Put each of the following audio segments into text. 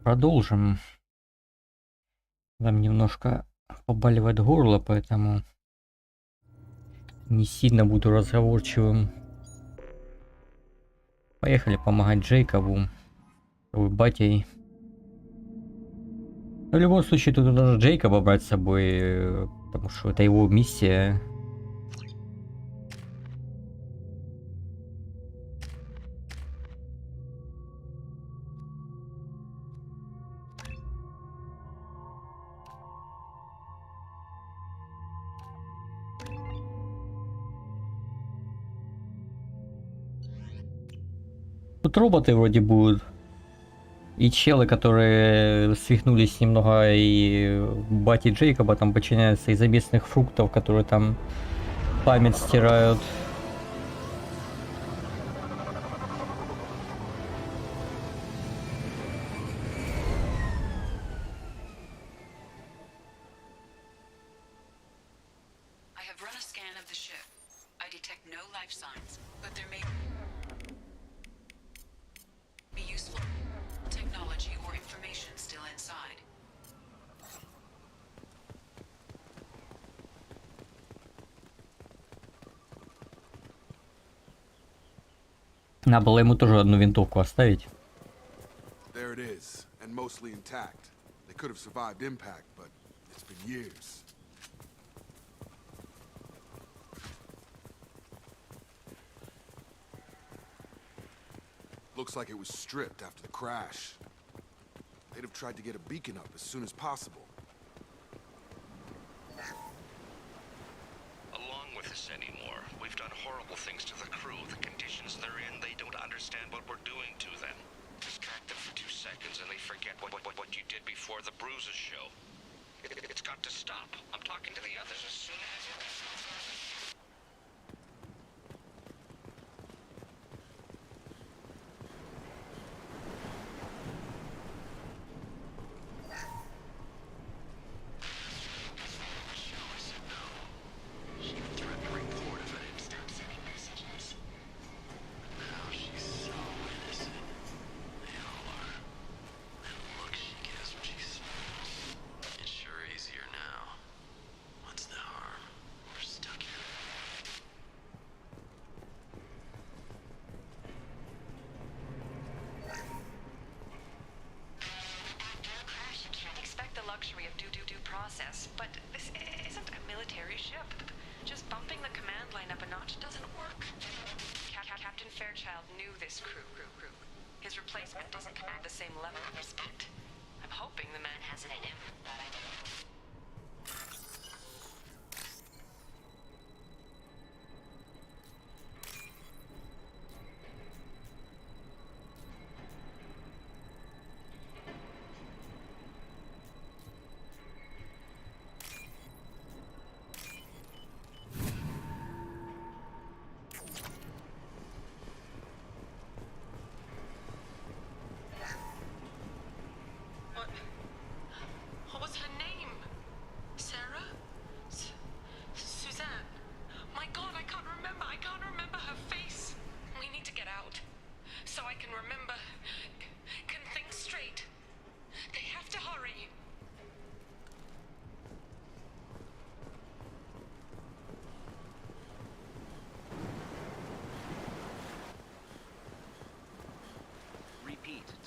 Продолжим. Там немножко побаливает горло, поэтому не сильно буду разговорчивым. Поехали помогать Джейкобу, батей. Но в любом случае тут нужно Джейкоба брать с собой, потому что это его миссия. Тут роботы вроде будут. И челы, которые свихнулись немного, и бати Джейкоба там подчиняются из-за местных фруктов, которые там память стирают. Надо было ему тоже одну винтовку оставить. There it is, and mostly intact. They could have survived impact, but it's been years. Looks like it was stripped after the crash. They'd have tried to get a beacon up as soon as possible. Along with us anymore. We've done horrible things to the crew. The conditions they're in, they don't understand what we're doing to them. Distract them for 2 seconds and they forget what you did before the bruises show. It's got to stop. I'm talking to the others as soon as... Process, but this isn't a military ship. Just bumping the command line up a notch doesn't work. Captain Fairchild knew this crew. His replacement doesn't command the same level of respect. I'm hoping the man has it in him.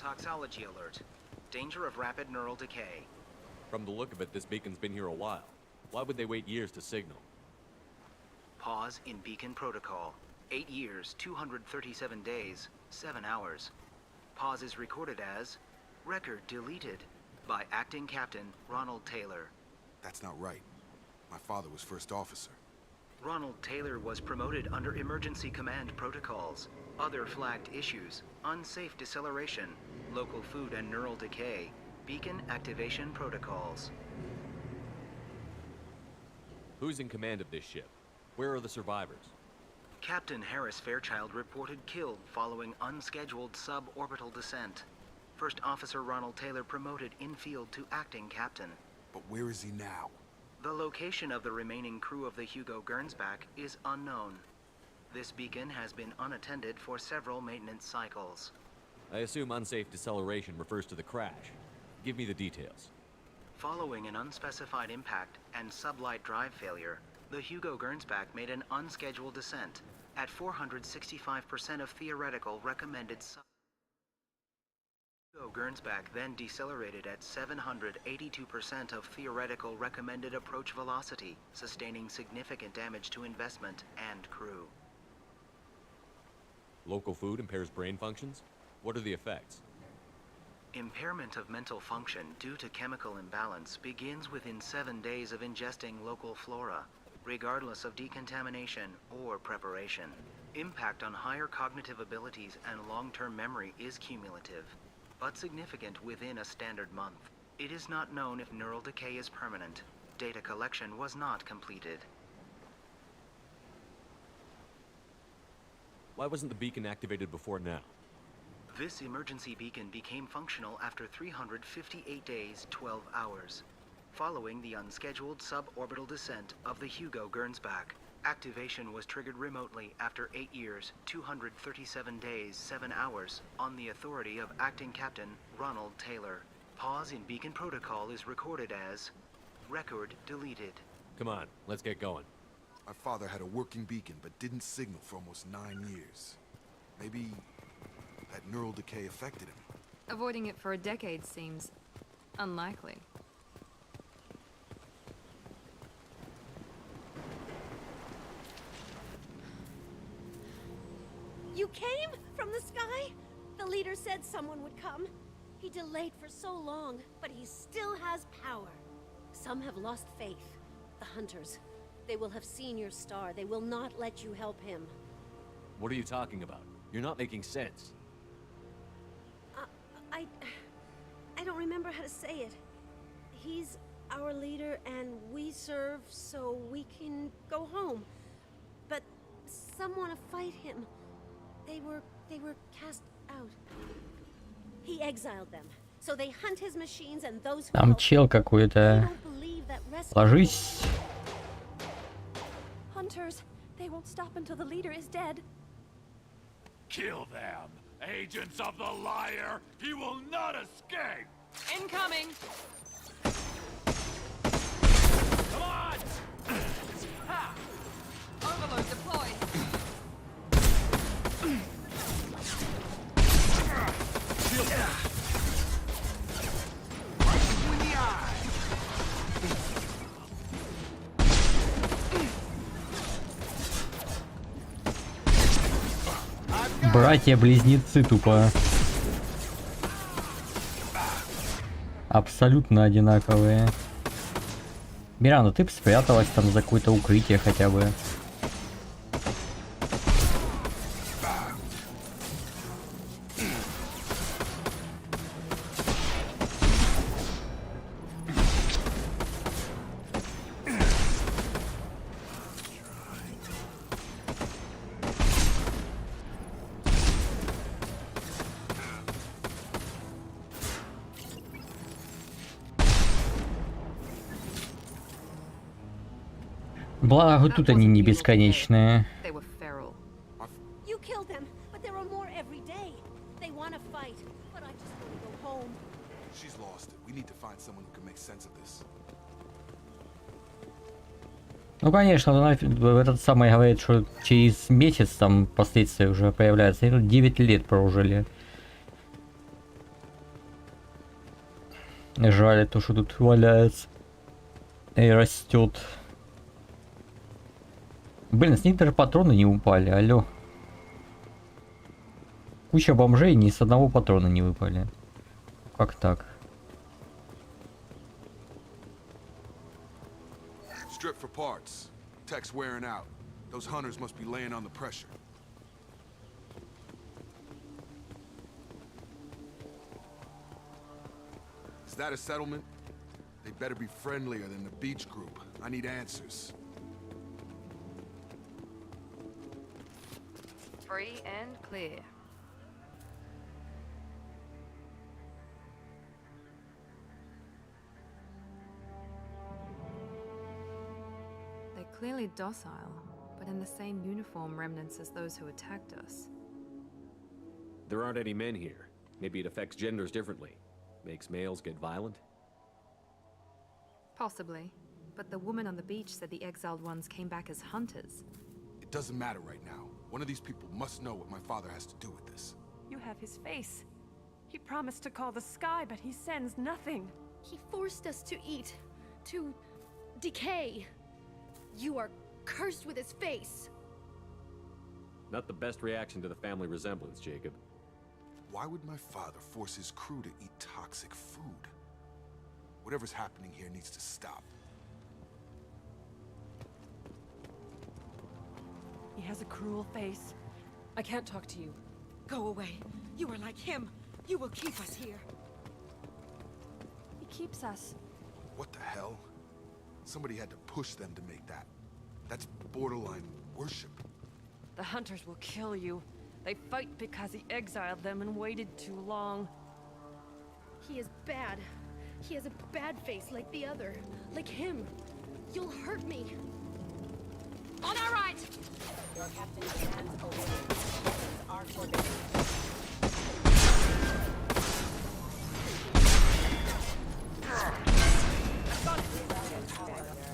Toxology alert. Danger of rapid neural decay. From the look of it, this beacon's been here a while. Why would they wait years to signal? Pause in beacon protocol. 8 years, 237 days, 7 hours. Pause is recorded as record deleted by acting captain Ronald Taylor. That's not right. My father was first officer. Ronald Taylor was promoted under emergency command protocols. Other flagged issues: unsafe deceleration, local food and neural decay, beacon activation protocols. Who's in command of this ship? Where are the survivors? Captain Harris Fairchild reported killed following unscheduled suborbital descent. First Officer Ronald Taylor promoted in-field to acting captain. But where is he now? The location of the remaining crew of the Hugo Gernsback is unknown. This beacon has been unattended for several maintenance cycles. I assume unsafe deceleration refers to the crash. Give me the details. Following an unspecified impact and sublight drive failure, the Hugo Gernsback made an unscheduled descent at 465% of theoretical recommended Hugo Gernsback then decelerated at 782% of theoretical recommended approach velocity, sustaining significant damage to investment and crew. Local food impairs brain functions? What are the effects? Impairment of mental function due to chemical imbalance begins within 7 days of ingesting local flora, regardless of decontamination or preparation. Impact on higher cognitive abilities and long-term memory is cumulative, but significant within a standard month. It is not known if neural decay is permanent. Data collection was not completed. Why wasn't the beacon activated before now? This emergency beacon became functional after 358 days, 12 hours. Following the unscheduled suborbital descent of the Hugo Gernsback, activation was triggered remotely after 8 years, 237 days, 7 hours, on the authority of Acting Captain Ronald Taylor. Pause in beacon protocol is recorded as record deleted. Come on, let's get going. My father had a working beacon, but didn't signal for almost 9 years. Maybe that neural decay affected him. Avoiding it for a decade seems unlikely. You came? From the sky? The leader said someone would come. He delayed for so long, but he still has power. Some have lost faith. The hunters. They will have seen your star. They will not let you help him. What are you talking about? You're not making sense. I don't remember how to say it. He's our leader and we serve so we can go home. But some want to fight him. They were cast out. He exiled them. So they hunt his machines and those who Там чел какой-то. Ложись. Hunters, they won't stop until the leader is dead. Kill them! Agents of the liar! He will not escape! Incoming! Come on! Ha! Overload deployed. Братья-близнецы тупо. Абсолютно одинаковые. Мира, ну ты бы спряталась там за какое-то укрытие хотя бы. Благо тут они не бесконечные. They were feral. You killed them, but there are more every day. They want to fight, but I just want to go home. She's lost it. We need to find someone who can make sense of this. Ну конечно, она в этот самый говорит, что через месяц там последствия уже появляются. И тут 9 лет прожили. Жаль, то, что тут валяется и растет. Блин, с них даже патроны не упали, алло. Куча бомжей, ни с одного патрона не выпали. Как так? Strip for parts. Tech's wearing out. Those hunters must be laying on the pressure. Is that a settlement? They better be friendlier than the beach group. I need answers. Free and clear. They're clearly docile, but in the same uniform remnants as those who attacked us. There aren't any men here. Maybe it affects genders differently. Makes males get violent? Possibly. But the woman on the beach said the exiled ones came back as hunters. It doesn't matter right now. One of these people must know what my father has to do with this. You have his face. He promised to call the sky, but he sends nothing. He forced us to eat, to decay. You are cursed with his face. Not the best reaction to the family resemblance, Jacob. Why would my father force his crew to eat toxic food? Whatever's happening here needs to stop. He has a cruel face. I can't talk to you. Go away. You are like him. You will keep us here. He keeps us. What the hell? Somebody had to push them to make that. That's borderline worship. The hunters will kill you. They fight because he exiled them and waited too long. He is bad. He has a bad face like the other. Like him. You'll hurt me. On our right! Your captain commands over. Weapons are forbidden.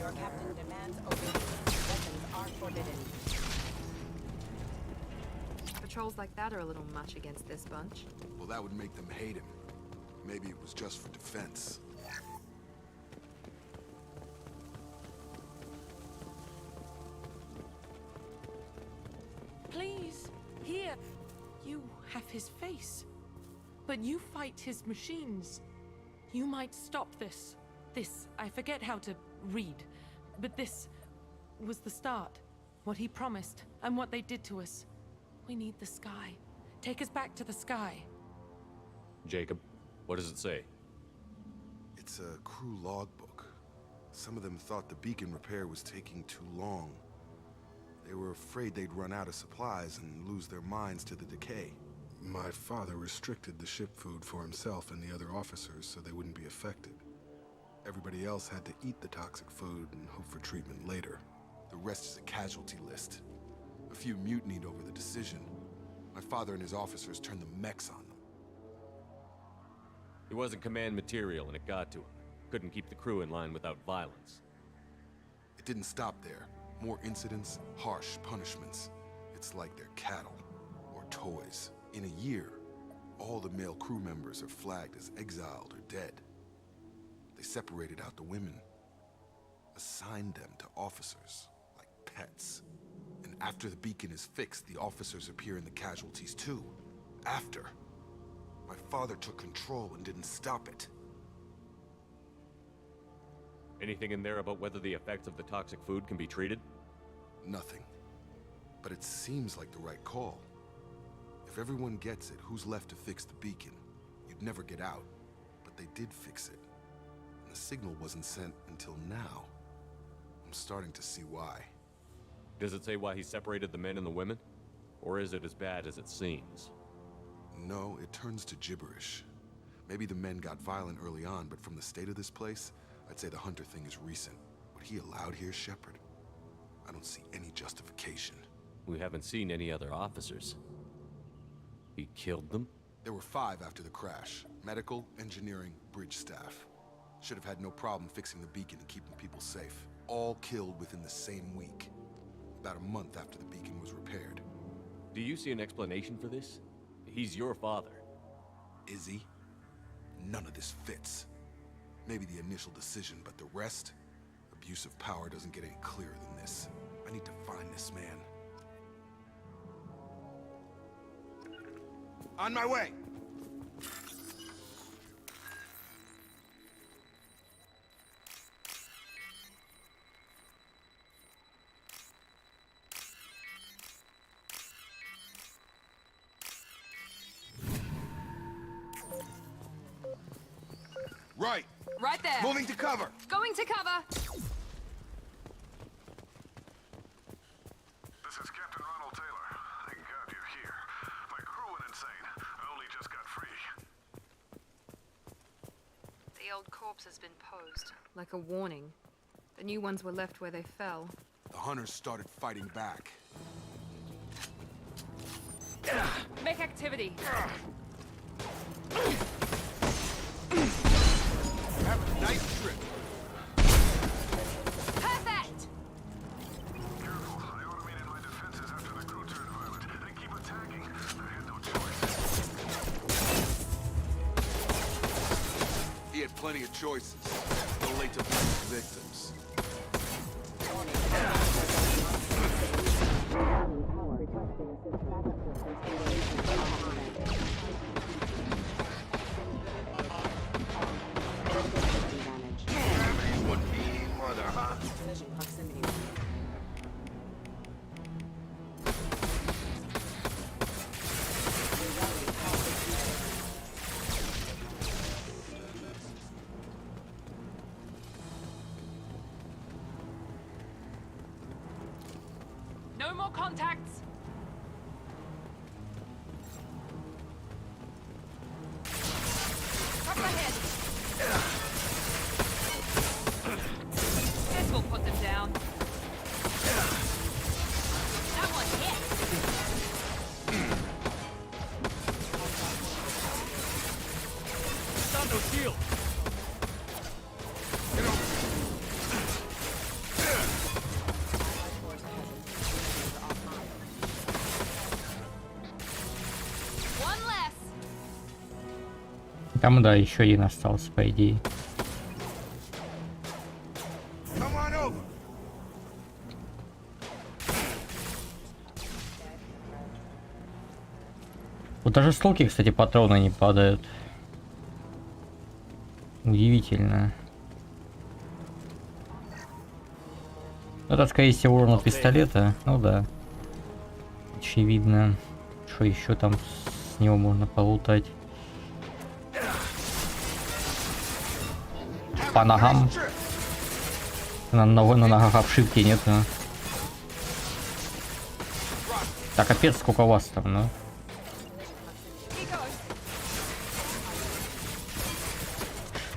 Your captain demands over. Weapons are forbidden. Patrols like that are a little much against this bunch. Well, that would make them hate him. Maybe it was just for defense. Please, here. You have his face. But you fight his machines. You might stop this. This, I forget how to read. But this was the start. What he promised, and what they did to us. We need the sky. Take us back to the sky. Jacob, what does it say? It's a crew logbook. Some of them thought the beacon repair was taking too long. They were afraid they'd run out of supplies and lose their minds to the decay. My father restricted the ship food for himself and the other officers so they wouldn't be affected. Everybody else had to eat the toxic food and hope for treatment later. The rest is a casualty list. A few mutinied over the decision. My father and his officers turned the mechs on them. He wasn't command material and it got to him. Couldn't keep the crew in line without violence. It didn't stop there. More incidents, harsh punishments. It's like they're cattle or toys. In a year, all the male crew members are flagged as exiled or dead. They separated out the women, assigned them to officers like pets. And after the beacon is fixed, the officers appear in the casualties too. After. My father took control and didn't stop it. Anything in there about whether the effects of the toxic food can be treated? Nothing. But it seems like the right call. If everyone gets it, who's left to fix the beacon? You'd never get out. But they did fix it. And the signal wasn't sent until now. I'm starting to see why. Does it say why he separated the men and the women? Or is it as bad as it seems? No, it turns to gibberish. Maybe the men got violent early on, but from the state of this place, I'd say the hunter thing is recent. What he allowed here, Shepard? I don't see any justification. We haven't seen any other officers. He killed them? There were 5 after the crash. Medical, engineering, bridge staff. Should have had no problem fixing the beacon and keeping people safe. All killed within the same week. About a month after the beacon was repaired. Do you see an explanation for this? He's your father. Is he? None of this fits. Maybe the initial decision, but the rest? Abuse of power doesn't get any clearer than this. I need to find this man. On my way! Right! Right there. Moving to cover! Going to cover. This is Captain Ronald Taylor. Thank God you're here. My crew went insane. I only just got free. The old corpse has been posed, like a warning. The new ones were left where they fell. The hunters started fighting back. Make activity. Have a nice trip. Perfect! Careful. I automated my defenses after the crew turned violent. They keep attacking. I had no choice. He had plenty of choices. No late to blame victims. No more contacts. Up ahead. This will put them down. That one hit. Stop no shield. One less. Там, да, еще один остался, по идее. Come on over. Вот даже с луки, кстати, патроны не падают. Удивительно. Это, скорее всего, урон от пистолета. Ну да. Очевидно. Что еще там с него можно полутать? По ногам. На ногах обшивки нету. Так, капец, сколько у вас там, ну?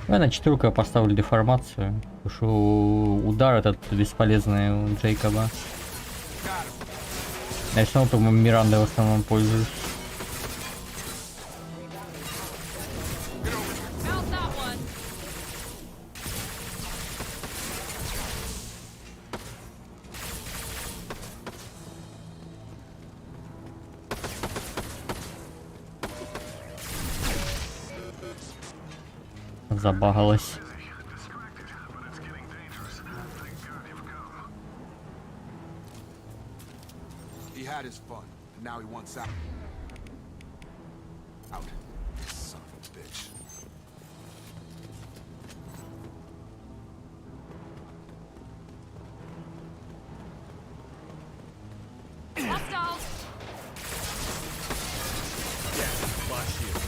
Я на 4 поставлю деформацию. Потому что удар этот бесполезный у Джейкоба. Я все равно Мирандой в основном пользуюсь. Забагалась. He had his fun, and now he wants out. Out. Son of a bitch. Hostiles. Flash shield.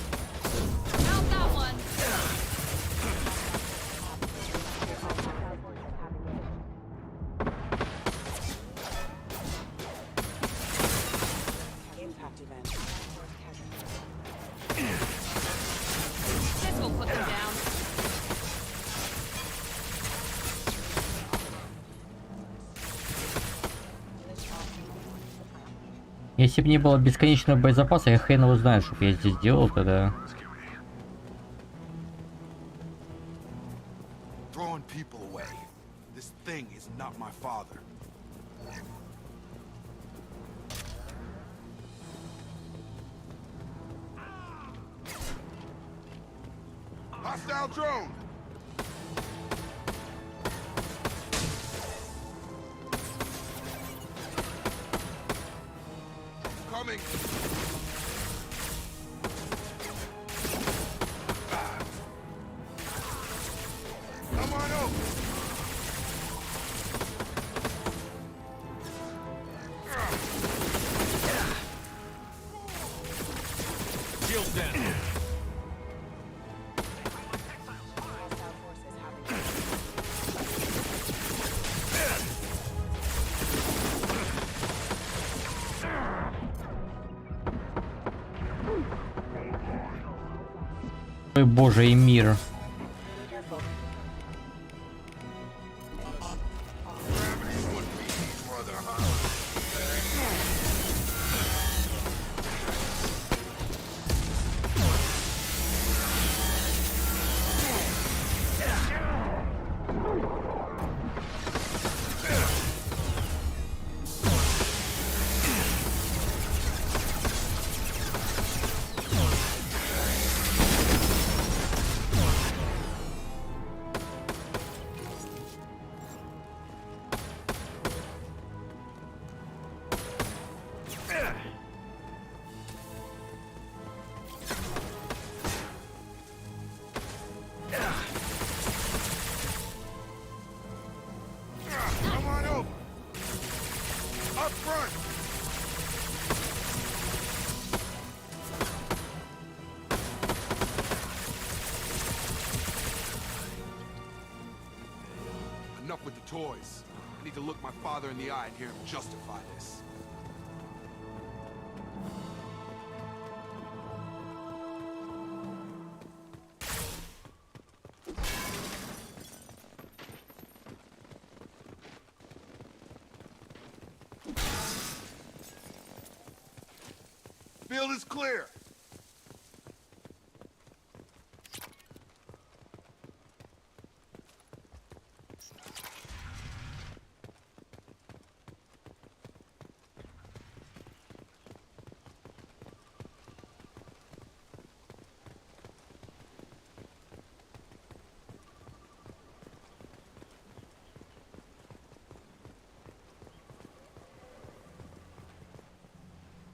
Out that one. Impact event. This will put them down. Если бы не было бесконечного боезапаса, я хрен его знаю, что я здесь делал тогда. Throwing people away. This thing is not my father. Hostile drone! coming! Come on over! Shields down. Hostile forces have Ой, боже, и мир. Come on over! Up front! Enough with the toys. I need to look my father in the eye and hear him justify this. Field is clear.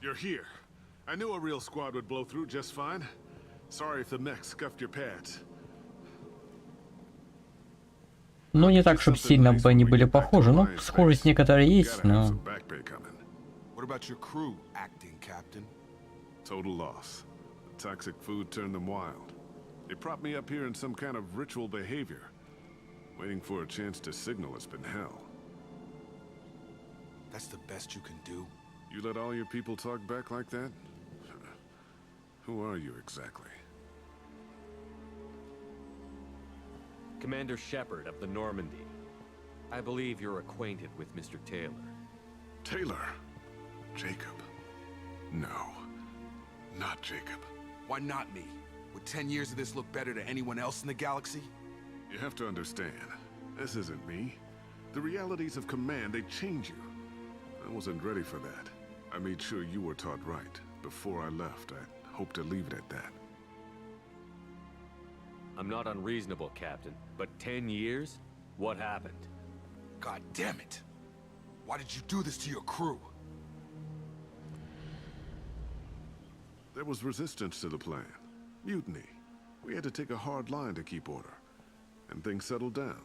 You're here. I knew a real squad would blow through just fine. Sorry if the mech scuffed your pads. Ну, не так, чтобы сильно бы они были похожи, но схожесть некоторые есть, но... What about your crew, acting captain? Total loss. The toxic food turned them wild. They propped me up here in some kind of ritual behavior. Waiting for a chance to signal has been hell. That's the best you can do? You let all your people talk back like that? Who are you exactly? Commander Shepard of the Normandy. I believe you're acquainted with Mr. Taylor. Taylor? Jacob? No. Not Jacob. Why not me? Would 10 years of this look better to anyone else in the galaxy? You have to understand, this isn't me. The realities of command, they change you. I wasn't ready for that. I made sure you were taught right. Before I left, I hope to leave it at that. I'm not unreasonable, Captain, but 10 years? What happened? God damn it! Why did you do this to your crew? There was resistance to the plan. Mutiny. We had to take a hard line to keep order. And things settled down.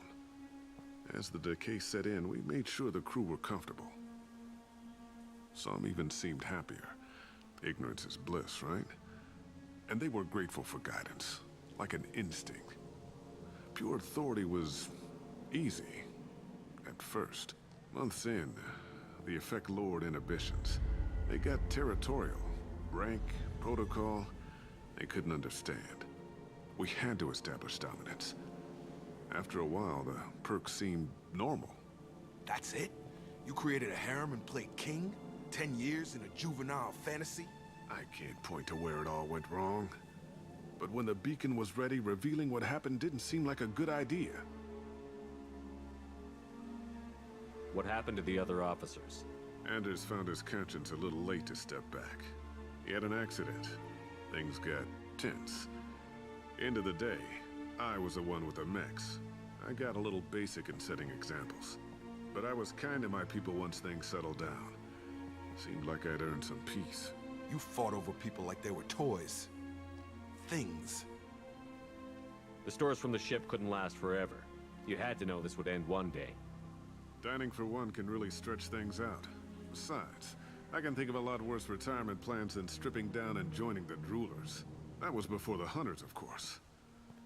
As the decay set in, we made sure the crew were comfortable. Some even seemed happier. Ignorance is bliss, right? And they were grateful for guidance, like an instinct. Pure authority was easy, at first. Months in, the effect lowered inhibitions. They got territorial. Rank, protocol, they couldn't understand. We had to establish dominance. After a while, the perks seemed normal. That's it? You created a harem and played king? 10 years in a juvenile fantasy? I can't point to where it all went wrong. But when the beacon was ready, revealing what happened didn't seem like a good idea. What happened to the other officers? Anders found his conscience a little late to step back. He had an accident. Things got tense. End of the day, I was the one with the mechs. I got a little basic in setting examples. But I was kind to my people once things settled down. Seemed like I'd earned some peace. You fought over people like they were toys. Things. The stores from the ship couldn't last forever. You had to know this would end one day. Dining for one can really stretch things out. Besides, I can think of a lot worse retirement plans than stripping down and joining the droolers. That was before the hunters, of course.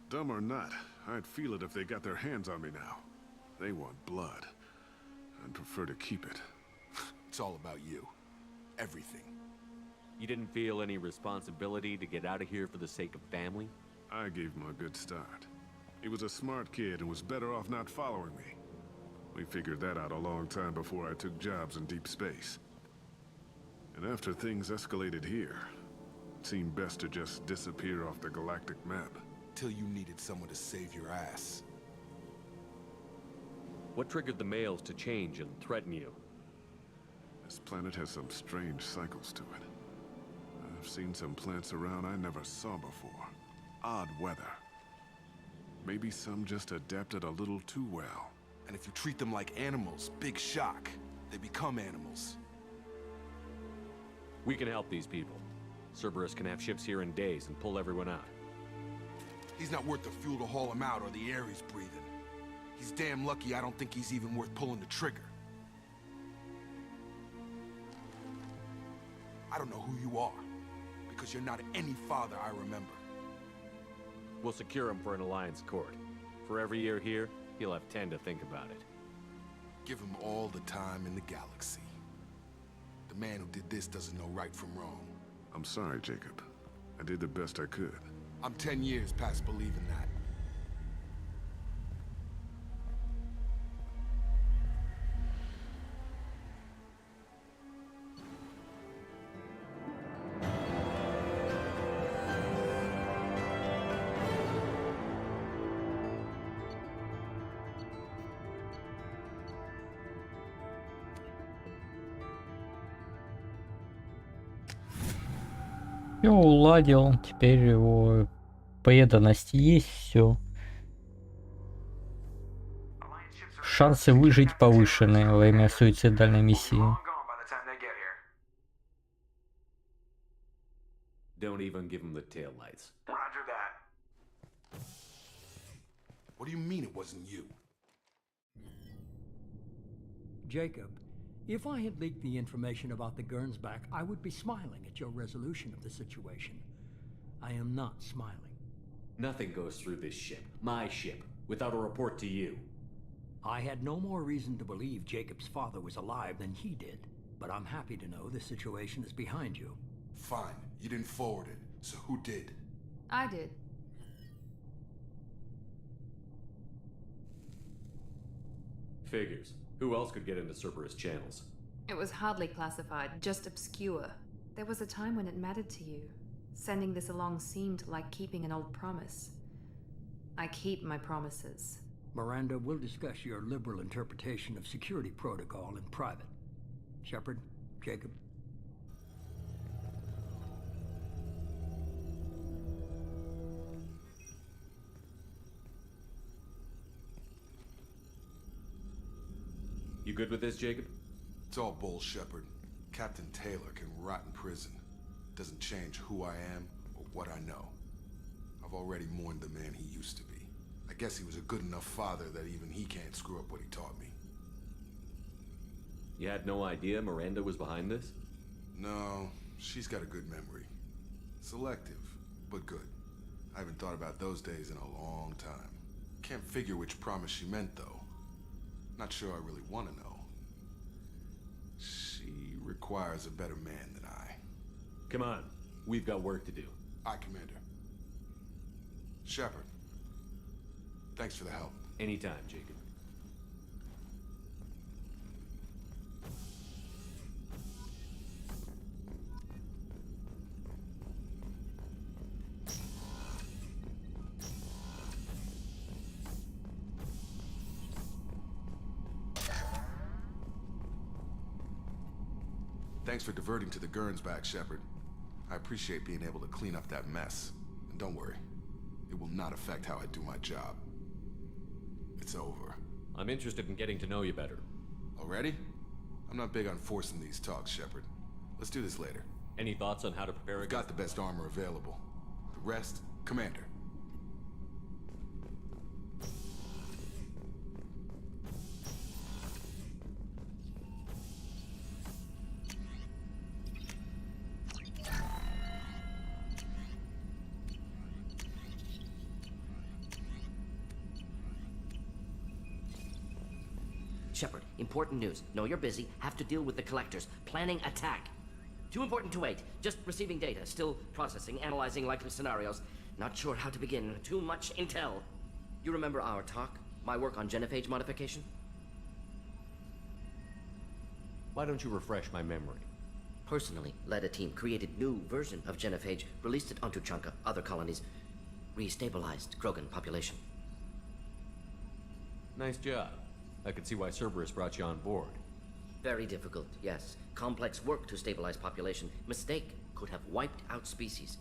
Dumb or not, I'd feel it if they got their hands on me now. They want blood. I'd prefer to keep it. It's all about you. Everything. You didn't feel any responsibility to get out of here for the sake of family? I gave him a good start. He was a smart kid and was better off not following me. We figured that out a long time before I took jobs in deep space. And after things escalated here, it seemed best to just disappear off the galactic map. Till you needed someone to save your ass. What triggered the males to change and threaten you? This planet has some strange cycles to it. I've seen some plants around I never saw before. Odd weather. Maybe some just adapted a little too well. And if you treat them like animals, big shock. They become animals. We can help these people. Cerberus can have ships here in days and pull everyone out. He's not worth the fuel to haul him out or the air he's breathing. He's damn lucky I don't think he's even worth pulling the trigger. I don't know who you are, because you're not any father I remember. We'll secure him for an alliance court. For every year here, he'll have 10 to think about it. Give him all the time in the galaxy. The man who did this doesn't know right from wrong. I'm sorry, Jacob. I did the best I could. I'm 10 years past believing that. Все уладил, теперь его преданность есть, все. Шансы выжить повышены во время суицидальной миссии. Don't even give him the taillights. Roger that. What do you mean it wasn't you? Jacob, if I had leaked the information about the Gernsback, I would be smiling at your resolution of the situation. I am not smiling. Nothing goes through this ship, my ship, without a report to you. I had no more reason to believe Jacob's father was alive than he did, but I'm happy to know the situation is behind you. Fine, you didn't forward it, so who did? I did. Figures. Who else could get into Cerberus channels? It was hardly classified, just obscure. There was a time when it mattered to you. Sending this along seemed like keeping an old promise. I keep my promises. Miranda, we'll discuss your liberal interpretation of security protocol in private. Shepard, Jacob. You good with this, Jacob? It's all bull, Shepard. Captain Taylor can rot in prison. Doesn't change who I am or what I know. I've already mourned the man he used to be. I guess he was a good enough father that even he can't screw up what he taught me. You had no idea Miranda was behind this? No, she's got a good memory. Selective, but good. I haven't thought about those days in a long time. Can't figure which promise she meant, though. Not sure I really want to know. She requires a better man than I. Come on, we've got work to do. Aye, Commander. Shepard, thanks for the help. Anytime, Jacob. Thanks for diverting to the Gernsback, Shepard. I appreciate being able to clean up that mess. And don't worry, it will not affect how I do my job. It's over. I'm interested in getting to know you better. Already? I'm not big on forcing these talks, Shepard. Let's do this later. Any thoughts on how to prepare We against got the best armor available. The rest, Commander. Shepard, important news. Know you're busy. Have to deal with the collectors. Planning attack. Too important to wait. Just receiving data. Still processing, analyzing likely scenarios. Not sure how to begin. Too much intel. You remember our talk? My work on genophage modification? Why don't you refresh my memory? Personally led a team, created new version of genophage, released it on Tuchanka, other colonies, restabilized Krogan population. Nice job. I can see why Cerberus brought you on board. Very difficult, yes. Complex work to stabilize population. Mistake could have wiped out species.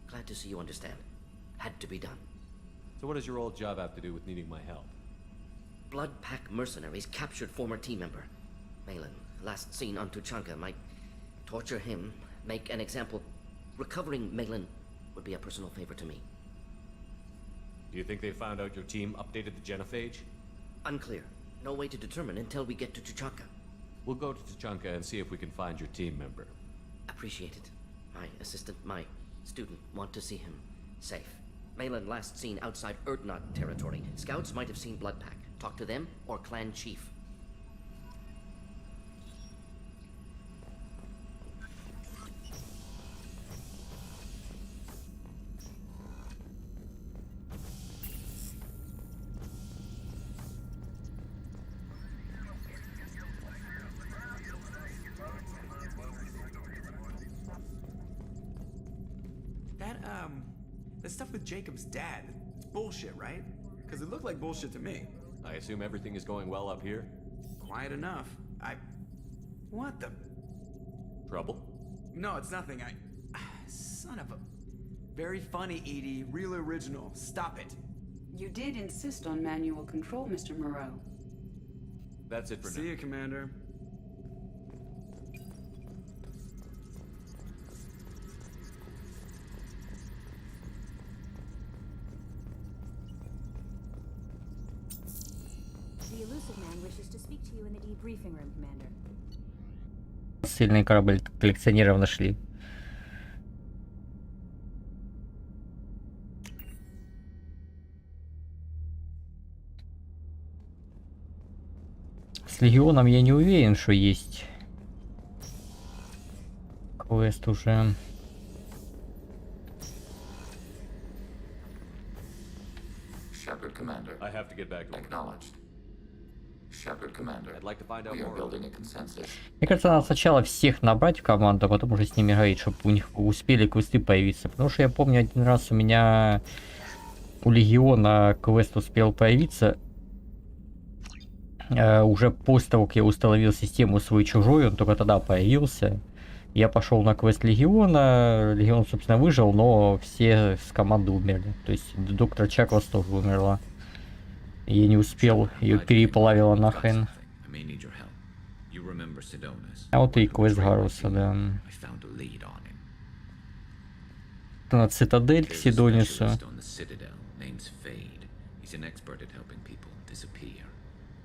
Glad to see you understand. Had to be done. So what does your old job have to do with needing my help? Blood Pack mercenaries captured former team member. Malin, last seen on Tuchanka, might torture him, make an example. Recovering Malin would be a personal favor to me. Do you think they found out your team updated the genophage? Unclear. No way to determine until we get to Tuchanka. We'll go to Tuchanka and see if we can find your team member. Appreciate it. My assistant, my student, want to see him safe. Malin last seen outside Erdnot territory. Scouts might have seen Blood Pack. Talk to them or clan chief. That stuff with Jacob's dad, it's bullshit, right? Because it looked like bullshit to me. I assume everything is going well up here? Quiet enough. What the? Trouble? No, it's nothing. Son of a... Very funny, Edie. Real original. Stop it. You did insist on manual control, Mr. Moreau. That's it for now. See you, Commander. The elusive man wishes to speak to you in the debriefing room, Commander. Сильный корабль коллекционеров нашли. С Легионом я не уверен, что есть квест уже. Shepard, Commander. I have to get back to work. Acknowledged. Shepard, Commander. I'd like to find out We are more. building a consensus. Мне кажется, надо сначала всех набрать в команду, а потом уже с ними говорить, чтобы у них успели квесты появиться. Потому что я помню, один раз у меня у Легиона квест успел появиться. Уже после того, как я установил систему свой-чужой, он только тогда появился. Я пошел на квест Легиона. Легион, собственно, выжил, но все с команды умерли. То есть доктор Чаклас тоже умерла. Я не успел, ее переплавило нахрен. А вот и квест Гаруса, да. Это на Цитадель к Сидонису.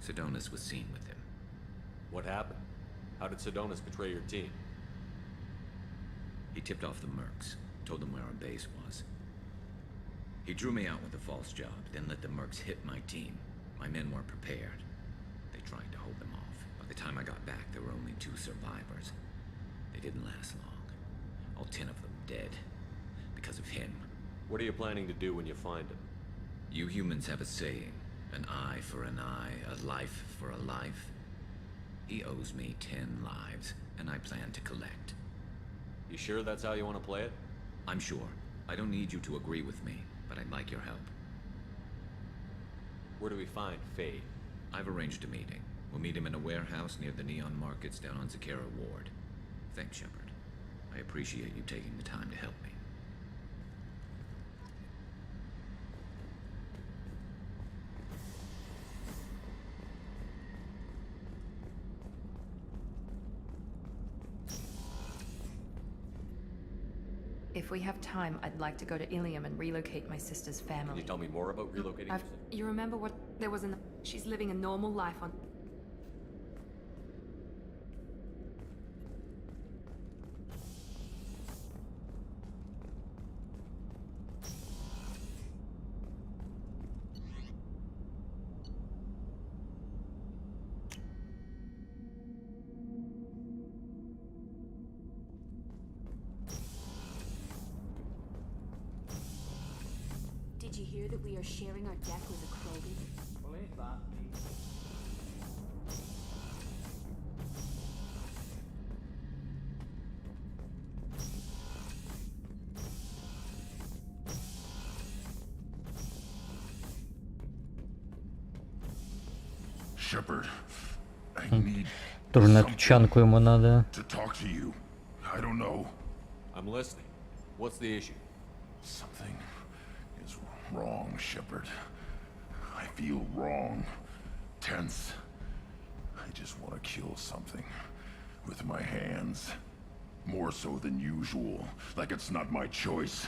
Sidonis was seen with him. What happened? How did Sidonis betray your team? He tipped off the mercs, told them where our base was. He drew me out with a false job, then let the mercs hit my team. My men weren't prepared. They tried to hold them off. By the time I got back, there were only 2 survivors. They didn't last long. All 10 of them dead. Because of him. What are you planning to do when you find him? You humans have a saying. An eye for an eye, a life for a life. He owes me 10 lives, and I plan to collect. You sure that's how you want to play it? I'm sure. I don't need you to agree with me, but I'd like your help. Where do we find Fade? I've arranged a meeting. We'll meet him in a warehouse near the Neon Markets down on Zakera Ward. Thanks, Shepard. I appreciate you taking the time to help me. If we have time, I'd like to go to Ilium and relocate my sister's family. Can you tell me more about relocating your sister? You remember what there was in the... She's living a normal life on... Did you hear that we are sharing our deck with a Krogan? Well, ain't that neat? Shepard, I need Тоже на эту чанку ему надо. to talk to you. I don't know. I'm listening. What's the issue? Something is wrong, Shepard. I feel wrong. Tense. I just want to kill something. With my hands. More so than usual. Like it's not my choice.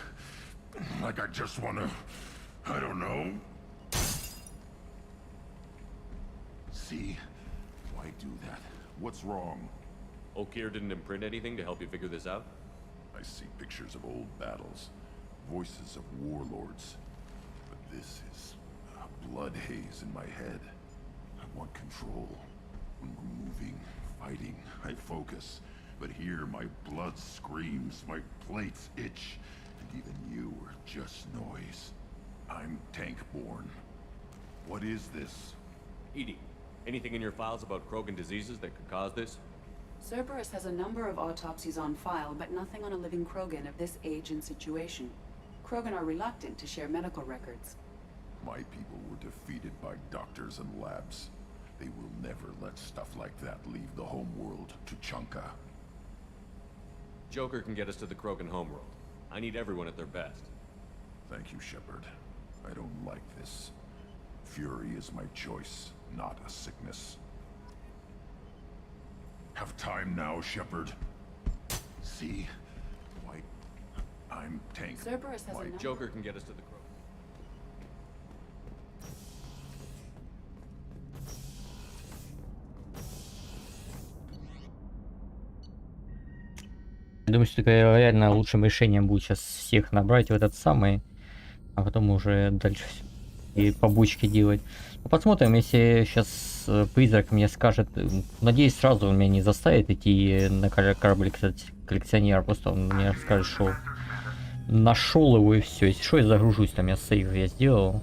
Like I just want to... I don't know. See? Why do that? What's wrong? Okir didn't imprint anything to help you figure this out? I see pictures of old battles. Voices of warlords. But this is a blood haze in my head. I want control. When we're moving, fighting, I focus. But here my blood screams, my plates itch, and even you are just noise. I'm tank-born. What is this? Edie, anything in your files about Krogan diseases that could cause this? Cerberus has a number of autopsies on file, but nothing on a living Krogan of this age and situation. Krogan are reluctant to share medical records. My people were defeated by doctors and labs. They will never let stuff like that leave the homeworld to Chunka. Joker can get us to the Krogan homeworld. I need everyone at their best. Thank you, Shepard. I don't like this. Fury is my choice, not a sickness. Have time now, Shepard. See? Why? I'm tank. Cerberus has a number... Joker can get us to the Krogan. Думаю, что такое реально лучшим решением будет сейчас всех набрать в этот самый, а потом уже дальше и побочки делать. Ну, посмотрим, если сейчас призрак мне скажет, надеюсь, сразу он меня не заставит идти на корабль коллекционера, просто он мне скажет, что нашел его и все. Если что, я загружусь, там я сейв я сделал.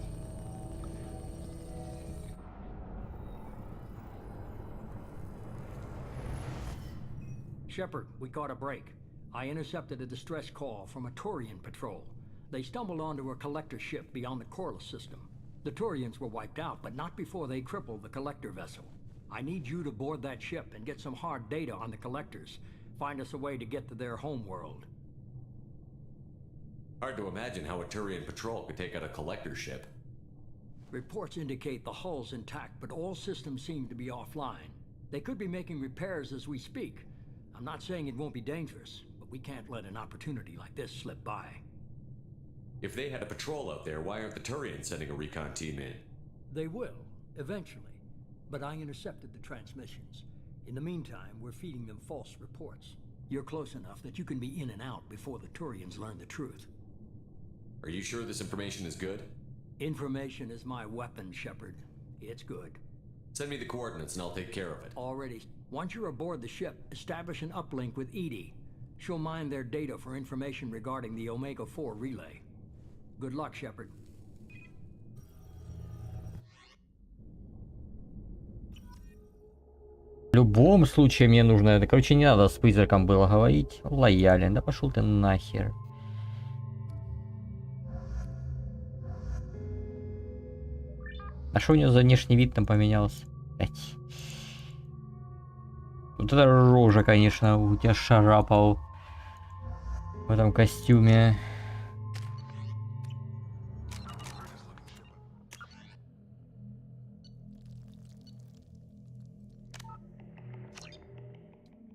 Shepard, we caught a break. I intercepted a distress call from a Turian patrol. They stumbled onto a collector ship beyond the Corliss system. The Turians were wiped out, but not before they crippled the collector vessel. I need you to board that ship and get some hard data on the collectors. Find us a way to get to their homeworld. Hard to imagine how a Turian patrol could take out a collector ship. Reports indicate the hull's intact, but all systems seem to be offline. They could be making repairs as we speak. I'm not saying it won't be dangerous, but we can't let an opportunity like this slip by. If they had a patrol out there, why aren't the Turians sending a recon team in? They will, eventually. But I intercepted the transmissions. In the meantime, we're feeding them false reports. You're close enough that you can be in and out before the Turians learn the truth. Are you sure this information is good? Information is my weapon, Shepard. It's good. Send me the coordinates and I'll take care of it. Already. Once you're aboard the ship, establish an uplink with Edie. She'll mine their data for information regarding the Omega-4 relay. Good luck, Shepard. В любом случае мне нужно это. Короче, не надо с призраком было говорить. Лоялен. Да пошел ты нахер. А что у него за внешний вид там поменялся? Блять. Вот это рожа, конечно, у тебя шарапал в этом костюме.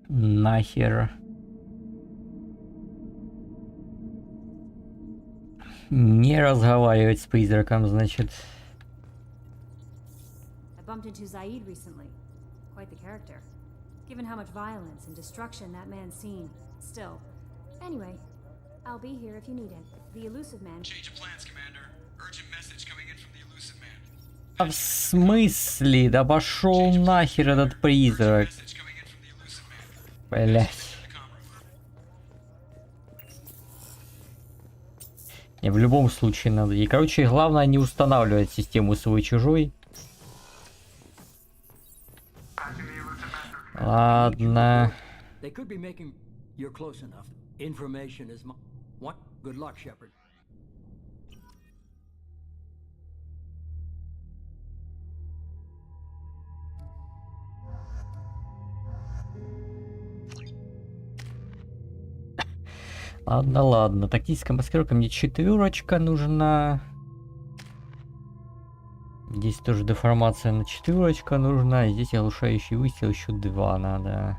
Нахер. Не разговаривать с призраком, значит. I bumped into Zaid recently. Quite the character. Given how much violence and destruction that man's seen. Still. Anyway, I'll be here if you need it. The elusive man. Change of plans, Commander. Urgent message coming in from the elusive man. А в смысле? Да пошел нахер этот призрак. Блять. Не, в любом случае надо. И, короче, главное не устанавливать систему свой-чужой. Ладно. Ладно, ладно. Тактическая маскировка мне 4 нужна. Здесь тоже деформация на 4 нужна. И здесь оглушающий выстрел еще 2 надо.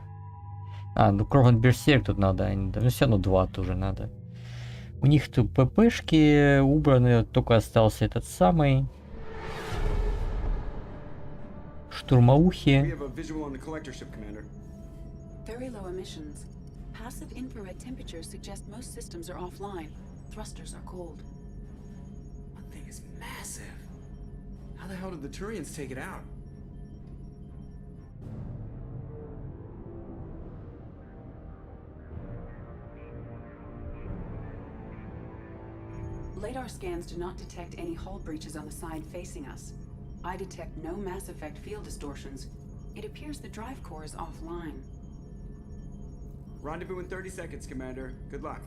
А, ну Кроган Берсерк тут надо. Ну все равно 2 тоже надо. У них тут ППшки убраны. Только остался этот самый. Штурмоухи. Very low emissions. Passive infrared temperatures suggest most systems are offline. Thrusters are cold. That thing is massive. How the hell did the Turians take it out? Radar scans do not detect any hull breaches on the side facing us. I detect no Mass Effect field distortions. It appears the drive core is offline. Rendezvous in 30 seconds, Commander. Good luck.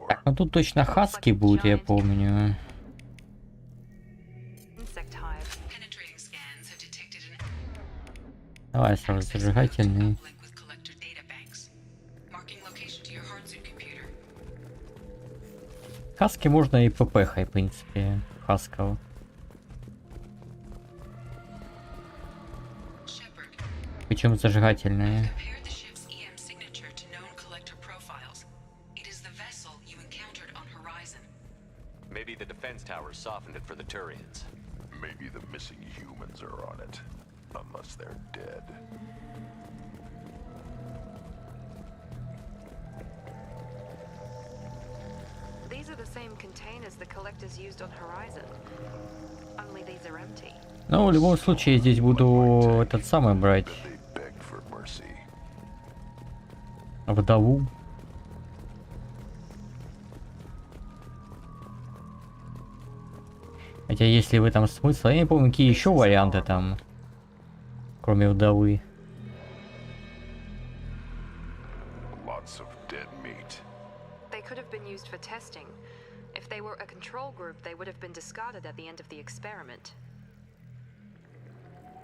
Так, ну тут точно хаски будут, я помню. Давай сразу зажигательный. Хаски можно и ПП-хай, в принципе, хасков. Причем зажигательные. Maybe the defense towers softened it for the Turians. Maybe the missing humans are on it. Unless they're dead. These are the same containers the collectors used on Horizon. Only these are empty. Ну, в любом случае, я здесь буду этот самый брать. Вдову. Хотя, если в этом смысл, я не помню, какие еще варианты там, кроме вдовы. They could have been used for testing. If they were a control group, they would have been discarded at the end of the experiment.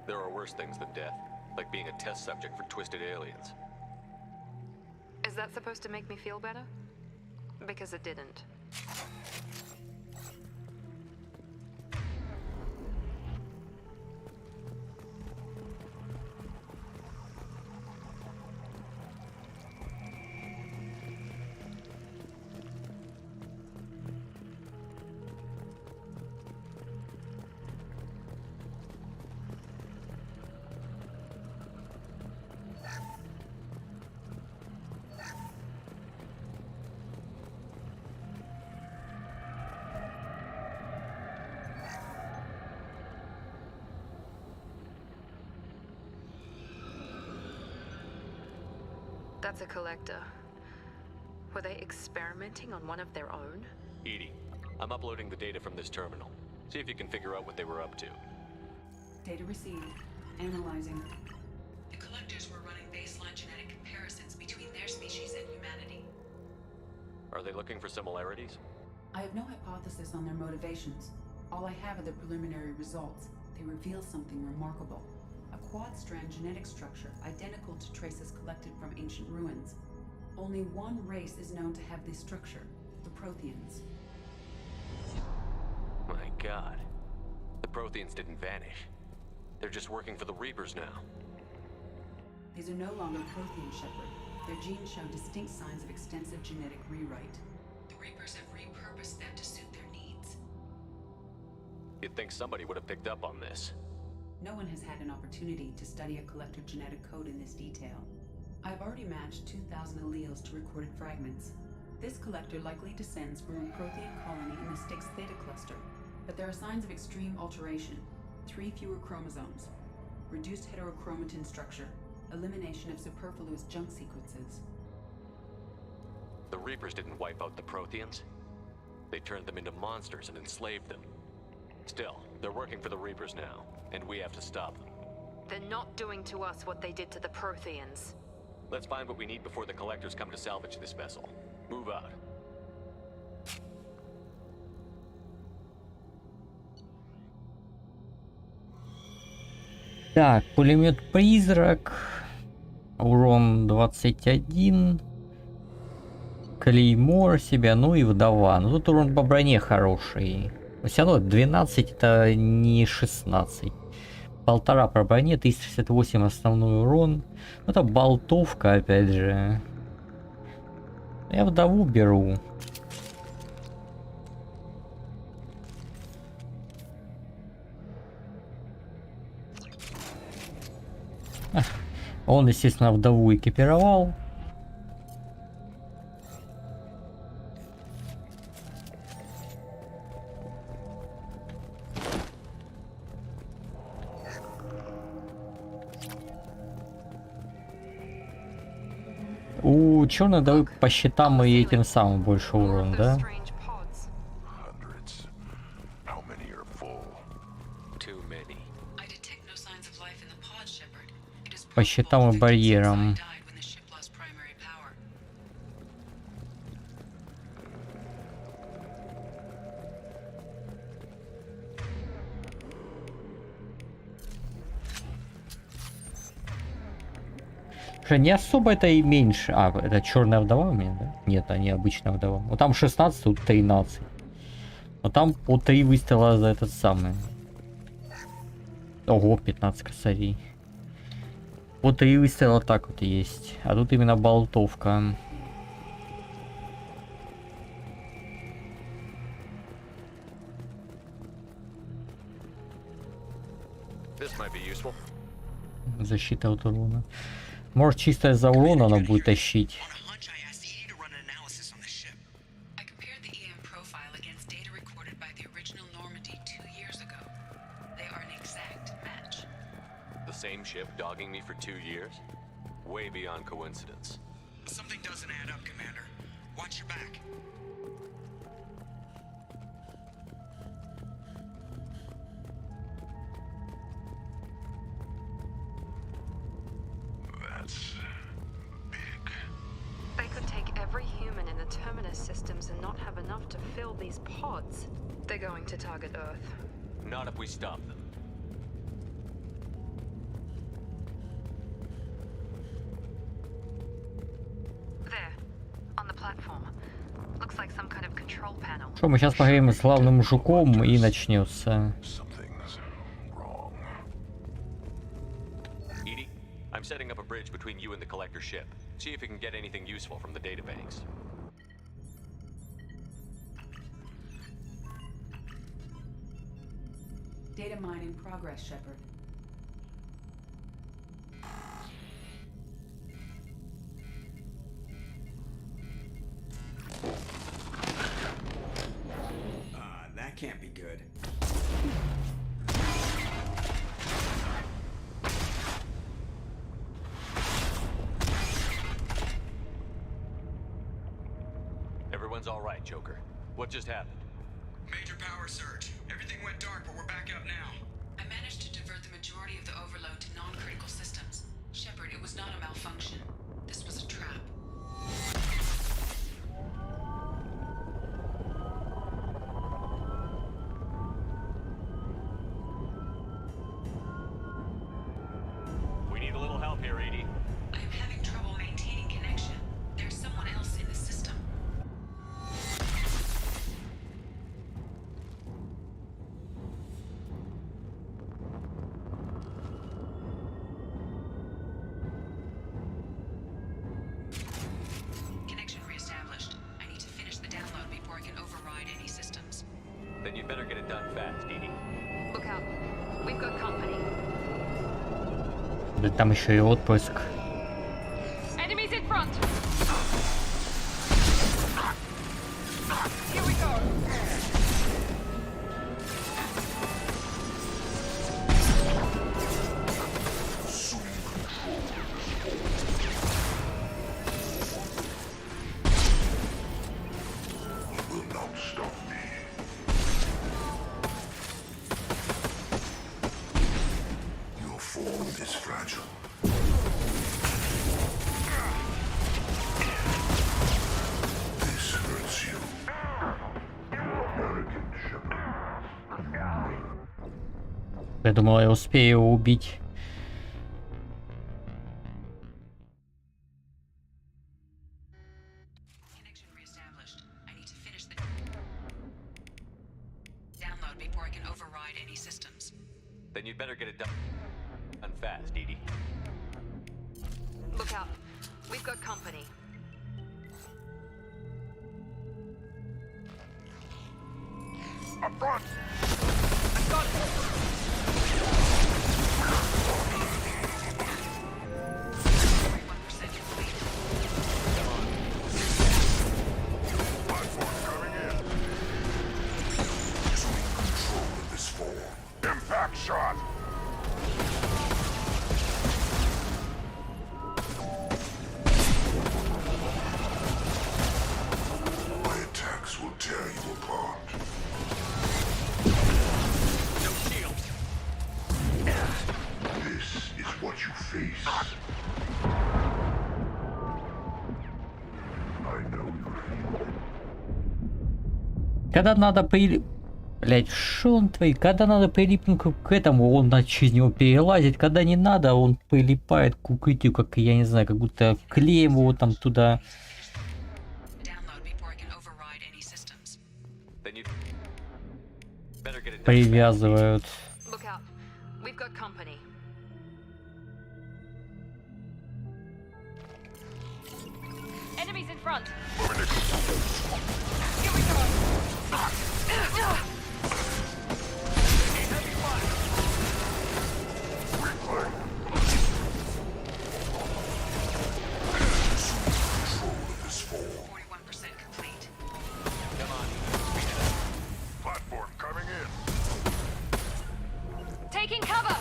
There are worse things than death, like being a test subject for twisted aliens. Is that supposed to make me feel better? Because it didn't. That's a collector. Were they experimenting on one of their own? Edie, I'm uploading the data from this terminal. See if you can figure out what they were up to. Data received. Analyzing. The collectors were running baseline genetic comparisons between their species and humanity. Are they looking for similarities? I have no hypothesis on their motivations. All I have are the preliminary results. They reveal something remarkable. A quad-strand genetic structure identical to traces collected from ancient ruins. Only one race is known to have this structure, the Protheans. My god. The Protheans didn't vanish. They're just working for the Reapers now. These are no longer Prothean, Shepard. Their genes show distinct signs of extensive genetic rewrite. The Reapers have repurposed them to suit their needs. You'd think somebody would have picked up on this. No one has had an opportunity to study a collector genetic code in this detail. I've already matched 2,000 alleles to recorded fragments. This collector likely descends from a Prothean colony in the Styx Theta cluster, but there are signs of extreme alteration. 3 fewer chromosomes, reduced heterochromatin structure, elimination of superfluous junk sequences. The Reapers didn't wipe out the Protheans. They turned them into monsters and enslaved them. Still, they're working for the Reapers now, and we have to stop them. They're not doing to us what they did to the Protheans. Let's find what we need before the collectors come to salvage this vessel. Move out. Так, пулемет-призрак. Урон 21. Клеймор себя, ну и вдова. Ну тут урон по броне хороший. Но все равно 12 это не 16. 1,5 по броне, 368 основной урон. Это болтовка, опять же. Я вдову беру. Он, естественно, вдову экипировал. У черной вдовы по щитам и этим самым больше урон, да? По щитам и барьерам. Не особо это и меньше. А, это черная вдова у меня, да? Нет, а не обычная вдова. Вот там 16, тут 13. Но там по 3 выстрела за этот самый. Ого, 15 косарей. Вот 3 выстрела так вот есть. А тут именно болтовка. Защита от урона. Может, чисто из-за урона она будет тащить. Same ship dogging me for 2 years? Way beyond coincidence. Something doesn't add up, Commander. Watch your back. That's big. They could take every human in the Terminus systems and not have enough to fill these pods. They're going to target Earth. Not if we stop them. Что, мы сейчас поговорим с главным мужиком и начнется. Edie, I'm setting up a bridge between you and the collector ship. See if you can get anything useful from the databanks. Data mine in progress, Shepard. That can't be good. Everyone's all right, Joker. What just happened? Major power surge. Everything went dark, but we're back up now. I managed to divert the majority of the overload to non-critical systems. Shepard, it was not a malfunction. This was a trap. We need a little help here, Edie. I am having trouble maintaining connection. There's someone else in the system. Connection reestablished. I need to finish the download before I can override any systems. Then you'd better get it done fast, Edie. Look out. We've got company. Да там еще и отпуск. Enemies in front. Here we go. Will not stop me. Your form is fragile. This hurts you. Arrogant shepherd. Я думал, я успею его убить. Connection reestablished. I need to finish the download before I can override any systems. Then you'd better get it done fast, Edie. Look out. We've got company. Up front! I've got it. Platform coming in. Assuming control of this form. Impact shot! My attacks will tear you apart. No shield. This is what you face. I know you feel it. Когда надо Блять, шо он творит? Когда надо прилипнуть к этому, он через него перелазит. Когда не надо, он прилипает к укрытию, как, я не знаю, как будто клеем его там туда. Привязывают. Look out. We've got company. Enemies in front. Here we go. Platform coming in. Taking cover.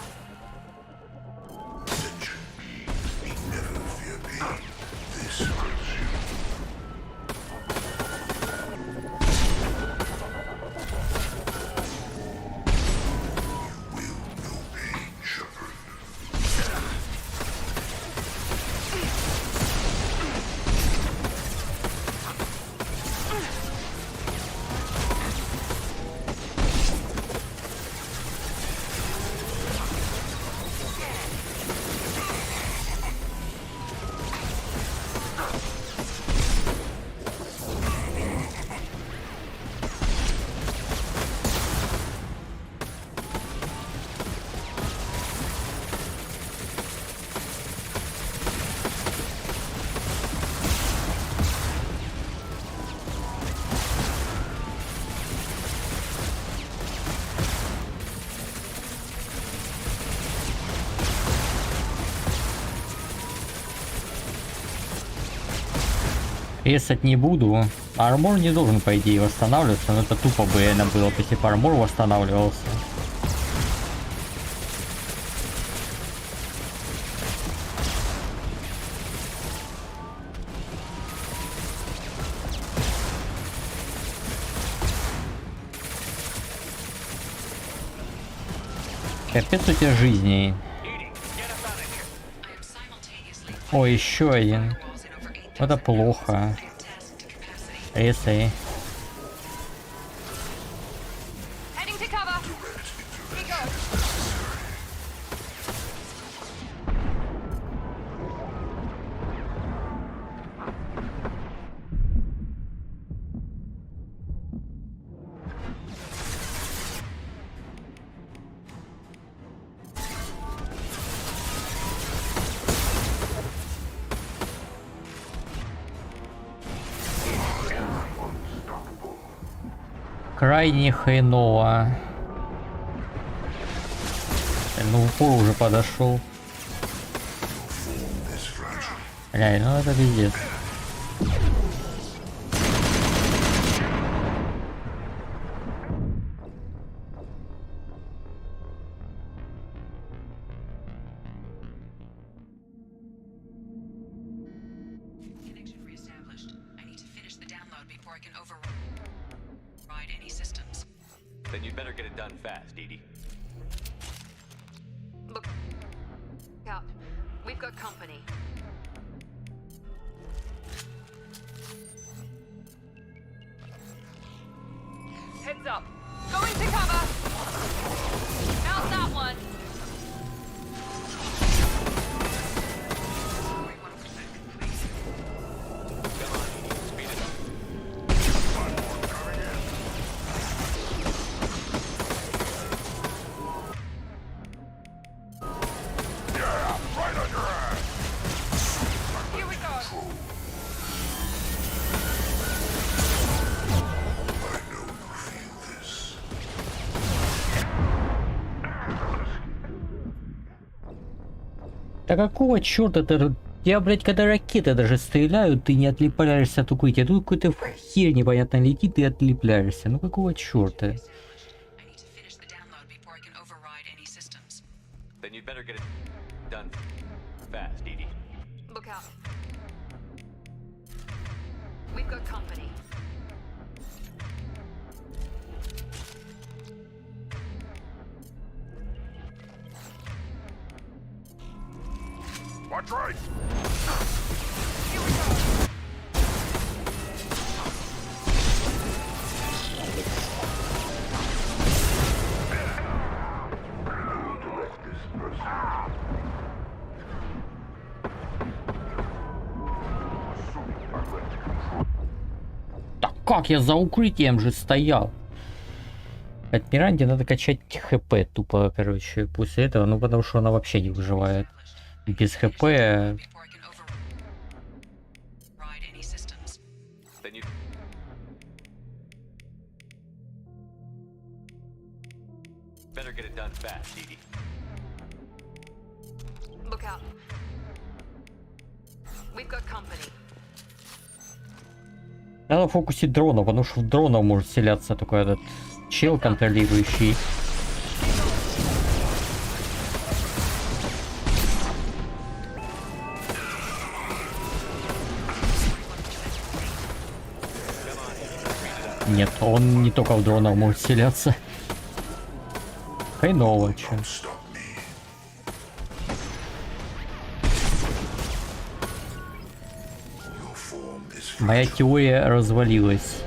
Never fear pain. This hurts you. You will know pain, Shepherd. Ресать не буду. Армор не должен, по идее, восстанавливаться, но это тупо бы это было, если бы армор восстанавливался. Капец у тебя жизни. О, еще один. Это плохо. Если. Крайне хреново. Ну, упор уже подошел. Реально, ну это пиздец. Then you'd better get it done fast, Edie. Look out. We've got company. Heads up. Going to cover. How's that one? Да какого черта это? Я, блядь, когда ракеты даже стреляют, ты не отлепляешься от укрытия. Тут какой-то хер непонятно летит, и отлепляешься. Ну какого черта? Then you'd better get it done fast, Edie. Look out. We've got company. Watch right. Here we go. Да как я за укрытием же стоял? От Миранди надо качать хп тупо, короче, после этого, ну потому что она вообще не выживает. Без хп. Better get it done fast, Edie. Look out. We've got company. Надо фокусить дрона, потому что в дронов может селяться только этот чел контролирующий. Нет, он не только в дронах может селяться. Хреново, чё. Моя теория развалилась.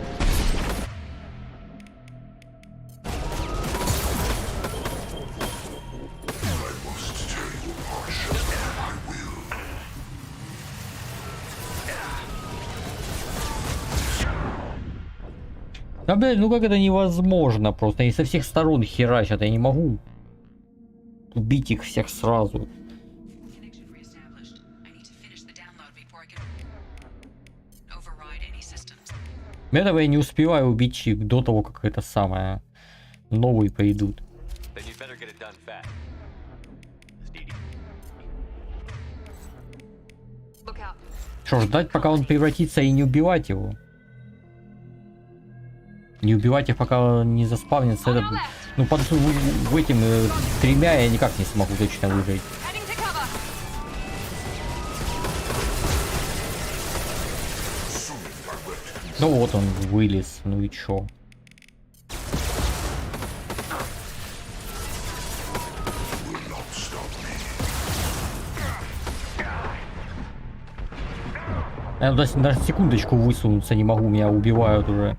Да, блядь, ну как это невозможно просто? Они со всех сторон херачат, я не могу убить их всех сразу. Этого я не успеваю убить их до того, как это самое новые пойдут. Что, ждать, пока он превратится, и не убивать его? Не убивать их, пока он не заспавнится. Это, ну, под в этим тремя я никак не смогу точно выжить. Ну вот он вылез, ну и чё? Я даже секундочку высунуться не могу, меня убивают уже.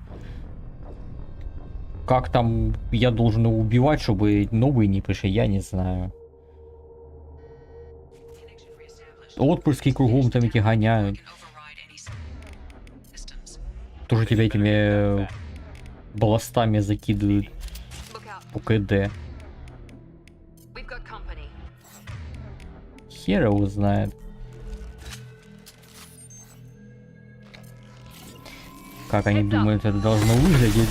Как там я должен его убивать, чтобы новые не пришли, я не знаю. Отпрыски кругом там эти гоняют. Тоже тебя этими бластами закидывают по КД. Хер его знает. Как они думают, это должно выглядеть?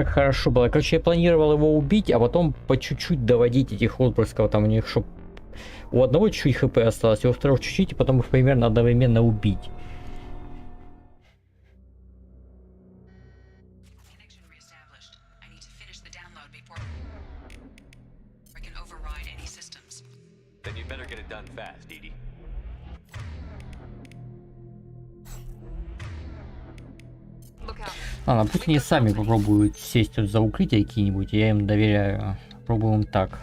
Так хорошо было. Короче, я планировал его убить, а потом по чуть-чуть доводить этих отпрысков. Там у них, чтоб у одного чуть хп осталось, у второго чуть-чуть, и потом их примерно одновременно убить. Ладно, пусть они сами попробуют сесть тут за укрытие какие-нибудь, я им доверяю. Пробуем так.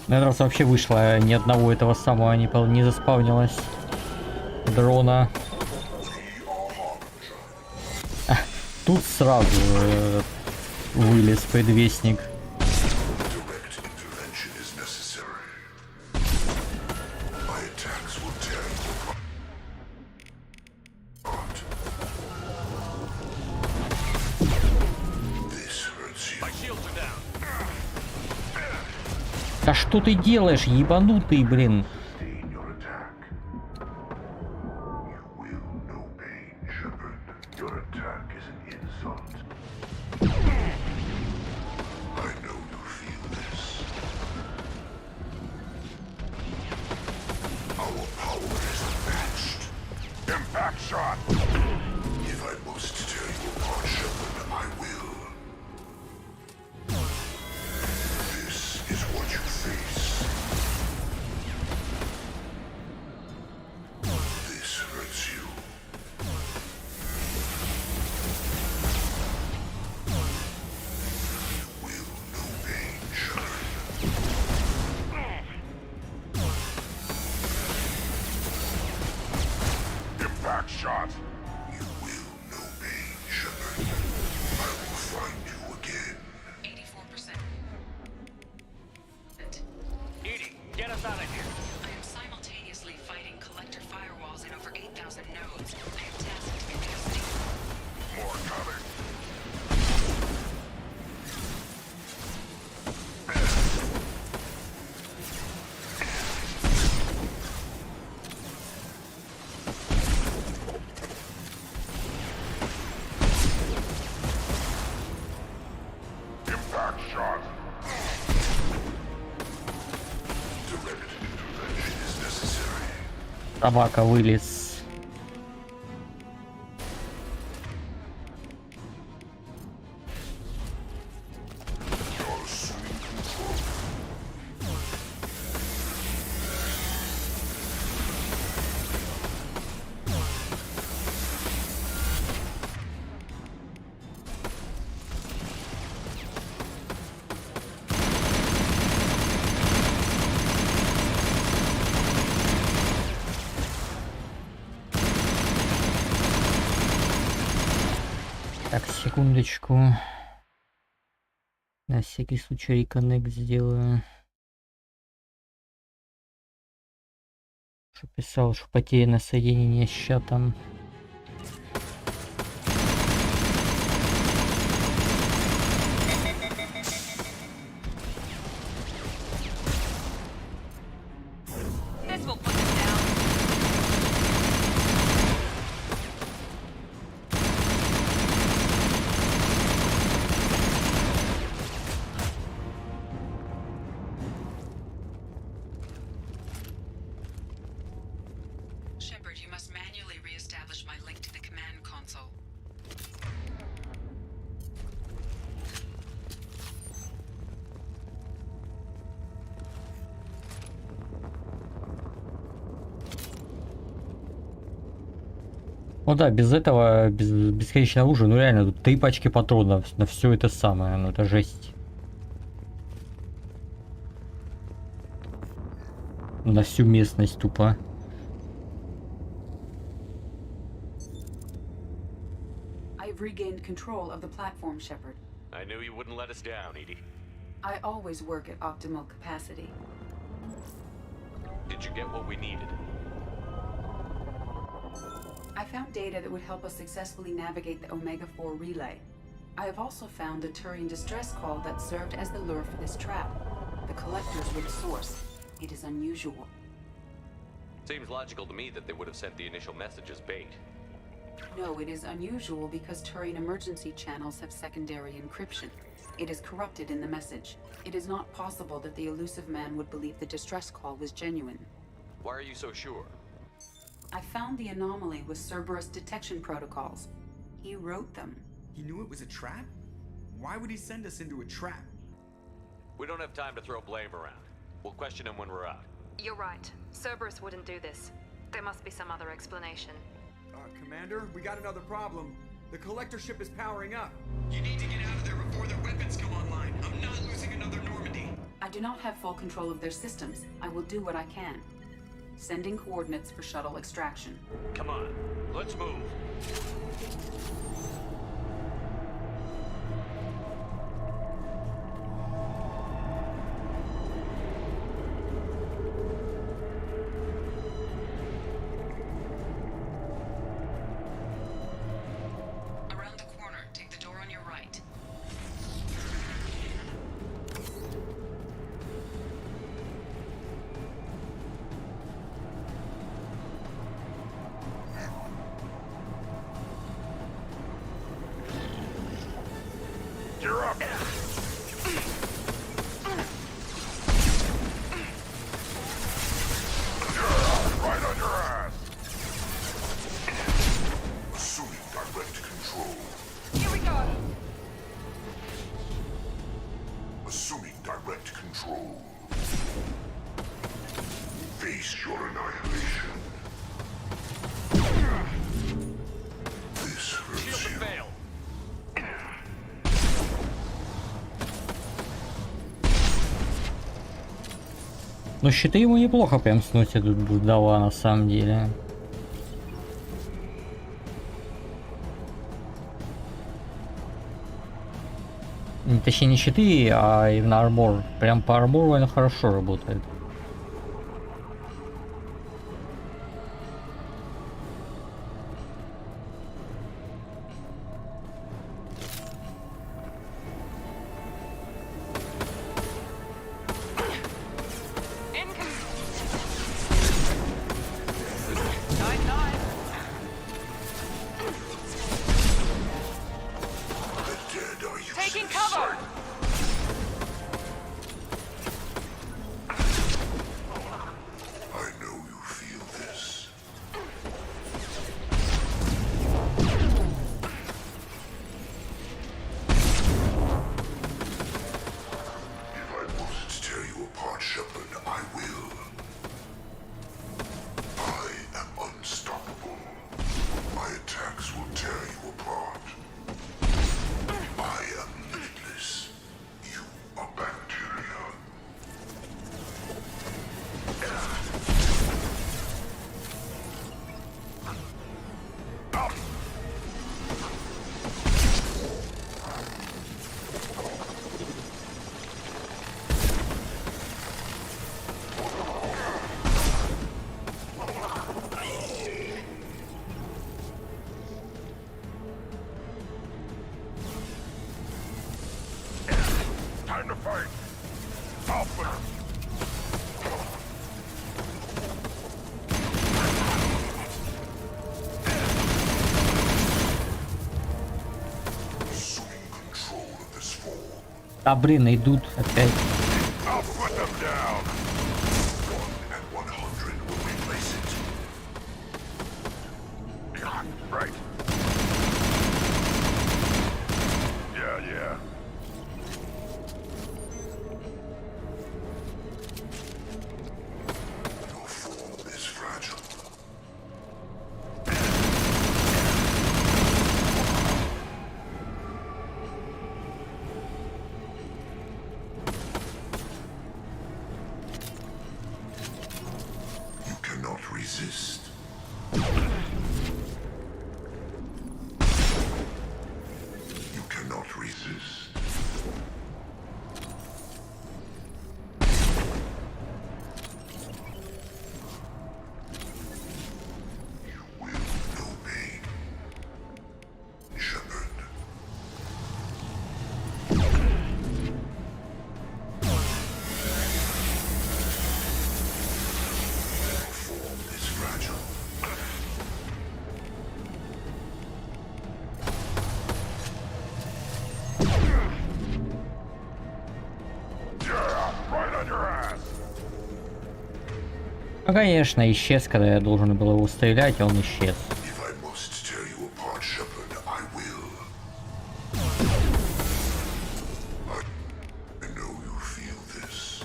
На этот раз вообще вышло, ни одного этого самого не заспавнилось дрона. Тут сразу вылез предвестник. Да что ты делаешь, ебанутый, блин? Собака вылез. Так, секундочку. На всякий случай реконнект сделаю. Что писал, что потеряно соединение с чатом. Shepard, you must manually re-establish my link to the command console. Ну да, без этого, без бесконечного оружия, ну реально, тут 3 пачки патронов на все это самое, ну это жесть. На всю местность тупо. I've regained control of the platform, Shepard. I knew you wouldn't let us down, Edie. I always work at optimal capacity. Did you get what we needed? I found data that would help us successfully navigate the Omega-4 relay. I have also found a Turian distress call that served as the lure for this trap. The collectors were the source. It is unusual. Seems logical to me that they would have sent the initial message as bait. No, it is unusual because Turian emergency channels have secondary encryption. It is corrupted in the message. It is not possible that the elusive man would believe the distress call was genuine. Why are you so sure? I found the anomaly with Cerberus detection protocols. He wrote them. He knew it was a trap? Why would he send us into a trap? We don't have time to throw blame around. We'll question him when we're out. You're right. Cerberus wouldn't do this. There must be some other explanation. Commander, we got another problem. The collector ship is powering up. You need to get out of there before their weapons come online. I'm not losing another Normandy. I do not have full control of their systems. I will do what I can. Sending coordinates for shuttle extraction. Come on, let's move. Around the corner, take the door on your right. You're up. Right on your ass. Assuming direct control. Here we go. Assuming direct control. Face your annihilation. This hurts you. Fail. Но щиты ему неплохо прям сносит тут дала на самом деле. Точнее не щиты, а именно армор. Прям по армору он хорошо работает. Taking cover. Да блин, идут опять. I'll put them down. 1 and 100 will replace it. Yeah, right. Yeah. Your form is fragile. You cannot resist. You cannot resist. You will know pain, Shepard. Your form is fragile. Yeah, right on your ass. Ну, конечно, исчез, когда я должен был его стрелять, а он исчез. If I must tear you apart, Shepard, I will. I know you feel this.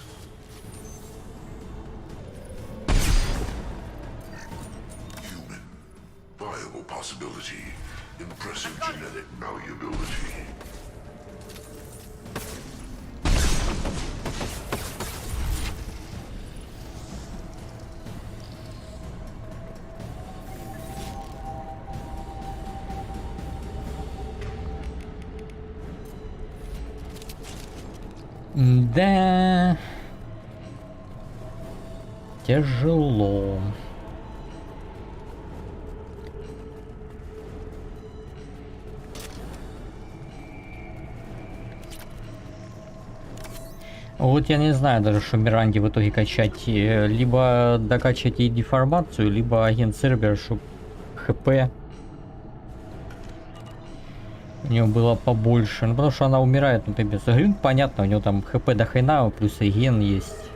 Human. Viable possibility. Impressive genetic malleability. Да. Тяжело. Вот я не знаю даже, что Миранде в итоге качать. Либо докачать ей деформацию, либо агент Цербер, чтобы ХП у него было побольше. Ну потому что она умирает, ну пипец. Грин, понятно, у него там ХП до хрена, плюс и ген есть.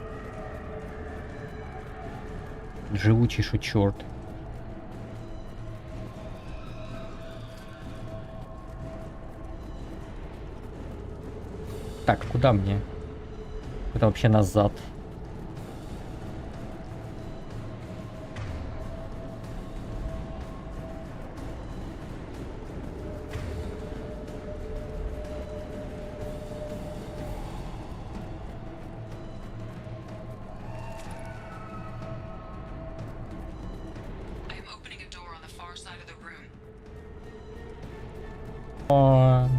Живучий, шо черт. Так, куда мне? Это вообще назад. О.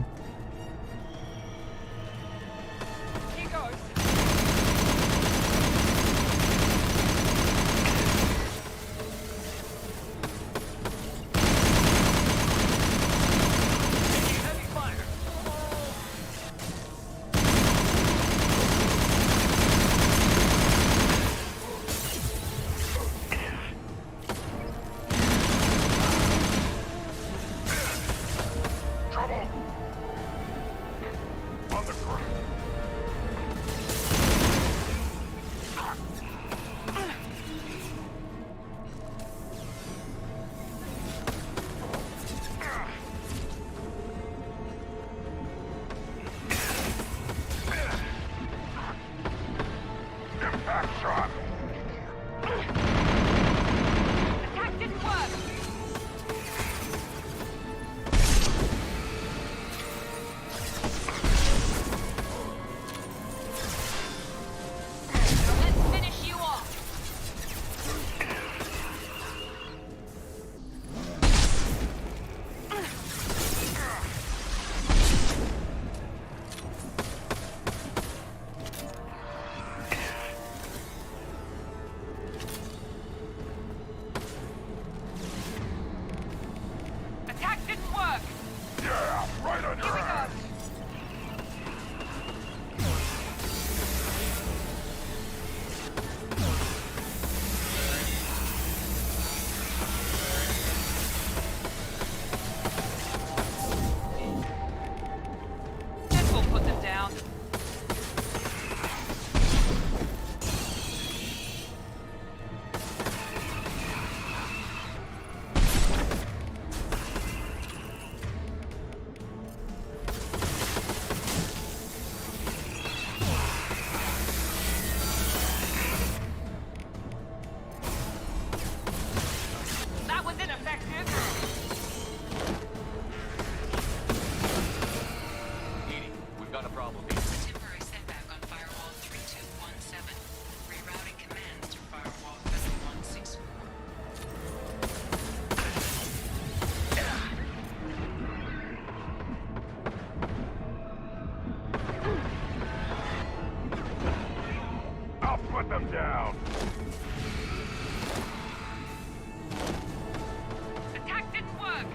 down. Attack didn't work.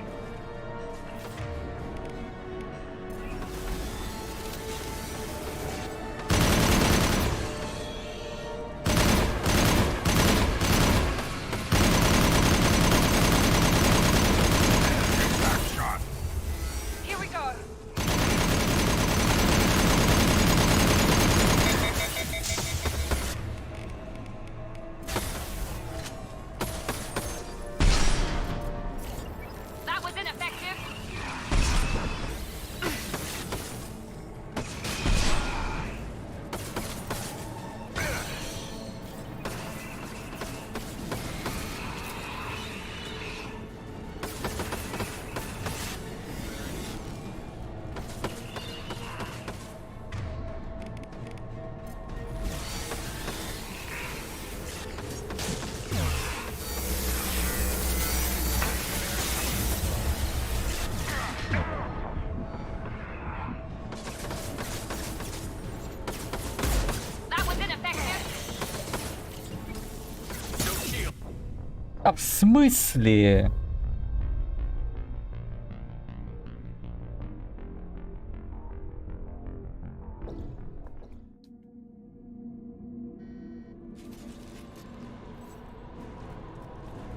Here we go. That was ineffective. That was ineffective. А в смысле?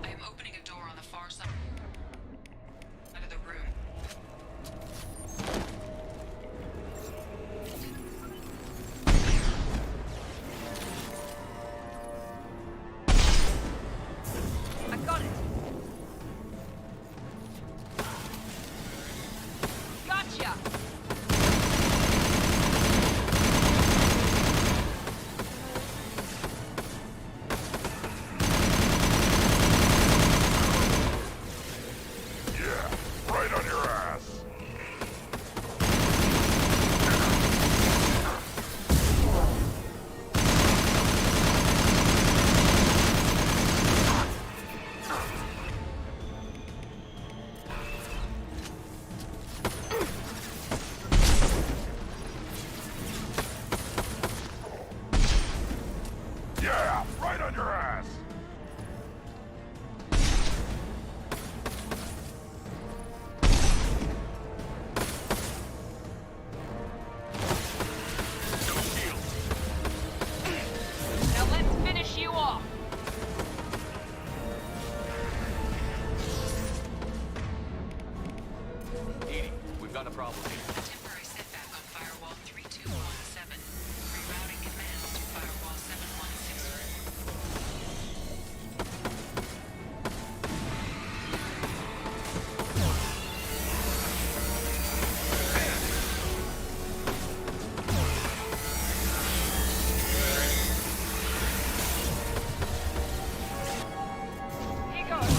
I am opening a door on the far side of the room. I got it. Gotcha. Yeah, right on your ass. Yeah, right on your ass. No shield. Now let's finish you off. Edie, we've got a problem here. Temporary setback on firewall 3217. Rerouting commands to firewall 7163. Here goes.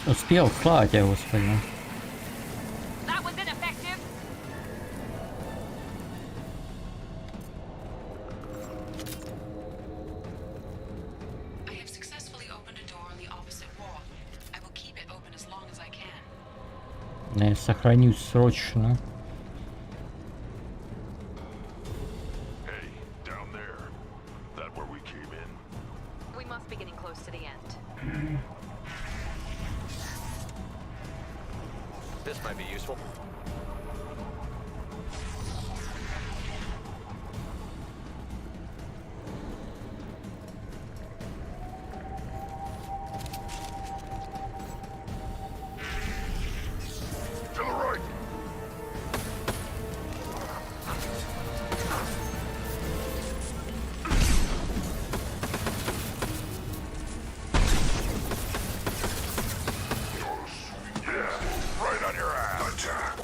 Успел, слава тебе, Господи. That was ineffective. I have successfully opened a door on the opposite wall. I will keep it open as long as I can. Я сохранюсь срочно. Hey, down there. That where we came in? We must be getting close to the end. This might be useful. To the right. Yeah, right on your ass. Attack.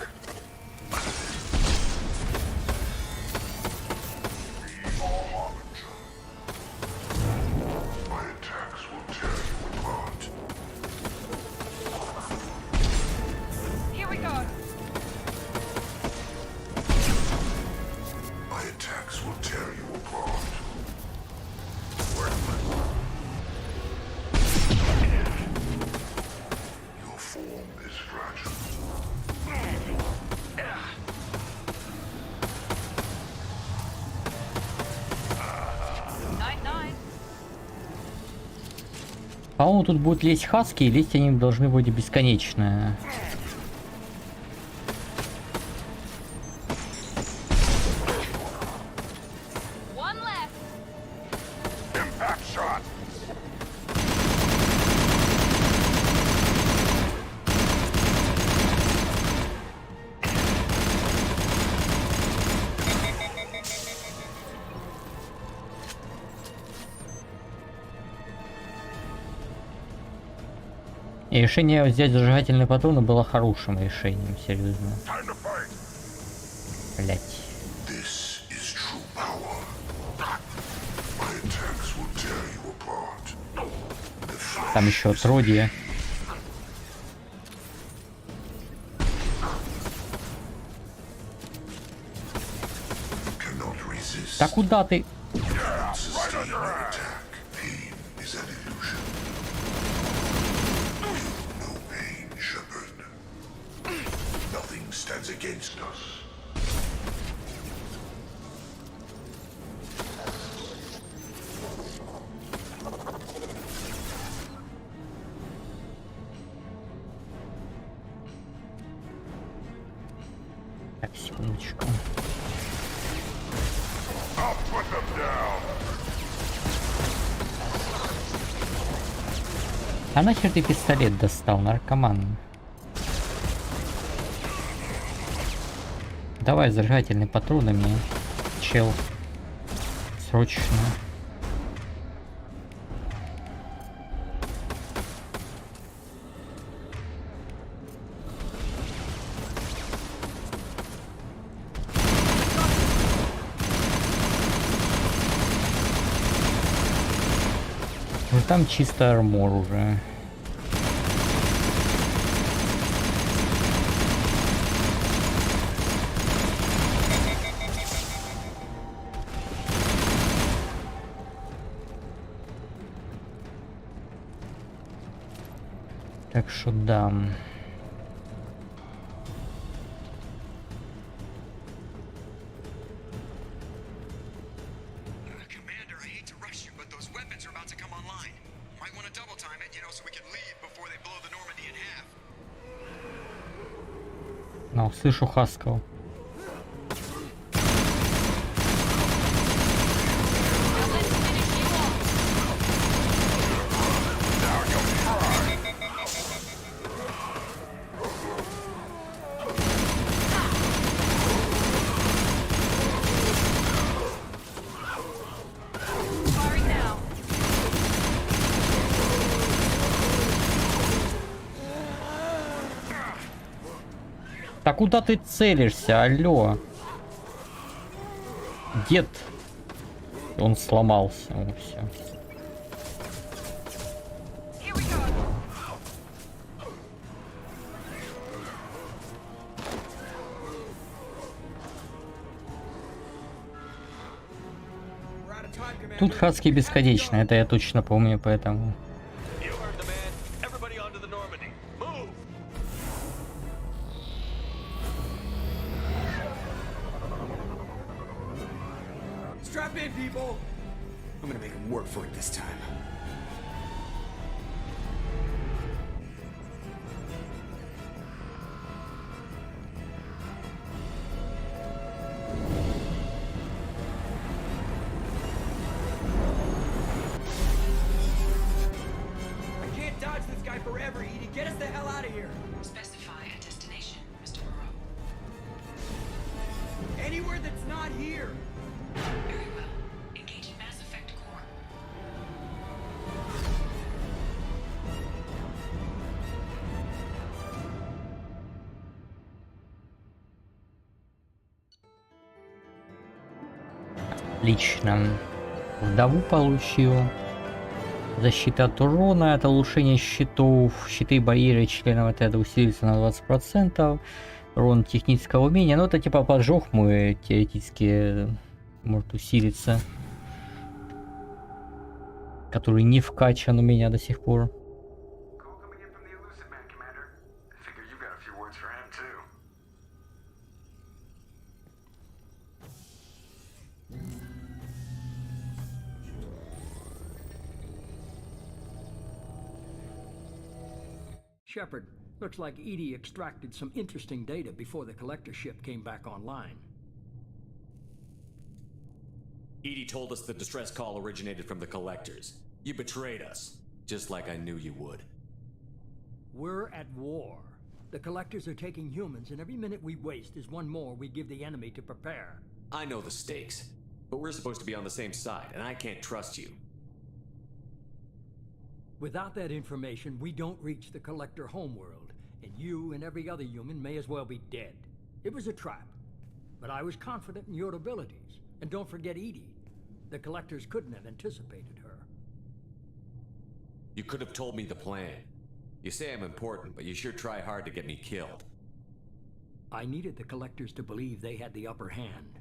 My attacks will tear you apart. Here we go. My attacks will tear you apart. Your form is fragile. 9-9. По-моему, тут будут лезть хаски, и лезть они должны вроде бесконечно. One left. Impact shot. И решение взять зажигательные патроны было хорошим решением, серьезно. Time to fight. Блять. This is true power. My attacks will tear you apart. Там еще отродье. Cannot resist. Да куда ты? Right on your ass. Pain is an illusion. No pain, Shepard. Nothing stands against us. Так, секундочку. I'll put them down. А нахер ты пистолет достал, наркоман? Давай зажигательные патроны мне, чел. Срочно. Ну там чисто армор уже. Так что да. Commander, I hate to rush you, but those weapons are about to come online. Might want to double time it, so we can leave before they blow the Normandy in half. Ну, слышу хаскал. Firing now. Да куда ты целишься, алло? Дед. Он сломался. О, все. Here we go. Тут хаски бесконечно, это я точно помню, поэтому... Strap in, people! I'm gonna make him work for it this time. I can't dodge this guy forever, Edie. Get us the hell out of here. Specify a destination, Mr. Moreau. Anywhere that's not here. Very well. Engaging Mass Effect core. Отлично. Вдову получил. Защита от урона, это улучшение щитов. Щиты барьеры членов отряда усилится на 20%. Урон технического умения. Ну это типа поджог мой теоретически может усилиться. Который не вкачан у меня до сих пор. Shepard, looks like Edie extracted some interesting data before the collector ship came back online. Edie told us the distress call originated from the collectors. You betrayed us, just like I knew you would. We're at war. The collectors are taking humans, and every minute we waste is one more we give the enemy to prepare. I know the stakes, but we're supposed to be on the same side, and I can't trust you. Without that information, we don't reach the collector homeworld, and you and every other human may as well be dead. It was a trap, but I was confident in your abilities. And don't forget Edie. The collectors couldn't have anticipated her. You could have told me the plan. You say I'm important, but you sure try hard to get me killed. I needed the collectors to believe they had the upper hand.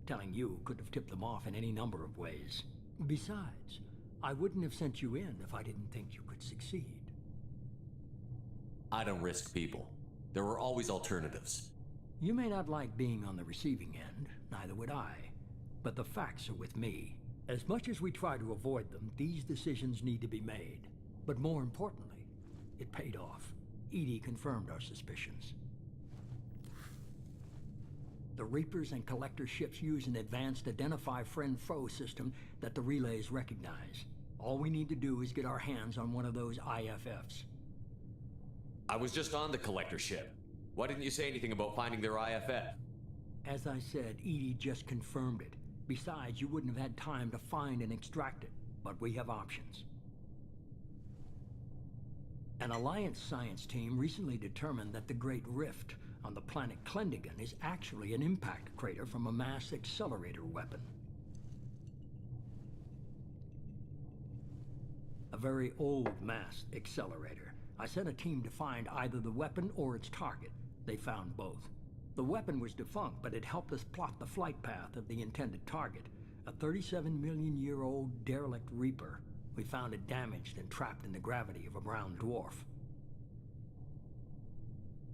Telling you could have tipped them off in any number of ways. Besides, I wouldn't have sent you in if I didn't think you could succeed. I don't risk people. There were always alternatives. You may not like being on the receiving end, neither would I. But the facts are with me. As much as we try to avoid them, these decisions need to be made. But more importantly, it paid off. Edie confirmed our suspicions. The Reapers and Collector ships use an advanced Identify Friend-Foe system that the relays recognize. All we need to do is get our hands on one of those IFFs. I was just on the Collector ship. Why didn't you say anything about finding their IFF? As I said, Edie just confirmed it. Besides, you wouldn't have had time to find and extract it. But we have options. An Alliance science team recently determined that the Great Rift on the planet Klendigan is actually an impact crater from a mass accelerator weapon. A very old mass accelerator. I sent a team to find either the weapon or its target. They found both. The weapon was defunct, but it helped us plot the flight path of the intended target. A 37-million-year-old derelict Reaper. We found it damaged and trapped in the gravity of a brown dwarf.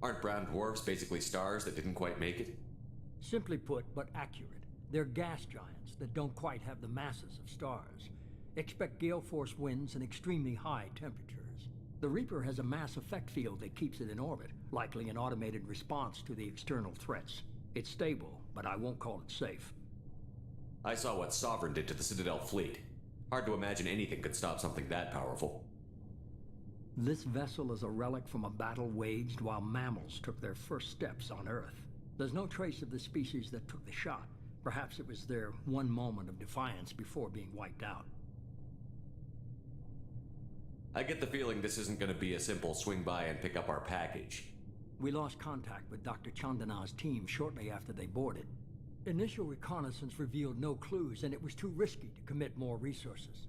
Aren't brown dwarfs basically stars that didn't quite make it? Simply put, but accurate. They're gas giants that don't quite have the masses of stars. Expect gale force winds and extremely high temperatures. The Reaper has a mass effect field that keeps it in orbit, likely an automated response to the external threats. It's stable, but I won't call it safe. I saw what Sovereign did to the Citadel fleet. Hard to imagine anything could stop something that powerful. This vessel is a relic from a battle waged while mammals took their first steps on Earth. There's no trace of the species that took the shot. Perhaps it was their one moment of defiance before being wiped out. I get the feeling this isn't going to be a simple swing by and pick up our package. We lost contact with Dr. Chandana's team shortly after they boarded. Initial reconnaissance revealed no clues, and it was too risky to commit more resources.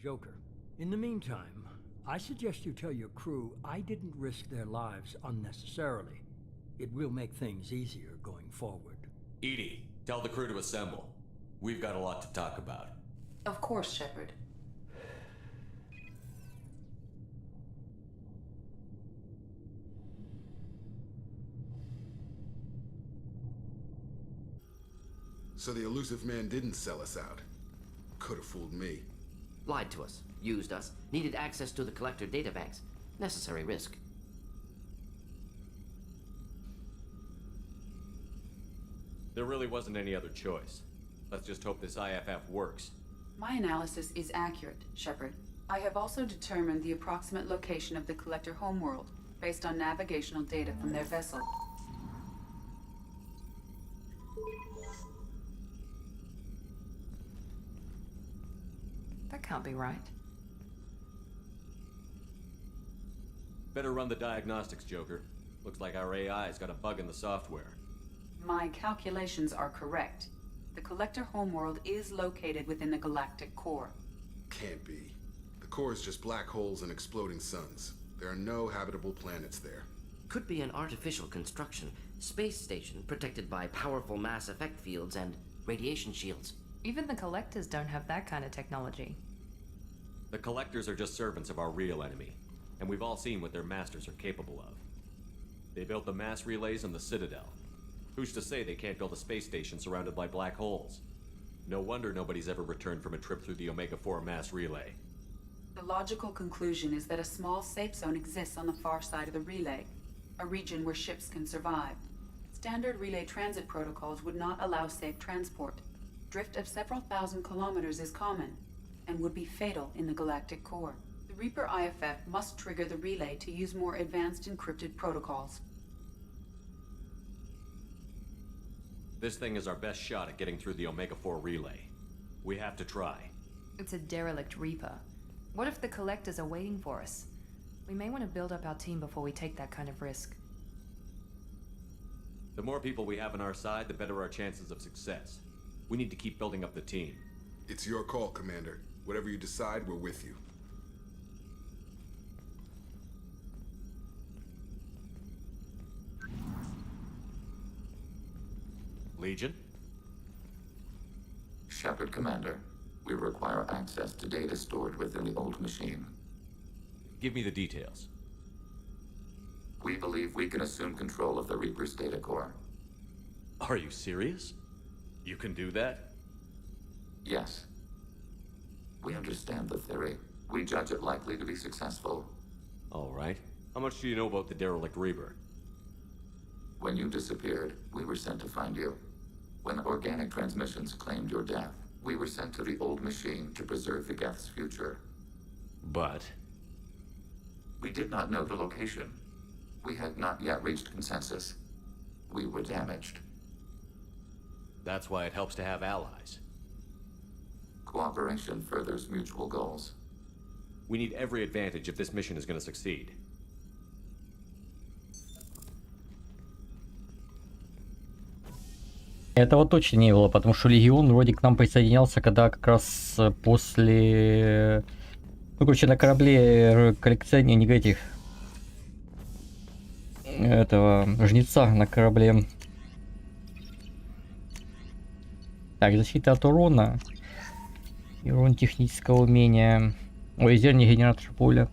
Joker. In the meantime, I suggest you tell your crew I didn't risk their lives unnecessarily. It will make things easier going forward. Edie, tell the crew to assemble. We've got a lot to talk about. Of course, Shepard. So the elusive man didn't sell us out. Could have fooled me. Lied to us, used us, needed access to the collector databanks. Necessary risk. There really wasn't any other choice. Let's just hope this IFF works. My analysis is accurate, Shepard. I have also determined the approximate location of the collector homeworld, based on navigational data from their vessel. That can't be right. Better run the diagnostics, Joker. Looks like our AI's got a bug in the software. My calculations are correct. The collector homeworld is located within the galactic core. Can't be. The core is just black holes and exploding suns. There are no habitable planets there. Could be an artificial construction. Space station protected by powerful mass effect fields and radiation shields. Even the collectors don't have that kind of technology. The collectors are just servants of our real enemy, and we've all seen what their masters are capable of. They built the mass relays on the Citadel. Who's to say they can't build a space station surrounded by black holes? No wonder nobody's ever returned from a trip through the Omega-4 mass relay. The logical conclusion is that a small safe zone exists on the far side of the relay, a region where ships can survive. Standard relay transit protocols would not allow safe transport. Drift of several thousand kilometers is common, and would be fatal in the galactic core. The Reaper IFF must trigger the relay to use more advanced encrypted protocols. This thing is our best shot at getting through the Omega-4 relay. We have to try. It's a derelict Reaper. What if the collectors are waiting for us? We may want to build up our team before we take that kind of risk. The more people we have on our side, the better our chances of success. We need to keep building up the team. It's your call, Commander. Whatever you decide, we're with you. Legion? Shepard, Commander. We require access to data stored within the old machine. Give me the details. We believe we can assume control of the Reaper's data core. Are you serious? You can do that? Yes. We understand the theory. We judge it likely to be successful. All right. How much do you know about the derelict Reaper? When you disappeared, we were sent to find you. When organic transmissions claimed your death, we were sent to the old machine to preserve the Geth's future. But? We did not know the location. We had not yet reached consensus. We were damaged. That's why it helps to have allies. Cooperation furthers mutual goals. We need every advantage if this mission is going to succeed. Этого точно не было, потому что Легион вроде к нам присоединялся, когда как раз после... Ну, короче, на корабле коллекционер, не этих... Этого, жнеца на корабле. Так, защита от урона. И урон технического умения. Ой, зерни генератор поля.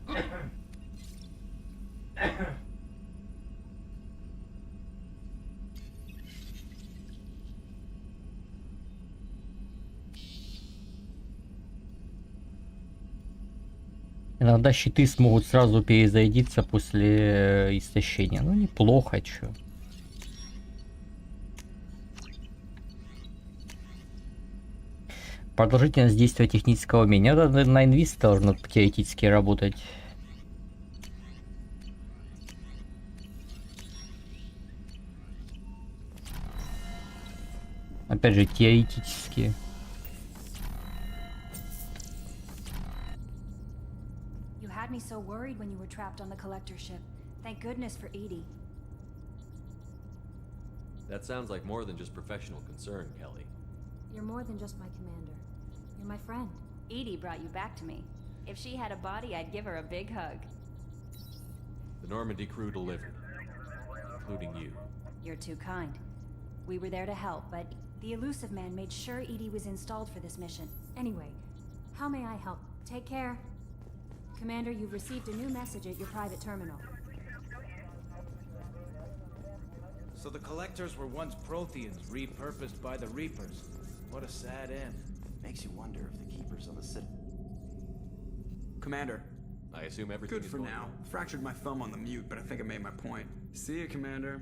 Иногда щиты смогут сразу перезарядиться после истощения. Ну, неплохо, чё. Продолжительность действия технического умения. Это на инвиз должно теоретически работать. Опять же, теоретически. Me so worried when you were trapped on the collector ship. Thank goodness for Edie. That sounds like more than just professional concern, Kelly. You're more than just my commander. You're my friend. Edie brought you back to me. If she had a body, I'd give her a big hug. The Normandy crew delivered, including you. You're too kind. We were there to help, but the elusive man made sure Edie was installed for this mission. Anyway, how may I help? Take care. Commander, you've received a new message at your private terminal. So the collectors were once Protheans, repurposed by the Reapers. What a sad end. Makes you wonder if the keepers of the city... Commander. I assume everything Good is for going now. well. Fractured my thumb on the mute, but I think I made my point. See ya, Commander.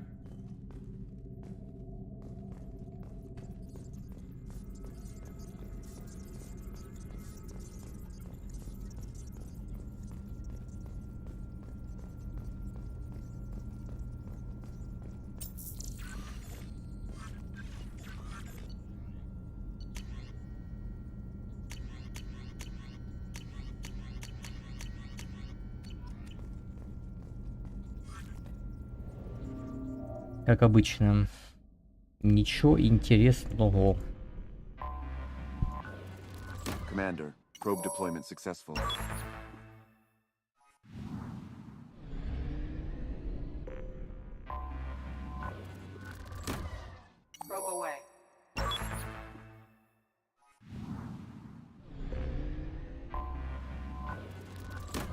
Как обычно. Ничего интересного. Commander, probe deployment successful. Probe away.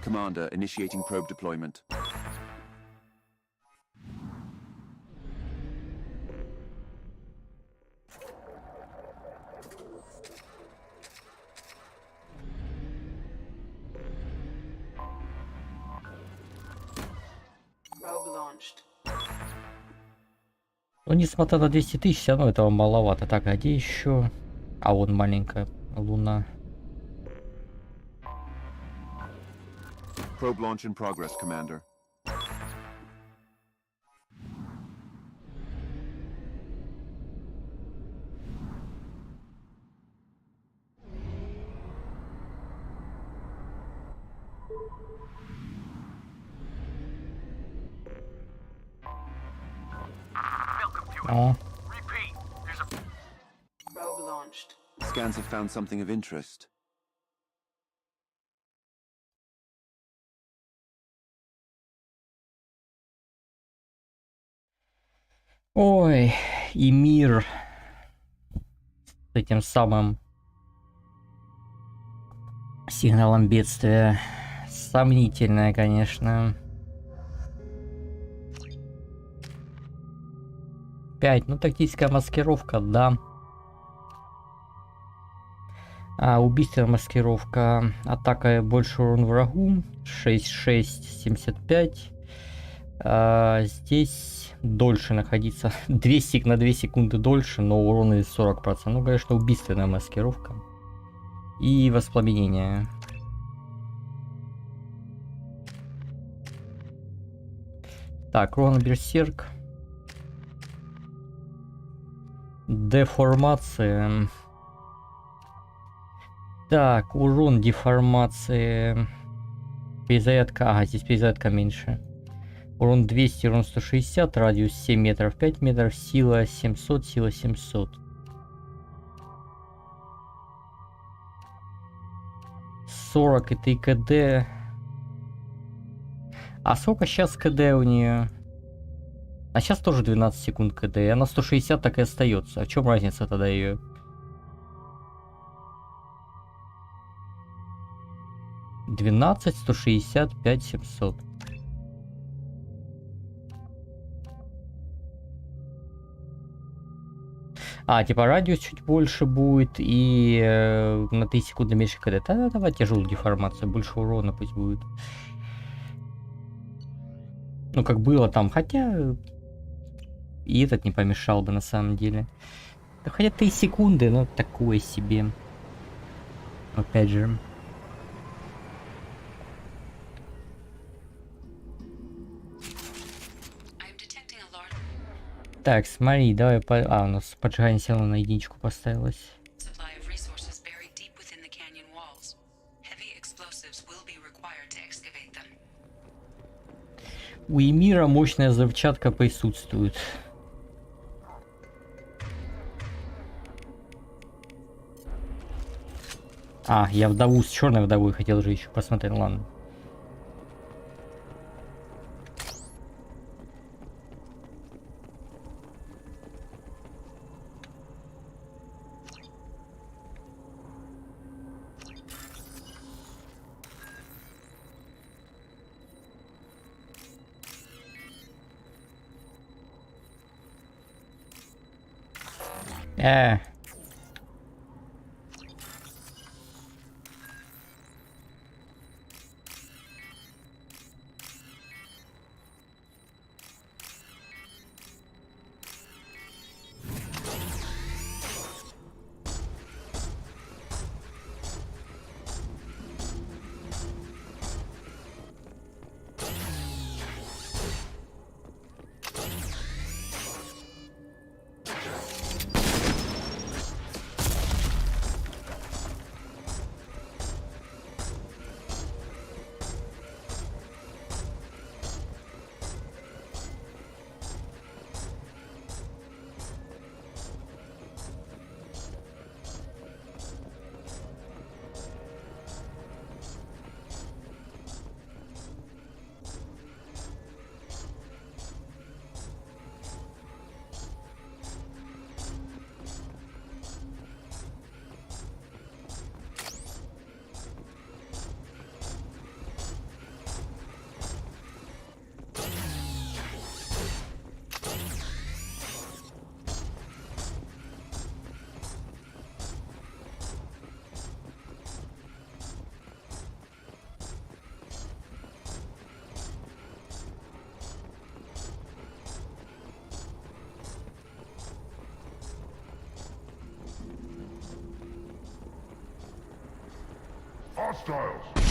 Commander, initiating probe deployment. Probe launched. Но несмотря на 200 тысяч, все равно этого маловато. Так, а где еще? А вон маленькая луна. Probe launch in progress, Commander. О, Probe launched. Scans have found something of interest. ой, и мир с этим самым сигналом бедствия. Сомнительное, конечно. 5. Ну, тактическая маскировка, да. Убийственная маскировка. Атака больше урон врагу. 6-6, 75. Здесь дольше находиться. 200 на 2 секунды дольше, но урон и 40%. Ну, конечно, убийственная маскировка. И воспламенение. Так, урон берсерк. Деформация. Так, урон деформации. Перезарядка. Ага, здесь перезарядка меньше. Урон 200, урон 160, радиус 7 метров, 5 метров, сила 700, сила 700. 40 это и КД. А сколько сейчас КД у нее? А сейчас тоже 12 секунд КД. И она 160 так и остается. А в чем разница тогда ее? «12, 165, 700». Типа радиус чуть больше будет и на 3 секунды меньше КД. Да, давай тяжелую деформацию, больше урона пусть будет. Ну, как было там, хотя и этот не помешал бы на самом деле. Да, хотя 3 секунды, но такое себе. Опять же. Так, смотри, давай по... у нас поджигание села на единичку поставилось. У Эмира мощная взрывчатка присутствует. Я вдову с черной вдовой хотел же еще посмотреть, ладно. Hostiles!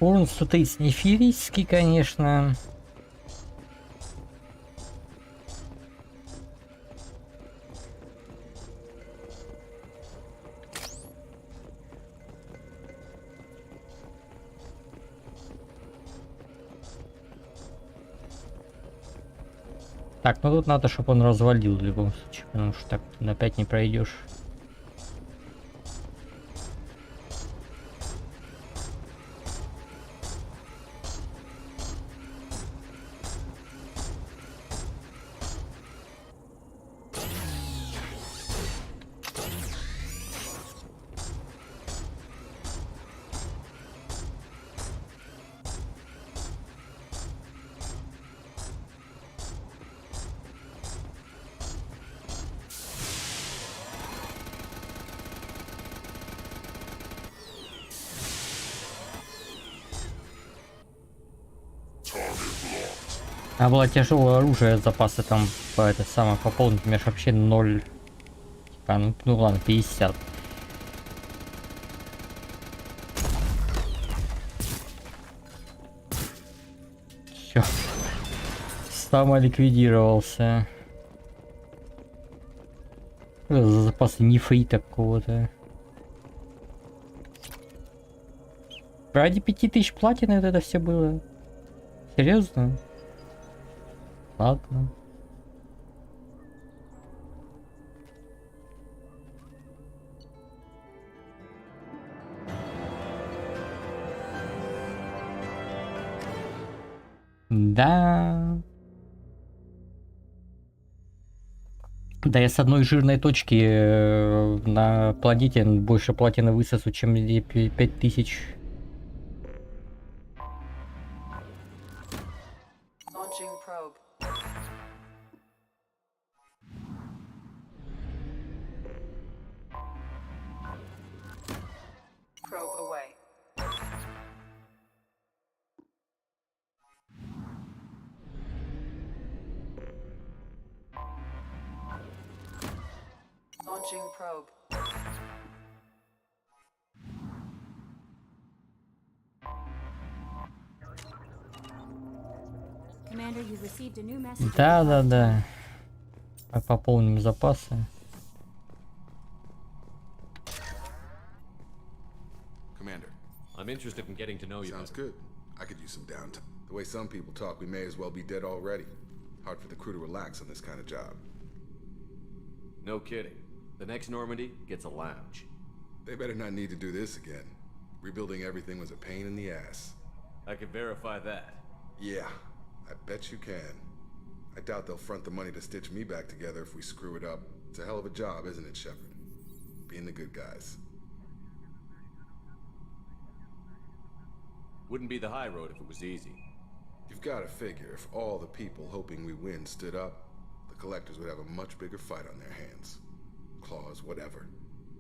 Урон 130 неферийский, конечно. Так, ну тут надо, чтобы он развалил в любом случае, потому что так опять не пройдешь. А было тяжелое оружие, запасы там по это самое пополнить, у меня ж вообще 0. Типа, ну ладно, 50. Все. Самоликвидировался. Что за запасы нефрита какого-то? Ради 5000 платины это все было? Серьезно? Ладно. Да. Да, я с одной жирной точки на планете больше платины высосу, чем 5000. Launching probe. Commander, you've received a new message. Да. Пополним запасы. Commander. I'm interested in getting to know you. Sounds good. I could use some downtime. The way some people talk, we may as well be dead already. Hard for the crew to relax on this kind of job. No kidding. The next Normandy gets a lounge. They better not need to do this again. Rebuilding everything was a pain in the ass. I can verify that. Yeah, I bet you can. I doubt they'll front the money to stitch me back together if we screw it up. It's a hell of a job, isn't it, Shepard? Being the good guys. Wouldn't be the high road if it was easy. You've got to figure, if all the people hoping we win stood up, the collectors would have a much bigger fight on their hands. Claws, whatever.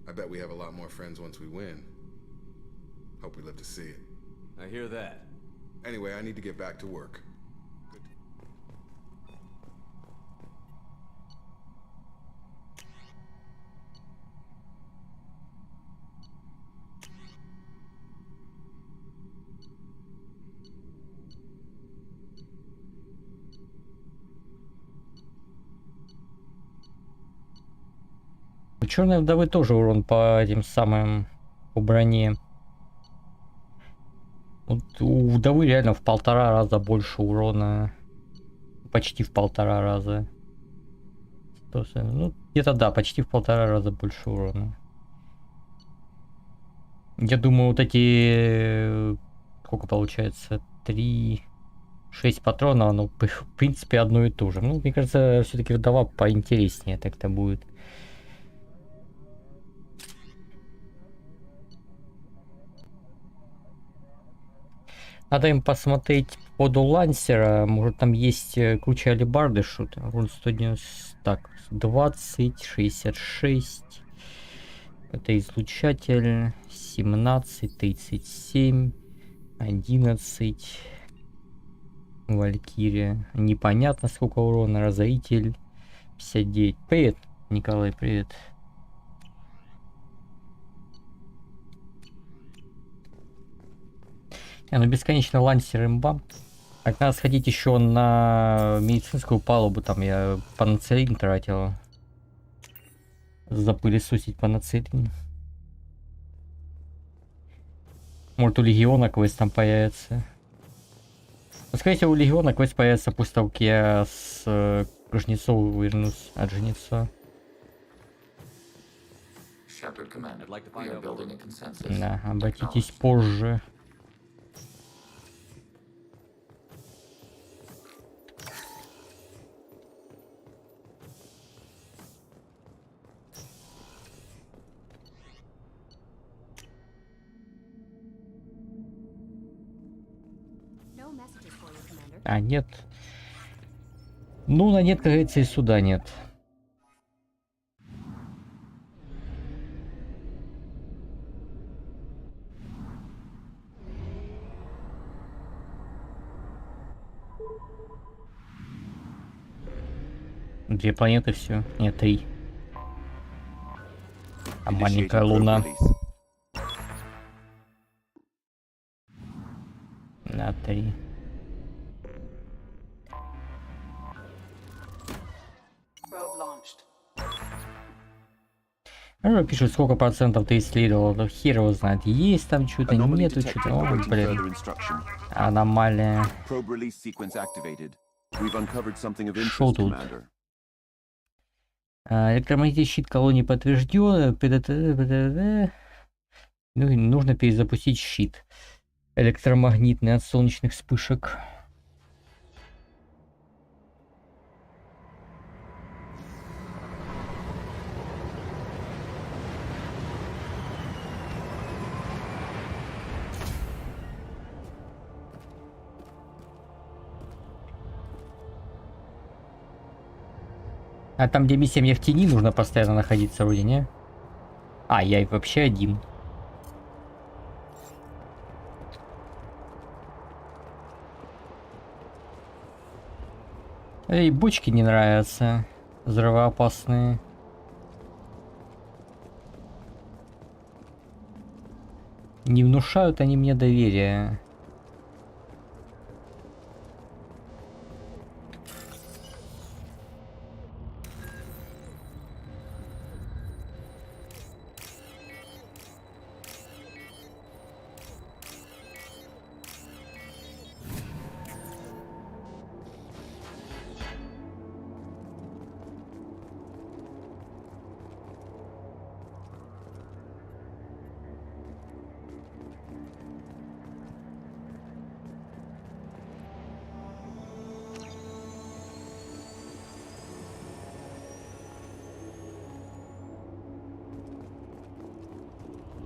I bet we have a lot more friends once we win. Hope we live to see it. I hear that. Anyway, I need to get back to work. Good. У черной вдовы тоже урон по этим самым по броне. Вот у вдовы реально в 1,5 раза больше урона. Почти в 1,5 раза. Ну, где-то да, почти в 1,5 раза больше урона. Я думаю, вот эти... Сколько получается? 3... 6 патронов, ну, в принципе, одно и то же. Ну, мне кажется, все-таки вдова поинтереснее так-то будет. Надо им посмотреть по поводу лансера. Может, там есть куча алебарды что-то. Урон 190. Так, 20, 66. Это излучатель. 17, 37, 11. Валькирия. Непонятно сколько урона. Разоритель. 59. Привет, Николай, привет. Ну бесконечно лансер имба. Так, надо сходить еще на медицинскую палубу. Там я панацелин тратил. Запылесосить панацелин. Может, у Легиона квест там появится. Ну, скорее всего, у Легиона квест появится после того, как я с Жнецова вернусь от Жнеца. Да, обратитесь позже. А, нет. Ну, на нет, как говорится, и суда нет. Две планеты, все. Нет, 3. А маленькая луна. На 3. Пишут, сколько процентов ты исследовал, но хер его знает. Есть там что-то, нету что-то. Ой, блин. Аномалия. Шо тут? Электромагнитный щит колонии подтвержден. Ну, нужно перезапустить щит. Электромагнитный от солнечных вспышек. А там, где миссия, мне в тени нужно постоянно находиться, вроде, не? А, я и вообще один. Эй, бочки не нравятся. Взрывоопасные. Не внушают они мне доверия.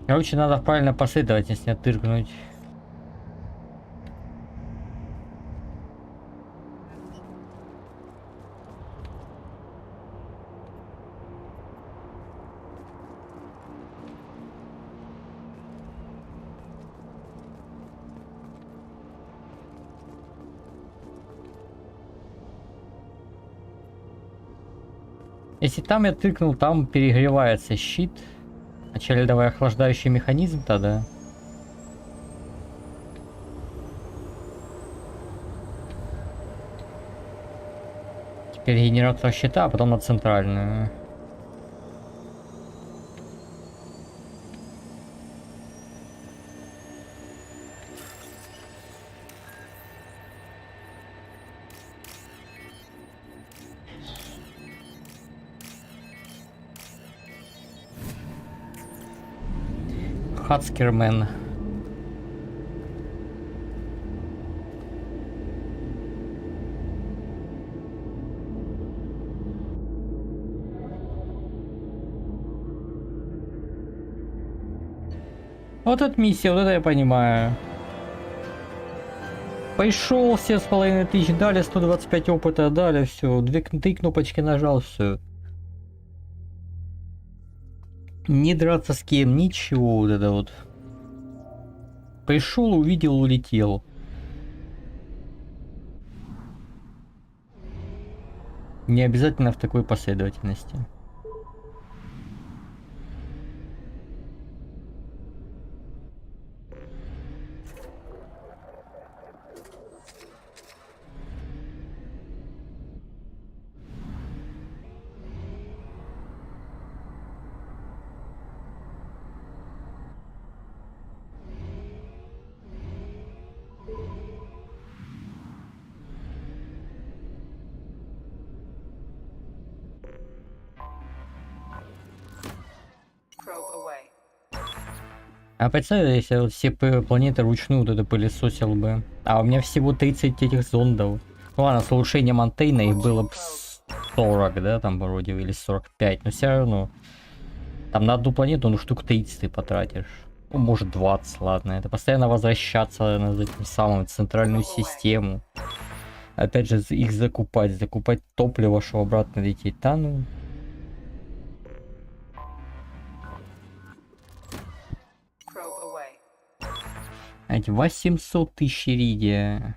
Короче, надо в правильной последовательности не оттыркнуть. Если там я тыкнул, там перегревается щит. Вначале давай охлаждающий механизм тогда. Теперь генератор щита, а потом на центральную. Хацкермен. Вот эта миссия, вот это я понимаю. Пошел, 7500 дали, 125 опыта дали, все, три кнопочки нажал, все. Не драться с кем, ничего, вот это вот. Пришел, увидел, улетел. Не обязательно в такой последовательности. А представь, если вот все планеты ручную вот это пылесосил бы. А у меня всего 30 этих зондов. Ну ладно, с улучшением антенны их было бы 40, да, там вроде, или 45. Но все равно. Там на одну планету, ну штук 30 ты потратишь. Ну, может 20, ладно. Это постоянно возвращаться на этим самым центральную систему. Опять же, их закупать топливо, чтобы обратно лететь. Да, ну... Эти 800 тысяч иридия.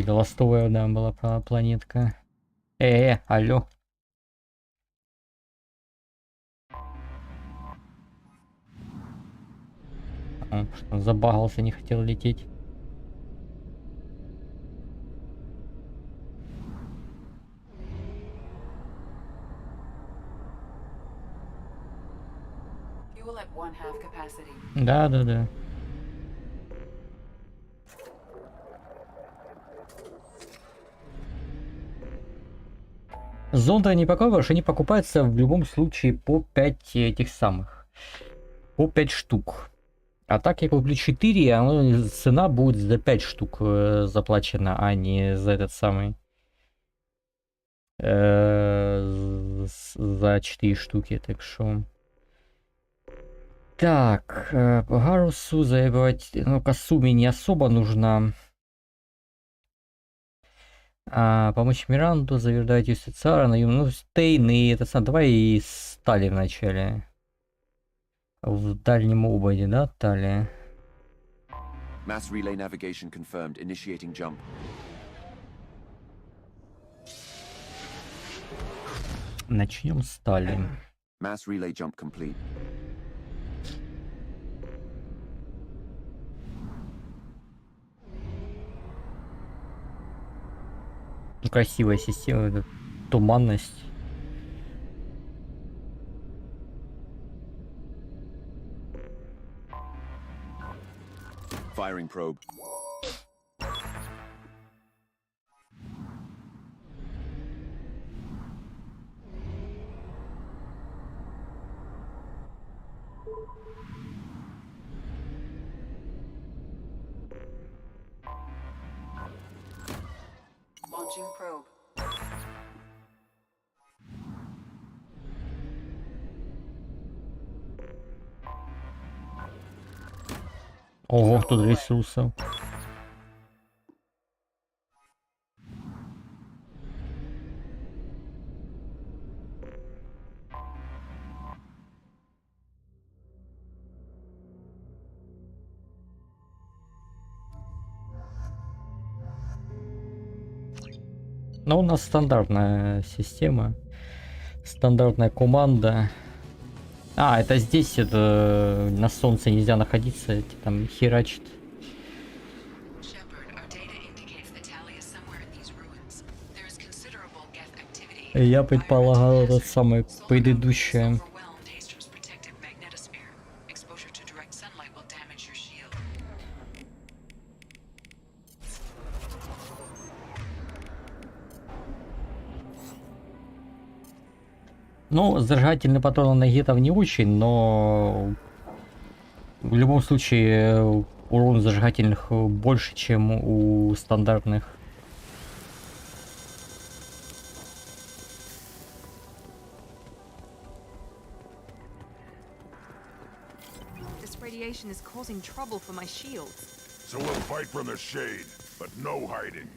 Ластовая, да, была планетка. Алло. Он что, забагался, не хотел лететь. Да. Зонды не покупаешь, они покупаются в любом случае по 5 этих самых. По 5 штук. А так я куплю 4, а цена будет за 5 штук заплачена, а не за этот самый. За 4 штуки, так что... Так, по Гарусу заебать, ну, Касуми не особо нужна. Помочь Миранду, завердать Юстициара, ну, Стейн и это сам. Давай и Стали вначале. В дальнем ободе, да, Тали? Mass relay navigation confirmed. Initiating jump. Начнем с Тали. Mass relay jump complete. Красивая система, туманность. Firing probe. Launching probe. Ого, тут ресурсов. Но у нас стандартная система, стандартная команда. Это здесь это на солнце нельзя находиться, эти там херачит. Я предполагал это самое предыдущее. Ну, зажигательный патрон на нагетов не очень, но в любом случае урон зажигательных больше, чем у стандартных. This radiation is causing trouble for my shields. So we'll fight from the shade, but no hiding.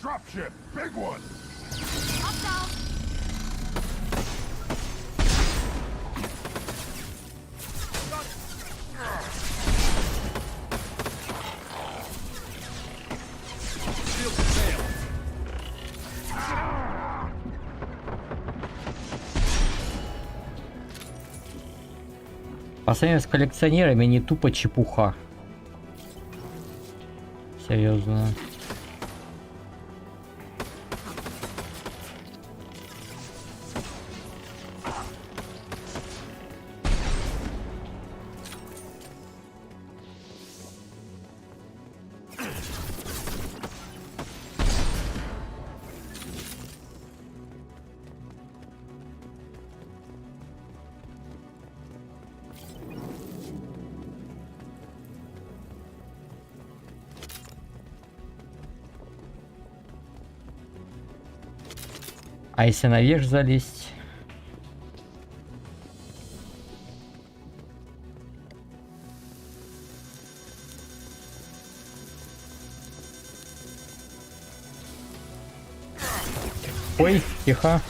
Dropship, big one! По сравнению с коллекционерами не тупо чепуха. Серьезно. А если наверх залезть? Ой, тихо.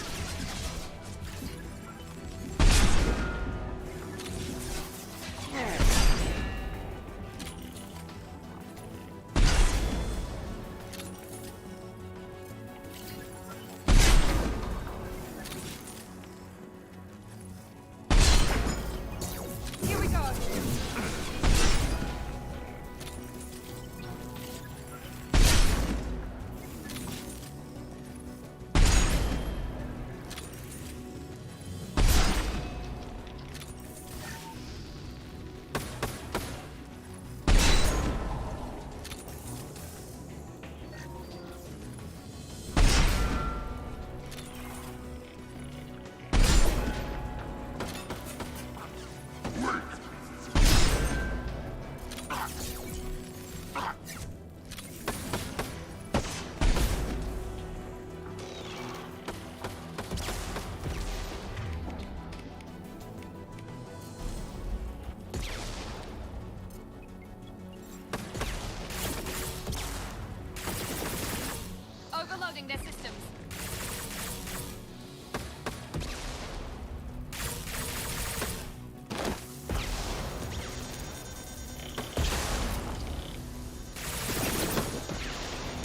Overloading their systems.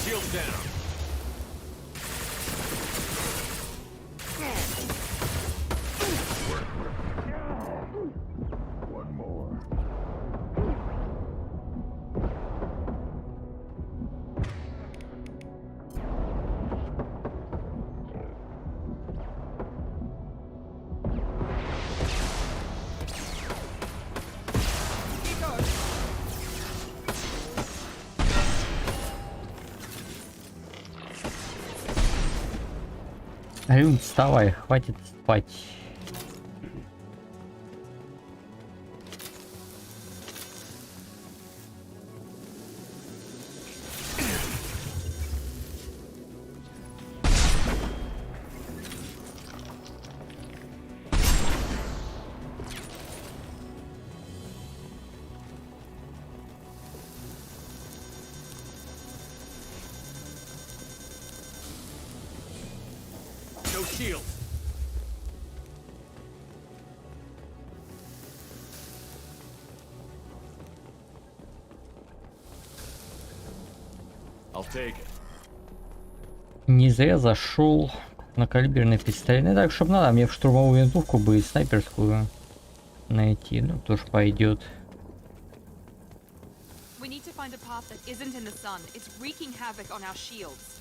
Shields down. One more. Рюн, вставай, хватит спать. No shield. I'll take it. Не зря зашел на калиберный пистолет. Не так, чтобы надо, мне в штурмовую винтовку бы и снайперскую найти. Ну, тоже пойдет. We need to find a path that isn't in the sun. It's wreaking havoc on our shields.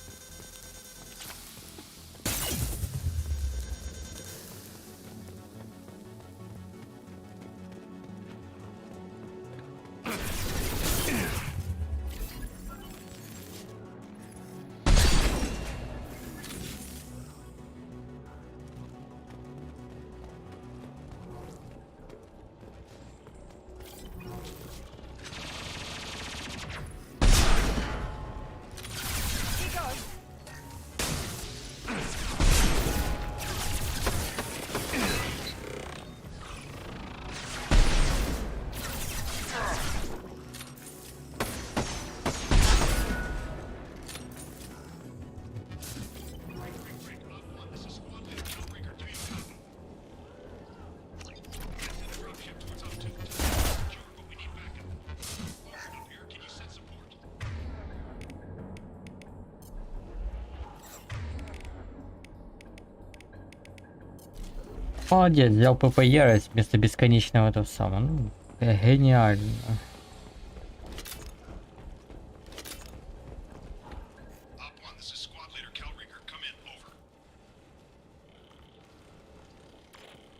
Молодец, взял ПП ярость вместо бесконечного этого самого. Ну, гениально.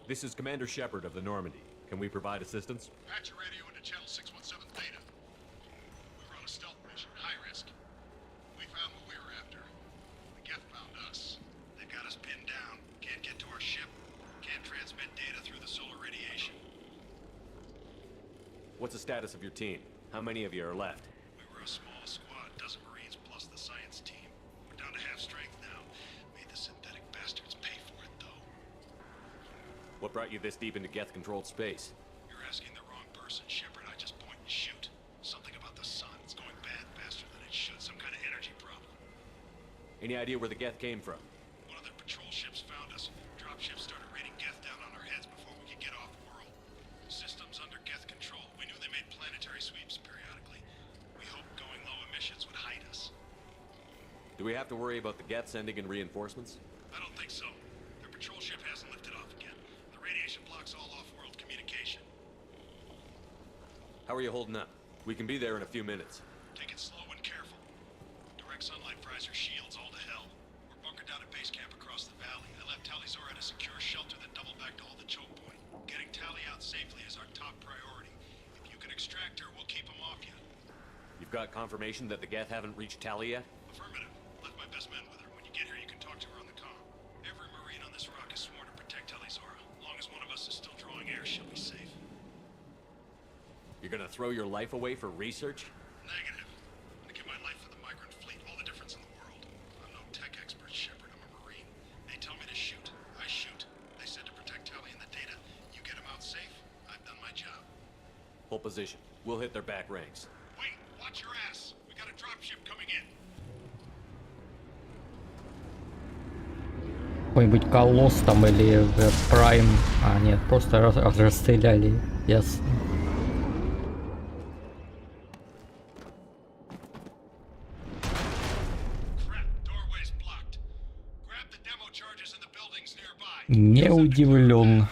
This is Commander Shepard of the Normandy. Can we provide assistance? Patch your radio into channel 617 Theta. We're on a stealth mission, high risk. We found what we were after. The Geth found us. They've got us pinned down. Can't get to our ship. Can't transmit data through the solar radiation. What's the status of your team? How many of you are left? We were a small squad, dozen Marines plus the science team. We're down to half strength now. Made the synthetic bastards pay for it, though. What brought you this deep into Geth-controlled space? You're asking the wrong person, Shepard. I just point and shoot. Something about the sun. It's going bad faster than it should. Some kind of energy problem. Any idea where the Geth came from? One of their patrol ships found us. Dropships started raining Geth down on our heads before we could get off-world. Systems under Geth control. We knew they made planetary sweeps periodically. We hoped going low emissions would hide us. Do we have to worry about the Geth sending in reinforcements? I don't think so. Their patrol ship hasn't lifted off again. The radiation blocks all off-world communication. How are you holding up? We can be there in a few minutes. Take it slow and careful. Direct sunlight fries your shields all to hell. We're bunkered down at base camp across the valley. I left Tali'Zorah at a secure shelter that double back to hold the choke point. Getting Tali out safely is our top priority. If you can extract her, we'll keep them off you. You've got confirmation that the Geth haven't reached Tali yet? Affirmative. Left my best men with her. When you get here, you can talk to her on the comm. Every Marine on this rock is sworn to protect Tali'Zorah. As long as one of us is still drawing air, she'll be safe. You're gonna throw your life away for research? Negative. position. We'll hit their back ranks. Wait, watch your ass. We got a dropship coming in. Какой-нибудь колосс там или Прайм. А, нет, просто расстреляли. Ясно. Не удивлен.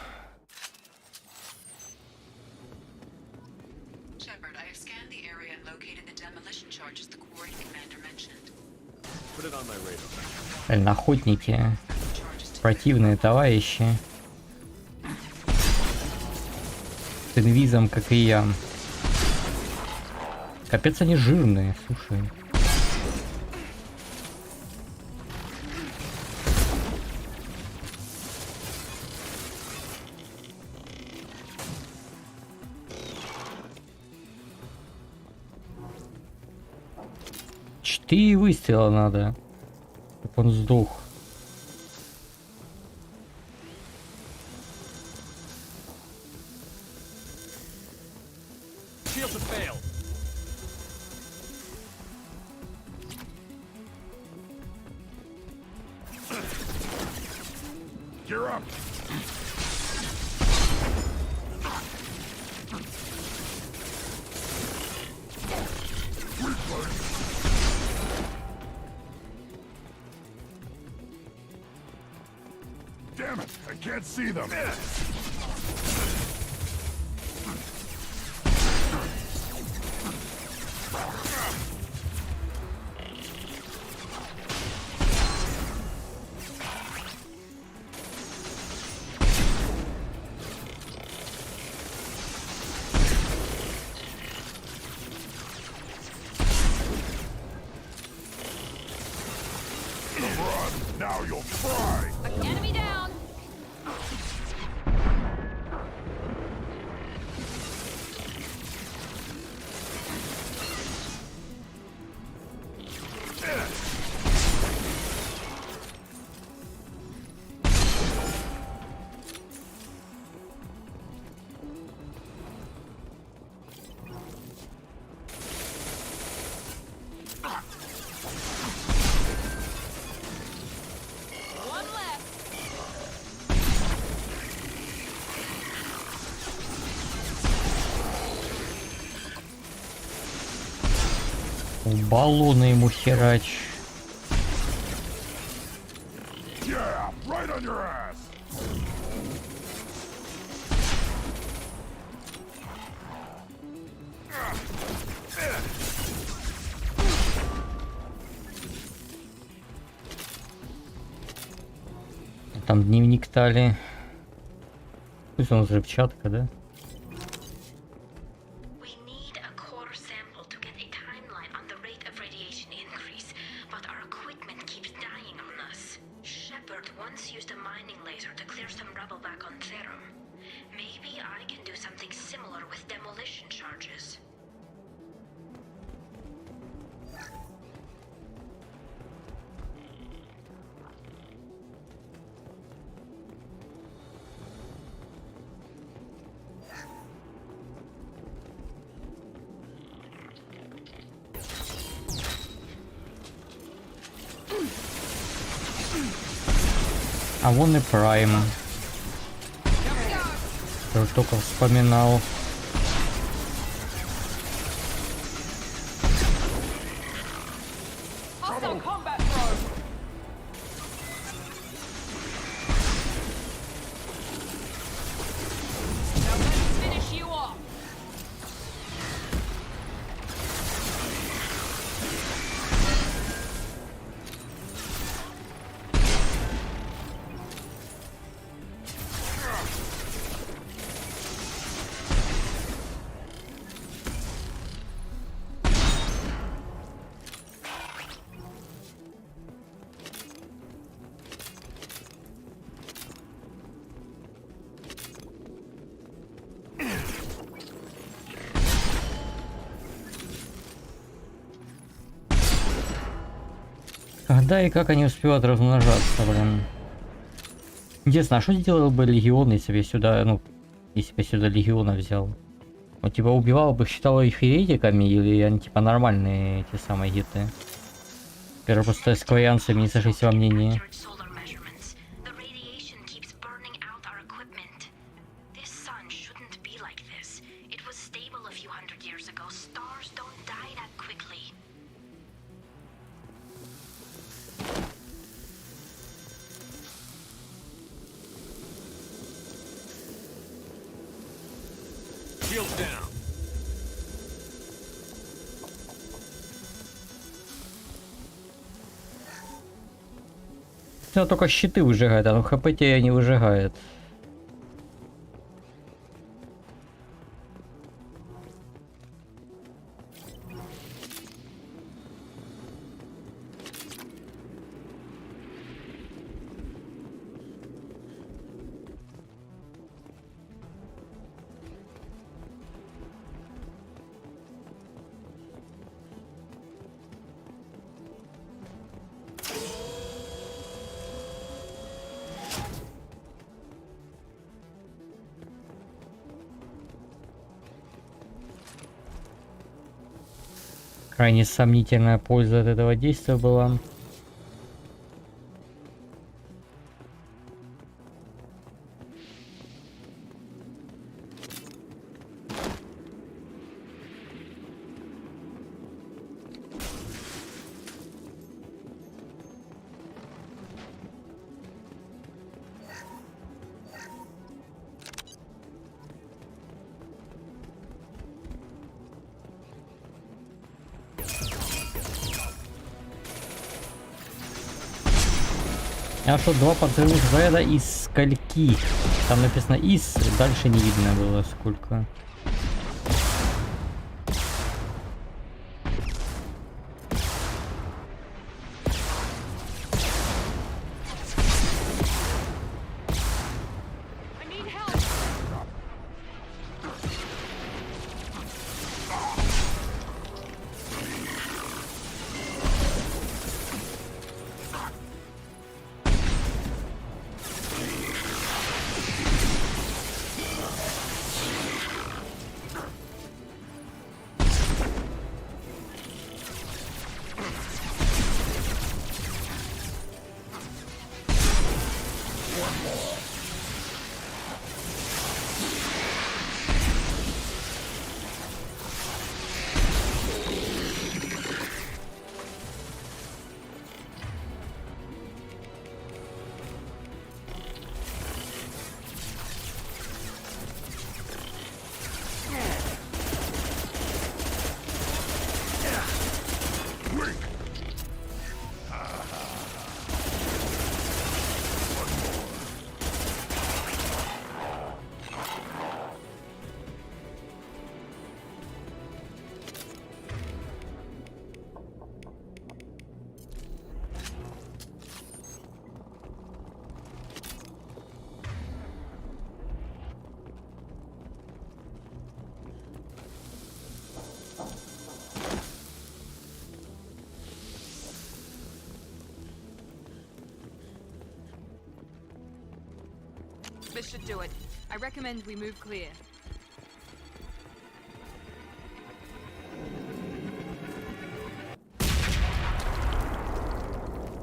Охотники. Противные товарищи. С инвизом, как и я. Капец, они жирные, слушай. Четыре выстрела надо, чтобы он сдох. You're up. Damn it, I can't see them. Now you'll fry. Enemy down. Баллоны ему херач. Yeah, right on your ass. Там дневник Тали. Пусть он взрывчатка, да? А вон и Прайм. Я только вспоминал. Когда и как они успевают размножаться, блин. Интересно, а что сделал бы Легион, если бы я сюда, ну, если бы я сюда Легиона взял? Вот типа убивал бы, считал их еретиками, или они типа нормальные эти самые гиты? Которые просто с кварианцами не сошлись во мнении. Shields down. Ну, только щиты выжигает, а ну хп тебя не выжигает. Крайне сомнительная польза от этого действия была. А что, 2 подрывных заряда из скольки? Там написано из, дальше не видно было сколько. This should do it. I recommend we move clear.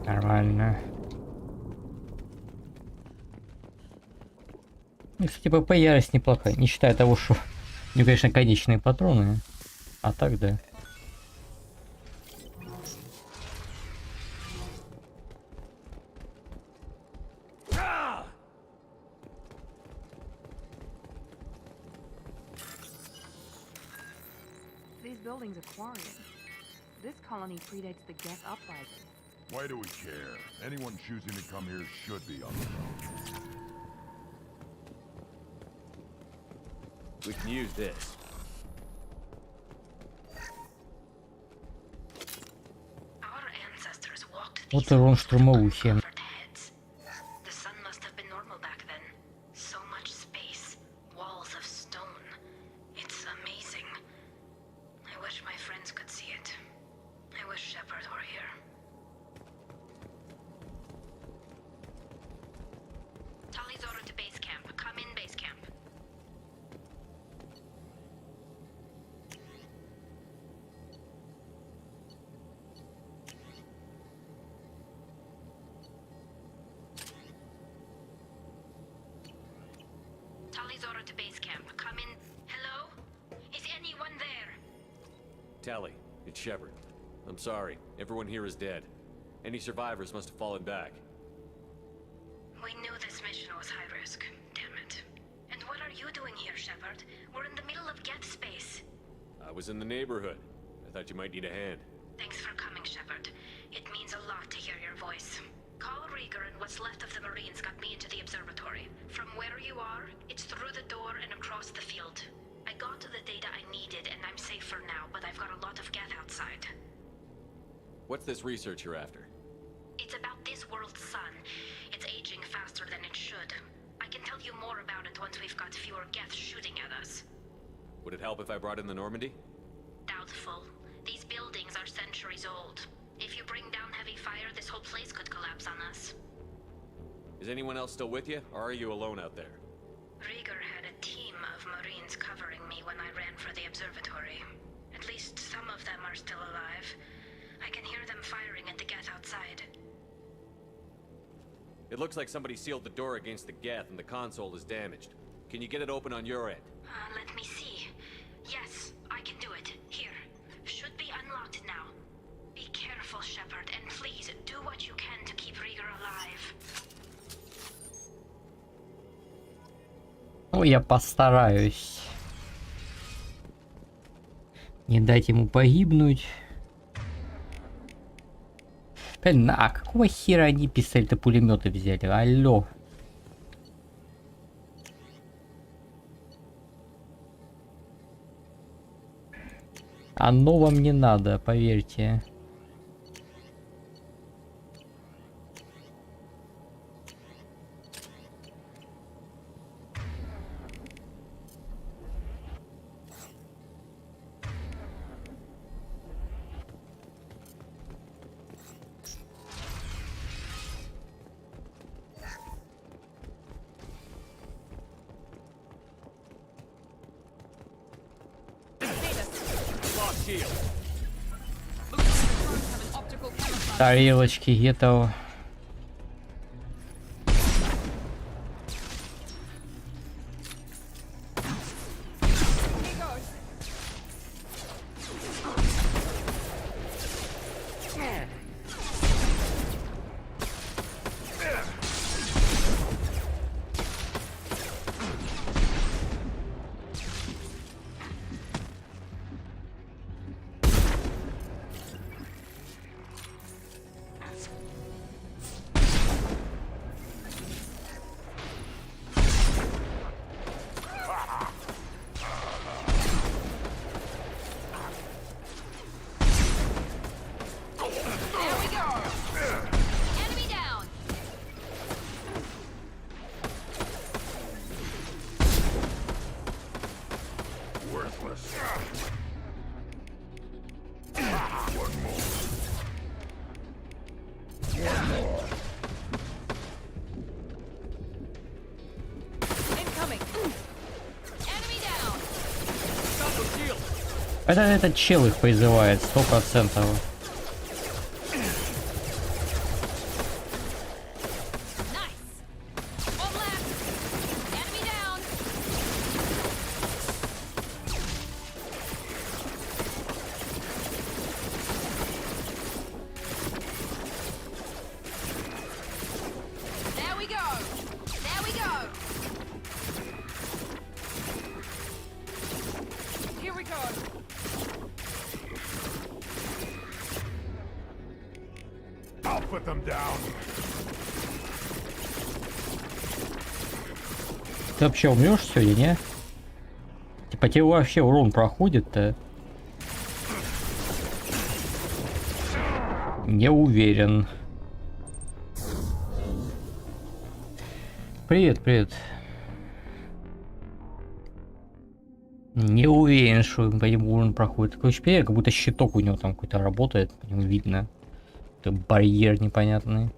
Нормально. Ну, кстати, ПП ярость неплохая, не считая того, что у него, конечно, конечные патроны, а так да. Buildings Aquarium. This colony predates the Geth uprising. Why do we care? Anyone choosing to come here should be on the road. We can use this. Our ancestors walked Вот урон штурмовухи. The sun must have been normal back then. So much space, walls of stone. It's amazing. I wish my friends could see it. I wish Shepard were here. Tali's order to base camp. Come in, base camp. Zora to base camp. Come in. Hello? Is anyone there? Tally, it's Shepard. I'm sorry. Everyone here is dead. Any survivors must have fallen back. We knew this mission was high risk. Damn it. And what are you doing here, Shepard? We're in the middle of Geth space. I was in the neighborhood. I thought you might need a hand. Thanks for coming, Shepard. It means a lot to hear your voice. Call Rieger and what's left of the Marines got me into the observatory. From where you are, it's through the door and across the field. I got to the data I needed and I'm safe for now, but I've got a lot of Geth outside. What's this research you're after? It's about this world's sun. It's aging faster than it should. I can tell you more about it once we've got fewer Geth shooting at us. Would it help if I brought in the Normandy? Doubtful. These buildings are centuries old. If you bring down heavy fire, this whole place could collapse on us. Is anyone else still with you, or are you alone out there? Rieger had a team of Marines covering me when I ran for the observatory. At least some of them are still alive. I can hear them firing at the Geth outside. It looks like somebody sealed the door against the Geth and the console is damaged. Can you get it open on your end? Let me see. Yes, I can do it. Here. Should be unlocked now. Be careful, Shepard, and please do what you can to keep Rieger alive. Ну, я постараюсь не дать ему погибнуть. Блин, а какого хера они пистолеты-пулеметы взяли? Алло. Оно вам не надо, поверьте. Тарелочки, где-то. Этот чел их призывает, 100%. Ты вообще умрешь сегодня, не? Типа тебе вообще урон проходит-то? Не уверен. Привет, привет. Не уверен, что по нему урон проходит. Такое ощущение, как будто щиток у него там какой-то работает. По нему видно. Это барьер непонятный.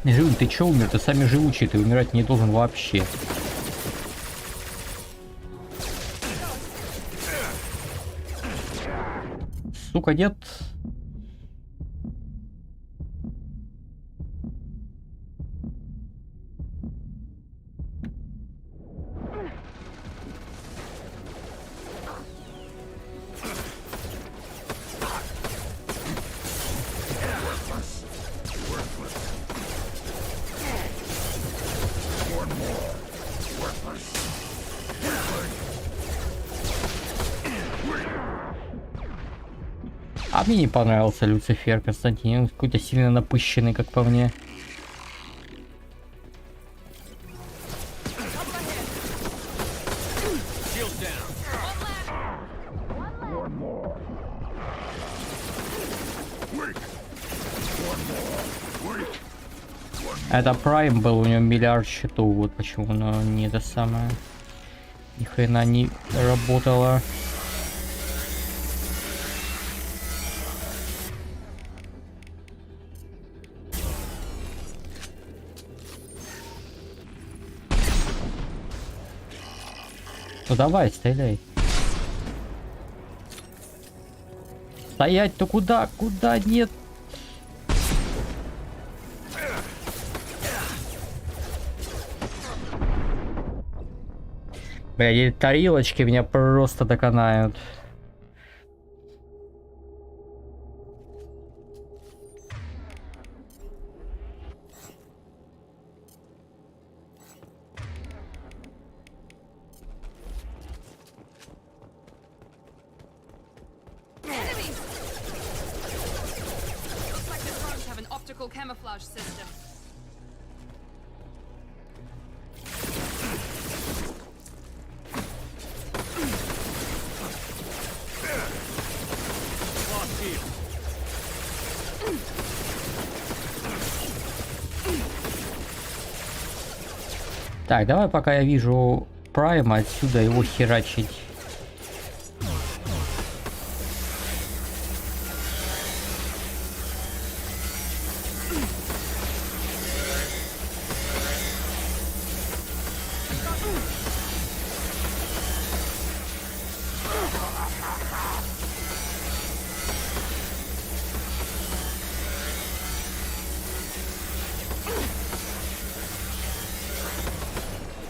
Живым, ты чё умер? Ты сами живучий, ты умирать не должен вообще. Сука, нет. А мне не понравился Люцифер, Константин. Он какой-то сильно напыщенный, как по мне. Это Прайм был, у него миллиард счетов, вот почему оно не это самое. Ни хрена не работало. Ну давай, стреляй. Стоять-то куда? Куда? Нет. Бля, эти тарелочки меня просто доконают. Camouflage system. Так, давай пока я вижу Прайма, отсюда его херачить.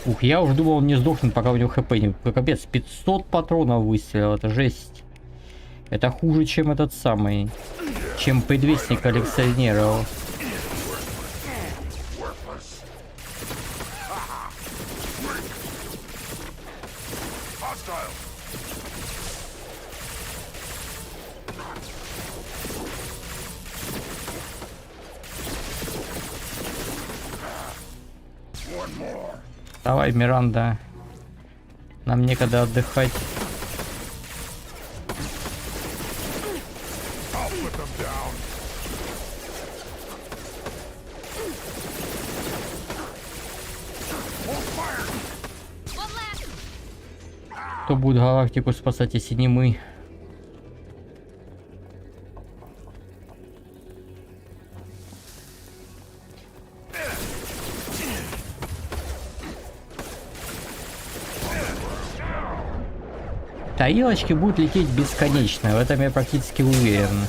Ух, я уже думал, он не сдохнет, пока у него хп не... Капец, 500 патронов выстрелил, это жесть. Это хуже, чем этот самый... Чем предвестник коллекционеров. Давай, Миранда. Нам некогда отдыхать. Кто будет галактику спасать, если не мы? Тарелочки будут лететь бесконечно, в этом я практически уверен.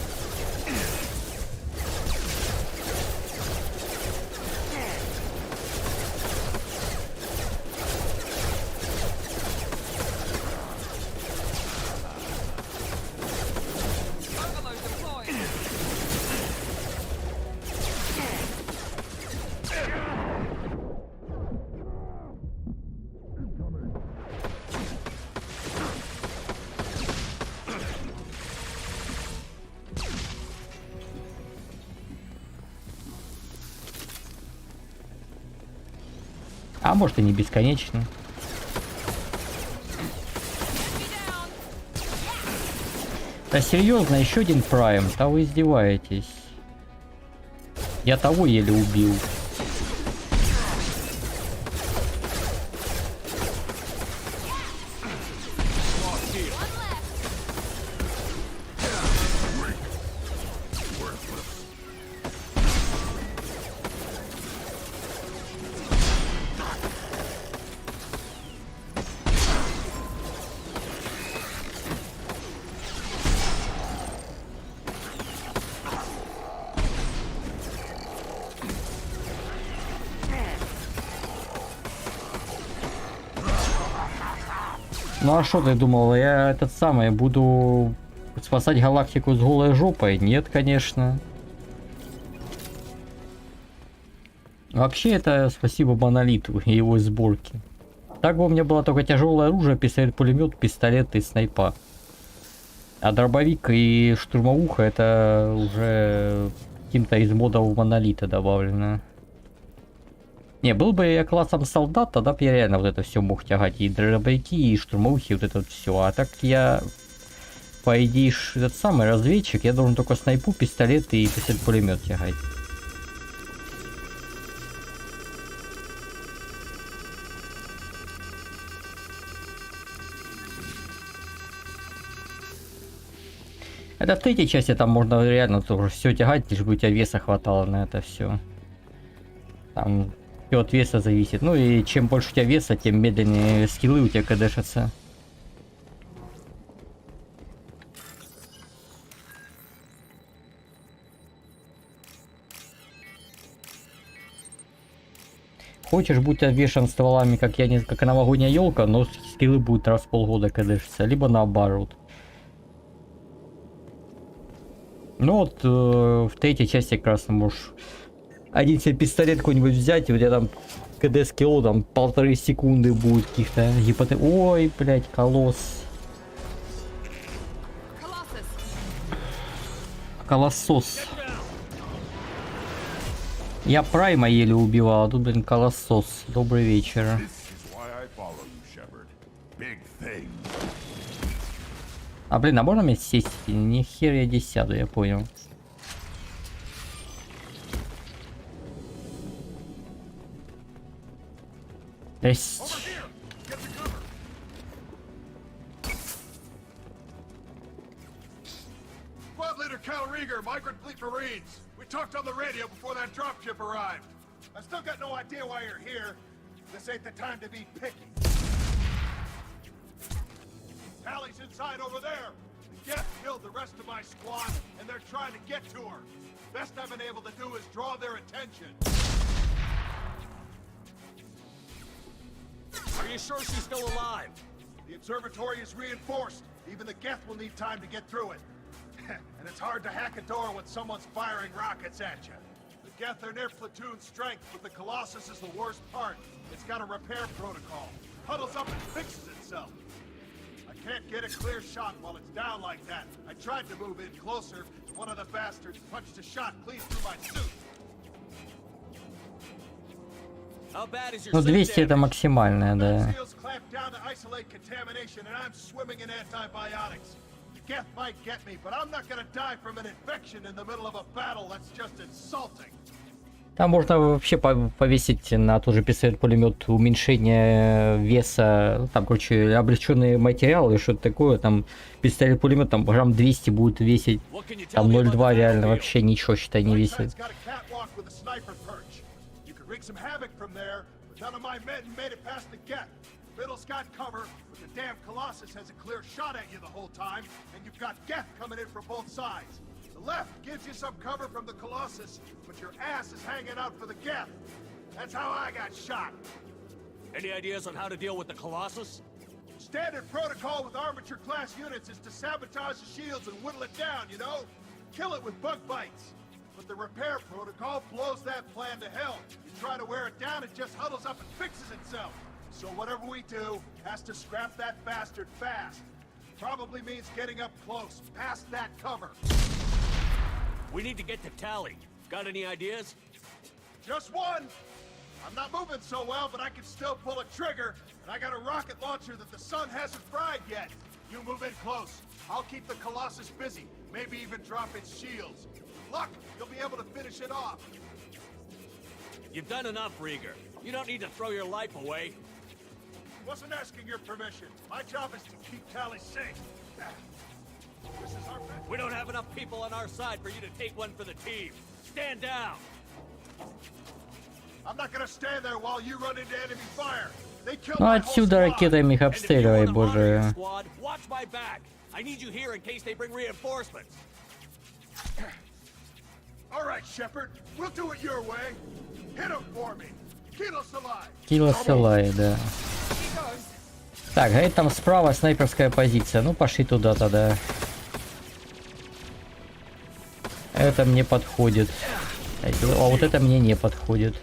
А может и не бесконечно. Да серьезно, еще один Прайм? Да вы издеваетесь. Я того еле убил. Ну а что ты думал, я этот самый буду спасать галактику с голой жопой? Нет, конечно. Вообще это спасибо Монолиту и его сборке. Так бы у меня было только тяжелое оружие, пистолет-пулемет, пистолет и снайпа. А дробовик и штурмовуха это уже каким-то из модов Монолита добавлено. Не, был бы я классом солдат, тогда бы я реально вот это все мог тягать. И дробовики, и штурмовухи, вот это вот все. А так я, по идее, этот самый разведчик, я должен только снайпу, пистолет и пистолет-пулемет тягать. Это в третьей части там можно реально тоже все тягать, лишь бы у тебя веса хватало на это все. Там все от веса зависит. Ну и чем больше у тебя веса, тем медленнее скиллы у тебя кэдэшатся. Хочешь, будь обвешан стволами, как я, как новогодняя елка, но скиллы будут раз в полгода кэдэшиться, либо наоборот. Ну вот в третьей части как раз можешь один себе пистолет какой-нибудь взять, и у тебя там КД скилл там 1,5 секунды будет каких-то гипоте... Ой, блять, колосс. Колоссос. Я Прайма еле убивал, а тут, блин, колоссос. Добрый вечер. А блин, а можно мне сесть? Не хер я 10, я понял. Есть. We talked on the radio before that dropship arrived. I still got no idea why you're here. This ain't the time to be picky. Tally's inside over there. The Geth killed the rest of my squad, and they're trying to get to her. Best I've been able to do is draw their attention. Are you sure she's still alive? The observatory is reinforced. Even the Geth will need time to get through it. And it's hard to hack a door when someone's firing rockets at you. The Geth are near platoon strength, but the Colossus is the worst part. It's got a repair protocol. Huddles up and fixes itself. I can't get a clear shot while it's down like that. I tried to move in closer, and one of the bastards punched a shot clean through my suit. Ну 200 это максимальная, да. Там можно вообще повесить на тот же пистолет-пулемет уменьшение веса, ну, там, короче, облегченный материал или что-то такое, там пистолет-пулемет там грамм 200 будет весить, там 0,2 реально вообще ничего, считай, не весит. Some havoc from there, but none of my men made it past the Geth. Middle's got cover, but the damn Colossus has a clear shot at you the whole time, and you've got Geth coming in from both sides. The left gives you some cover from the Colossus, but your ass is hanging out for the Geth. That's how I got shot. Any ideas on how to deal with the Colossus? Standard protocol with armature-class units is to sabotage the shields and whittle it down, you know? Kill it with bug bites. But the repair protocol blows that plan to hell. You try to wear it down, it just huddles up and fixes itself. So whatever we do has to scrap that bastard fast. Probably means getting up close, past that cover. We need to get to Tally. Got any ideas? Just one. I'm not moving so well, but I can still pull a trigger, and I got a rocket launcher that the sun hasn't fried yet. You move in close. I'll keep the Colossus busy, maybe even drop its shields. Luck, you'll be able to finish it off. You've done enough, Rieger. You don't need to throw your life away. Wasn't asking your permission. My job is to keep Tally safe. This is our best. We don't have enough people on our side for you to take one for the team. Stand down. I'm not gonna stand there while you run into enemy fire. They killed Ну my whole отсюда squad. ракетами их обстреливай, боже. Squad, watch my back. I need you here in case they bring reinforcements. All right, Shepard. We'll do it your way. Hit him for me. Kilo Salai. Кило Салай, да. Так, говорит, там справа снайперская позиция. Ну, пошли туда тогда. Это мне подходит. А вот это мне не подходит.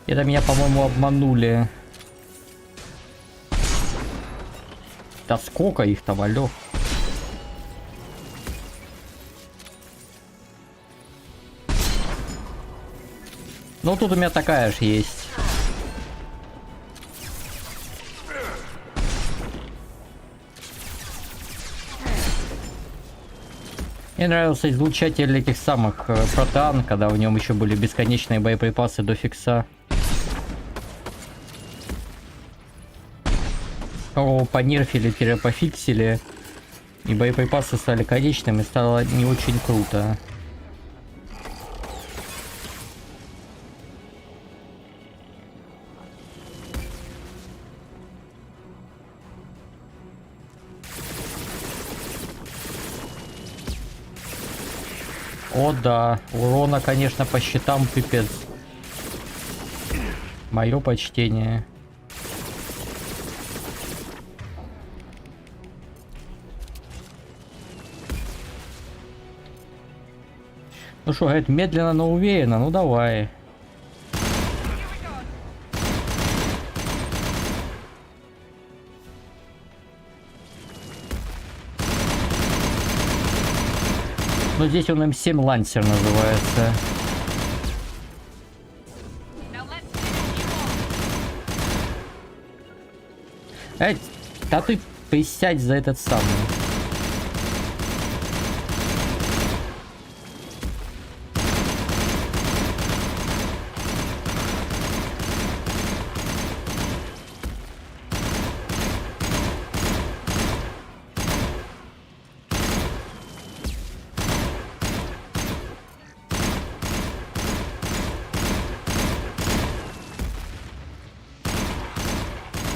Это меня, по-моему, обманули. Да сколько их там, алё? Ну, тут у меня такая же есть. Мне нравился излучатель этих самых протеан, когда в нем еще были бесконечные боеприпасы до фикса. Его понерфили-пофиксили, и боеприпасы стали конечными, стало не очень круто. О да, урона, конечно, по щитам пипец. Мое почтение. Ну что, говорит, медленно, но уверенно, ну давай. Ну здесь он М7 лансер называется. Эй, да ты присядь за этот самый.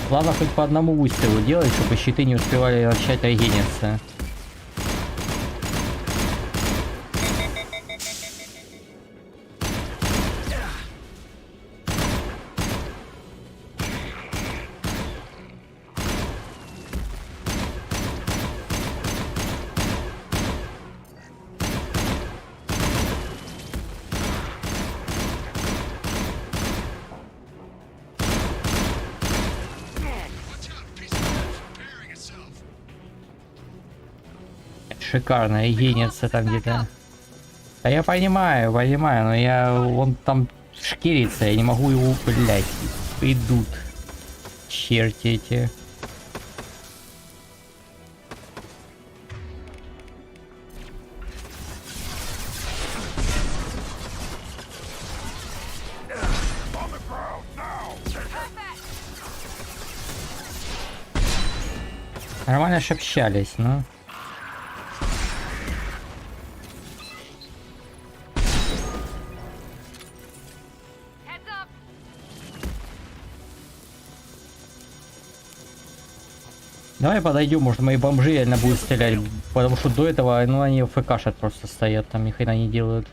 Главное хоть по одному выстрелу делать, чтобы щиты не успевали начать регениться. Шикарно, регенится там где-то. Да я понимаю, но он там шкерится, я не могу его, блять, идут черти эти. Нормально ж общались, ну. Давай подойдем, может мои бомжи реально будут стрелять, потому что до этого, ну, они ФКшат просто стоят, там ни хрена не делают.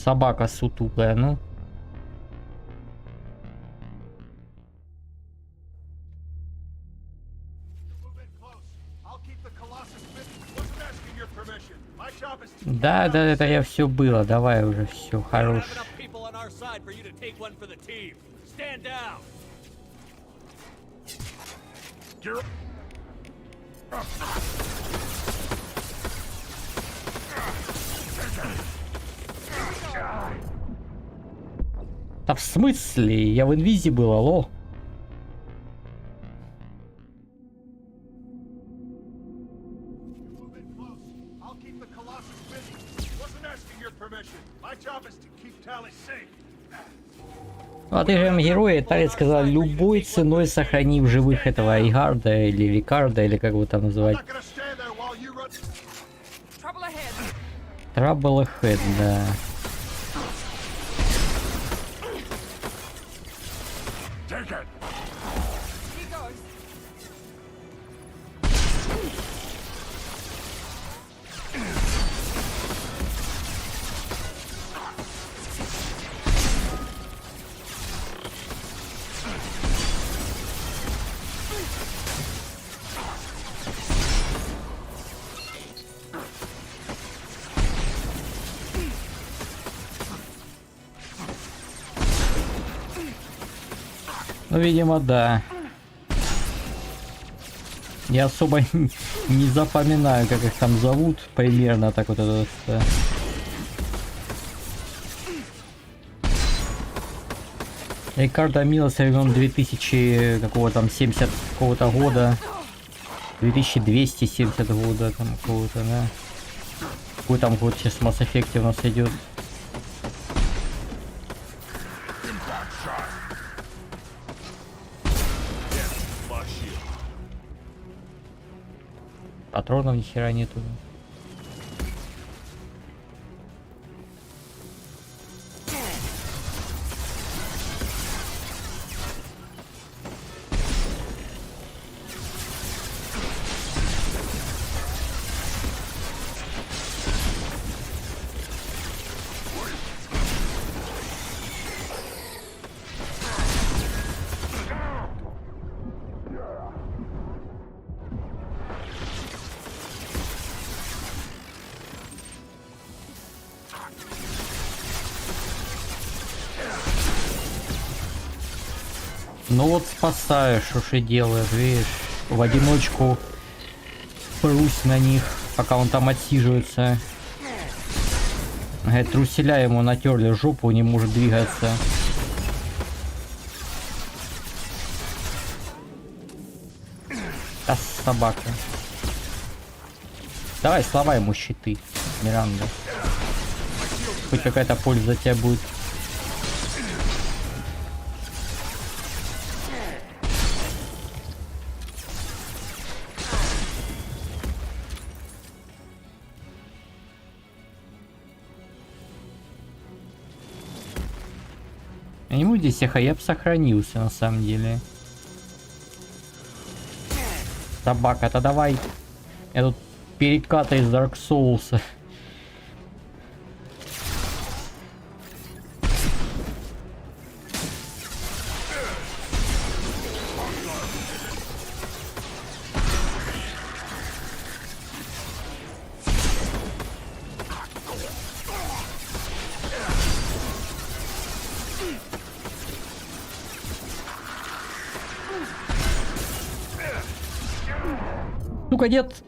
Собака сутулая, ну. Да, это я все было, давай уже все, хорош. Да в смысле? Я в инвизе был, алло. Ну, отыгрываем героя, Тарец сказал, любой ценой сохрани в живых этого Игарда или Рикарда, или как его там называть. Trouble ahead, да. Ну, видимо, да. Я особо не запоминаю, как их там зовут. Примерно так вот это. Рикардо Мило со времен 2000 какого там 70 какого-то года. 2270 года там какого-то, да. Какой там год сейчас в Mass Effect у нас идет. Патронов ни хера нету. Ну вот спасаешь, что ж и делаешь, видишь, в одиночку прусь на них, пока он там отсиживается. Говорит, труселя ему натерли жопу, не может двигаться. А собака. Давай, слова ему щиты, Миранда. Хоть какая-то польза от тебя будет. Ему здесь я бы сохранился на самом деле. Собака-то давай. Я тут переката из Dark Souls. Ну-ка, нет.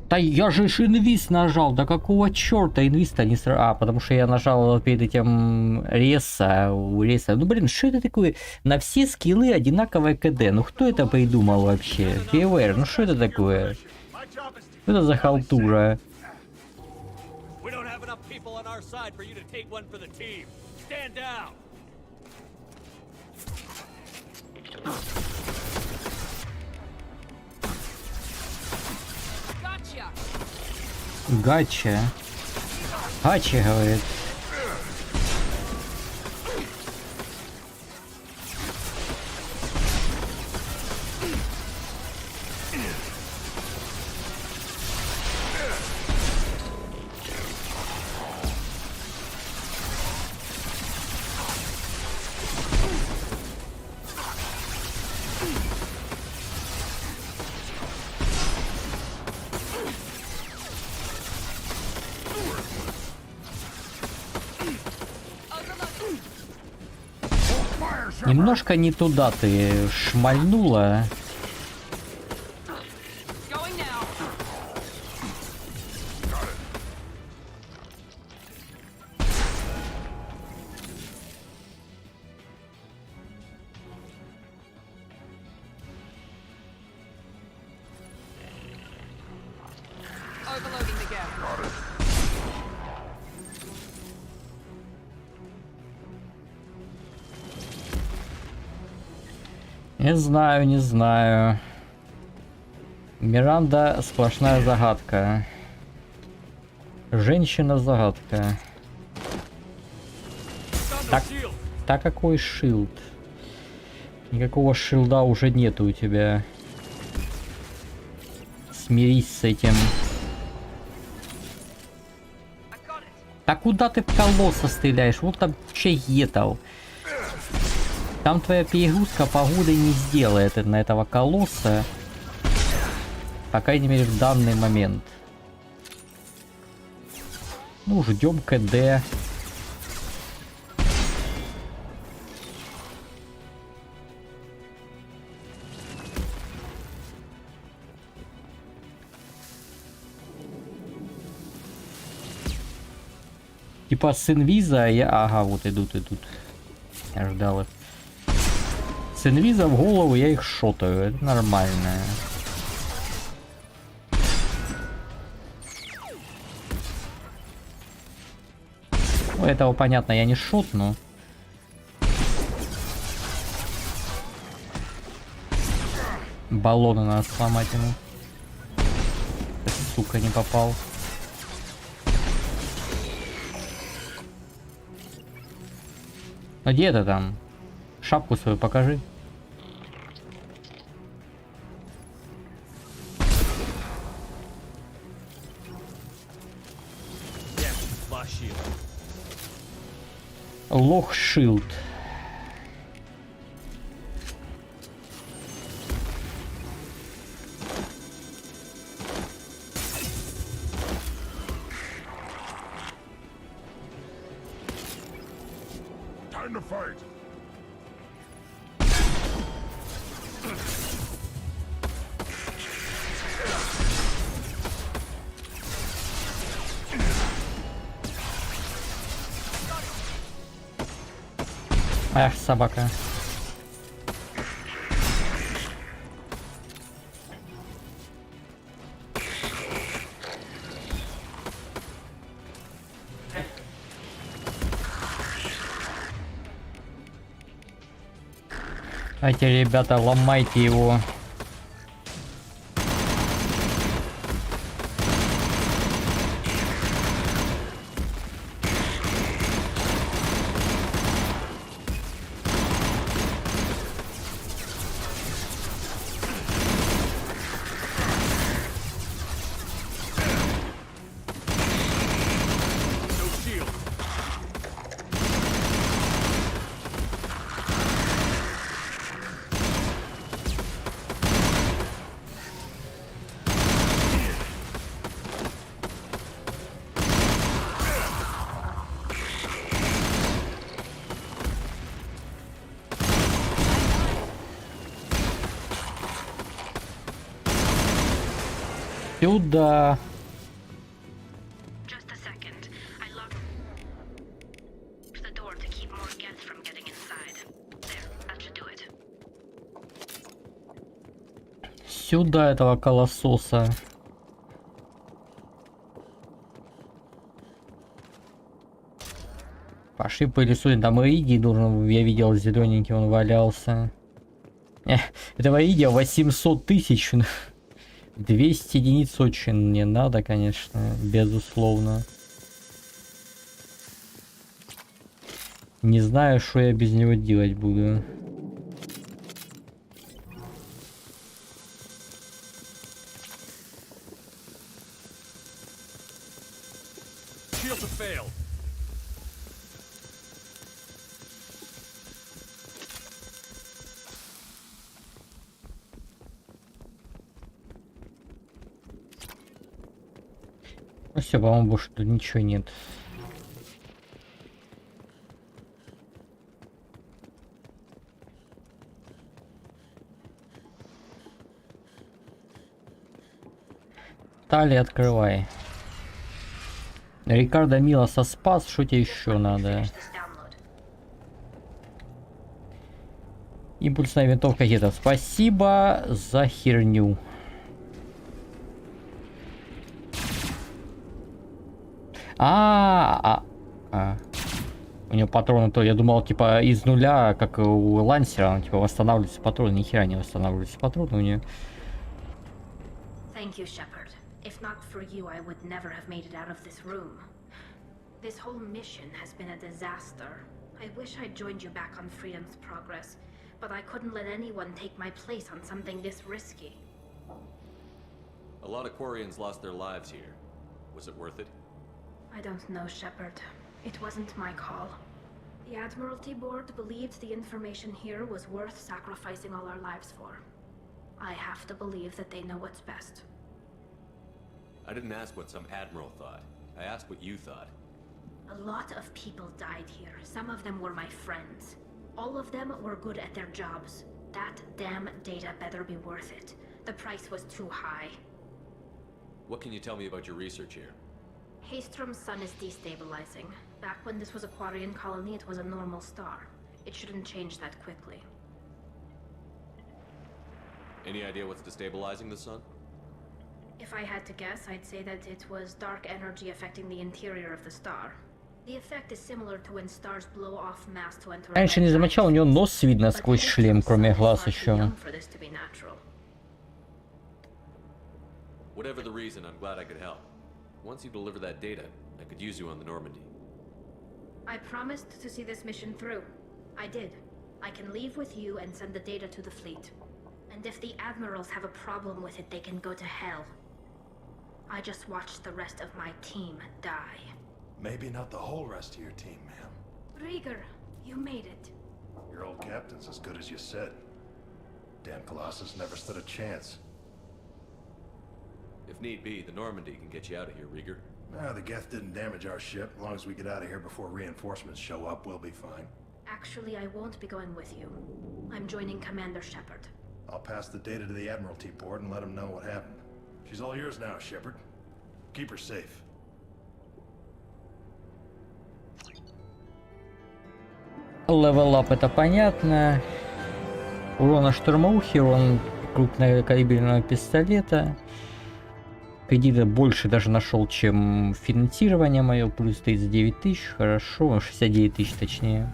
Да я же инвиз нажал. Да какого черта инвиз-то не сразу? А, потому что я нажал перед этим реса. У реса. Ну, блин, что это такое? На все скиллы одинаковое КД. Ну, кто это придумал вообще? Фейвер, ну что это такое? Что это за халтура? Гача. Гача, говорит. Немножко не туда ты шмальнула. Не знаю, не знаю. Миранда сплошная загадка. Женщина-загадка. Так какой шилд? Никакого шилда уже нету у тебя. Смирись с этим. Так куда ты в колосса стреляешь? Вот там чаетал. Там твоя перегрузка погоды не сделает на этого колосса. По крайней мере в данный момент. Ну, ждем КД. Типа с инвиза я... Ага, вот идут. Я ждал их. С инвиза в голову я их шотаю. Это нормально. Ну, этого понятно, я не шотну. Баллоны надо сломать ему. Сука, не попал. Ну где ты там? Шапку свою покажи. Лох шилд. Time to fight. Ах, собака. Давайте, ребята, ломайте его. Сюда. Сюда этого колососа. Пошли порисуем. Там Ириди должен, я видел, зелененький он валялся. Этого Ириди 800 тысяч. 200 единиц очень не надо, конечно, безусловно. Не знаю, что я без него делать буду. Ну все, по-моему, больше тут ничего нет. Талия, открывай. Рикардо Милоса спас, что тебе еще надо? Импульсная винтовка где-то. Спасибо за херню. У него патроны то, я думал, типа из нуля, как у лансера, типа восстанавливаются патроны, ни хера не восстанавливаются патроны у нее. Thank you, Shepard. If not for you, I would never have made it out of this room. This whole mission has been a disaster. I wish I'd joined you back on Freedom's Progress, but I couldn't let anyone take my place on something this risky. A lot of Quarians lost their lives here. Was it worth it? I don't know, Shepard. It wasn't my call. The Admiralty Board believed the information here was worth sacrificing all our lives for. I have to believe that they know what's best. I didn't ask what some admiral thought. I asked what you thought. A lot of people died here. Some of them were my friends. All of them were good at their jobs. That damn data better be worth it. The price was too high. What can you tell me about your research here? Haystrom's sun is destabilizing. Back when this was a Quarian colony, it was a normal star. It shouldn't change that quickly. Any idea what's destabilizing the sun? If I had to guess, I'd say that it was dark energy affecting the interior of the star. The effect is similar to when stars blow off mass to enter a Раньше не замечал, у него нос видно сквозь шлем, кроме глаз еще. Whatever the reason, I'm glad I could help. Once you deliver that data, I could use you on the Normandy. I promised to see this mission through. I did. I can leave with you and send the data to the fleet. And if the admirals have a problem with it, they can go to hell. I just watched the rest of my team die. Maybe not the whole rest of your team, ma'am. Rieger, you made it. Your old captain's as good as you said. Damn Colossus never stood a chance. If need be, the Normandy can get you out of here, Rieger. The Geth didn't damage our ship. As long as we get out of here before reinforcements show up, we'll be fine. Actually, I won't be going with you. I'm joining Commander Shepard. I'll pass the data to the Admiralty Board and let them know what happened. She's all yours now, Shepard. Keep her safe. Level up, это понятно. Урона штурмовухи, урон крупнокалиберного пистолета. Кредита больше даже нашел, чем финансирование мое. Плюс 39 тысяч, хорошо. 69 тысяч точнее.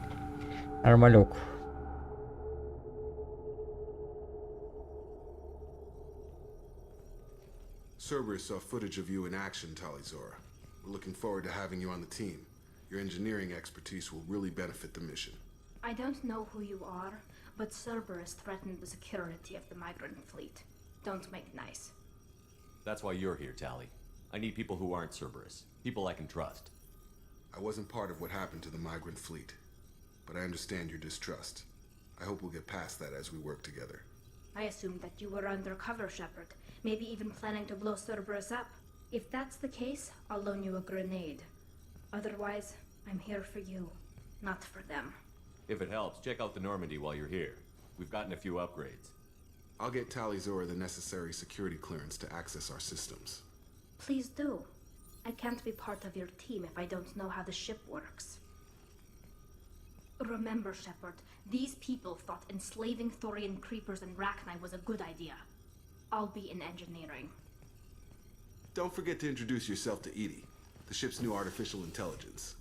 Нормалек. Cerberus saw footage of you in action, Talizora. We're looking forward to having you on the team. Your engineering expertise will really benefit the mission. I don't know who you are, but Cerberus threatened the security of the migrant fleet. Don't make nice. That's why you're here, Tally. I need people who aren't Cerberus. People I can trust. I wasn't part of what happened to the migrant fleet, but I understand your distrust. I hope we'll get past that as we work together. I assumed that you were undercover, Shepard. Maybe even planning to blow Cerberus up. If that's the case, I'll loan you a grenade. Otherwise, I'm here for you, not for them. If it helps, check out the Normandy while you're here. We've gotten a few upgrades. I'll get Talizora the necessary security clearance to access our systems. Please do. I can't be part of your team if I don't know how the ship works. Remember, Shepard, these people thought enslaving Thorian creepers and Rachni was a good idea. I'll be in engineering. Don't forget to introduce yourself to Edie, the ship's new artificial intelligence.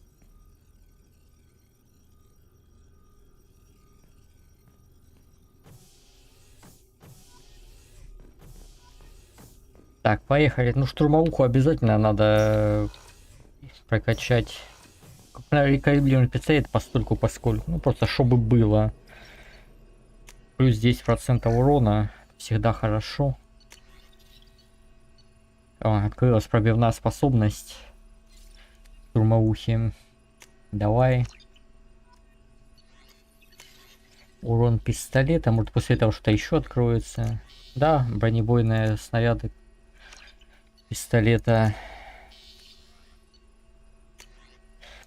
Так, поехали. Ну, штурмовуху обязательно надо прокачать. Калибрированный пистолет постольку поскольку. Ну, просто чтобы было. Плюс 10% урона. Всегда хорошо. О, открылась пробивная способность штурмовухи. Давай. Урон пистолета. Может, после этого что-то еще откроется. Да, бронебойные снаряды пистолета.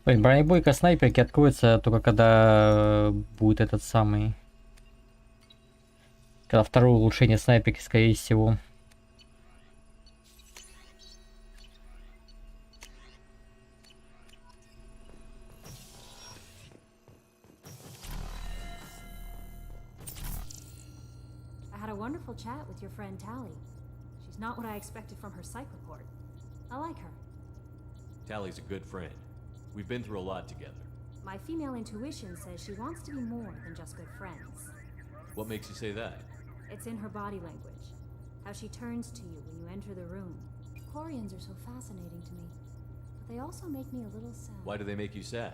Блин, бронебойка снайперки откроется только когда будет этот самый... Когда второе улучшение снайперки, скорее всего. I had a wonderful chat with your friend Tally. She's not what I expected from her psych report. I like her. Tally's a good friend. We've been through a lot together. My female intuition says she wants to be more than just good friends. What makes you say that? It's in her body language. How she turns to you when you enter the room. Quarians are so fascinating to me, but they also make me a little sad. Why do they make you sad?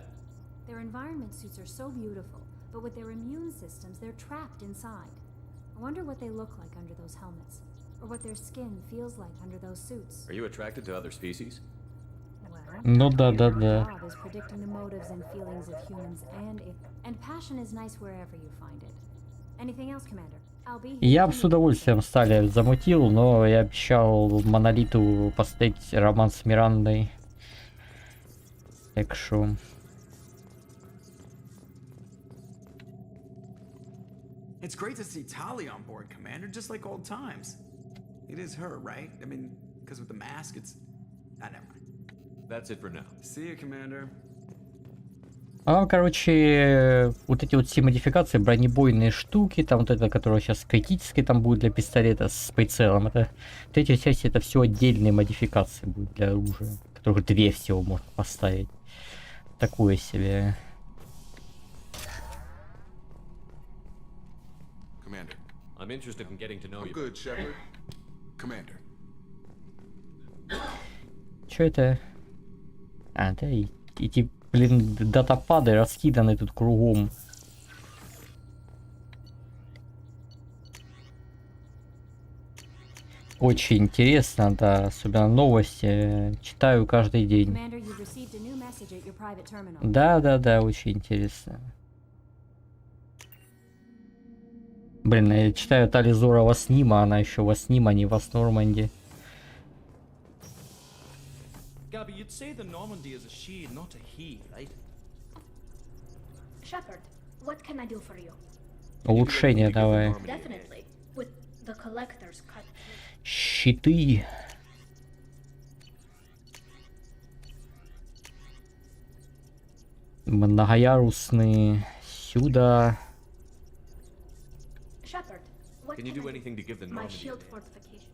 Their environment suits are so beautiful, but with their immune systems, they're trapped inside. I wonder what they look like under those helmets, or what their skin feels like under those suits. Are you attracted to other species? Ну да. Our job is predicting the motives and feelings of humans, and passion is nice wherever you find it. Anything else, Commander? I'll be here. Я бы с удовольствием стали замутил, но я обещал Монолиту поставить роман с Мирандой. Так что... It's great to see Tali on board, Commander, just like old times. It is her, right? I mean, because with the mask, it's... Ah, never mind. That's it for now. See you, Commander. Короче, вот эти вот все модификации, бронебойные штуки, там вот это, которая сейчас критически там будет для пистолета с прицелом, это третья часть, это все отдельные модификации будут для оружия, которых 2 всего можно поставить. Такое себе. Commander. I'm interested in getting to know you. Good, Shepard. Commander. Чё это? А, да, эти, блин, датапады раскиданы тут кругом. Очень интересно, да, особенно новости. Читаю каждый день. Да, очень интересно. Блин, я читаю Тали Зора Васнима, она еще Васним, а не Васнорманди. Gabby, you'd say the Normandy is a she, not a he, right? Shepard, what can I do for you? Улучшение давай. Definitely. With the collector's cut. Щиты. Многоярусные. Сюда. Shepard, what can you do anything to give the my Normandy shield fortification?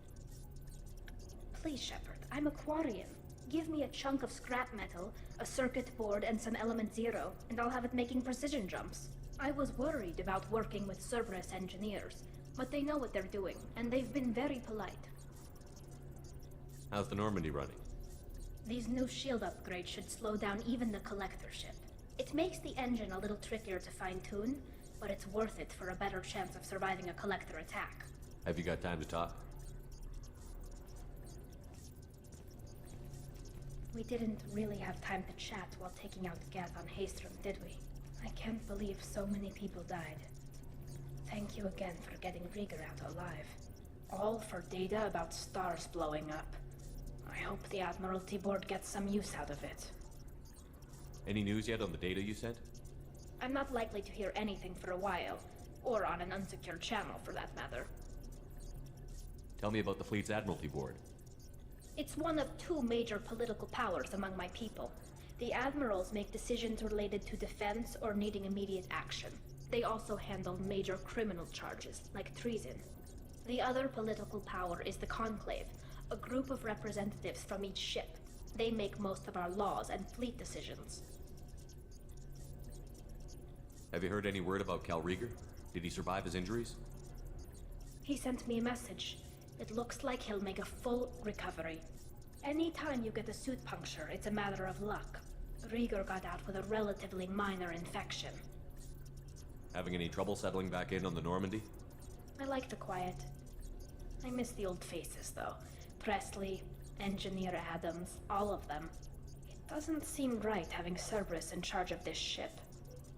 Please, Shepard, I'm a Quarian. Give me a chunk of scrap metal, a circuit board, and some element 0, and I'll have it making precision jumps. I was worried about working with Cerberus engineers, but they know what they're doing, and they've been very polite. How's the Normandy running? These new shield upgrades should slow down even the collector ship. It makes the engine a little trickier to fine-tune, but it's worth it for a better chance of surviving a collector attack. Have you got time to talk? We didn't really have time to chat while taking out Gav on Haystrom, did we? I can't believe so many people died. Thank you again for getting Rieger out alive. All for data about stars blowing up. I hope the Admiralty Board gets some use out of it. Any news yet on the data you sent? I'm not likely to hear anything for a while, or on an unsecured channel for that matter. Tell me about the fleet's Admiralty Board. It's one of 2 major political powers among my people. The admirals make decisions related to defense or needing immediate action. They also handle major criminal charges, like treason. The other political power is the Conclave, a group of representatives from each ship. They make most of our laws and fleet decisions. Have you heard any word about Cal Rieger? Did he survive his injuries? He sent me a message. It looks like he'll make a full recovery. Anytime you get a suit puncture, it's a matter of luck. Rieger got out with a relatively minor infection. Having any trouble settling back in on the Normandy? I like the quiet. I miss the old faces, though. Presley, Engineer Adams, all of them. It doesn't seem right having Cerberus in charge of this ship.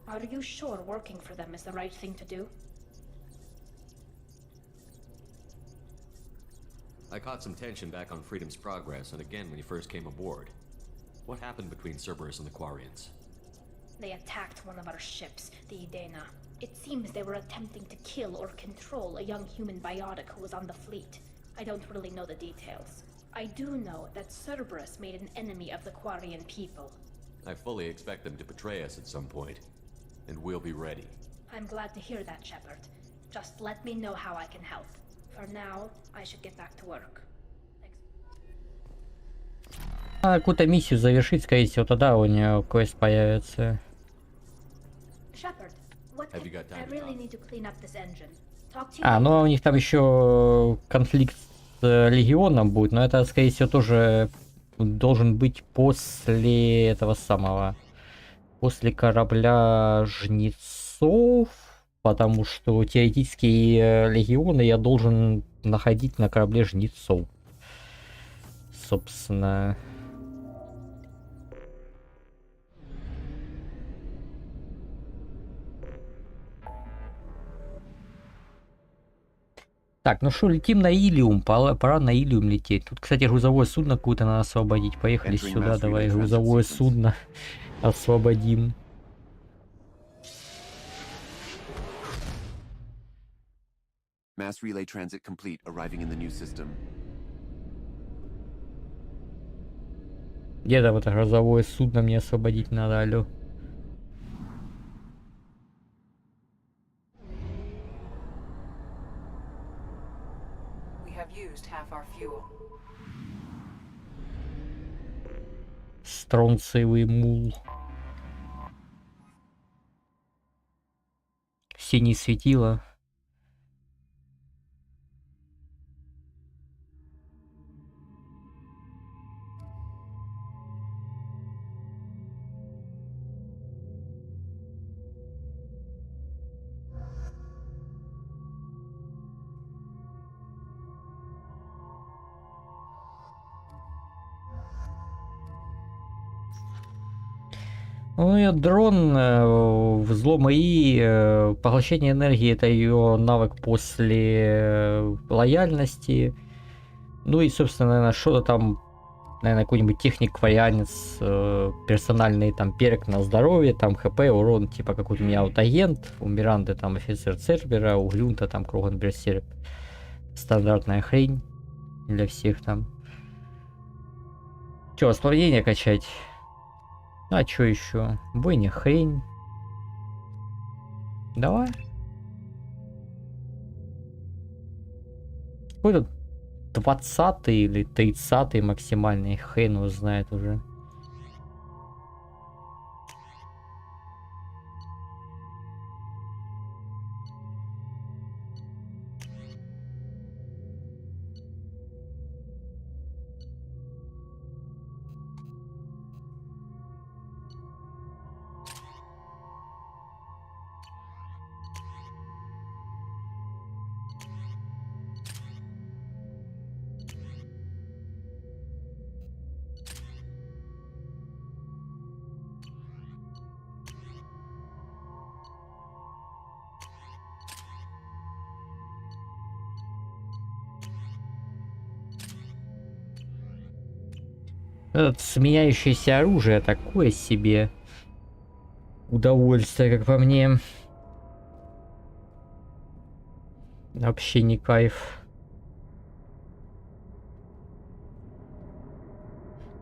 Are you sure working for them is the right thing to do? I caught some tension back on Freedom's Progress, and again when you first came aboard. What happened between Cerberus and the Quarians? They attacked one of our ships, the Idena. It seems they were attempting to kill or control a young human biotic who was on the fleet. I don't really know the details. I do know that Cerberus made an enemy of the Quarian people. I fully expect them to betray us at some point, and we'll be ready. I'm glad to hear that, Shepard. Just let me know how I can help. For now, I should get back to work. Какую-то миссию завершить, скорее всего, тогда у нее квест появится. Have you got time to talk? А, ну у них там еще конфликт с Легионом будет, но это, скорее всего, тоже должен быть после этого самого, после корабля Жнецов, потому что теоретически Легионы я должен находить на корабле Жнецов, собственно. Так, ну что, летим на Илиум, пора на Илиум лететь. Тут, кстати, грузовое судно какое-то надо освободить. Поехали сюда, давай грузовое судно освободим. Mass relay transit complete, arriving in the new system. Где там это грузовое судно мне освободить надо, алло? Стронциевый мул. Синий светило. Ну, дрон, взлом ИИ, поглощение энергии — это ее навык после лояльности. Ну и, собственно, наверное, что-то там, наверное, какой-нибудь техник-варианец, персональный там перк на здоровье, там ХП, урон, типа как вот у меня агент, у Миранды там офицер Цербера, у Глюнта там Кроган Берсерк. Стандартная хрень для всех там. Че, воспламенение качать? А чё еще? Бойня хрень. Давай. Какой-то 20-й или 30-й максимальный, хрен его знает уже. Этот сменяющееся оружие такое себе удовольствие, как по мне. Вообще не кайф.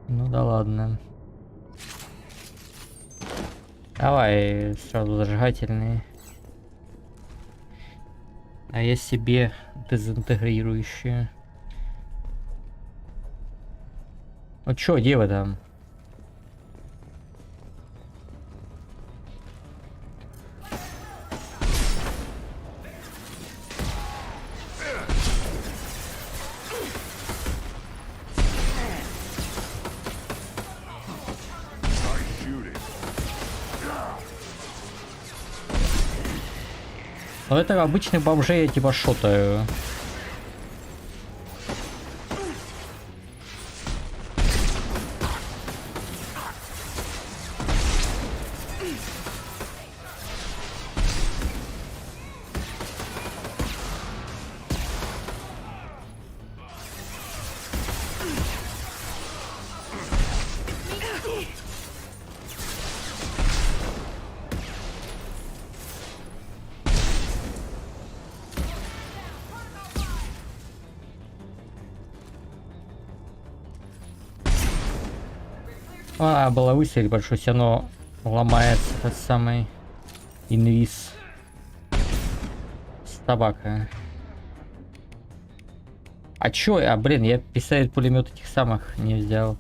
Ну да ладно. Давай сразу зажигательные. А я себе дезинтегрирующие. Ну чё, где вы там? Ну это обычных бомжей я типа шотаю. А, было выстрелить большой, все равно ломается этот самый инвиз. Собака. А чё? А, блин, я пистолет-пулемет этих самых не взял.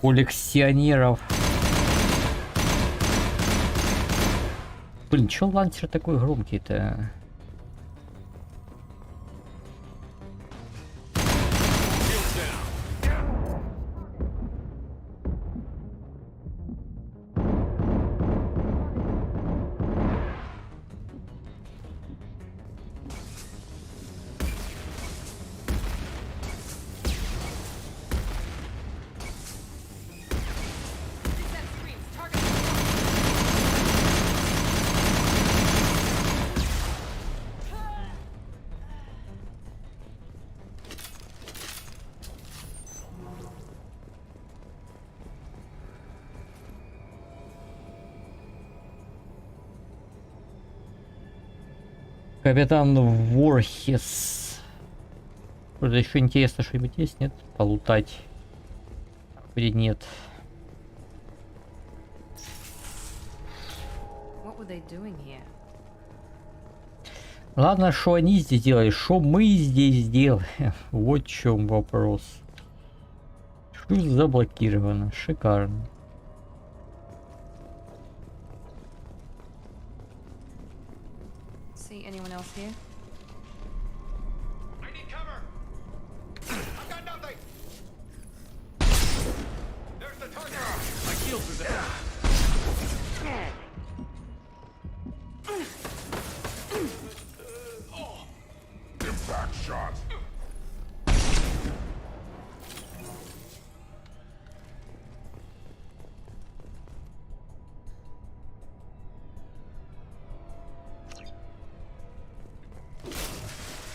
Коллекционеров. Блин, чё лансер такой громкий-то? Капитан Ворхес. Что-то еще интересно, что-нибудь есть, нет? Полутать. Или нет? Ладно, что они здесь делали, что мы здесь делаем. Вот в чем вопрос. Шлюз заблокировано. Шикарно. See anyone else here? I need cover! I've got nothing! There's the target! My shields are down. Impact shot.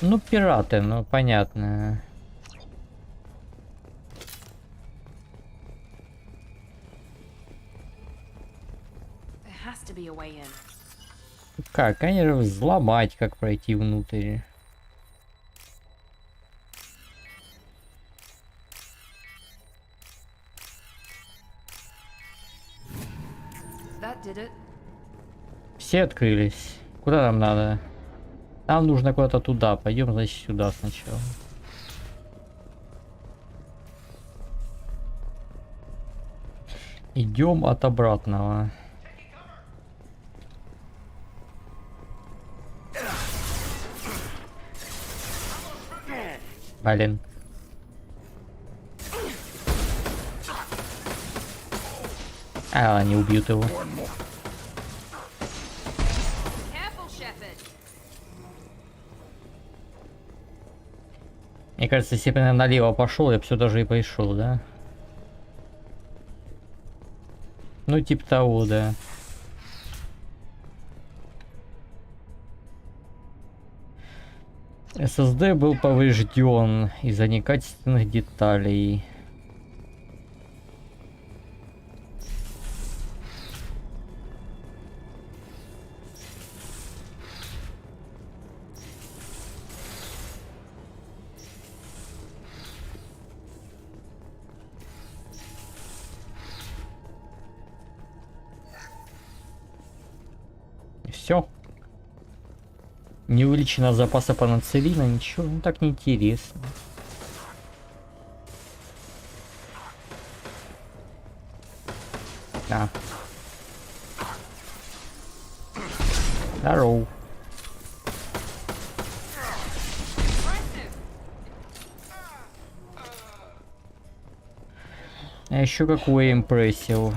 Ну, пираты, ну, понятно. There has to be a way in. Как, конечно, взломать, как пройти внутрь. That did it. Все открылись. Куда нам надо? Нам нужно куда-то туда. Пойдем, значит, сюда сначала. Идем от обратного. Блин. А, они убьют его. Мне кажется, если бы я налево пошел, я бы все даже и пошел, да? Ну, типа того, да. SSD был поврежден из-за некачественных деталей. Все. Не увеличено запаса панацелина, ничего, ну так неинтересно. А. Здорово. А еще какой импрессив.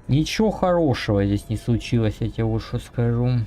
Ничего хорошего здесь не случилось, я тебе вот что скажу.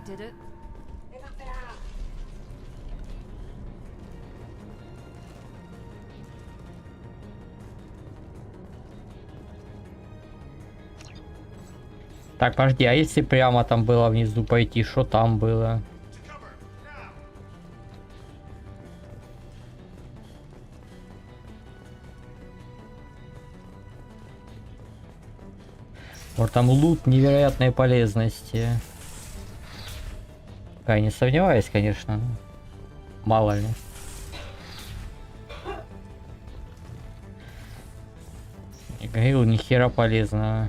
did it? Так, подожди, а если прямо там было внизу пойти, что там было? Вот там лут невероятной полезности. Я не сомневаюсь, конечно. Мало ли. Я говорил, ни хера полезного.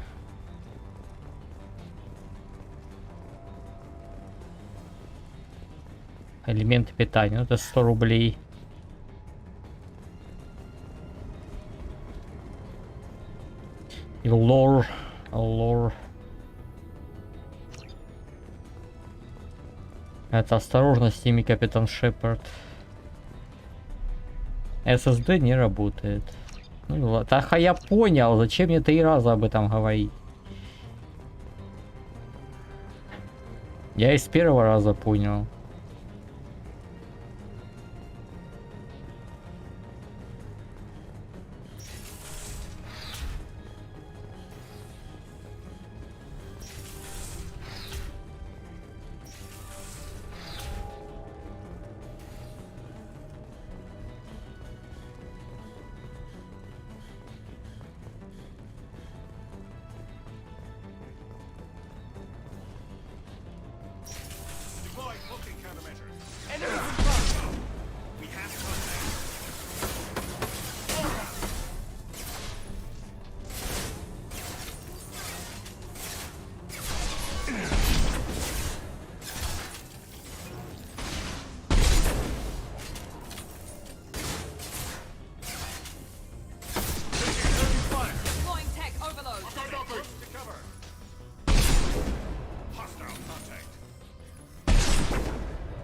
Элементы питания. Ну, это 100 рублей. И лор. Лор. Это осторожно с ними, капитан Шепард. SSD не работает. Ну ладно. Так, я понял. Зачем мне 3 раза об этом говорить? Я и с первого раза понял.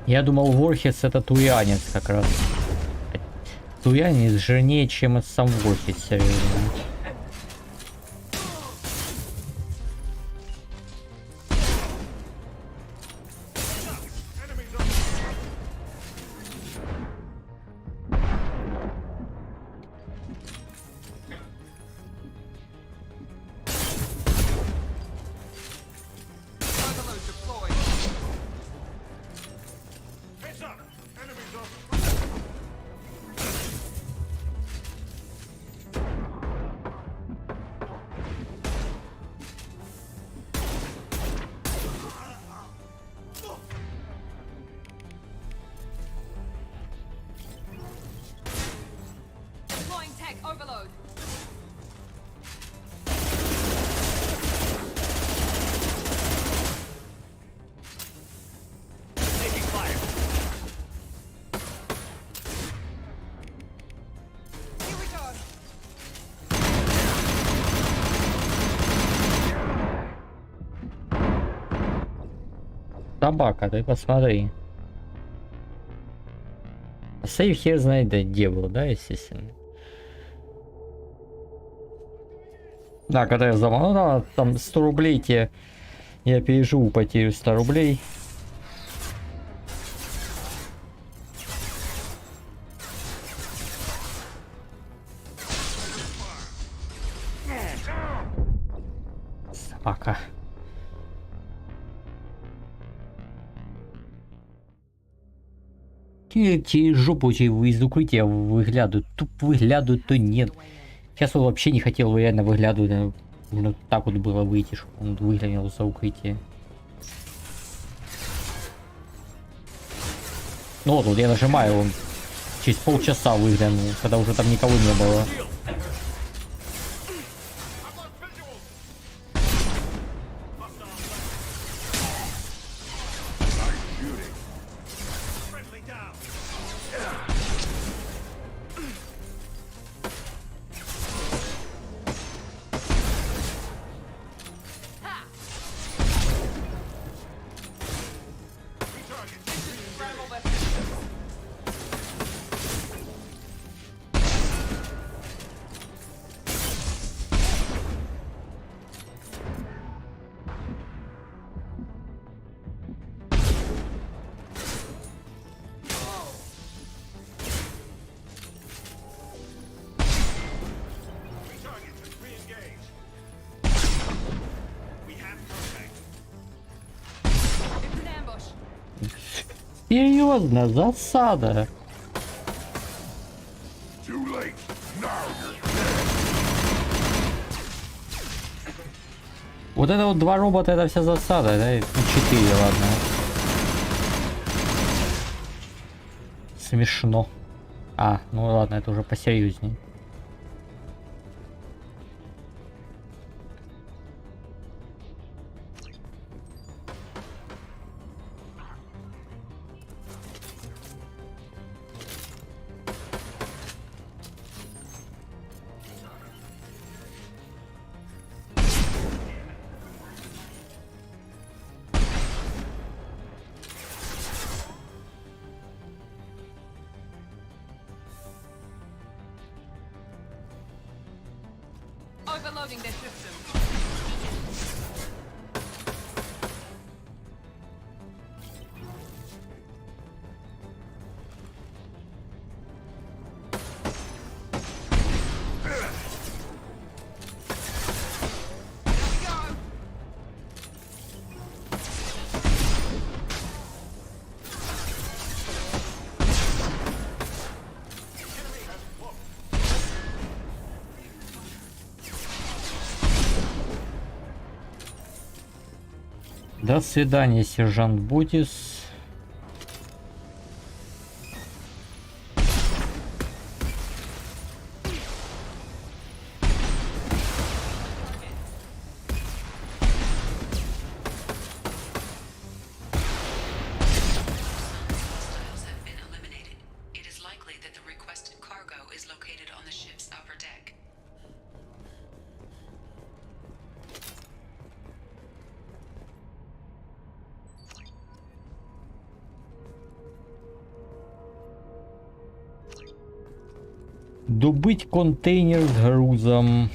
Я думал, Ворхец это туянец как раз. Туянец жирнее, чем сам Ворхец, серьезно. Собака, ты посмотри. Сейф хер знает, да, где был, да, естественно. Да, когда я заманул, да, там 100 рублей те, я переживу потерю 100 рублей. Собака. Ті жопу из укрытия выглядывают. То выглядывают, то нет. Сейчас он вообще не хотел реально выглядывать. Ну, так вот было выйти, чтобы он выглянул за укрытие. Ну вот я нажимаю, он через полчаса выглянул, когда уже там никого не было. Серьезно, засада. Вот это вот 2 робота, это вся засада, да? 4, ладно. Смешно. А, ну ладно, это уже посерьезней. Overloading their system. До свидания, сержант Бутис. Добыть контейнер с грузом.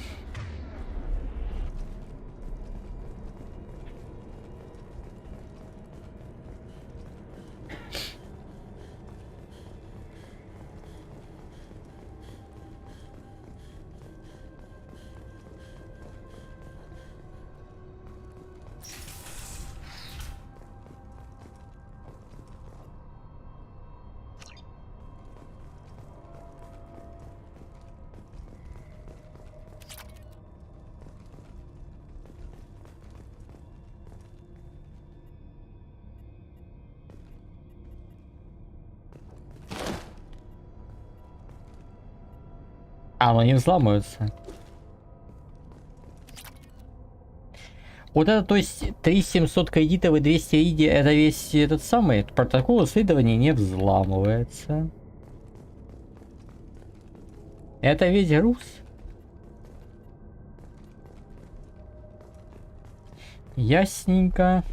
А, они взламываются. Вот это, то есть, 3700 кредитов и 200 иди, это весь этот самый протокол исследования не взламывается. Это весь груз. Ясненько.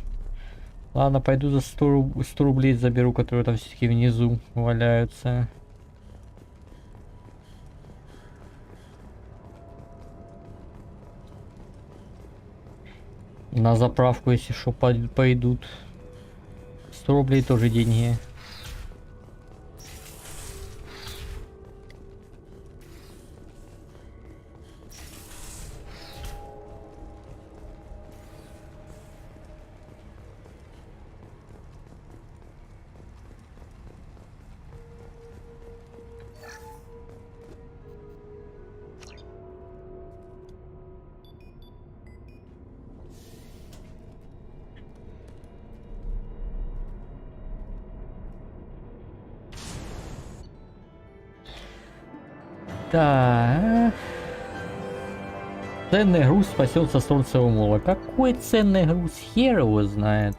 Ладно, пойду за 100 рублей заберу, которые там все-таки внизу валяются. На заправку, если что, пойдут. 100 рублей тоже деньги. Так. Ценный груз спасет со солнцевого мола. Какой ценный груз? Хер его знает.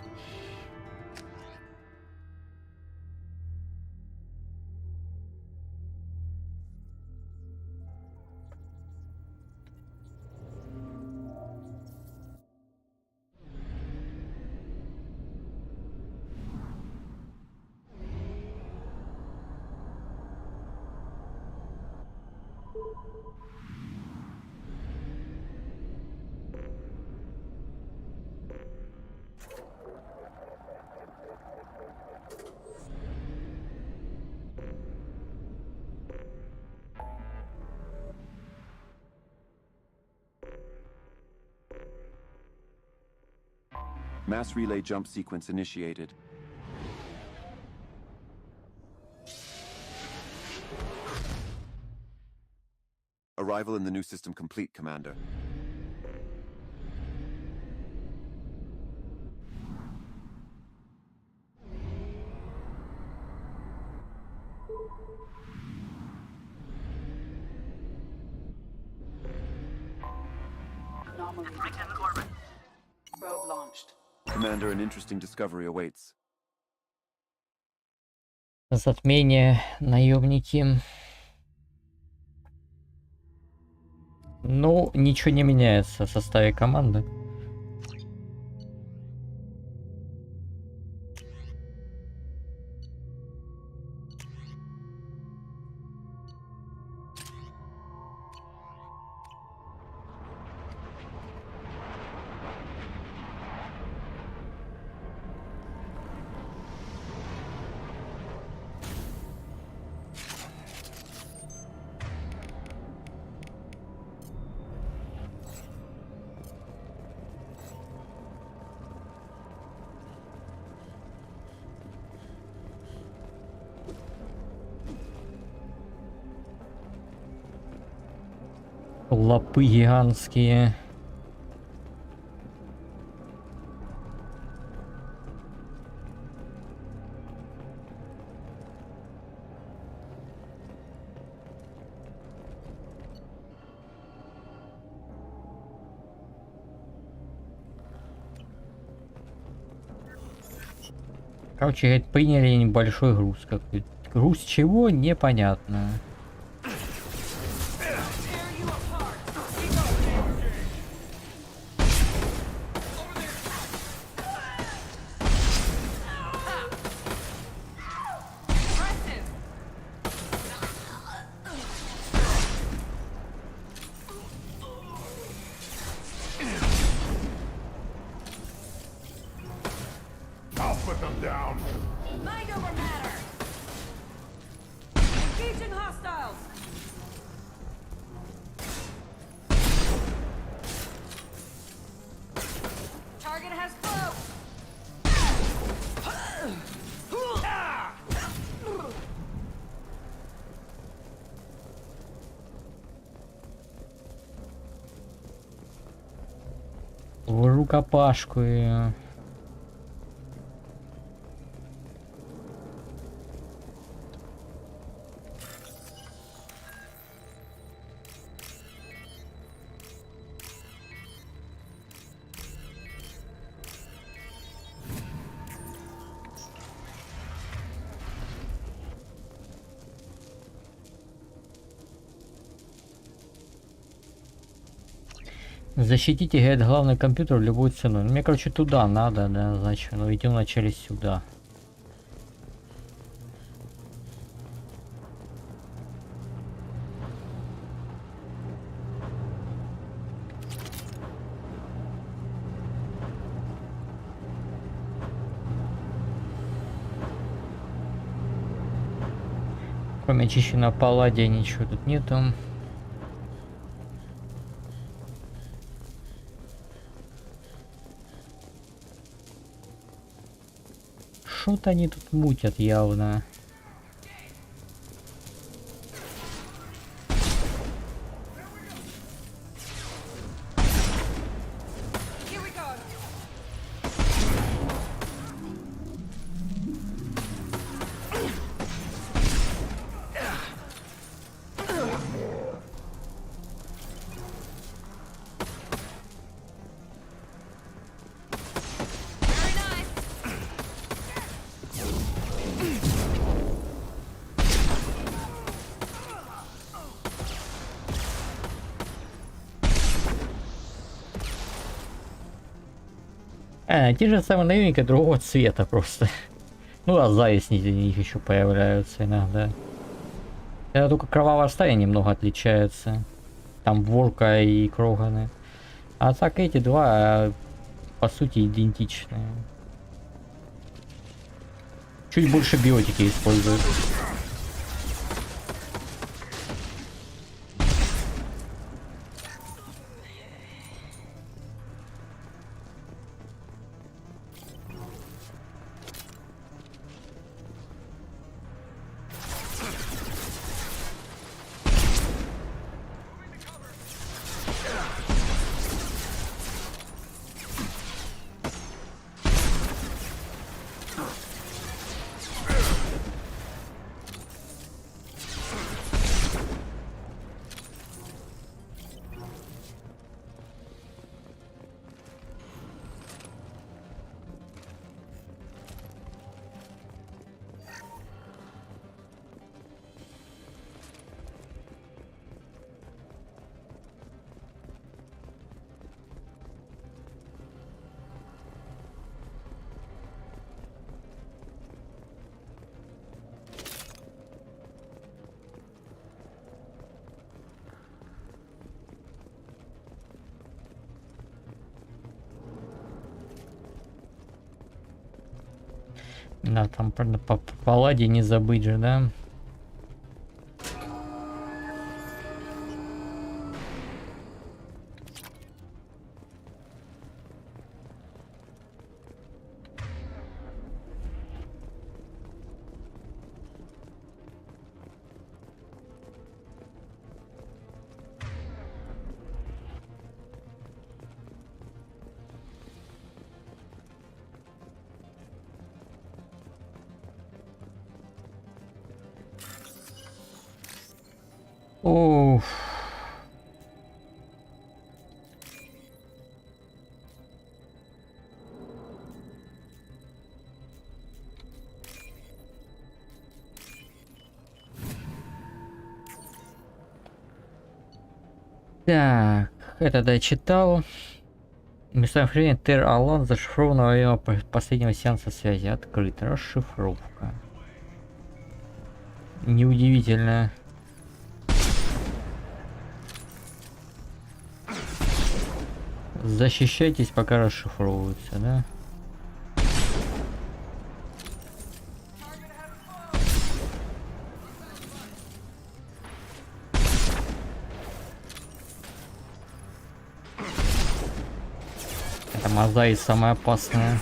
Mass relay jump sequence initiated. Arrival in the new system complete, Commander. Anomaly detected. Probe launched. Commander, an interesting discovery awaits. Затмение, наемники. Ну, ничего не меняется в составе команды. Лапы гигантские. Короче, говорит, приняли небольшой груз какой-то. Груз чего? Непонятно. I'll put them down. Mind over matter. Engaging hostiles. Target has flow. В рукопашку ее. Защитите, говорит, главный компьютер любой ценой. Мне, короче, туда надо, да, значит, ну идем вначале сюда. Кроме очищенного палладия ничего тут нету. Что-то они тут мутят явно. Те же самые наемники другого цвета просто. Ну а завистни у них еще появляются иногда. Это только кровавая стая немного отличается. Там ворка и кроганы. А так эти два по сути идентичные. Чуть больше биотики используют. Да, там правда по палладе не забыть же, да? Уф. Так, это дочитал. Местонахождение Тер-Алан зашифровано во время последнего сеанса связи. Открыто. Расшифровка. Неудивительно. Защищайтесь, пока расшифровываются, да? Это мозаика самая опасная.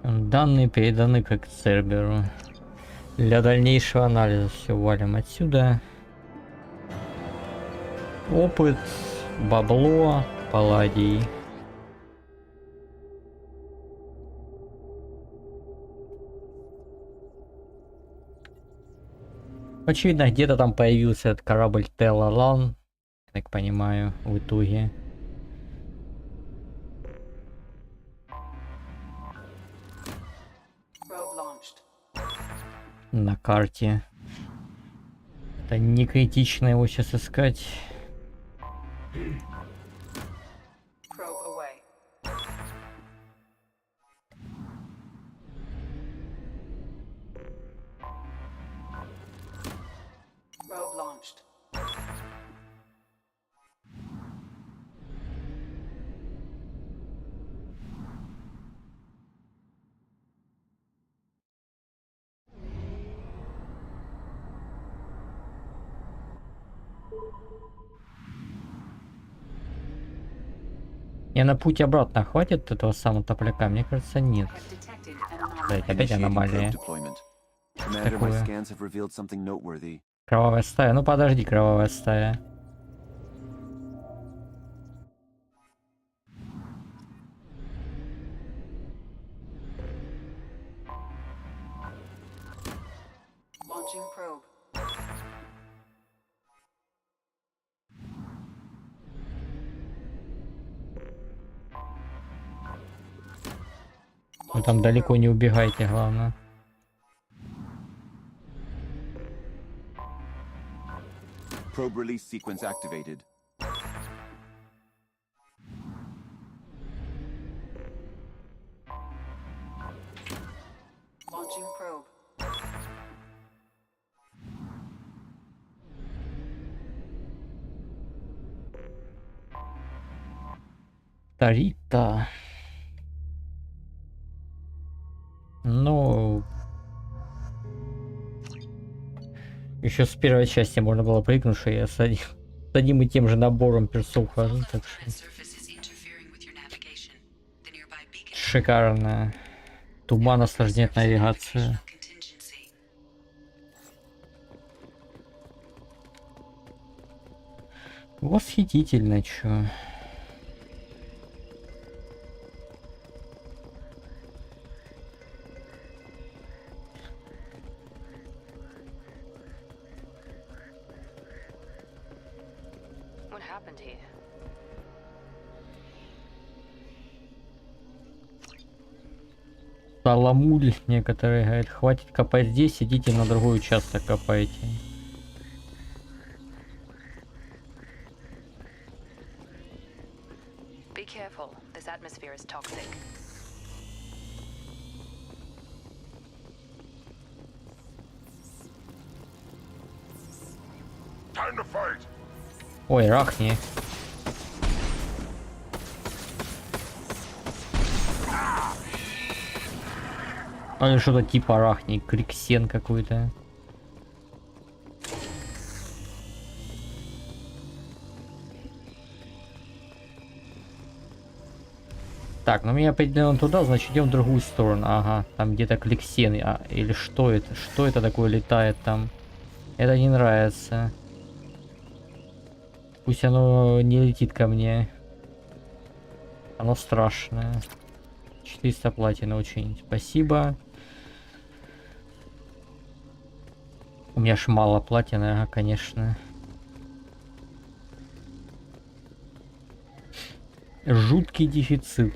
Данные переданы как серверу. Для дальнейшего анализа все валим отсюда. Опыт, бабло, палладий. Очевидно, где-то там появился этот корабль Телалан, так понимаю, в итоге. На карте. Это не критично его сейчас искать. И на путь обратно хватит этого самого топляка? Мне кажется, нет. Да, опять аномалия. Такое. Кровавая стая. Ну подожди, кровавая стая. Вы там далеко не убегайте, главное. Probe release sequence activated. Launching probe. Тарита. Ну, еще с первой части можно было прыгнуть, что я с одним и тем же набором персов хожу, так что... Шикарно. Туман осложняет навигацию. Восхитительно, чё. What happened here? Таламуль некоторые говорят, хватит копать здесь, идите на другой участок копайте. Be careful. This atmosphere is toxic. Time to fight. Ой, рахни. Или что-то типа рахни, криксен какой-то. Так, ну меня определенно туда, значит идем в другую сторону. Ага, там где-то кликсен. Или что это? Что это такое летает там? Это не нравится. Пусть оно не летит ко мне. Оно страшное. 400 платина очень. Спасибо. У меня ж мало платины, ага, конечно. Жуткий дефицит.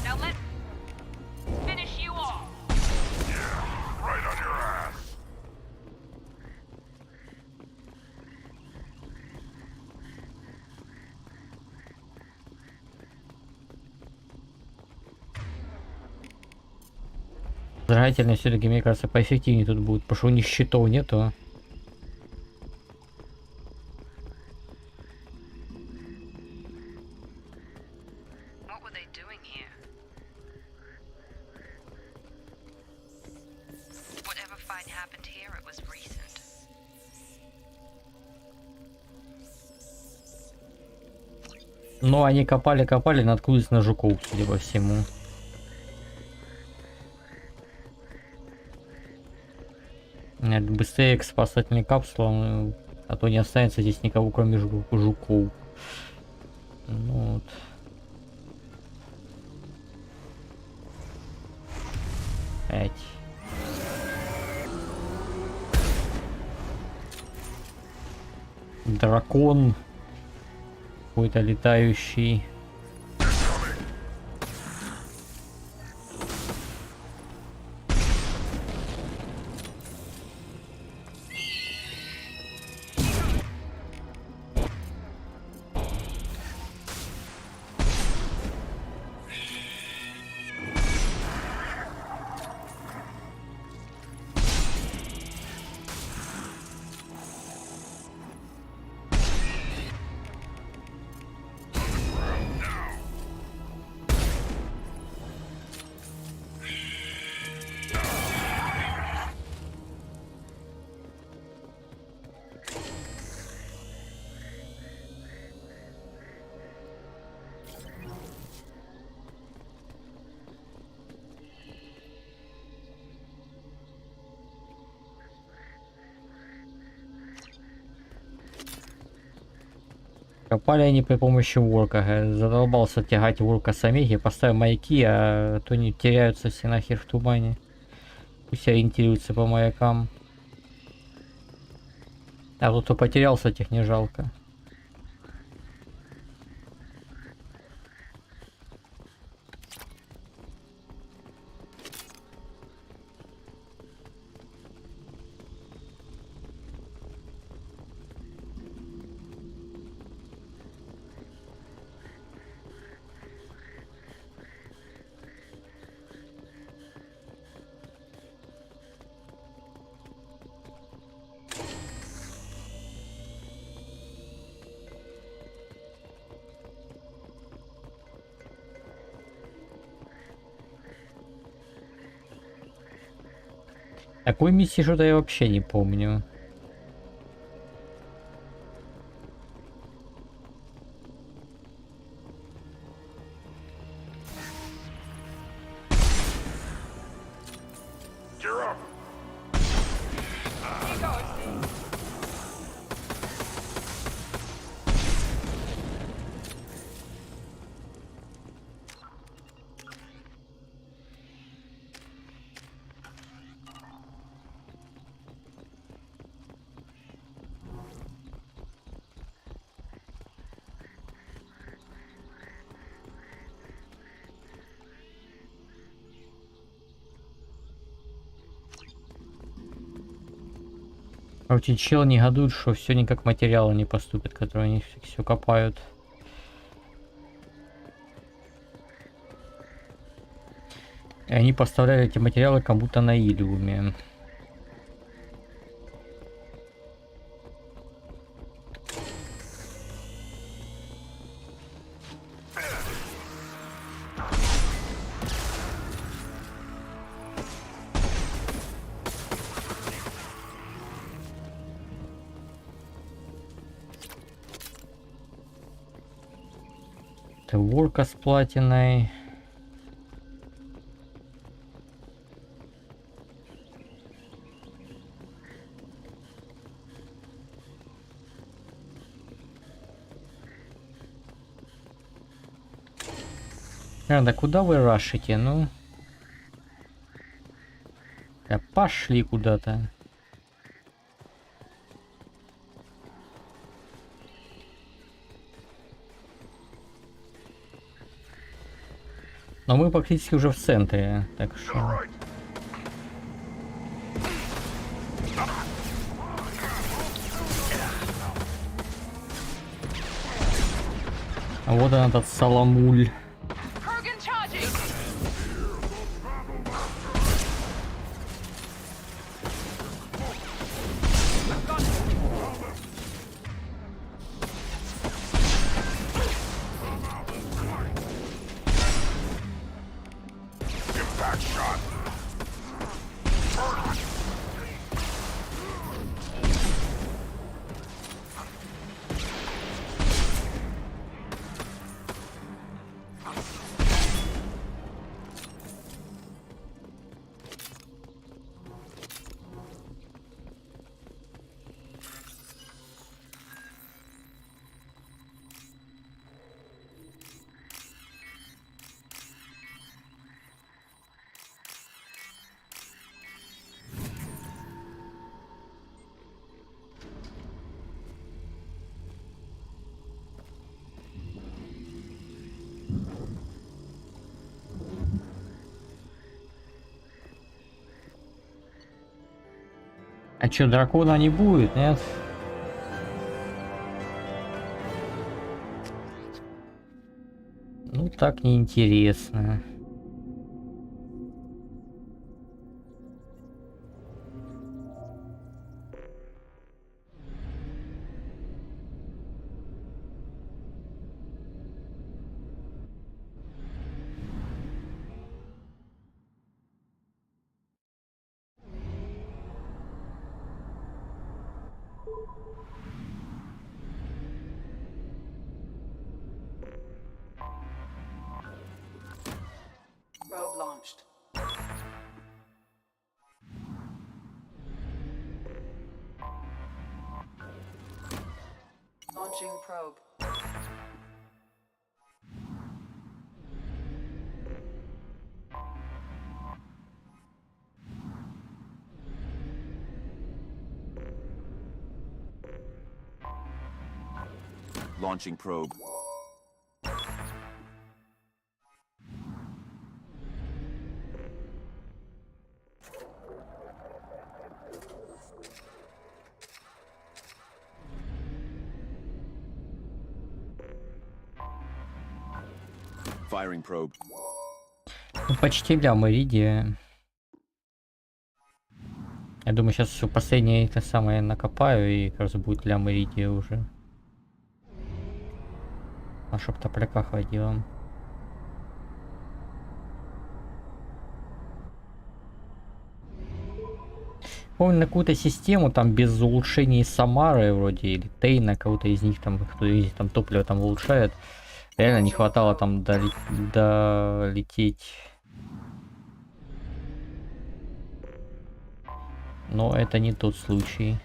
Now let's finish you off. Right on your ass. Зажигательные все-таки, мне кажется, поэффективнее тут будет, потому что у них щитов нету. What were they doing here? Whatever fight happened here, it was recent. Ну, они копали, наткнулись на жуков, судя по всему. Нет, быстрее к спасательной капсуле, а то не останется здесь никого, кроме жуков. Ну вот. Эть. Дракон. Какой-то летающий. Копали они при помощи ворка. Задолбался тягать ворка с Омеги, поставил маяки, а то не теряются все нахер в тумане. Пусть ориентируются по маякам. А тут кто потерялся, тех не жалко. Такой миссии что-то я вообще не помню. Короче, чел негодует, что все никак материалы не поступят, которые они все копают. И они поставляют эти материалы кому-то на идиуме. Ворка с платиной. Да куда вы рашите, ну? Да пошли куда-то. Но мы практически уже в центре, так что... А вот он, этот Саламуль. А чё, дракона не будет, нет? Ну так неинтересно. Probe launched. Launching probe. Launching probe. Firing probe. Ну, почти для Меридия. Я думаю, сейчас все последнее это самое накопаю и как раз будет для Меридия уже. А чтоб топляка хватило. Помню, на какую-то систему там без улучшений Самары вроде или Тейна, кого-то из них там, кто из них там топливо там улучшает. Реально не хватало там долететь. Но это не тот случай.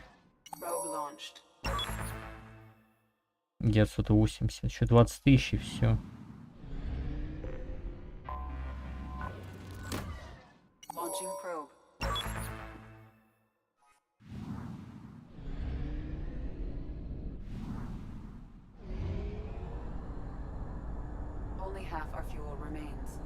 980, еще 20 тысяч и все. Only half our fuel remains.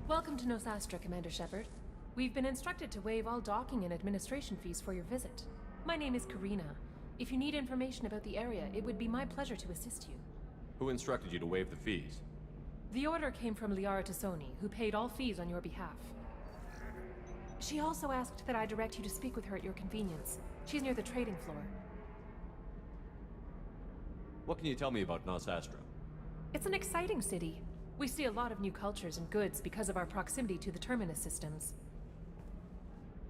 Welcome to Nosastra, Commander Shepard. We've been instructed to waive all docking and administration fees for your visit. My name is Karina. If you need information about the area, it would be my pleasure to assist you. Who instructed you to waive the fees? The order came from Liara Tassoni, who paid all fees on your behalf. She also asked that I direct you to speak with her at your convenience. She's near the trading floor. What can you tell me about Nosastra? It's an exciting city. We see a lot of new cultures and goods because of our proximity to the Terminus systems.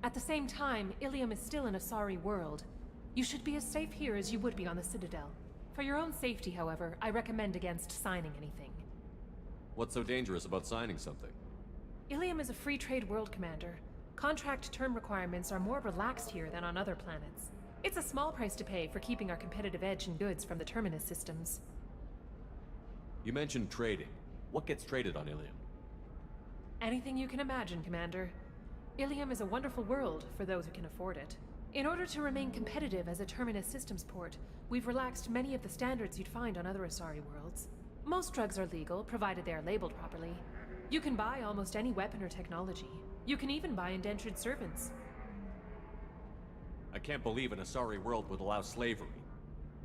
At the same time, Ilium is still an Asari world. You should be as safe here as you would be on the Citadel. For your own safety, however, I recommend against signing anything. What's so dangerous about signing something? Ilium is a free trade world, Commander. Contract term requirements are more relaxed here than on other planets. It's a small price to pay for keeping our competitive edge in goods from the Terminus systems. You mentioned trading. What gets traded on Ilium? Anything you can imagine, Commander. Ilium is a wonderful world for those who can afford it. In order to remain competitive as a Terminus systems port, we've relaxed many of the standards you'd find on other Asari worlds. Most drugs are legal, provided they are labeled properly. You can buy almost any weapon or technology. You can even buy indentured servants. I can't believe an Asari world would allow slavery.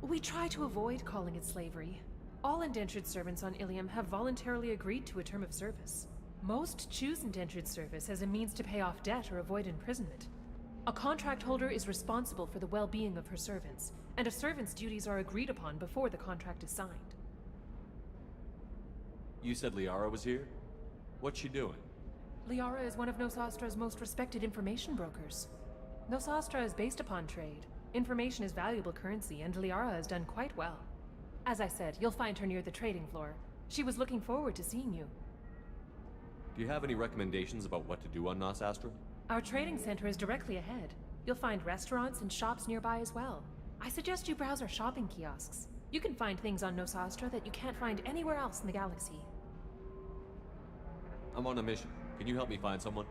We try to avoid calling it slavery. All indentured servants on Ilium have voluntarily agreed to a term of service. Most choose indentured service as a means to pay off debt or avoid imprisonment. A contract holder is responsible for the well-being of her servants, and a servant's duties are agreed upon before the contract is signed. You said Liara was here? What's she doing? Liara is one of Nosastra's most respected information brokers. Nosastra is based upon trade. Information is valuable currency, and Liara has done quite well. As I said, you'll find her near the trading floor. She was looking forward to seeing you. Do you have any recommendations about what to do on Nosastra? Our trading center is directly ahead. You'll find restaurants and shops nearby as well. I suggest you browse our shopping kiosks. You can find things on Nosastra that you can't find anywhere else in the galaxy. I'm on a mission. Can you help me find someone?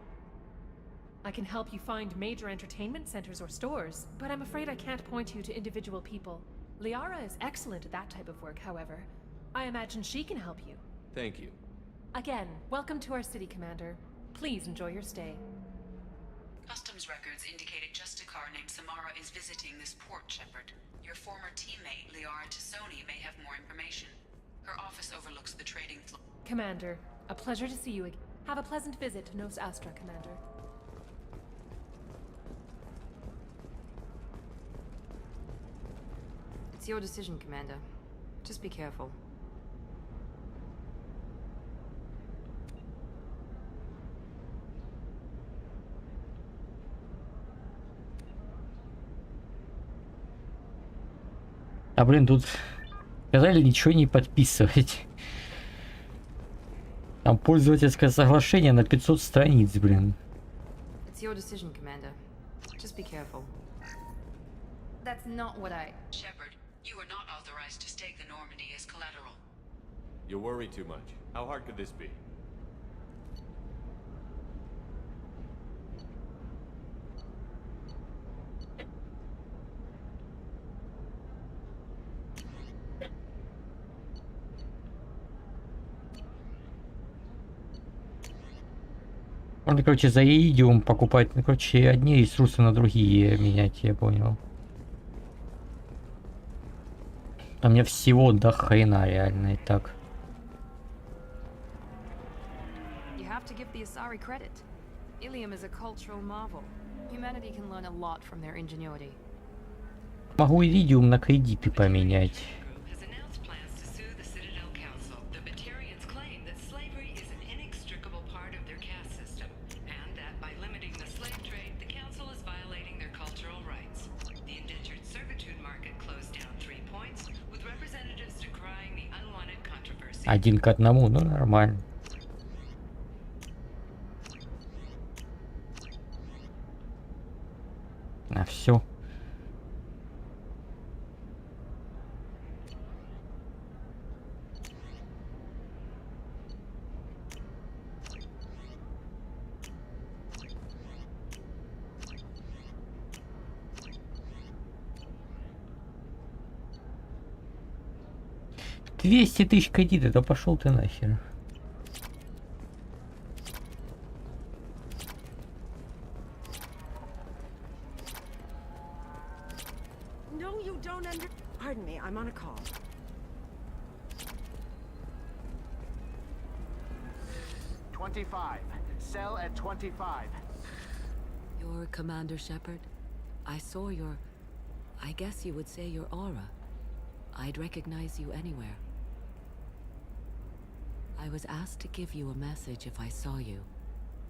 I can help you find major entertainment centers or stores, but I'm afraid I can't point you to individual people. Liara is excellent at that type of work, however. I imagine she can help you. Thank you. Again, welcome to our city, Commander. Please enjoy your stay. Customs records indicated just a car named Samara is visiting this port, Shepard. Your former teammate, Liara Tassoni, may have more information. Her office overlooks the trading floor. Commander, a pleasure to see you again. Have a pleasant visit to Nos Astra, Commander. It's your decision, Commander. Just be careful. А блин, тут сказали ничего не подписывать. Там пользовательское соглашение на 500 страниц, блин. It's your decision, Commander. Just be careful. That's not what I... Shepard, you are not authorized to stake the Normandy as collateral. You worry too much. How hard could this be? Можно, короче, за иридиум покупать, ну, короче, одни ресурсы на другие менять, я понял. А мне всего до хрена реально и так. You have to give the Asari credit. Ilium is a cultural marvel. Humanity can learn a lot from their ingenuity. Могу иридиум на кредиты поменять. Один к одному, ну нормально. А все. $200 000 кредита, да пошел ты нахер. No, you don't under... Pardon me, I'm on a call. $25. Sell at $25. You're Commander Shepard. I saw your... I guess you would say your aura. I'd recognize you anywhere. I was asked to give you a message if I saw you.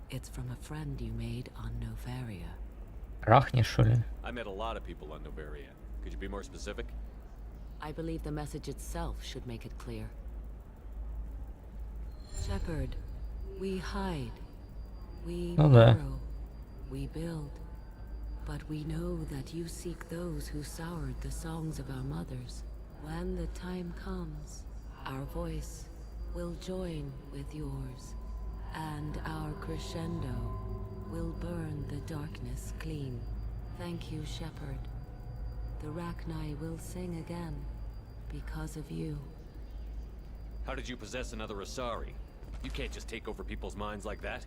It's from a friend you made on Novaria. Рахни, что ли? I met a lot of people on Novaria. Could you be more specific? I believe the message itself should make it clear. Shepard, we hide. We borrow. We build. But we know that you seek those who soured the songs of our mothers. When the time comes, our voice will join with yours, and our crescendo will burn the darkness clean. Thank you, Shepard. The Rachni will sing again because of you. How did you possess another Asari? You can't just take over people's minds like that.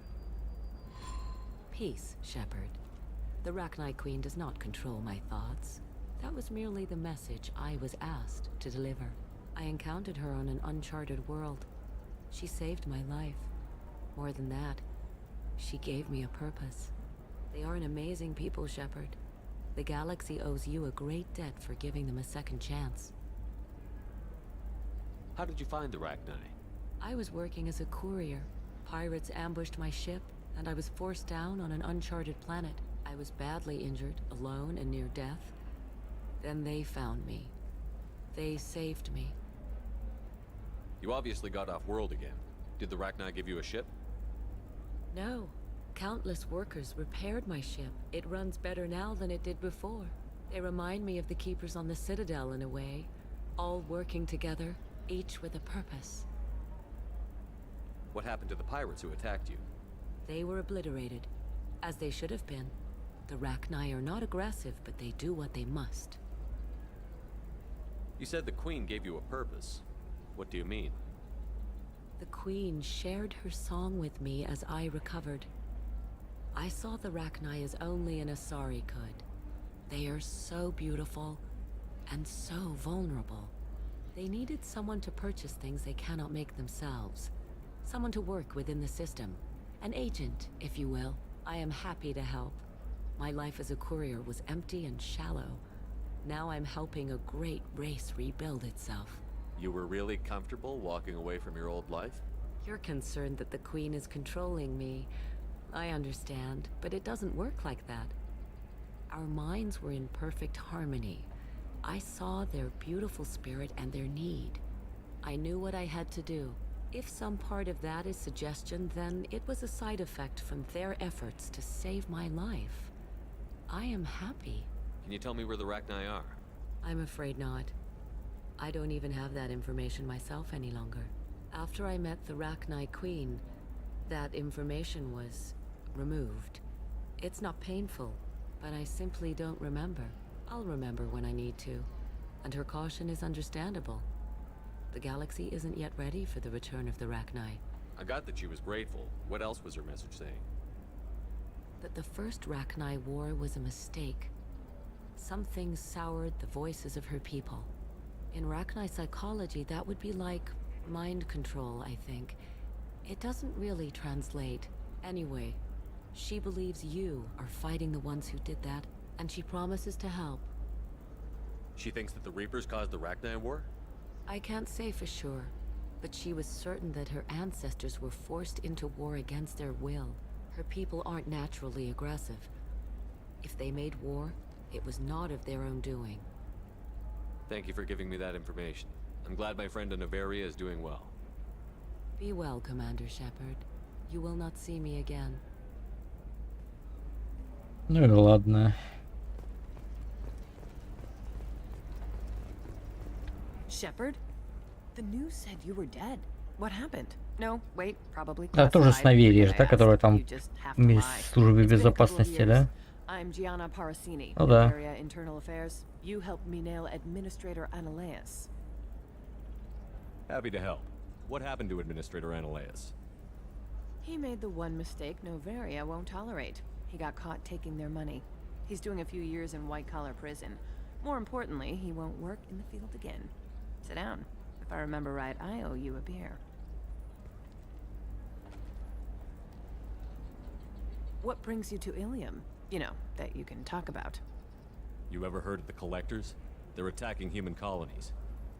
Peace, Shepard. The Rachni Queen does not control my thoughts. That was merely the message I was asked to deliver. I encountered her on an uncharted world. She saved my life. More than that, she gave me a purpose. They are an amazing people, Shepard. The galaxy owes you a great debt for giving them a second chance. How did you find the Rachni? I was working as a courier. Pirates ambushed my ship, and I was forced down on an uncharted planet. I was badly injured, alone and near death. Then they found me. They saved me. You obviously got off world again. Did the Rachni give you a ship? No. Countless workers repaired my ship. It runs better now than it did before. They remind me of the Keepers on the Citadel in a way. All working together, each with a purpose. What happened to the pirates who attacked you? They were obliterated, as they should have been. The Rachni are not aggressive, but they do what they must. You said the Queen gave you a purpose. What do you mean? The Queen shared her song with me as I recovered. I saw the Rachni as only an Asari could. They are so beautiful and so vulnerable. They needed someone to purchase things they cannot make themselves. Someone to work within the system. An agent, if you will. I am happy to help. My life as a courier was empty and shallow. Now I'm helping a great race rebuild itself. You were really comfortable walking away from your old life? You're concerned that the Queen is controlling me. I understand, but it doesn't work like that. Our minds were in perfect harmony. I saw their beautiful spirit and their need. I knew what I had to do. If some part of that is suggestion, then it was a side effect from their efforts to save my life. I am happy. Can you tell me where the Rachni are? I'm afraid not. I don't even have that information myself any longer. After I met the Rachni Queen, that information was removed. It's not painful, but I simply don't remember. I'll remember when I need to, and her caution is understandable. The galaxy isn't yet ready for the return of the Rachni. I got that she was grateful. What else was her message saying? That the first Rachni war was a mistake. Something soured the voices of her people. In Rachni psychology, that would be like mind control, I think. It doesn't really translate. Anyway, she believes you are fighting the ones who did that, and she promises to help. She thinks that the Reapers caused the Rachni war? I can't say for sure, but she was certain that her ancestors were forced into war against their will. Her people aren't naturally aggressive. If they made war, it was not of their own doing. Thank you for giving me that information. I'm glad my friend Nvidia is doing well. Be well, Commander Shepard. You will not see me again. Ну и ладно. Shepard? The news said you were dead. What happened? No, wait, probably Да, тоже с Nvidia же, да, которая там in в службе безопасности, да? I'm Gianna Parasini, Ну да. Area Internal Affairs. You helped me nail Administrator Analeas. Happy to help. What happened to Administrator Analeas? He made the one mistake Novaria won't tolerate. He got caught taking their money. He's doing a few years in white-collar prison. More importantly, he won't work in the field again. Sit down. If I remember right, I owe you a beer. What brings you to Ilium? You know, that you can talk about. You ever heard of the Collectors? They're attacking human colonies.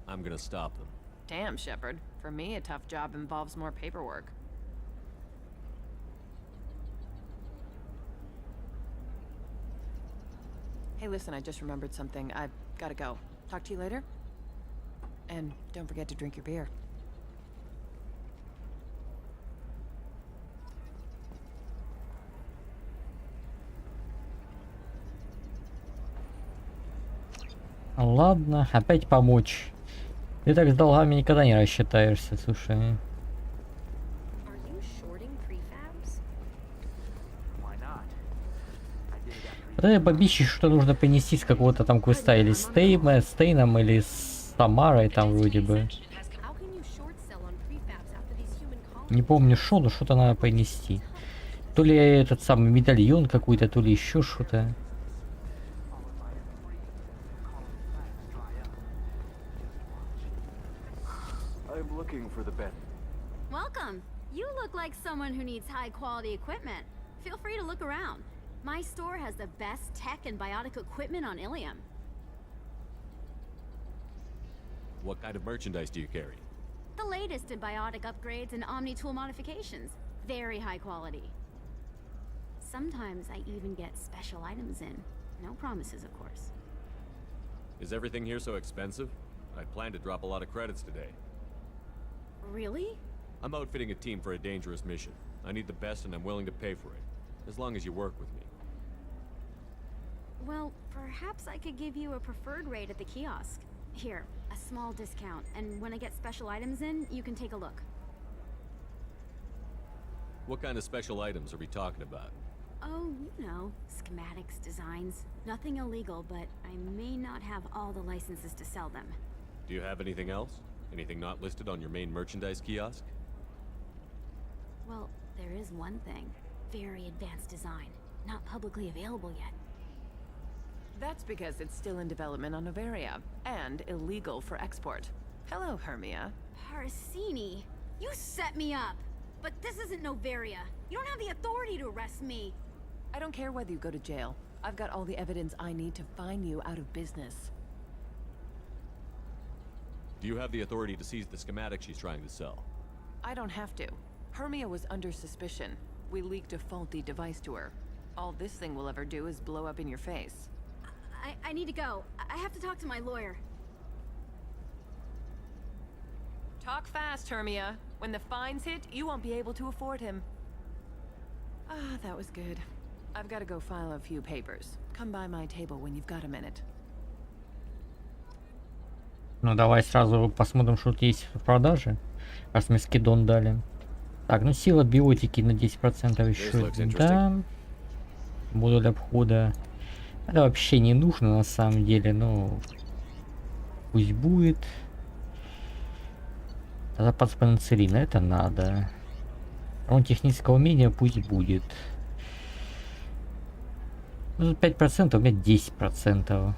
I'm gonna stop them. Damn, Shepard. For me, a tough job involves more paperwork. Hey, listen, I just remembered something. I've gotta go. Talk to you later? And don't forget to drink your beer. Ладно, опять помочь. Ты так с долгами никогда не рассчитаешься, слушай. Вот это бабище, что нужно принести с какого-то там квеста, или с Стейном, или с Самарой там вроде бы. Не помню что, но что-то надо принести. То ли этот самый медальон какой-то, то ли еще что-то. Welcome. You look like someone who needs high-quality equipment. Feel free to look around. My store has the best tech and biotic equipment on Ilium. What kind of merchandise do you carry? The latest in biotic upgrades and omni-tool modifications. Very high quality. Sometimes I even get special items in. No promises, of course. Is everything here so expensive? I plan to drop a lot of credits today. Really? I'm outfitting a team for a dangerous mission. I need the best and I'm willing to pay for it. As long as you work with me. Well, perhaps I could give you a preferred rate at the kiosk. Here, a small discount, and when I get special items in, you can take a look. What kind of special items are we talking about? Oh, you know, schematics, designs. Nothing illegal, but I may not have all the licenses to sell them. Do you have anything else? Anything not listed on your main merchandise kiosk? Well, there is one thing. Very advanced design. Not publicly available yet. That's because it's still in development on Noveria, and illegal for export. Hello, Hermia. Parsini, you set me up! But this isn't Noveria. You don't have the authority to arrest me. I don't care whether you go to jail. I've got all the evidence I need to find you out of business. Do you have the authority to seize the schematic she's trying to sell? I don't have to. Hermia was under suspicion. We leaked a faulty device to her. All this thing will ever do is blow up in your face. I need to go. I have to talk to my lawyer. Talk fast, Hermia. When the fines hit, you won't be able to afford him. Ah, that was good. I've got to go file a few papers. Come by my table when you've got a minute. Ну давай сразу посмотрим, что тут есть в продаже. Раз мы скидон дали. Так, ну сила биотики на 10% еще. Да. Модуль обхода. Это вообще не нужно на самом деле, но пусть будет. Запас панцирина, это надо. Урон технического умения пусть будет. Ну, 5%, у меня 10%.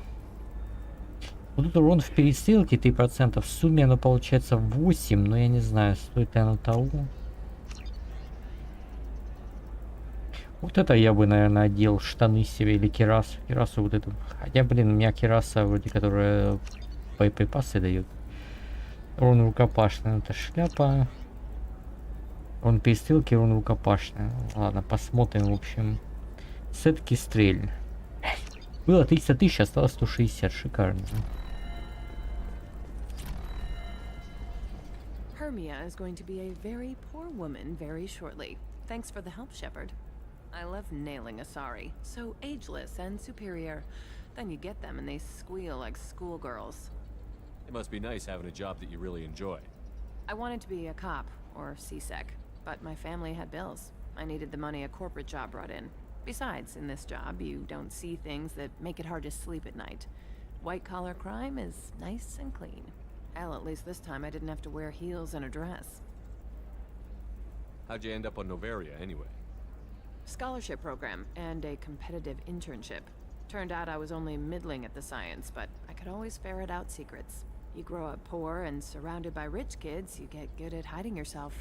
Вот тут урон в перестрелке 3%. В сумме оно получается 8, но я не знаю, стоит ли оно того. Вот это я бы, наверное, одел штаны себе или кирасу. Кирасу вот эту. Хотя, блин, у меня кираса вроде, которая боеприпасы дает. Урон рукопашный. Это шляпа. Урон перестрелки, урон рукопашный. Ладно, посмотрим, в общем. Сетки стрель. Было 300 тысяч, осталось 160. Шикарно. Hermia is going to be a very poor woman very shortly. Thanks for the help, Shepard. I love nailing Asari. So ageless and superior. Then you get them and they squeal like schoolgirls. It must be nice having a job that you really enjoy. I wanted to be a cop, or CSEC, but my family had bills. I needed the money a corporate job brought in. Besides, in this job, you don't see things that make it hard to sleep at night. White-collar crime is nice and clean. Hell, at least this time I didn't have to wear heels and a dress. How'd you end up on Noveria, anyway? Scholarship program and a competitive internship. Turned out I was only middling at the science, but I could always ferret out secrets. You grow up poor and surrounded by rich kids, you get good at hiding yourself.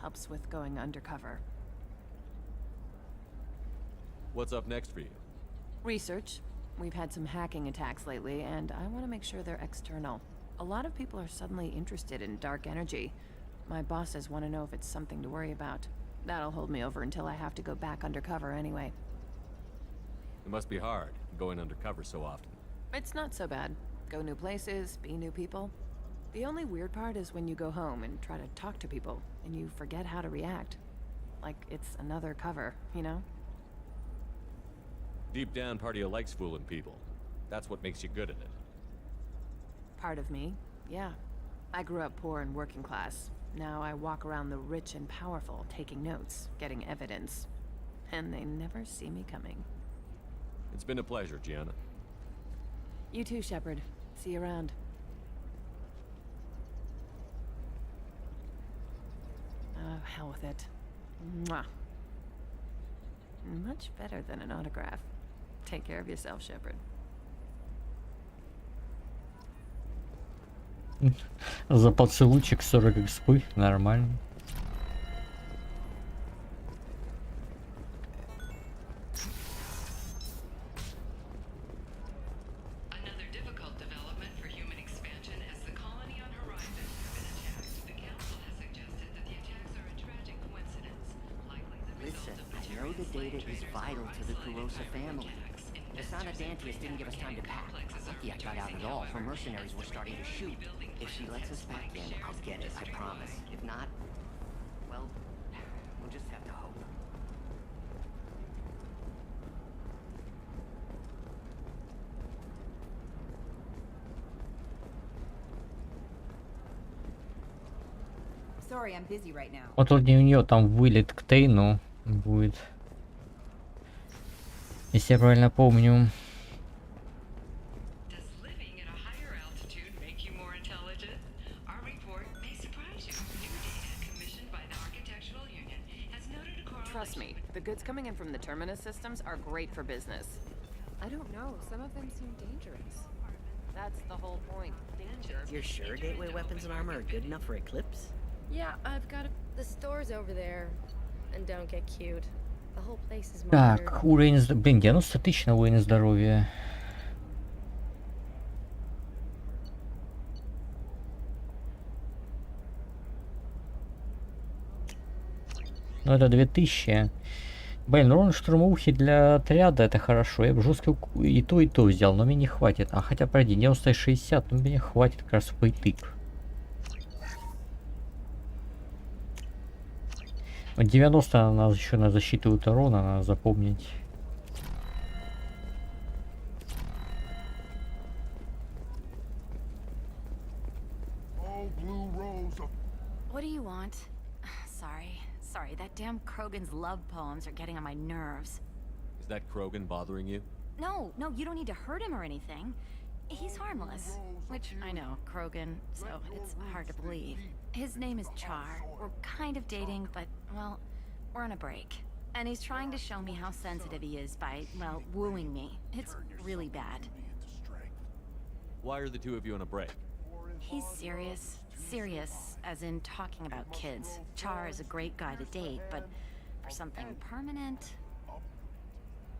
Helps with going undercover. What's up next for you? Research. We've had some hacking attacks lately, and I want to make sure they're external. A lot of people are suddenly interested in dark energy. My bosses want to know if it's something to worry about. That'll hold me over until I have to go back undercover anyway. It must be hard, going undercover so often. It's not so bad. Go new places, be new people. The only weird part is when you go home and try to talk to people, and you forget how to react. Like it's another cover, you know? Deep down, part of you likes fooling people. That's what makes you good at it. Part of me, yeah. I grew up poor and working class. Now I walk around the rich and powerful, taking notes, getting evidence. And they never see me coming. It's been a pleasure, Gianna. You too, Shepard. See you around. Oh, hell with it. Mwah. Much better than an autograph. Take care of yourself, Shepard. За поцелуйчик 40 экспы, нормально. Another difficult development for human expansion as the colony on Horizon has been attacked. The Council has suggested that the attacks are a tragic coincidence, likely the result of I know the data is vital to the Kurosa family. The son of Dantius didn't give us time to pack. Lucky I got out at all, for mercenaries were starting to shoot. If she lets us back in, I'll get it, I promise. If not, well, we'll just have to hope. Sorry, I'm busy right now. Вот у нее там вылет к Тейну будет. Если я правильно помню. Does living at a higher altitude make you more intelligent? Trust me, the goods coming in from the Terminus systems are great for business. I don't know. Some of them seem dangerous. That's the whole point. Danger. You're sure gateway weapons and armor are good enough for Eclipse? Yeah, I've got the store's over there. And don't get cute. The whole place is Так, уровень... Блин, 90 тысяч на уровень здоровья. Ну это 2000. Блин, урон штурмовухи для отряда это хорошо. Я бы жестко и то взял, но мне не хватит. А хотя, пройди, 90 и 60, ну мне хватит как раз впритык. 90 у нас еще на защиту от урона, надо запомнить. What do you want? Sorry, that damn Krogan's love poems are getting on my nerves. Is that Krogan bothering you? No, you don't need to hurt him or anything. He's harmless. Which, I know, Krogan, so it's hard to believe. His name is Char. We're kind of dating, but, well, we're on a break. And he's trying to show me how sensitive he is by, well, wooing me. It's really bad. Why are the two of you on a break? He's serious. Serious, as in talking about kids. Char is a great guy to date, but for something permanent...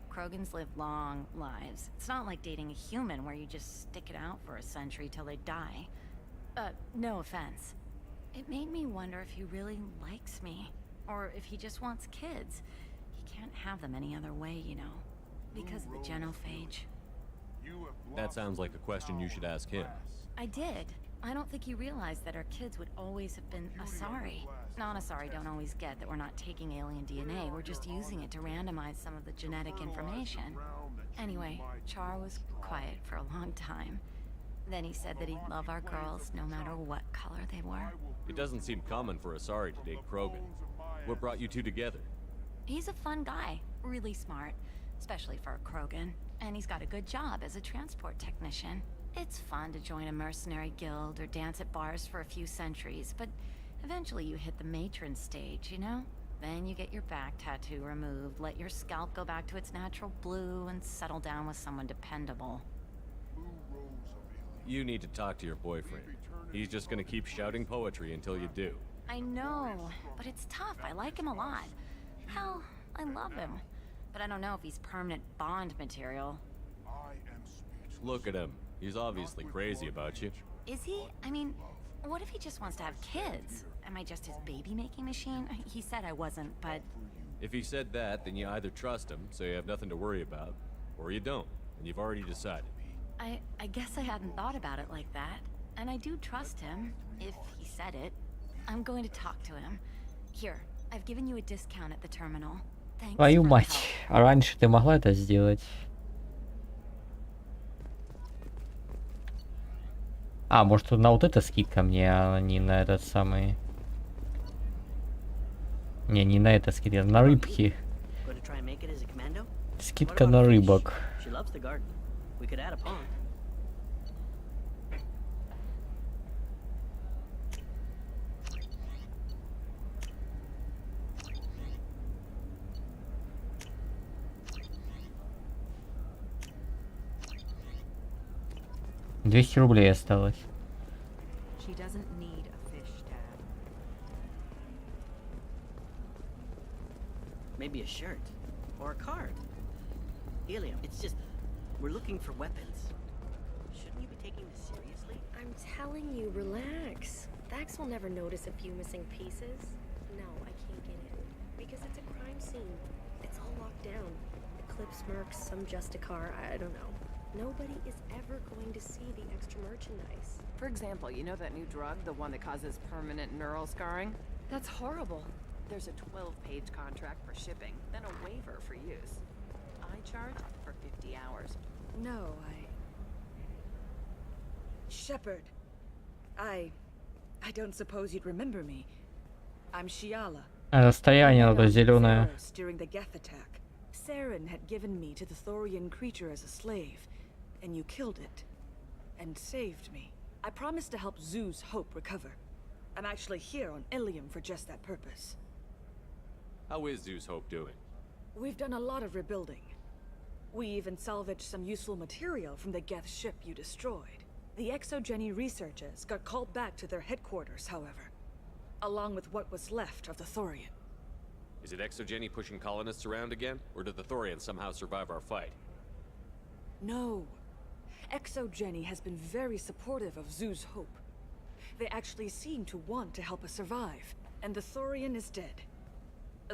Krogans live long lives. It's not like dating a human where you just stick it out for a century till they die. No offense. It made me wonder if he really likes me, or if he just wants kids. He can't have them any other way, you know, because of the genophage. That sounds like a question you should ask him. I did. I don't think he realized that our kids would always have been Asari. Non-Asari don't always get that we're not taking alien DNA, we're just using it to randomize some of the genetic information. Anyway, Char was quiet for a long time. Then he said that he'd love our girls no matter what color they were. It doesn't seem common for Asari to date Krogan. What brought you two together? He's a fun guy, really smart, especially for a Krogan. And he's got a good job as a transport technician. It's fun to join a mercenary guild or dance at bars for a few centuries, but eventually you hit the matron stage, you know? Then you get your back tattoo removed, let your scalp go back to its natural blue, and settle down with someone dependable. You need to talk to your boyfriend. He's just gonna keep shouting poetry until you do. I know, but it's tough. I like him a lot. Hell, I love him. But I don't know if he's permanent Bond material. Look at him. He's obviously crazy about you. Is he? I mean, what if he just wants to have kids? Am I just his baby-making machine? He said I wasn't, but... If he said that, then you either trust him, so you have nothing to worry about, or you don't, and you've already decided. I guess I hadn't thought about it like that. And I do trust him, if he said it. I'm going to talk to him. Here, I've given you a discount at the terminal. Thanks. Твою мать, а раньше ты могла это сделать? А, может на вот это скидка мне, а не на этот самый... Не на это скидка, на рыбки. Скидка на рыбок. $200 осталось. She doesn't need a fish tag. Maybe a shirt or a card. Helium, it's just we're looking for weapons. Shouldn't you be taking this seriously? I'm telling you, relax. Vax will never notice a few missing pieces. No, I can't get in because it's a crime scene. It's all locked down. Eclipse mercs, some Justicar, I don't know. Nobody is ever going to see the extra merchandise. For example, you know that new drug, the one that causes permanent neural scarring? That's horrible. There's a 12-page contract for shipping, then a waiver for use. I charge for 50 hours. No, Shepard. I don't suppose you'd remember me. I'm Shiala. Расстояние надо зеленое. During the Geth attack, Saren had given me to the Thorian creature as a slave, and you killed it, and saved me. I promised to help Zeus Hope recover. I'm actually here on Ilium for just that purpose. How is Zeus Hope doing? We've done a lot of rebuilding. We even salvaged some useful material from the Geth ship you destroyed. The Exogeny researchers got called back to their headquarters, however, along with what was left of the Thorian. Is it Exogeny pushing colonists around again, or did the Thorians somehow survive our fight? No. Exogeny has been very supportive of Zeus Hope. They actually seem to want to help us survive, and the Thorian is dead.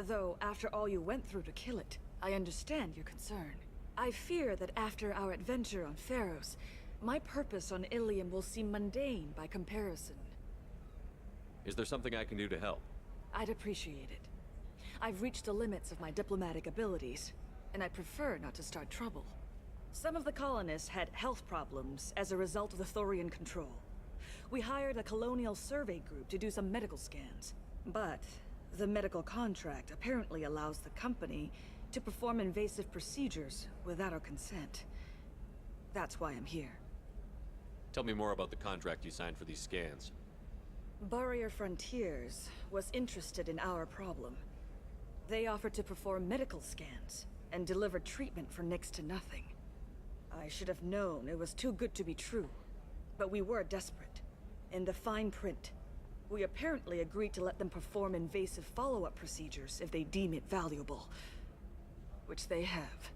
Though, after all you went through to kill it, I understand your concern. I fear that after our adventure on Pharos, my purpose on Ilium will seem mundane by comparison. Is there something I can do to help? I'd appreciate it. I've reached the limits of my diplomatic abilities, and I prefer not to start trouble. Some of the colonists had health problems as a result of the Thorian control. We hired a colonial survey group to do some medical scans, but the medical contract apparently allows the company to perform invasive procedures without our consent. That's why I'm here. Tell me more about the contract you signed for these scans. Barrier Frontiers was interested in our problem. They offered to perform medical scans and deliver treatment for next to nothing. I should have known it was too good to be true, but we were desperate. In the fine print, we apparently agreed to let them perform invasive follow-up procedures if they deem it valuable. Which they have.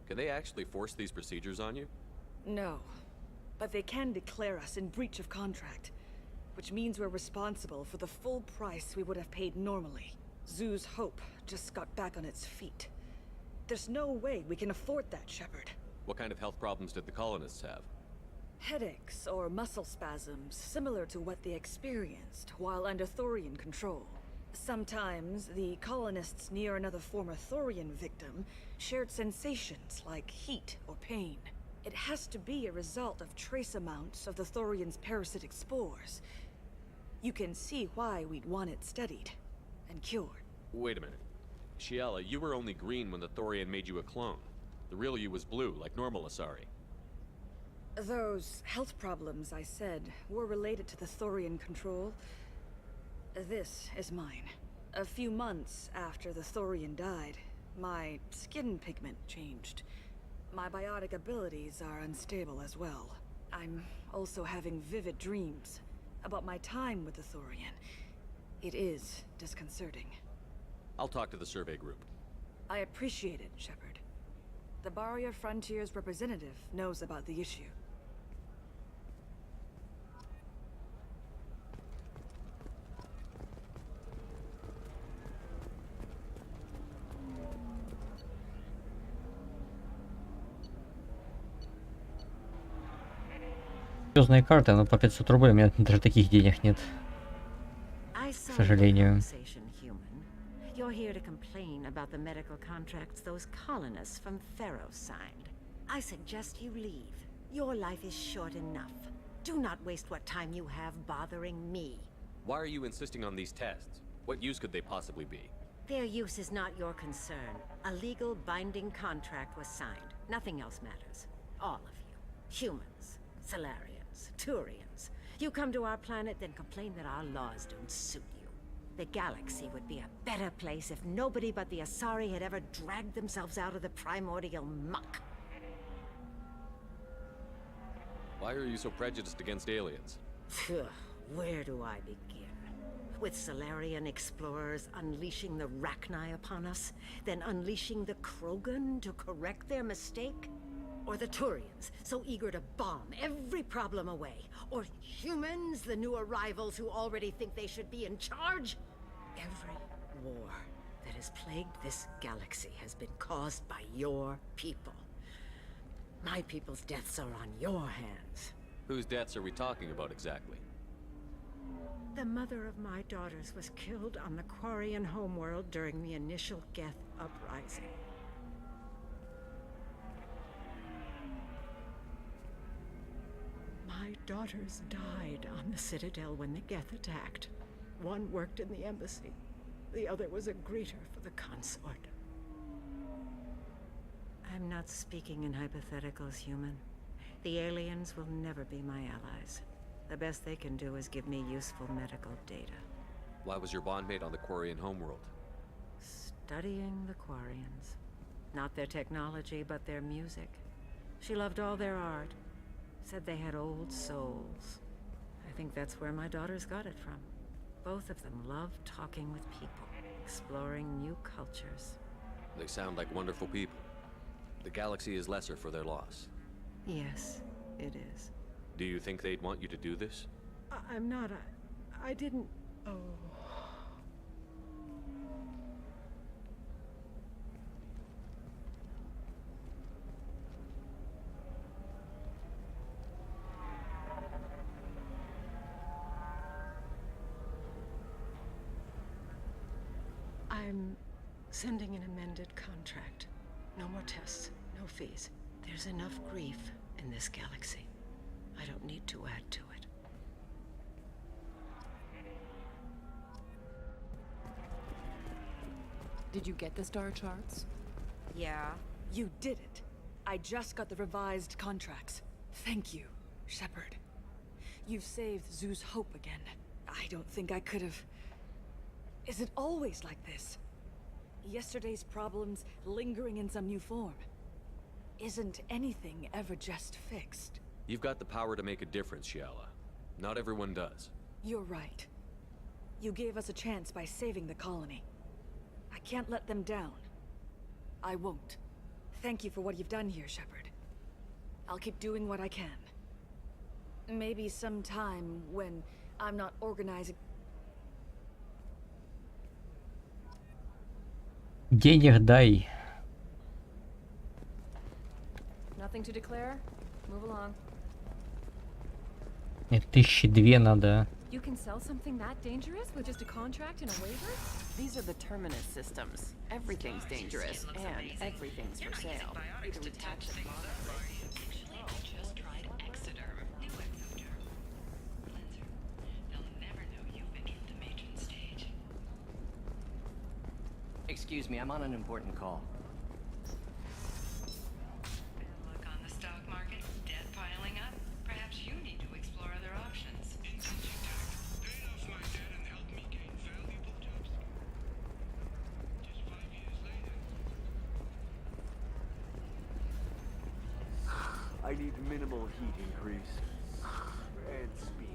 Can they actually force these procedures on you? No, but they can declare us in breach of contract, which means we're responsible for the full price we would have paid normally. Zeus Hope just got back on its feet. There's no way we can afford that, Shepard. What kind of health problems did the colonists have? Headaches or muscle spasms similar to what they experienced while under Thorian control. Sometimes the colonists near another former Thorian victim shared sensations like heat or pain. It has to be a result of trace amounts of the Thorian's parasitic spores. You can see why we'd want it studied and cured. Wait a minute. Shiala, you were only green when the Thorian made you a clone. The real you was blue, like normal Asari. Those health problems I said were related to the Thorian control. This is mine. A few months after the Thorian died, my skin pigment changed. My biotic abilities are unstable as well. I'm also having vivid dreams about my time with the Thorian. It is disconcerting. I'll talk to the survey group. I appreciate it, Shepard. The Barrier Frontiers representative knows about the issue. Звездные карты, но по 500 рублей у меня даже таких денег нет. К сожалению. You're here to complain about the medical contracts those colonists from Pharos signed. I suggest you leave. Your life is short enough. Do not waste what time you have bothering me. Why are you insisting on these tests? What use could they possibly be? Their use is not your concern. A legal binding contract was signed. Nothing else matters. All of you. Humans, Solarians, Turians. You come to our planet, then complain that our laws don't suit you. The galaxy would be a better place if nobody but the Asari had ever dragged themselves out of the primordial muck. Why are you so prejudiced against aliens? Where do I begin? With Solarian explorers unleashing the Rachni upon us, then unleashing the Krogan to correct their mistake? Or the Turians, so eager to bomb every problem away? Or humans, the new arrivals who already think they should be in charge? Every war that has plagued this galaxy has been caused by your people. My people's deaths are on your hands. Whose deaths are we talking about exactly? The mother of my daughters was killed on the Quarian homeworld during the initial Geth uprising. My daughters died on the Citadel when the Geth attacked. One worked in the embassy. The other was a greeter for the consort. I'm not speaking in hypotheticals, human. The aliens will never be my allies. The best they can do is give me useful medical data. Why was your bondmate on the Quarian homeworld? studying the Quarians. Not their technology, but their music. She loved all their art. Said they had old souls. I think that's where my daughters got it from. Both of them love talking with people, exploring new cultures. They sound like wonderful people. The galaxy is lesser for their loss. Yes, it is. Do you think they'd want you to do this? I'm not. I didn't. Oh. I'm sending an amended contract. No more tests, no fees. There's enough grief in this galaxy. I don't need to add to it. Did you get the star charts? Yeah. You did it. I just got the revised contracts. Thank you, Shepard. You've saved Zoo's hope again. I don't think I could have... Is it always like this? Yesterday's problems lingering in some new form. Isn't anything ever just fixed? You've got the power to make a difference, Shiala. Not everyone does. You're right. You gave us a chance by saving the colony. I can't let them down. I won't. Thank you for what you've done here, Shepard. I'll keep doing what I can. Maybe sometime when I'm not organizing... Денег дай. Nothing to declare? Move along. Мне 1002 надо. You can sell something that dangerous with just a contract and a waiver? These are the terminus systems. Everything's dangerous, and everything's for sale. You can attach it. Excuse me, I'm on an important call. Look on the stock market, debt piling up. Perhaps you need to explore other options. Paid off my debt and helped me gain valuable jobs. Just 5 years later. I need minimal heat increase. And speed.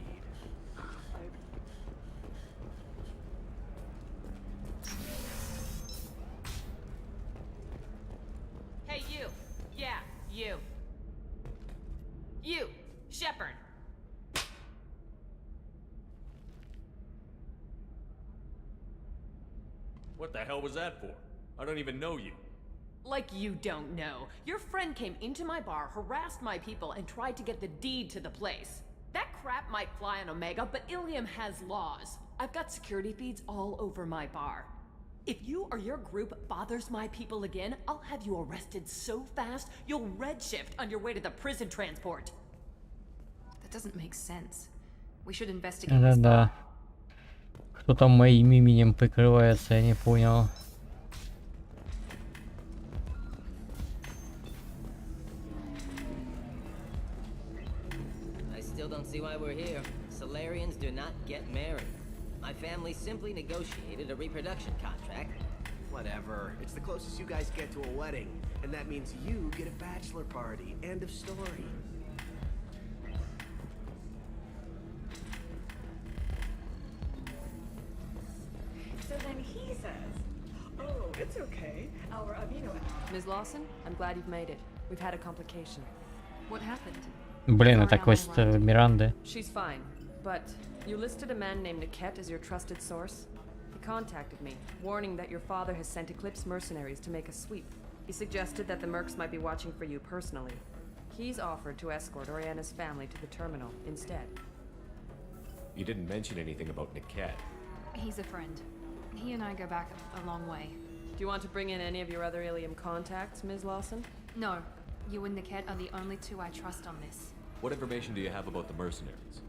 Hey, you. Yeah, you. You, Shepard. What the hell was that for? I don't even know you. Like you don't know. Your friend came into my bar, harassed my people, and tried to get the deed to the place. That crap might fly on Omega, but Ilium has laws. I've got security feeds all over my bar. If you or your group bothers my people again, I'll have you arrested so fast, you'll redshift on your way to the prison transport. That doesn't make sense. We should investigate this. Да-да-да. Кто там моим именем прикрывается, я не понял. I still don't see why we're here. Solarians do not get married. My family simply negotiated a reproduction contract. Whatever. It's the closest you guys get to a wedding. And that means you get a bachelor party. End of story. So then he says, oh, it's okay. Our amino... Ms. Lawson, I'm glad you've made it. We've had a complication. What happened? Блин, это квест Миранды. She's fine, but you listed a man named Niket as your trusted source. He contacted me, warning that your father has sent Eclipse mercenaries to make a sweep. He suggested that the Mercs might be watching for you personally. He's offered to escort Oriana's family to the terminal instead. You didn't mention anything about Niket. He's a friend. He and I go back a long way. Do you want to bring in any of your other Ilium contacts, Ms. Lawson? No. You and Niket are the only two I trust on this. What information do you have about the mercenaries?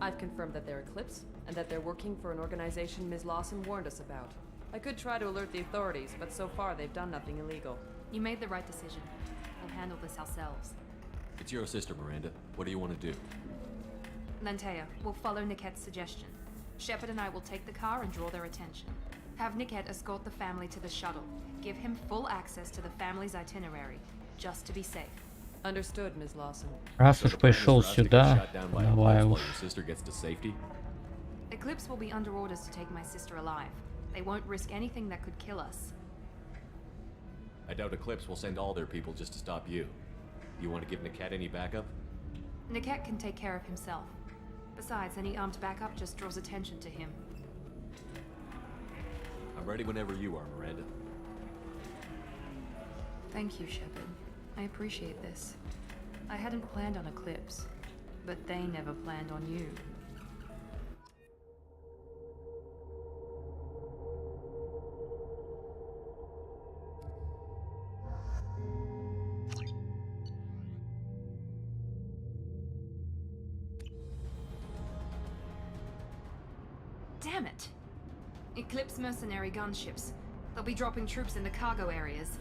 I've confirmed that they're Eclipse, and that they're working for an organization Ms. Lawson warned us about. I could try to alert the authorities, but so far they've done nothing illegal. You made the right decision. We'll handle this ourselves. It's your sister, Miranda. What do you want to do? Lantea, we'll follow Niket's suggestion. Shepard and I will take the car and draw their attention. Have Niket escort the family to the shuttle. Give him full access to the family's itinerary, just to be safe. Understood, Ms. Lawson. Раз уж пришел сюда, давай уж. Eclipse will be under orders to take my sister alive. They won't risk anything that could kill us. I doubt Eclipse will send all their people just to stop you. You want to give Niket any backup? Niket can take care of himself. Besides, any armed backup just draws attention to him. I'm ready whenever you are, Miranda. Thank you, Shepard. I appreciate this. I hadn't planned on Eclipse, but they never planned on you. Damn it! Eclipse mercenary gunships. They'll be dropping troops in the cargo areas.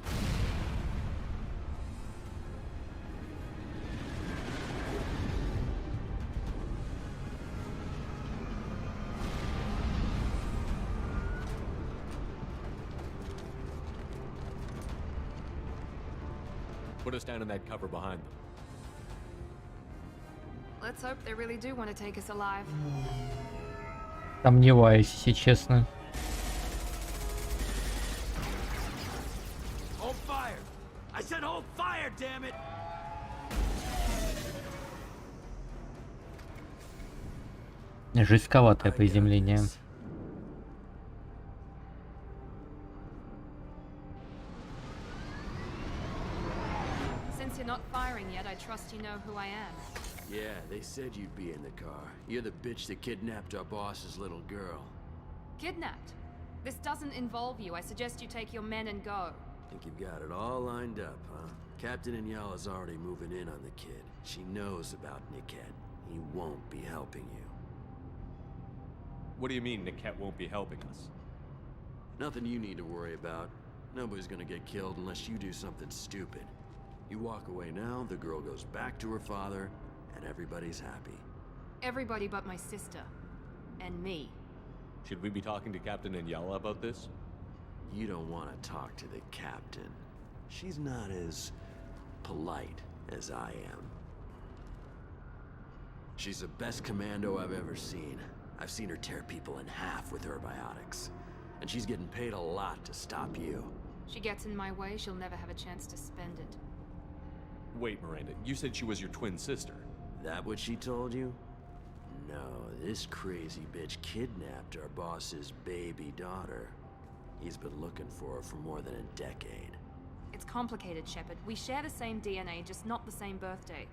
Put us down in that cover behind them. Let's hope they really do want to take us alive. Сомневаюсь, если честно. Hold fire! I said hold fire, damn it! Жестковатое приземление. Since you're not firing yet, I trust you know who I am. Yeah, they said you'd be in the car. You're the bitch that kidnapped our boss's little girl. Kidnapped? This doesn't involve you. I suggest you take your men and go. Think you've got it all lined up, huh? Captain Inyala's already moving in on the kid. She knows about Niket. He won't be helping you. What do you mean Niket won't be helping us? Nothing you need to worry about. Nobody's gonna get killed unless you do something stupid. You walk away now, the girl goes back to her father, and everybody's happy. Everybody but my sister. And me. Should we be talking to Captain Inyala about this? You don't want to talk to the captain. She's not as polite as I am. She's the best commando I've ever seen. I've seen her tear people in half with her biotics. And she's getting paid a lot to stop you. She gets in my way, she'll never have a chance to spend it. Wait, Miranda, you said she was your twin sister. That what she told you? No, this crazy bitch kidnapped our boss's baby daughter. He's been looking for her for more than a decade. It's complicated, Shepard. We share the same DNA, just not the same birthday.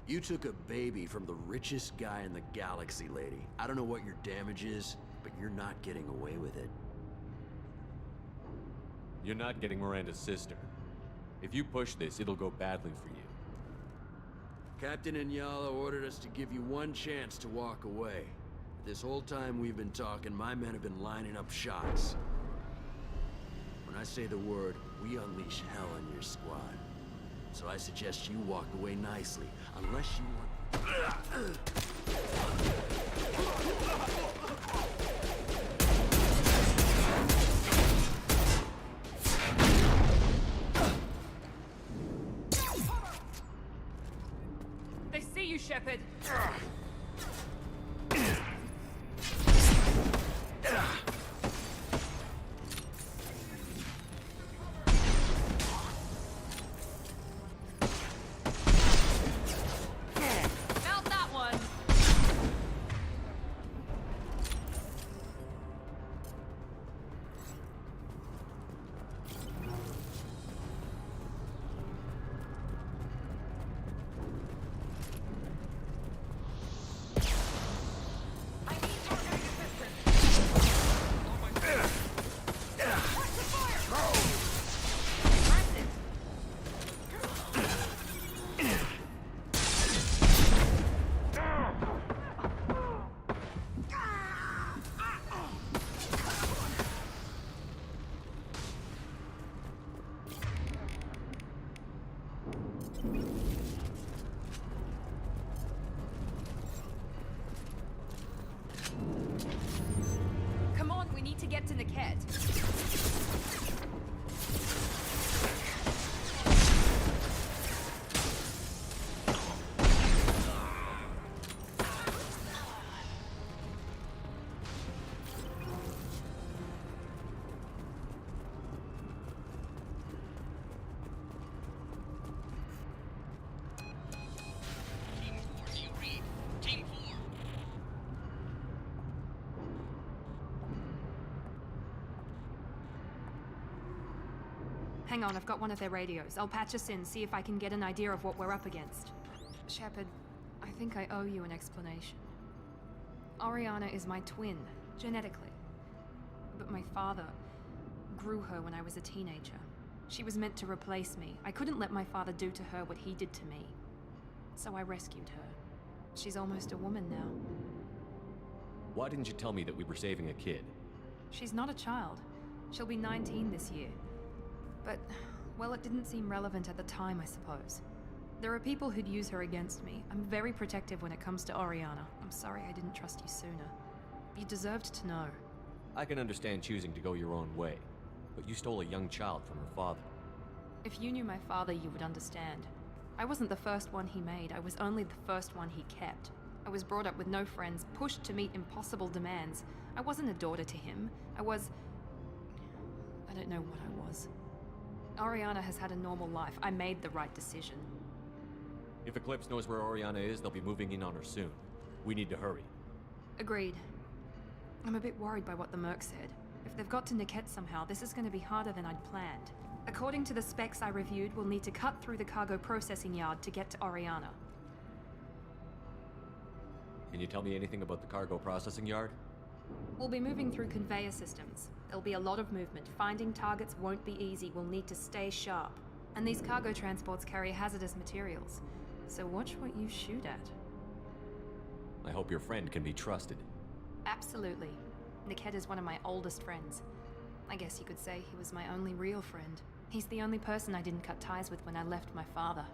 You took a baby from the richest guy in the galaxy, lady. I don't know what your damage is, but you're not getting away with it. You're not getting Miranda's sister. If you push this, it'll go badly for you. Captain Inyala ordered us to give you one chance to walk away. This whole time we've been talking, my men have been lining up shots. When I say the word, we unleash hell on your squad. So I suggest you walk away nicely, unless you want... They see you, Shepard. Hang on, I've got one of their radios. I'll patch us in, see if I can get an idea of what we're up against. Shepard, I think I owe you an explanation. Oriana is my twin, genetically. But my father grew her when I was a teenager. She was meant to replace me. I couldn't let my father do to her what he did to me. So I rescued her. She's almost a woman now. Why didn't you tell me that we were saving a kid? She's not a child. She'll be 19 this year. But, well, it didn't seem relevant at the time, I suppose. There are people who'd use her against me. I'm very protective when it comes to Oriana. I'm sorry I didn't trust you sooner. You deserved to know. I can understand choosing to go your own way, but you stole a young child from her father. If you knew my father, you would understand. I wasn't the first one he made. I was only the first one he kept. I was brought up with no friends, pushed to meet impossible demands. I wasn't a daughter to him. I don't know what I was. Oriana has had a normal life. I made the right decision. If Eclipse knows where Oriana is, they'll be moving in on her soon. We need to hurry. Agreed. I'm a bit worried by what the Merc said. If they've got to Niket somehow, this is going to be harder than I'd planned. According to the specs I reviewed, we'll need to cut through the cargo processing yard to get to Oriana. Can you tell me anything about the cargo processing yard? We'll be moving through conveyor systems. There'll be a lot of movement. Finding targets won't be easy. We'll need to stay sharp. And these cargo transports carry hazardous materials. So watch what you shoot at. I hope your friend can be trusted. Absolutely. Niket is one of my oldest friends. I guess you could say he was my only real friend. He's the only person I didn't cut ties with when I left my father.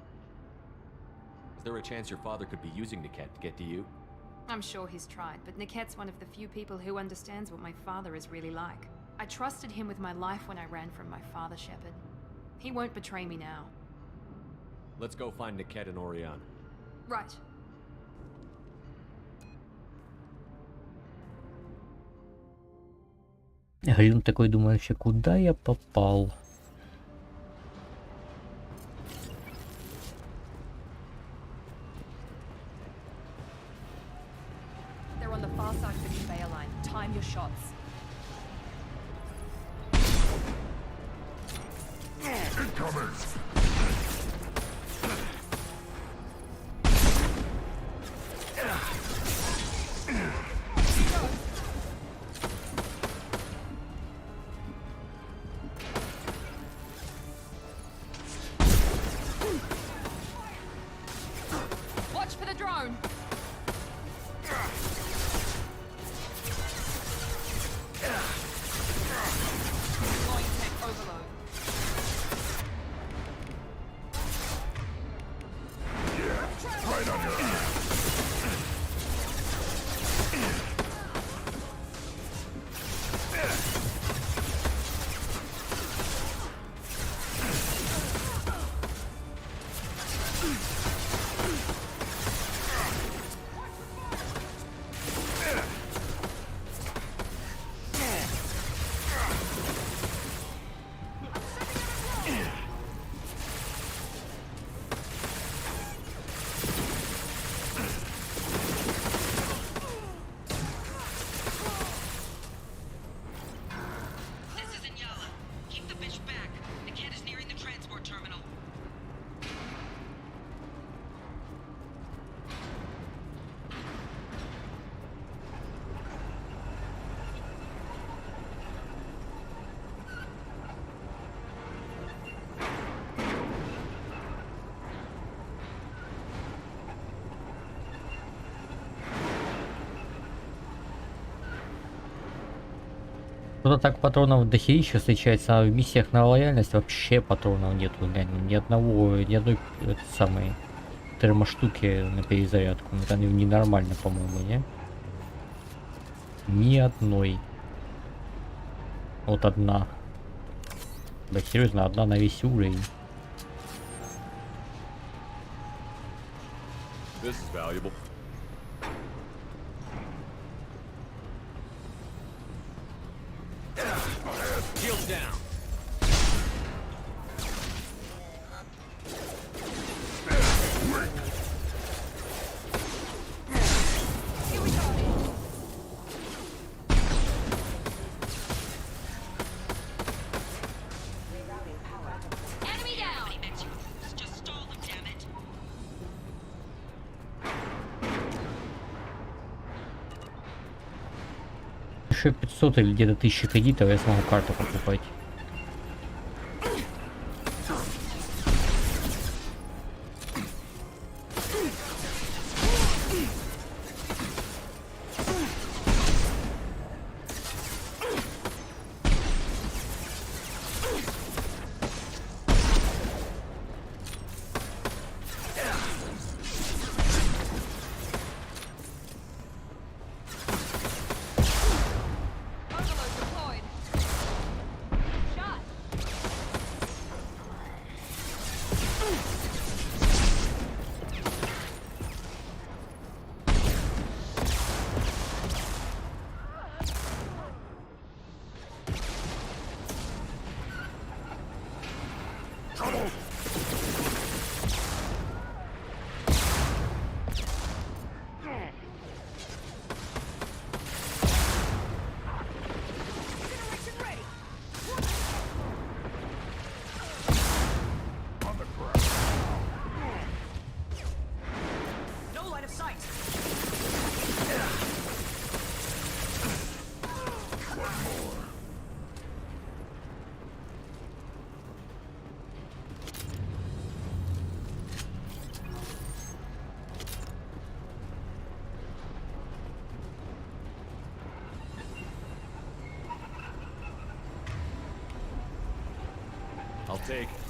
Is there a chance your father could be using Niket to get to you? I'm sure he's tried, but Niket's one of the few people who understands what my father is really like. I trusted him with my life when I ran from my father, Shepard. He won't betray me now. Let's go find Niket and Oriana. Right. Грин такой думает, вообще, куда я попал? They're on the far side of the conveyor line. Time your shots. Incoming! Watch for the drone. Deploying tech overload. Right on your ass! Кто-то так патронов дохерища встречается, а в миссиях на лояльность вообще патронов нету, глянь, ни одной самой термоштуки на перезарядку. Это ненормально, по-моему, не? Ни одной. Вот одна. Да серьезно, одна на весь уровень. This is valuable. Shields down. еще 500 или где-то 1000 кредитов, я смогу карту покупать. I'll take it.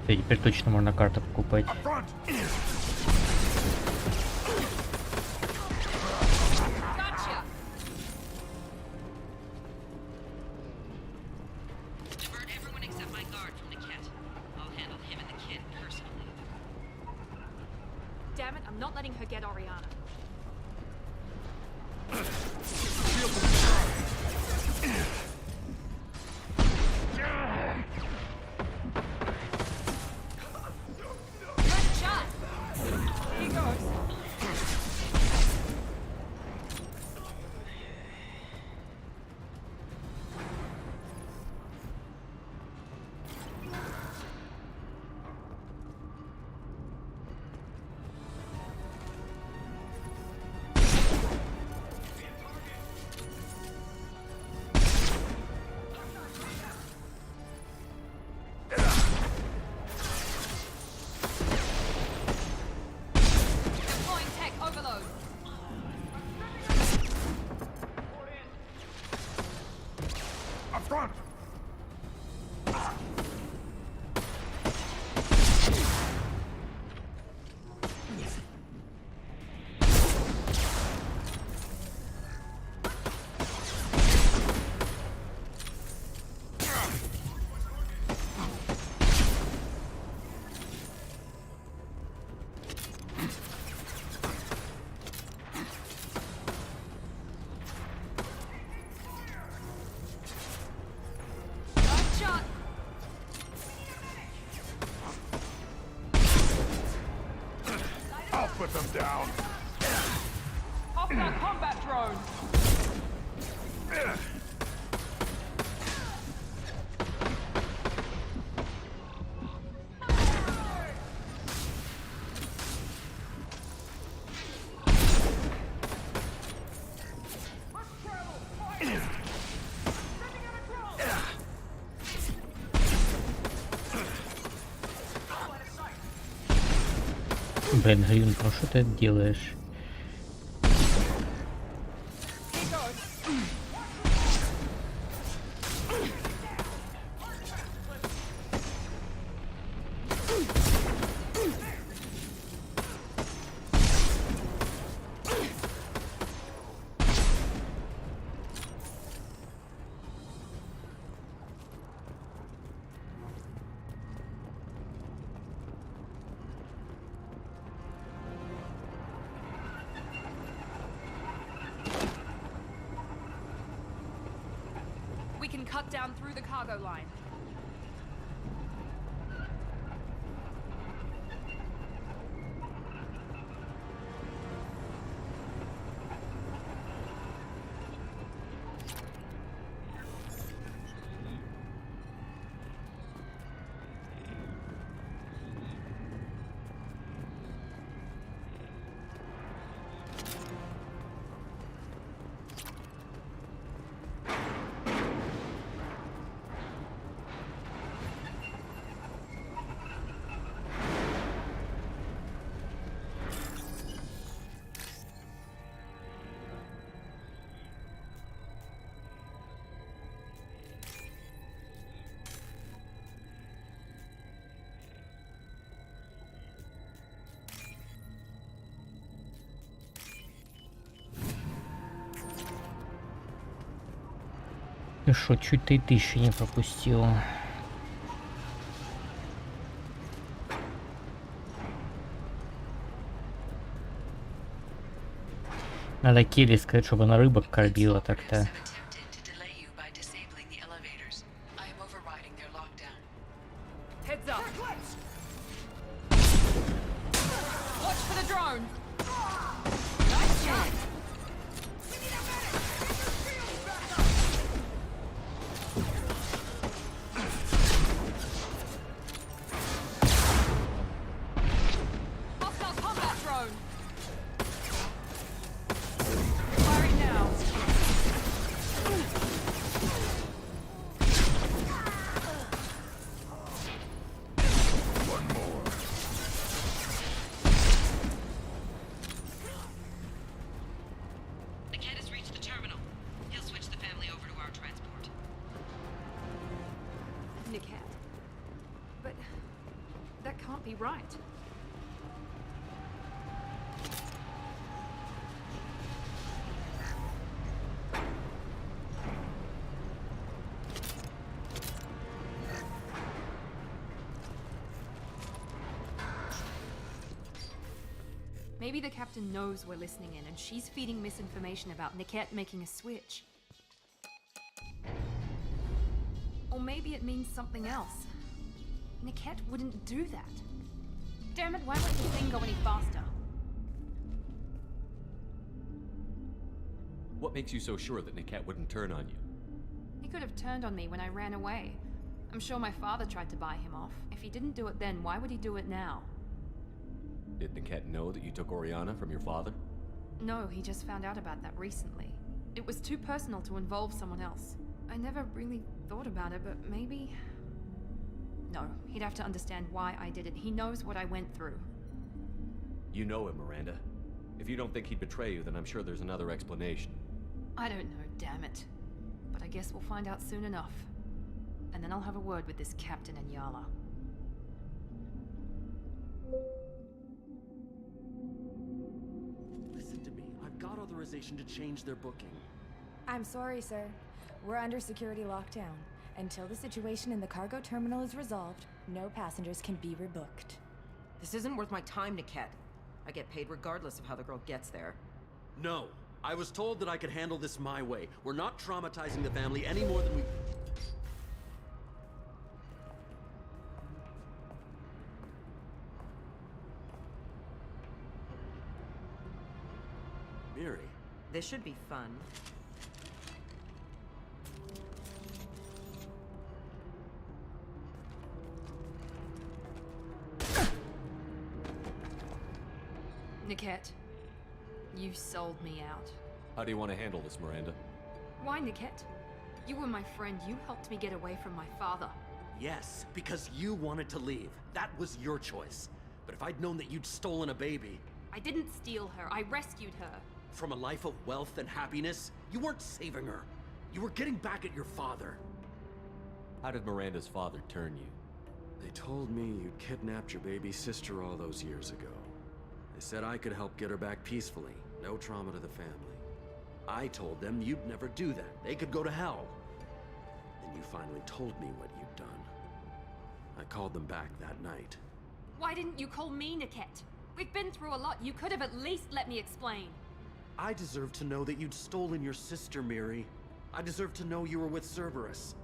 Теперь точно можно карты покупать. Damn it, I'm not letting her get Oriana. Put them down. Off that combat drone. Блин, Грин, ну что ты делаешь? cut down through the cargo line. Ты шо, чуть ты тысячи не пропустил. Надо Келли сказать, чтобы она рыбок кормила так-то. Heads up. Watch for the drone. Nice shot. Hostile combat drone. Firing now. The cat has reached the terminal. He'll switch the family over to our transport. Nickhat. But that can't be right. Maybe the captain knows we're listening in and she's feeding misinformation about Nickhat making a switch. Or maybe it means something else. Nickhat wouldn't do that. Damn it, why wouldn't the thing go any faster? What makes you so sure that Nickhat wouldn't turn on you? He could have turned on me when I ran away. I'm sure my father tried to buy him off. If he didn't do it then, why would he do it now? Did Nickhat know that you took Oriana from your father? No, he just found out about that recently. It was too personal to involve someone else. I never really thought about it, but maybe... No, he'd have to understand why I did it. He knows what I went through. You know him, Miranda. If you don't think he'd betray you, then I'm sure there's another explanation. I don't know, damn it. But I guess we'll find out soon enough. And then I'll have a word with this captain and Yala. Listen to me. I've got authorization to change their booking. I'm sorry, sir. We're under security lockdown. Until the situation in the cargo terminal is resolved, no passengers can be rebooked. This isn't worth my time, Nickhat. I get paid regardless of how the girl gets there. No. I was told that I could handle this my way. We're not traumatizing the family any more than we... Miri. This should be fun. Nickhat, you sold me out. How do you want to handle this, Miranda? Why, Nickhat? You were my friend. You helped me get away from my father. Yes, because you wanted to leave. That was your choice. But if I'd known that you'd stolen a baby... I didn't steal her. I rescued her. From a life of wealth and happiness, you weren't saving her. You were getting back at your father. How did Miranda's father turn you? They told me you'd kidnapped your baby sister all those years ago. They said I could help get her back peacefully. No trauma to the family. I told them you'd never do that. They could go to hell. Then you finally told me what you'd done. I called them back that night. Why didn't you call me, Nickhat? We've been through a lot. You could have at least let me explain. I deserve to know that you'd stolen your sister, Miri. I deserve to know you were with Cerberus.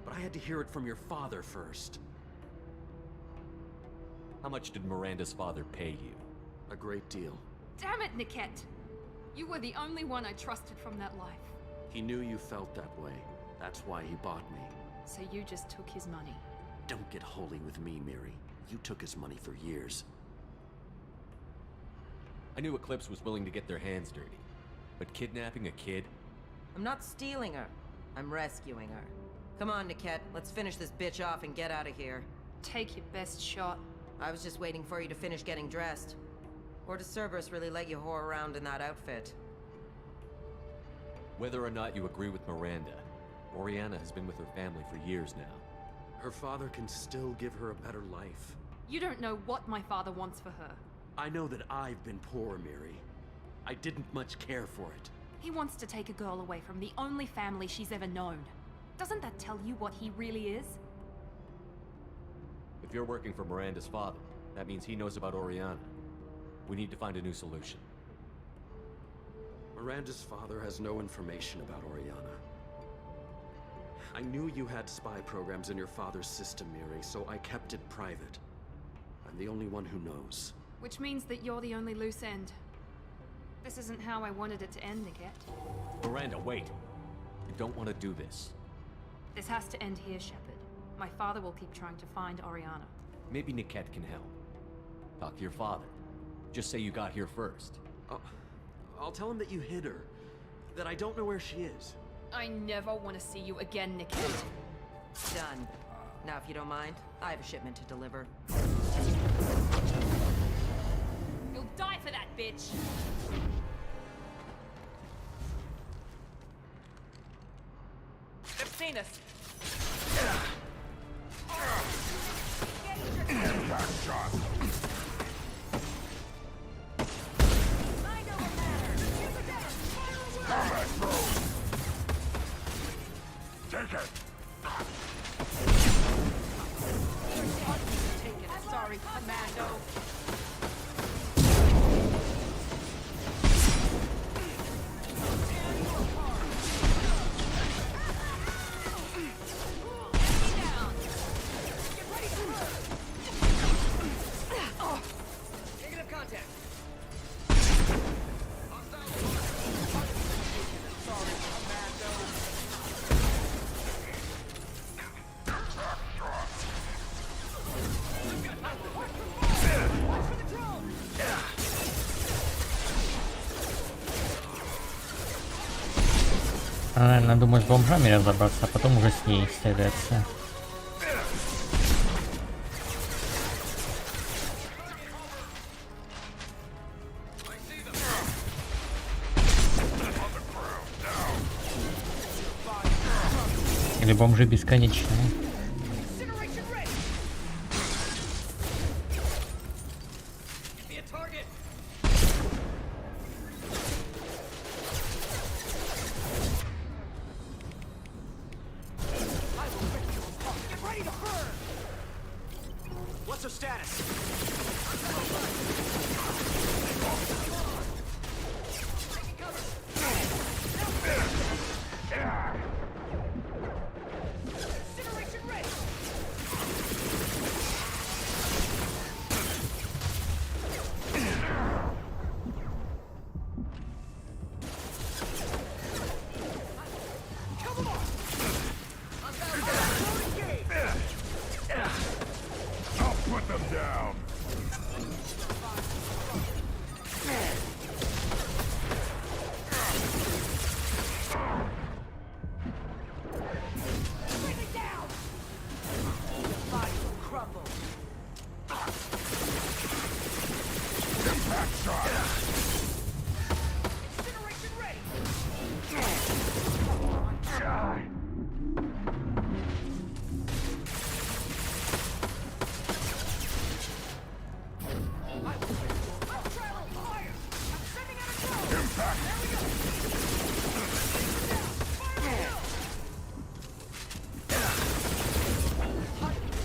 But I had to hear it from your father first. How much did Miranda's father pay you? A great deal. Damn it, Niket! You were the only one I trusted from that life. He knew you felt that way. That's why he bought me. So you just took his money. Don't get holy with me, Miri. You took his money for years. I knew Eclipse was willing to get their hands dirty. But kidnapping a kid? I'm not stealing her. I'm rescuing her. Come on, Niket. Let's finish this bitch off and get out of here. Take your best shot. I was just waiting for you to finish getting dressed. Or does Cerberus really let you whore around in that outfit? Whether or not you agree with Miranda, Oriana has been with her family for years now. Her father can still give her a better life. You don't know what my father wants for her. I know that I've been poor, Miri. I didn't much care for it. He wants to take a girl away from the only family she's ever known. Doesn't that tell you what he really is? If you're working for Miranda's father, that means he knows about Oriana. We need to find a new solution. Miranda's father has no information about Oriana. I knew you had spy programs in your father's system, Miri, so I kept it private. I'm the only one who knows. Which means that you're the only loose end. This isn't how I wanted it to end, Niket. Miranda, wait! You don't want to do this. This has to end here, Shepard. My father will keep trying to find Oriana. Maybe Niket can help. Talk to your father. Just say you got here first. I'll tell him that you hid her. That I don't know where she is. I never want to see you again, Niket. Done. Now, if you don't mind, I have a shipment to deliver. You'll die for that, bitch! They've seen us. Impact shot. Combat throw. Take it. Taking it, sorry, Commando. Negative contact. Наверное, думаю, с бомжами разобраться, а потом уже с ней стрелять. Или бомжи бесконечные. What's her status? I'll put them down. Impact shot.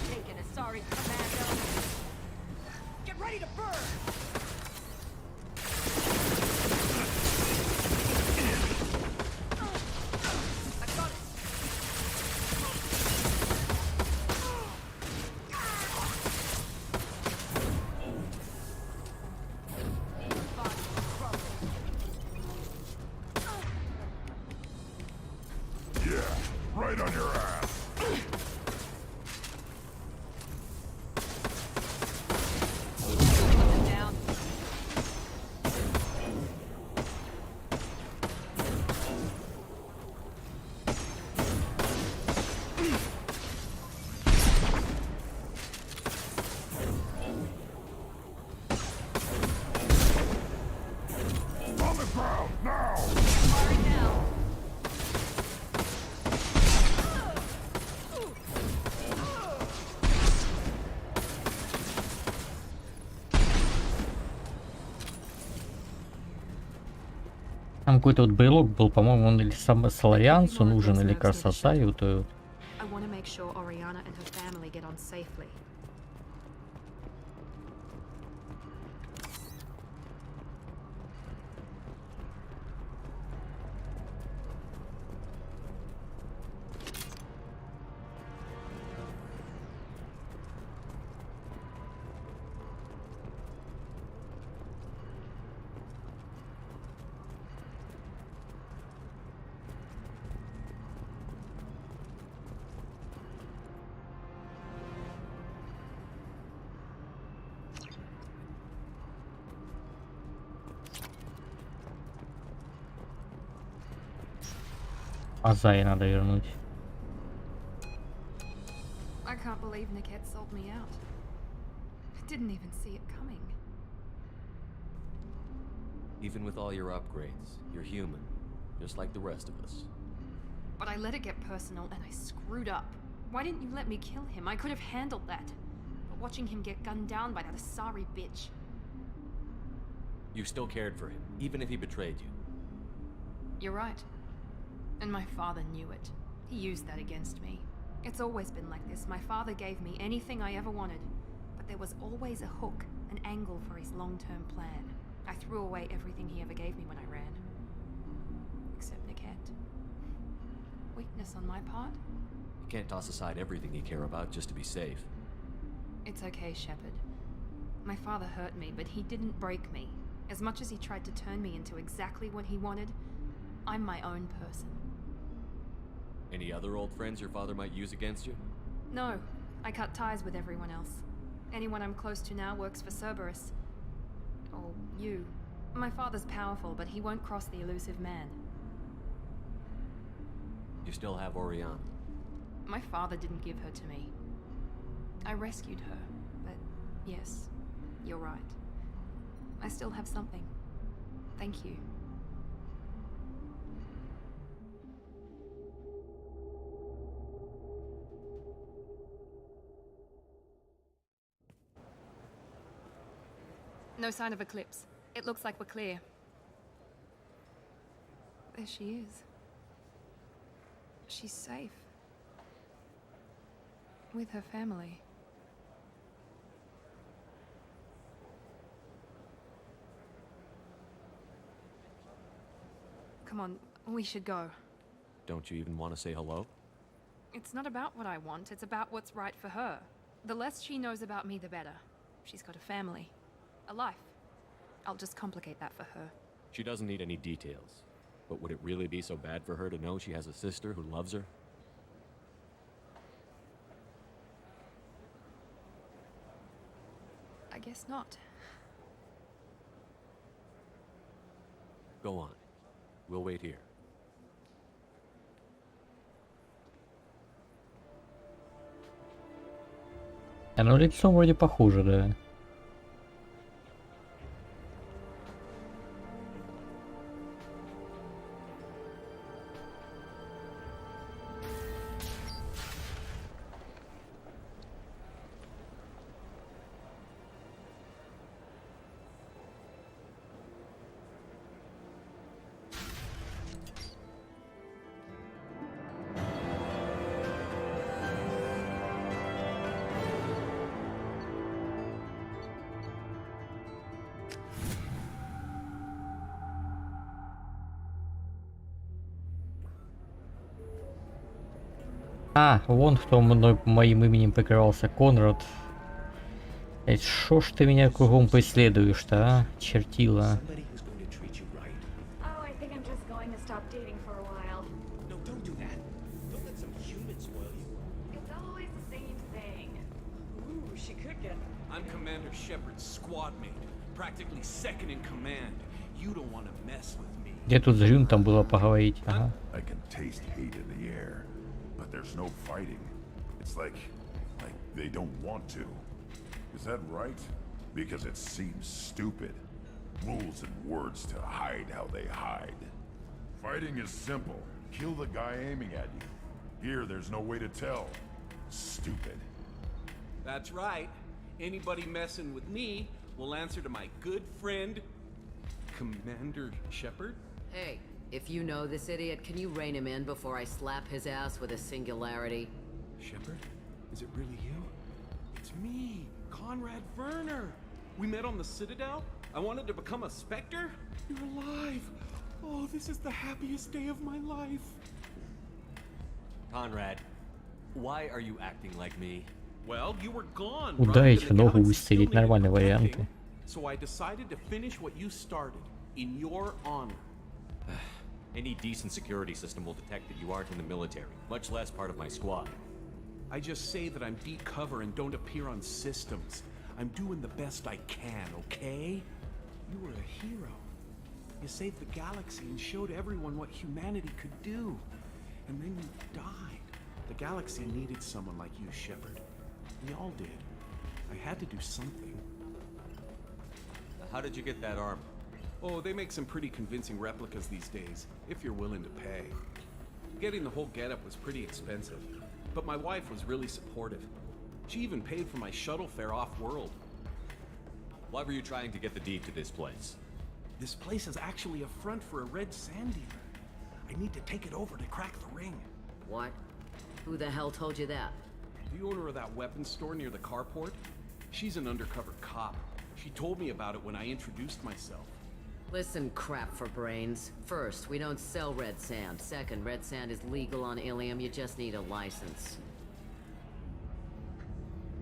Taking it, sorry, Commando. Get ready to burn! Там какой-то вот Блок был, по-моему, он или сам Соларианцу нужен, или красота, и вот I want to make sure Oriana and her family get on safely. Азай надо вернуть. I can't believe Niket sold me out. I didn't even see it coming. Even with all your upgrades, you're human, just like the rest of us. But I let it get personal and I screwed up. Why didn't you let me kill him? I could have handled that. But watching him get gunned down by that Asari bitch. You still cared for him, even if he betrayed you. You're right. And my father knew it. He used that against me. It's always been like this. My father gave me anything I ever wanted. But there was always a hook, an angle for his long-term plan. I threw away everything he ever gave me when I ran. Except Niket. Weakness on my part? You can't toss aside everything you care about just to be safe. It's okay, Shepard. My father hurt me, but he didn't break me. As much as he tried to turn me into exactly what he wanted, I'm my own person. Any other old friends your father might use against you? No, I cut ties with everyone else. Anyone I'm close to now works for Cerberus. Or you. My father's powerful, but he won't cross the elusive man. You still have Oriana. My father didn't give her to me. I rescued her, but yes, you're right. I still have something. Thank you. No sign of Eclipse. It looks like we're clear. There she is. She's safe. With her family. Come on, we should go. Don't you even want to say hello? It's not about what I want, it's about what's right for her. The less she knows about me, the better. She's got a family. A life. I'll just complicate that for her. She doesn't need any details. But would it really be so bad for her to know she has a sister who loves her? I guess not. Go on. We'll wait here. Ну лицо вроде похуже, да. А, вон кто моим именем прикрывался, Конрад. Шо ж ты меня кругом преследуешь-то, а, чертила? I'm Commander Shepard's squad mate, practically second in command. You don't want to mess with me. Где тут с Жюнтом было поговорить? Ага. I can taste hate in the air, but there's no fighting. It's like they don't want to. Is that right? Because it seems stupid. rules and words to hide how they hide. Fighting is simple. Kill the guy aiming at you. Here, there's no way to tell. Stupid. That's right. Anybody messing with me will answer to my good friend, Commander Shepard. Hey, if you know this idiot, can you rein him in before I slap his ass with a singularity? Shepard? Is it really you? It's me, Conrad Werner. We met on the Citadel. I wanted to become a Spectre. You're alive. Oh, this is the happiest day of my life. Conrad, why are you acting like me? Well, you were gone. Ударить в ногу, исцелить, нормальные варианты. So I decided to finish what you started, in your honor. Any decent security system will detect that you aren't in the military, much less part of my squad. I just say that I'm deep cover and don't appear on systems. I'm doing the best I can, okay? You were a hero. You saved the galaxy and showed everyone what humanity could do. And then you died. The galaxy needed someone like you, Shepard. We all did. I had to do something. How did you get that armor? Oh, they make some pretty convincing replicas these days, if you're willing to pay. Getting the whole getup was pretty expensive, but my wife was really supportive. She even paid for my shuttle fare off-world. Why were you trying to get the deed to this place? This place is actually a front for a red sand dealer. I need to take it over to crack the ring. What? Who the hell told you that? The owner of that weapons store near the carport? She's an undercover cop. She told me about it when I introduced myself. Listen, crap for brains. First, we don't sell red sand. Second, red sand is legal on Ilium. You just need a license.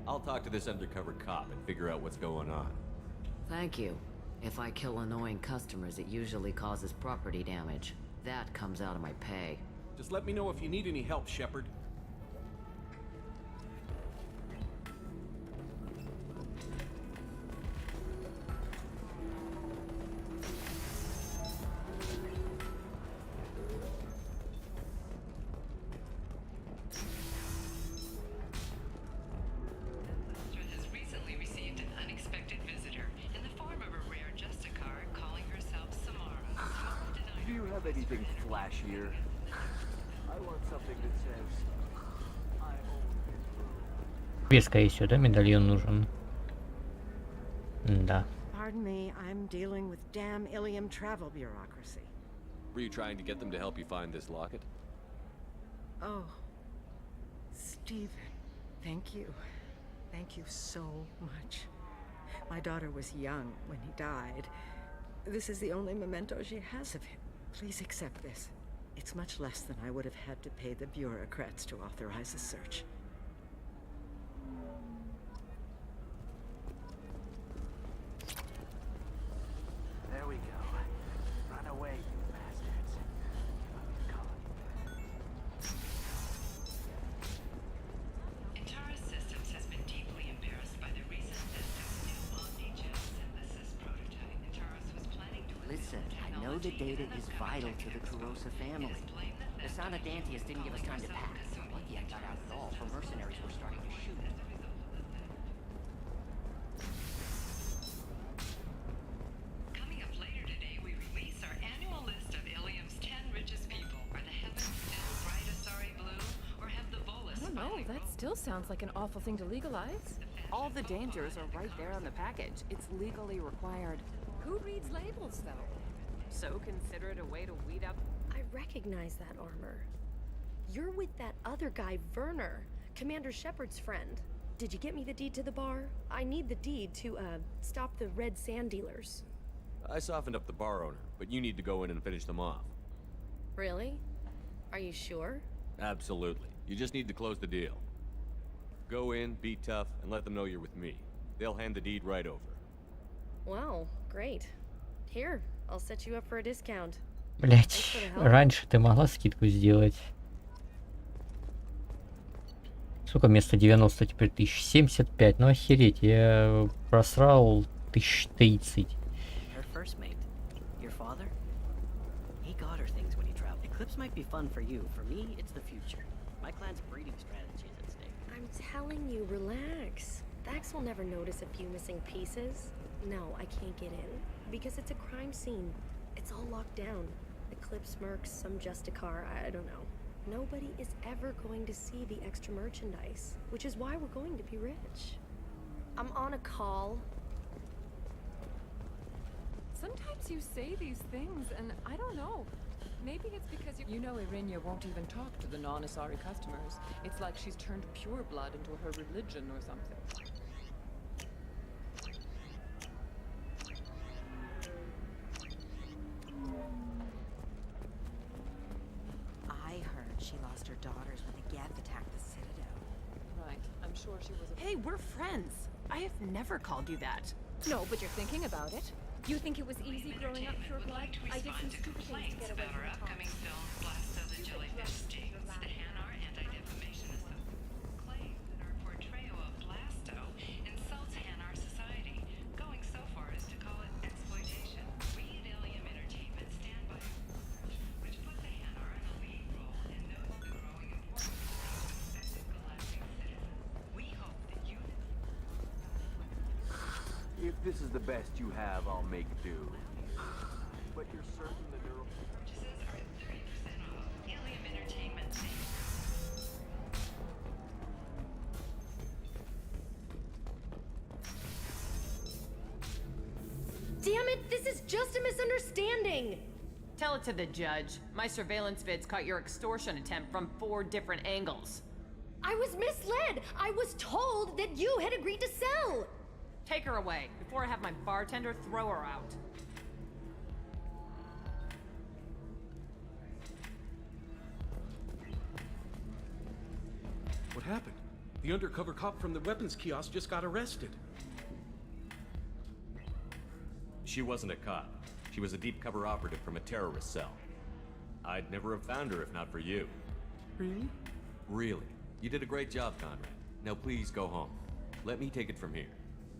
I'll talk to this undercover cop and figure out what's going on. Thank you. If I kill annoying customers, it usually causes property damage. That comes out of my pay. Just let me know if you need any help, Shepard. Anything flashier? I want something that says I own this world. Тебе, скорее всего, да, медальон нужен? Да. Pardon me, I'm dealing with damn Ilium travel bureaucracy. Were you trying to get them to help you find this locket? Oh, Stephen, thank you. Thank you so much. My daughter was young when he died. This is the only memento she has of him. Please accept this. It's much less than I would have had to pay the bureaucrats to authorize a search. There we go. Run away, you bastards. Intaris Systems has been deeply embarrassed by the recent theft of new OmniGen synthesis prototype. Intaris was planning to... Listen, I know the data is vital to the Corsair family. The Son of Dantius didn't give us time to pack. Lucky I got out at all, for mercenaries were starting to shoot. Coming up later today, we release our annual list of Ilium's 10 richest people. Are the heavens still bright Asari blue, or have the Volus... I don't know, that still sounds like an awful thing to legalize. All the dangers are right there on the package. It's legally required. Who reads labels, though? So consider it a way to weed out... I recognize that armor. You're with that other guy, Werner, Commander Shepard's friend. Did you get me the deed to the bar? I need the deed to, stop the red sand dealers. I softened up the bar owner, but you need to go in and finish them off. Really? Are you sure? Absolutely. You just need to close the deal. Go in, be tough, and let them know you're with me. They'll hand the deed right over. Wow, great. Here, I'll set you up for a discount. Блять, раньше ты могла скидку сделать. Сколько вместо 90 теперь 1075? Ну охереть, я просрал 1030. Her first mate, your father, he got her things when he traveled. Eclipse might be fun for you. For me, it's the future. My clan's breeding strategy is at stake. I'm telling you, relax. Thax will never notice a few missing pieces. No, I can't get in. Because it's a crime scene. It's all locked down. Eclipse mercs, some Justicar, I don't know. Nobody is ever going to see the extra merchandise, which is why we're going to be rich. I'm on a call. Sometimes you say these things, and I don't know. Maybe it's because you know Irinia won't even talk to the non-Asari customers. It's like she's turned pure blood into her religion or something. I heard she lost her daughters when the Geth attacked the Citadel. Right. I'm sure she was a... Hey, we're friends. I have never called you that. No, but you're thinking about it. You think it was easy growing up pure blood? I did some stupid things to get away from the upcoming film Blasto the Jellyfish Stings. The Hanar Anti-Defamation Association claims that our portrayal of Blasto insults Hanar society, going so far as to call it exploitation. We at Ilium Entertainment stand by which puts the Hanar in a lead role and notes the growing importance of respected galactic citizens. We hope that you... If this is the best you have, I'll make do. But you're certain the neural... Purchases are at 30% off. Ilium Entertainment. Damn it, this is just a misunderstanding! Tell it to the judge. My surveillance vids caught your extortion attempt from 4 different angles. I was misled! I was told that you had agreed to sell! Take her away, before I have my bartender throw her out. What happened? The undercover cop from the weapons kiosk just got arrested. She wasn't a cop. She was a deep cover operative from a terrorist cell. I'd never have found her if not for you. Really? Really. You did a great job, Conrad. Now please go home. Let me take it from here.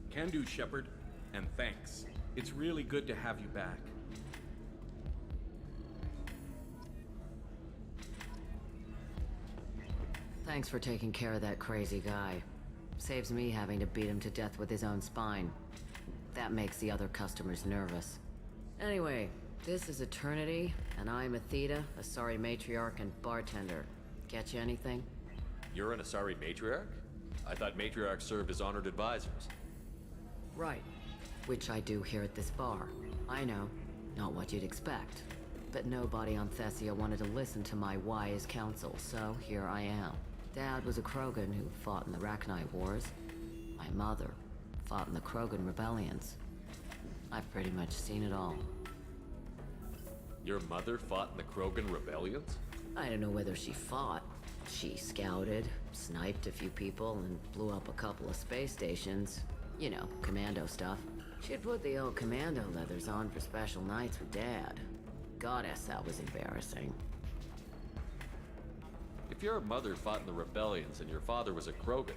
Can do, Shepard. And thanks. It's really good to have you back. Thanks for taking care of that crazy guy. Saves me having to beat him to death with his own spine. That makes the other customers nervous. Anyway, this is Eternity, and I'm Athena, Asari matriarch and bartender. Get you anything? You're an Asari matriarch? I thought matriarchs served as honored advisors. Right. Which I do here at this bar. I know. Not what you'd expect. But nobody on Thessia wanted to listen to my wise counsel, so here I am. Dad was a Krogan who fought in the Rachni Wars. My mother fought in the Krogan rebellions. I've pretty much seen it all. Your mother fought in the Krogan rebellions? I don't know whether she fought. She scouted, sniped a few people, and blew up a couple of space stations. You know, commando stuff. She'd put the old commando leathers on for special nights with Dad. Goddess, that was embarrassing. If your mother fought in the rebellions and your father was a Krogan,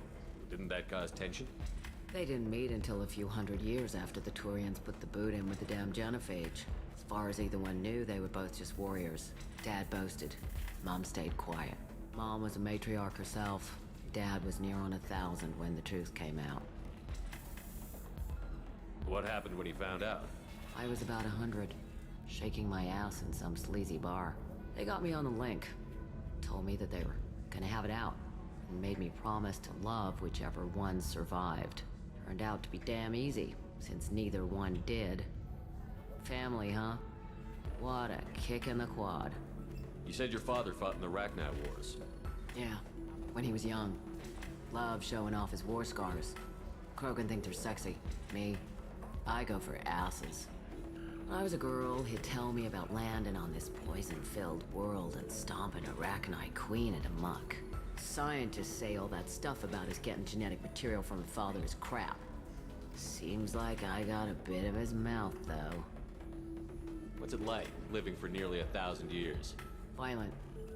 didn't that cause tension? They didn't meet until a few hundred years after the Turians put the boot in with the damn genophage. As far as either one knew, they were both just warriors. Dad boasted. Mom stayed quiet. Mom was a matriarch herself. Dad was near on 1,000 when the truth came out. What happened when he found out? I was about 100, shaking my ass in some sleazy bar. They got me on the link. Told me that they were gonna have it out, and made me promise to love whichever one survived. Turned out to be damn easy, since neither one did. Family, huh? What a kick in the quad. You said your father fought in the Rachni Wars. Yeah, when he was young. Loved showing off his war scars. Krogan think they're sexy. Me, I go for asses. When I was a girl, he'd tell me about landing on this poison-filled world and stomping a Rachni queen into muck. Scientists say all that stuff about us getting genetic material from a father is crap. Seems like I got a bit of his mouth, though. What's it like, living for nearly 1,000 years? Violent.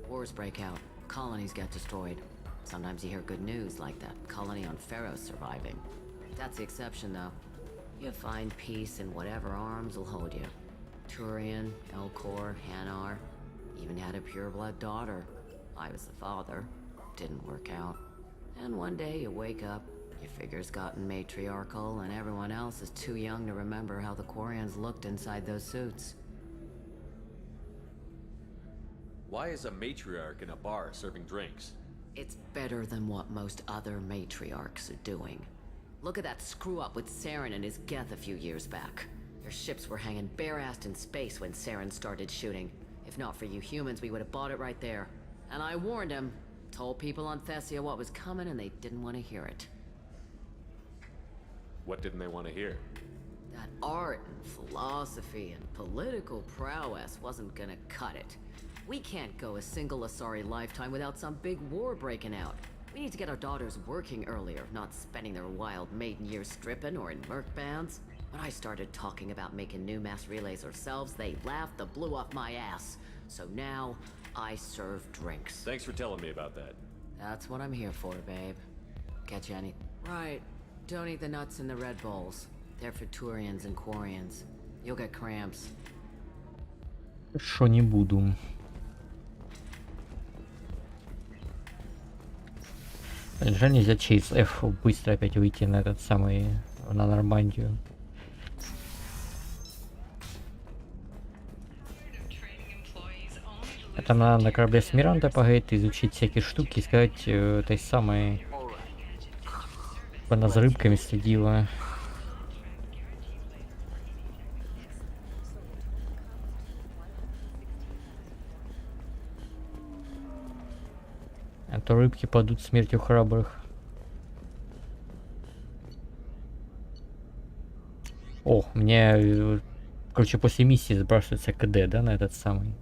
Wars break out. Colonies get destroyed. Sometimes you hear good news, like that colony on Pharaoh surviving. That's the exception, though. You find peace in whatever arms will hold you. Turian, Elcor, Hanar. Even had a pureblood daughter. I was the father. Didn't work out. And one day you wake up, you Figure's gotten matriarchal, and everyone else is too young to remember how the Quarians looked inside those suits. Why is a matriarch in a bar serving drinks? It's better than what most other matriarchs are doing. Look at that screw-up with Saren and his Geth a few years back. Their ships were hanging bare-assed in space when Saren started shooting. If not for you humans, we would have bought it right there. And I warned him. Told people on Thessia what was coming, and they didn't want to hear it. What didn't they want to hear? That art and philosophy and political prowess wasn't gonna cut it. We can't go a single Asari lifetime without some big war breaking out. We need to get our daughters working earlier, not spending their wild maiden years stripping or in merc bands. When I started talking about making new mass relays ourselves, they laughed the blue off my ass. So now, I serve drinks. Thanks for telling me about that. That's what I'm here for, babe. Catch you any... Right. Don't eat the nuts in the Red Bowls. They're for Turians and Quarians. You'll get cramps. Хорошо, не буду. Жаль, нельзя через F быстро опять выйти на этот самый... на Нормандию. Это надо на корабле с Мирантой поговорить, изучить всякие штуки, сказать этой самой... Она за рыбками следила. А то рыбки падут смертью храбрых. О, мне... Короче, после миссии сбрасывается КД, да, на этот самый...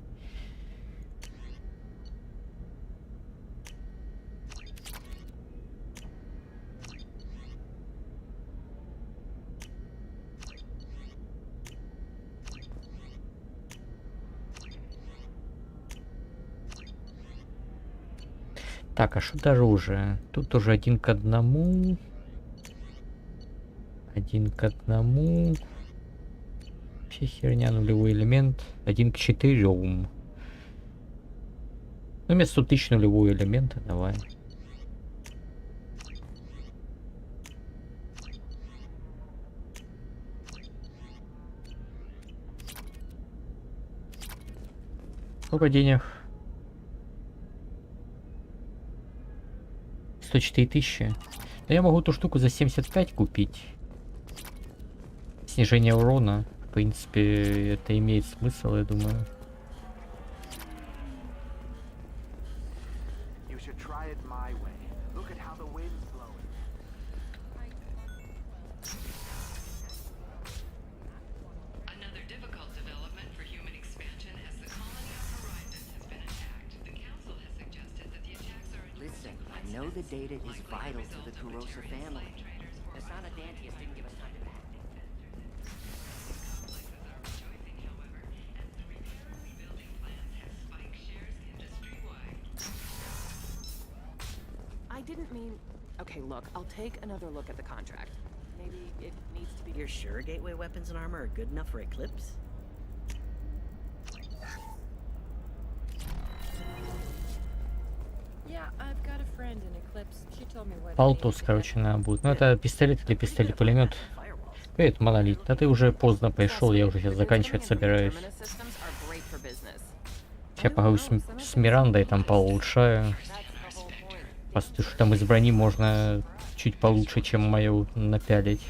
Так, а что дороже? Тут уже 1 к 1. 1 к 1. Вообще херня, нулевой элемент. 1 к 4. Ну, вместо 100 тысяч нулевой элемент, давай. Сколько денег? 104 тысячи. Да я могу эту штуку за 75 купить. Снижение урона. В принципе, это имеет смысл, я думаю. I know the data is vital to the Corsair family. The Sanadantius didn't give us time to pack. I didn't mean... Okay, look, I'll take another look at the contract. Maybe it needs to be... You're sure gateway weapons and armor are good enough for Eclipse? Палтус, короче, надо будет. Ну, это пистолет или пистолет-пулемет. Привет, Монолит. Да ты уже поздно пришел, я уже сейчас заканчивать собираюсь. Сейчас поговорю с Мирандой, там поулучшаю. Посмотрю, что там из брони можно чуть получше, чем мою напялить.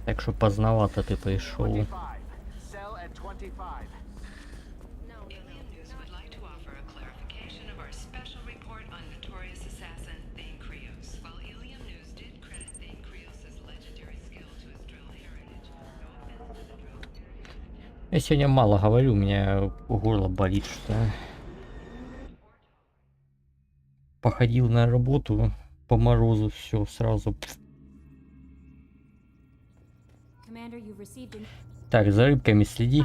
Так что поздновато ты пришел. Я сегодня мало говорю, у меня горло болит, что походил на работу по морозу, все сразу. Так, за рыбками следи.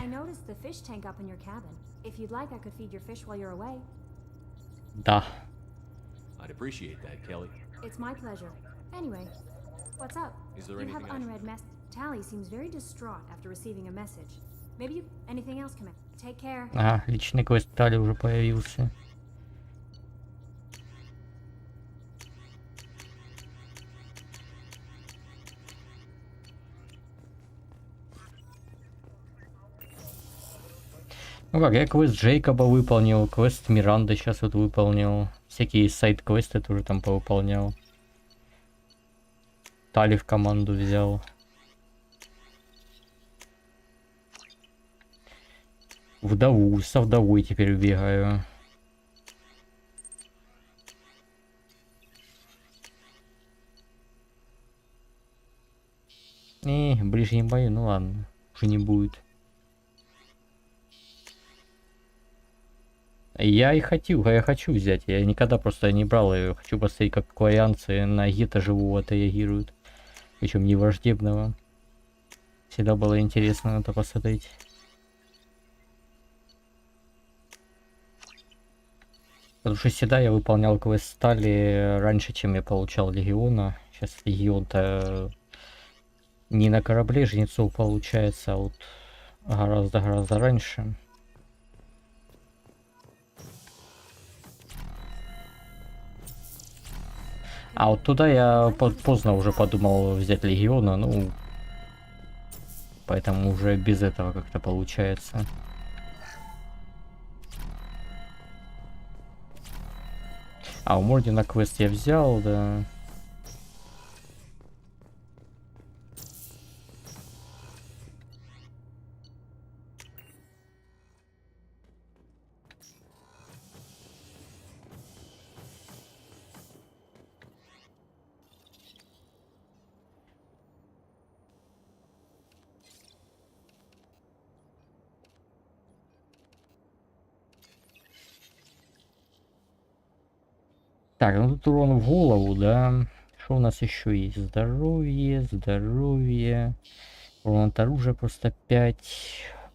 Да. I'd appreciate that, Kelly. It's my pleasure. Anyway, what's up? Is there You have anything I unread mess. Tally seems very distraught after receiving a message. Maybe you... anything else, Commander? Take care. Ага, личный квест Тали уже появился. Ну как, я квест Джейкоба выполнил, квест Миранды сейчас вот выполнил. Всякие сайд-квесты тоже там повыполнял. Тали в команду взял. Вдову, со вдовой теперь бегаю. В ближнем бою, ну ладно, уже не будет. Я хочу взять, я никогда просто не брал ее, хочу посмотреть, как клаянцы на гета живого отреагируют. Причем не враждебного. Всегда было интересно это посмотреть. Потому что всегда я выполнял квест стали раньше, чем я получал легиона. Сейчас легион-то не на корабле жнецов получается, а вот гораздо раньше. А вот туда я поздно уже подумал взять легиона, ну, поэтому уже без этого как-то получается. А у Мордина квест я взял, да. Так, ну тут урон в голову, да. Что у нас еще есть? Здоровье. Урон от оружия просто 5.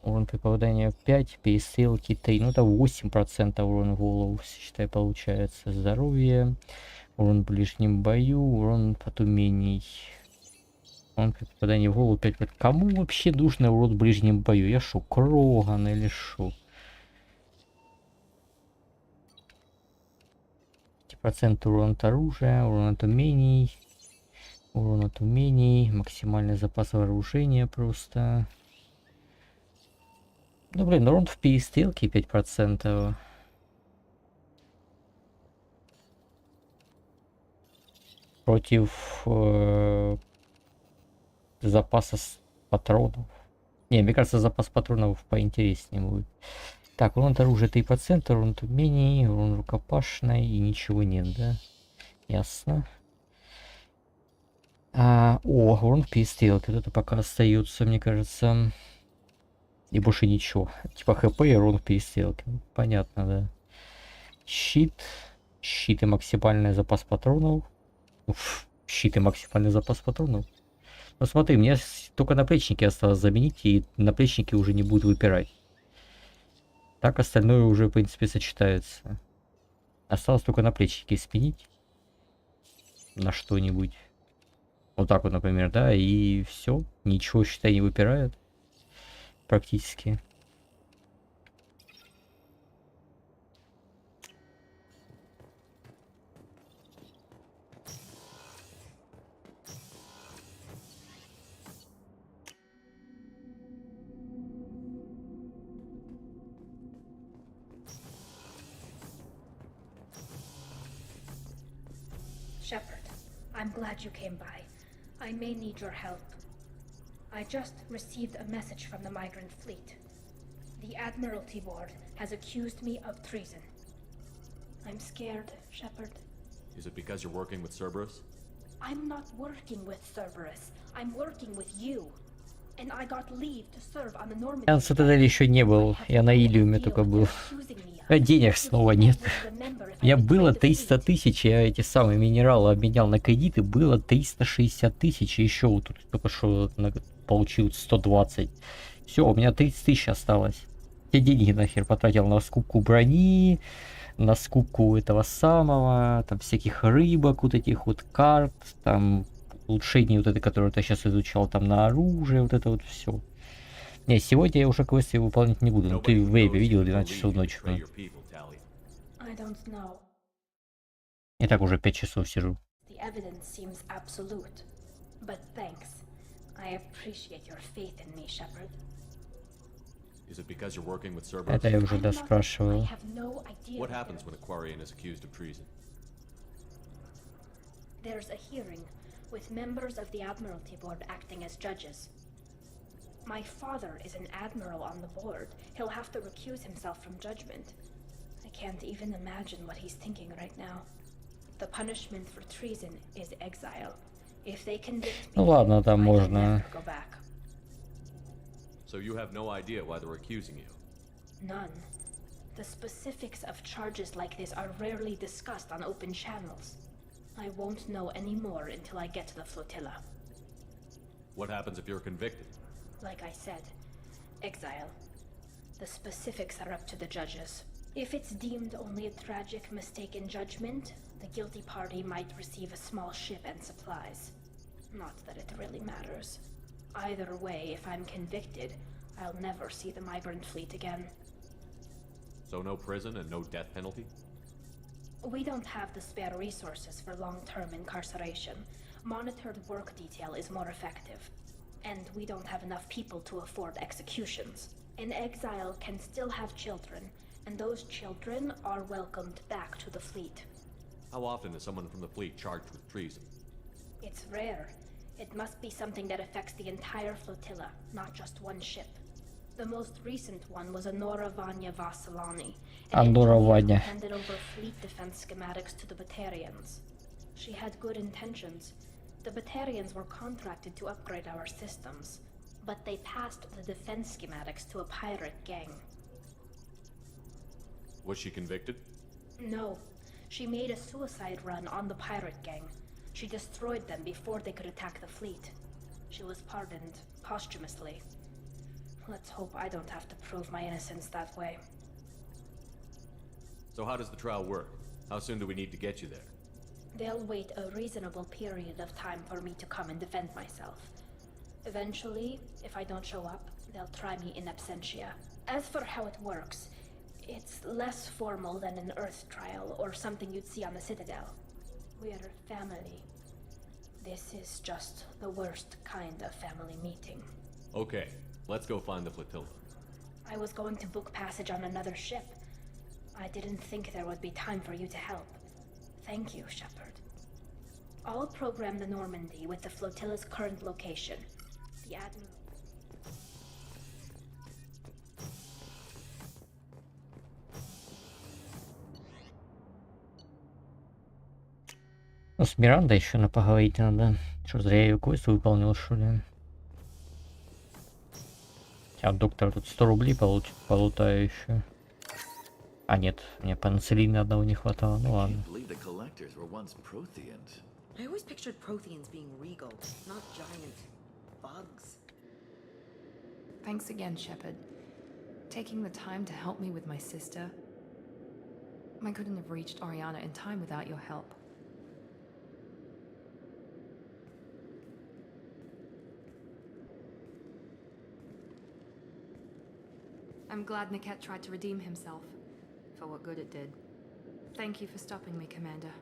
Урон при попадании 5. Перестрелки 3. Ну это 8% урон в голову, считай, получается. Здоровье. Урон в ближнем бою. Урон от умений. Урон при попадании в голову 5. Кому вообще нужно урон в ближнем бою? Я шо, Кроган или шо? Процент урон от оружия, урон от умений, максимальный запас вооружения просто. Ну блин, урон в перестрелке 5%. Против запаса патронов. Не, мне кажется, запас патронов поинтереснее будет. Так, урон от оружия 3%, урон от умений, урон рукопашной и ничего нет, да? Ясно. Урон в перестрелке. Вот это пока остается, мне кажется. И больше ничего. Типа хп и урон в перестрелке. Ну, понятно, да. Щит. Щит и максимальный запас патронов. Щит и максимальный запас патронов. Ну смотри, мне только наплечники осталось заменить, и наплечники уже не будут выпирать. Так остальное уже, в принципе, сочетается. Осталось только наплечники сменить на что-нибудь. Вот так вот, например, да, и все. Ничего, считай, не выпирает. Практически. Shepard, I'm glad you came by. I may need your help. I just received a message from the migrant fleet. The Admiralty Board has accused me of treason. I'm scared, Shepard. Is it because you're working with Cerberus? I'm not working with Cerberus. I'm working with you. And I got leave to serve on the Normandy. Я на Цитадели еще не был. Я на Илиуме только был. Денег снова нет. У меня было 300 тысяч, я эти самые минералы обменял на кредиты, было 360 тысяч, и еще вот тут только что получил 120. Все, у меня 30 тысяч осталось. Те деньги нахер потратил на скупку брони, на скупку этого самого, там всяких рыбок, вот этих вот карт, там улучшений вот это, которое ты сейчас изучал, там на оружие, вот это вот все. Не, сегодня я уже квесты выполнять не буду. Ну ты в вейбе видел 12 часов ночи. I don't know. Я так уже 5 часов сижу. The evidence seems absolute. But thanks. I appreciate your faith in me, Shepard. Is it because you're working with Cerberus? Это я уже доспрашивал. I have no idea. What happens when a Quarian is accused of treason? There's a hearing with members of the Admiralty Board acting as judges. My father is an admiral on the board. He'll have to recuse himself from judgment. I can't even imagine what he's thinking right now. The punishment for treason is exile. If they convict me, Ну ладно, там I can можно. never go back. So you have no idea why they're accusing you? None. The specifics of charges like this are rarely discussed on open channels. I won't know any more until I get to the flotilla. What happens if you're convicted? Like I said, exile. The specifics are up to the judges. If it's deemed only a tragic mistake in judgment, the guilty party might receive a small ship and supplies. Not that it really matters. Either way, if I'm convicted, I'll never see the migrant fleet again. So no prison and no death penalty? We don't have the spare resources for long-term incarceration. Monitored work detail is more effective. And we don't have enough people to afford executions. An exile can still have children, and those children are welcomed back to the fleet. How often is someone from the fleet charged with treason? It's rare. It must be something that affects the entire flotilla, not just one ship. The most recent one was Anora Vanya Vassilani, an Andorra engineer who Vanya. handed over fleet defense schematics to the Batarians. She had good intentions. The Batarians were contracted to upgrade our systems, but they passed the defense schematics to a pirate gang. Was she convicted? No. She made a suicide run on the pirate gang. She destroyed them before they could attack the fleet. She was pardoned posthumously. Let's hope I don't have to prove my innocence that way. So how does the trial work? How soon do we need to get you there? They'll wait a reasonable period of time for me to come and defend myself. Eventually, if I don't show up, they'll try me in absentia. As for how it works, it's less formal than an Earth trial or something you'd see on the Citadel. We're family. This is just the worst kind of family meeting. Okay, let's go find the flotilla. I was going to book passage on another ship. I didn't think there would be time for you to help. Thank you, Shepard. I'll program the Normandy with the flotilla's current location. The Admiral... Ну, с Мирандой еще на поговорить надо. Что, зря я ее квест выполнил, что ли? А доктор тут 100 рублей полутаю еще. А нет, мне панцелина одного не хватало, ну ладно. I always pictured Protheans being regal, not giant bugs. Thanks again, Shepard. Taking the time to help me with my sister. I couldn't have reached Oriana in time without your help. I'm glad Niket tried to redeem himself, for what good it did. Thank you for stopping me, Commander.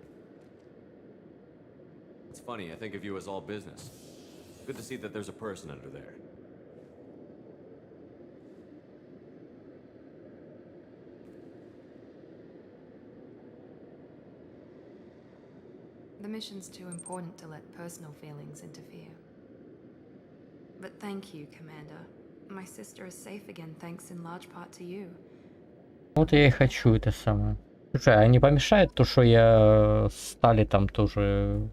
It's funny, I think of you as all business. Good to see that there's a person under there. The mission's too important to let personal feelings interfere. But thank you, Commander. My sister is safe again, thanks in large part to you. Вот я и хочу это самое. Слушай, а не помешает то, что я стали там тоже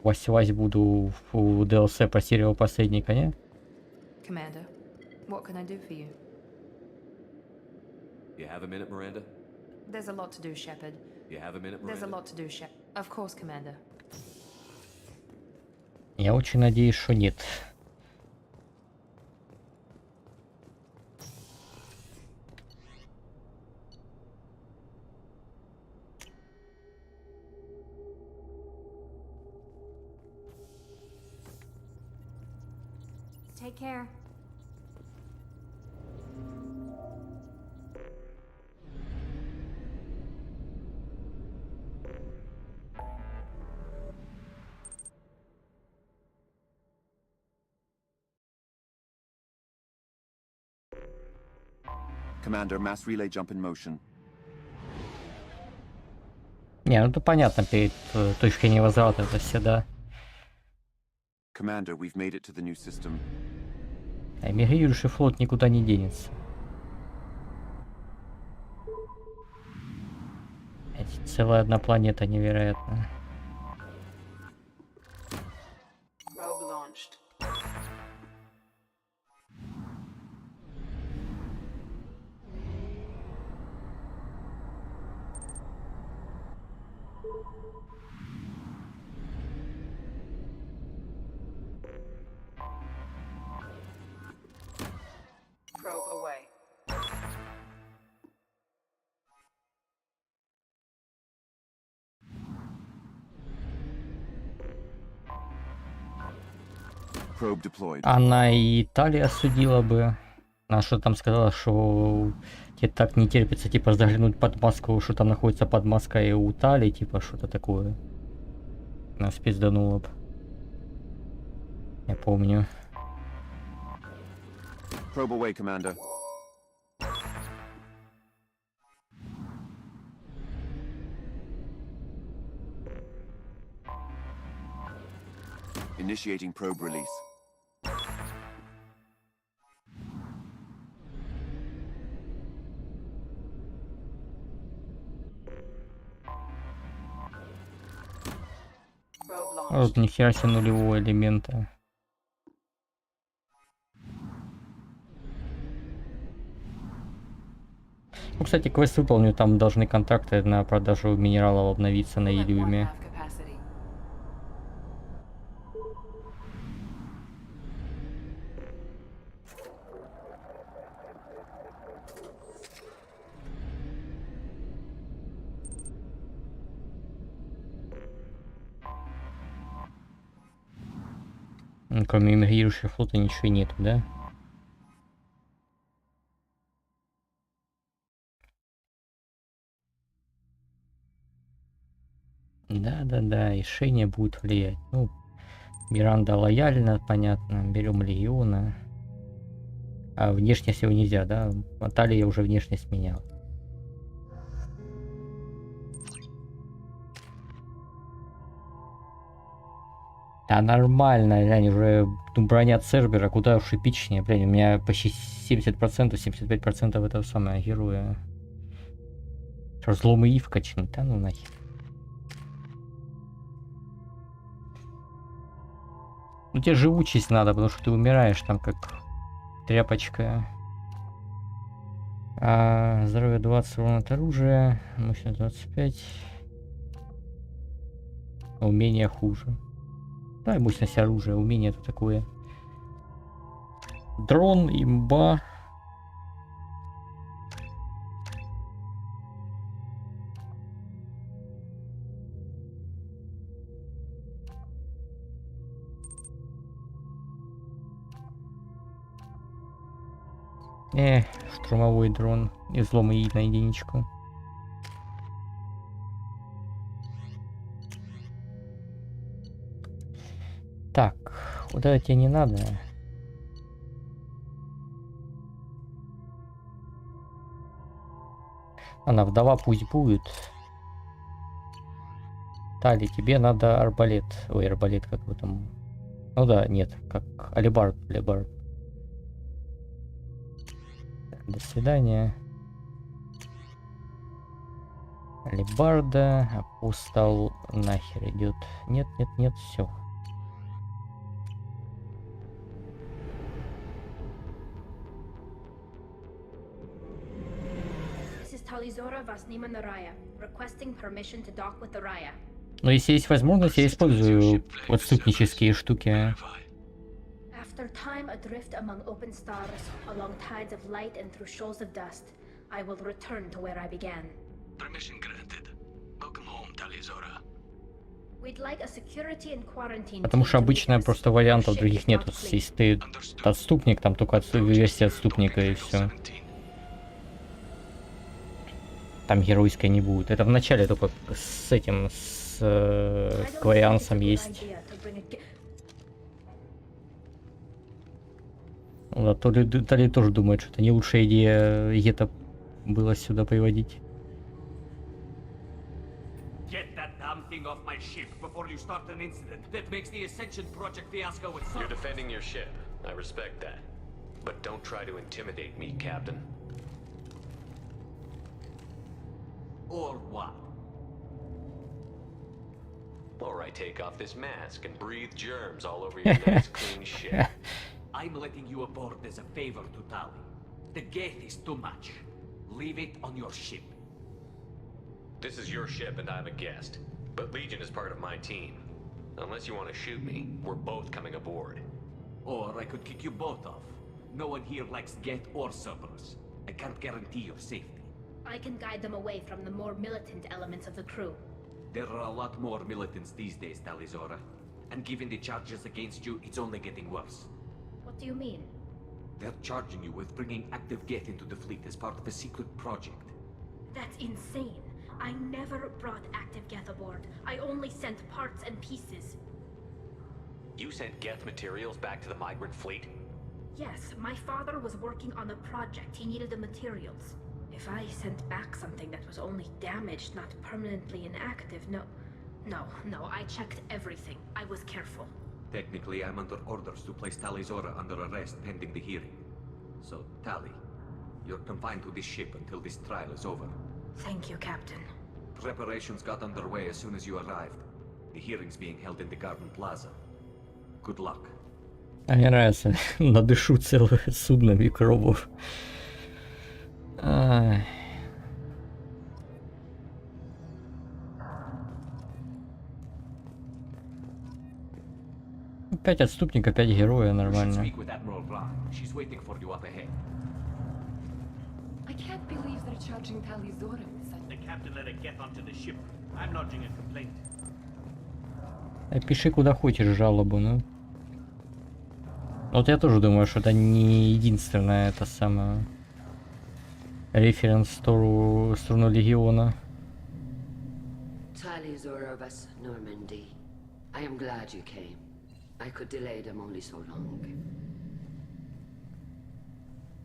вась буду в DLC про серию посредника, не? Commander, what can I do for you? You have a minute, Miranda? There's a lot to do, Shepard. You have a minute, There's a Miranda? lot to do, Shepard. Of course, Commander. Я очень надеюсь, что нет. Take care. Commander, mass relay jump in motion. Не, ну это понятно, перед точкой невозврата это всегда. Commander, we've made it to the new system. А мигрирующий флот никуда не денется. Целая одна планета невероятная. Она и Италия осудила бы. Она что там сказала, что тебе так не терпится, типа, заглянуть под Москву, что там находится под Москвой у Италии, типа, что-то такое. Нас пиздануло бы. Я помню. Probe away, Commander. Initiating probe release. Вот нихера себе нулевого элемента. Ну, кстати, квест выполню, там должны контракты на продажу минералов обновиться на Илиуме. Кроме эмигрирующего флота ничего и нету, да? Да, решение будет влиять. Ну, Миранда лояльна, понятно. Берем Легиона. А внешность его нельзя, да? Аталия уже внешность менял. Да нормально, глянь, уже броня Цербера куда уж эпичнее, блин, у меня почти 70%, 75% этого самого героя. Что, злом и ив качнуть, да ну нахер. Ну тебе живучесть надо, потому что ты умираешь там как тряпочка. Здоровье 20, урон от оружия, мощность 25. Умение хуже. Да, и мощность оружия, умение это такое. Дрон, имба. Штурмовой дрон. Излом и на единичку. Так, куда тебе не надо? Она вдова пусть будет. Тали, тебе надо арбалет. Ой, арбалет как в этом. Ну да, нет, как алебард. До свидания. Алебарда, апостол нахер идет. Нет, все. Но если есть возможность, я использую отступнические штуки. After time adrift among open stars, along tides of light and through shoals of dust, I will return to where I began. Permission granted. Welcome home, Talizora. We'd like a security and quarantine Потому что обычно просто вариантов других нет. Если ты отступник, там только версия отступника и все. Там геройской не будет. Это в начале только с этим, с квариансом есть. Да, то ли тоже думает, что это не лучшая идея это было сюда приводить. Get that damn thing off my ship before you start an incident that makes the Ascension project fiasco itself. You're defending your ship. I respect that. But don't try to intimidate me, Captain. Or what? Or I take off this mask and breathe germs all over your nice clean ship. I'm letting you aboard as a favor to Tali. The gate is too much. Leave it on your ship. This is your ship and I'm a guest. But Legion is part of my team. Unless you want to shoot me, we're both coming aboard. Or I could kick you both off. No one here likes Geth or Cerberus. I can't guarantee your safety. I can guide them away from the more militant elements of the crew. There are a lot more militants these days, Talizora. And given the charges against you, it's only getting worse. What do you mean? They're charging you with bringing active Geth into the fleet as part of a secret project. That's insane. I never brought active Geth aboard. I only sent parts and pieces. You sent Geth materials back to the migrant fleet? Yes, my father was working on a project. He needed the materials. If I sent back something that was only damaged, not permanently inactive, no, I checked everything. I was careful. Technically, I'm under orders to place Talizora under arrest pending the hearing. So, Tali, you're confined to this ship until this trial is over. Thank you, Captain. Preparations got underway as soon as you arrived. The hearing's being held in the Garden Plaza. Good luck. А мне нравится, надышу целое судно микробов. Опять отступник, опять героя, нормально. Speak with Admiral Ra. She's waiting for you up ahead. I can't believe they're charging Talizora with such... The captain let it get onto the ship. I'm lodging a complaint. Пиши куда хочешь жалобу, ну. Вот я тоже думаю, что это не единственная это самая референс в сторону Легиона. Talizora of us, Normandy. I am glad you came. I could delay them only so long.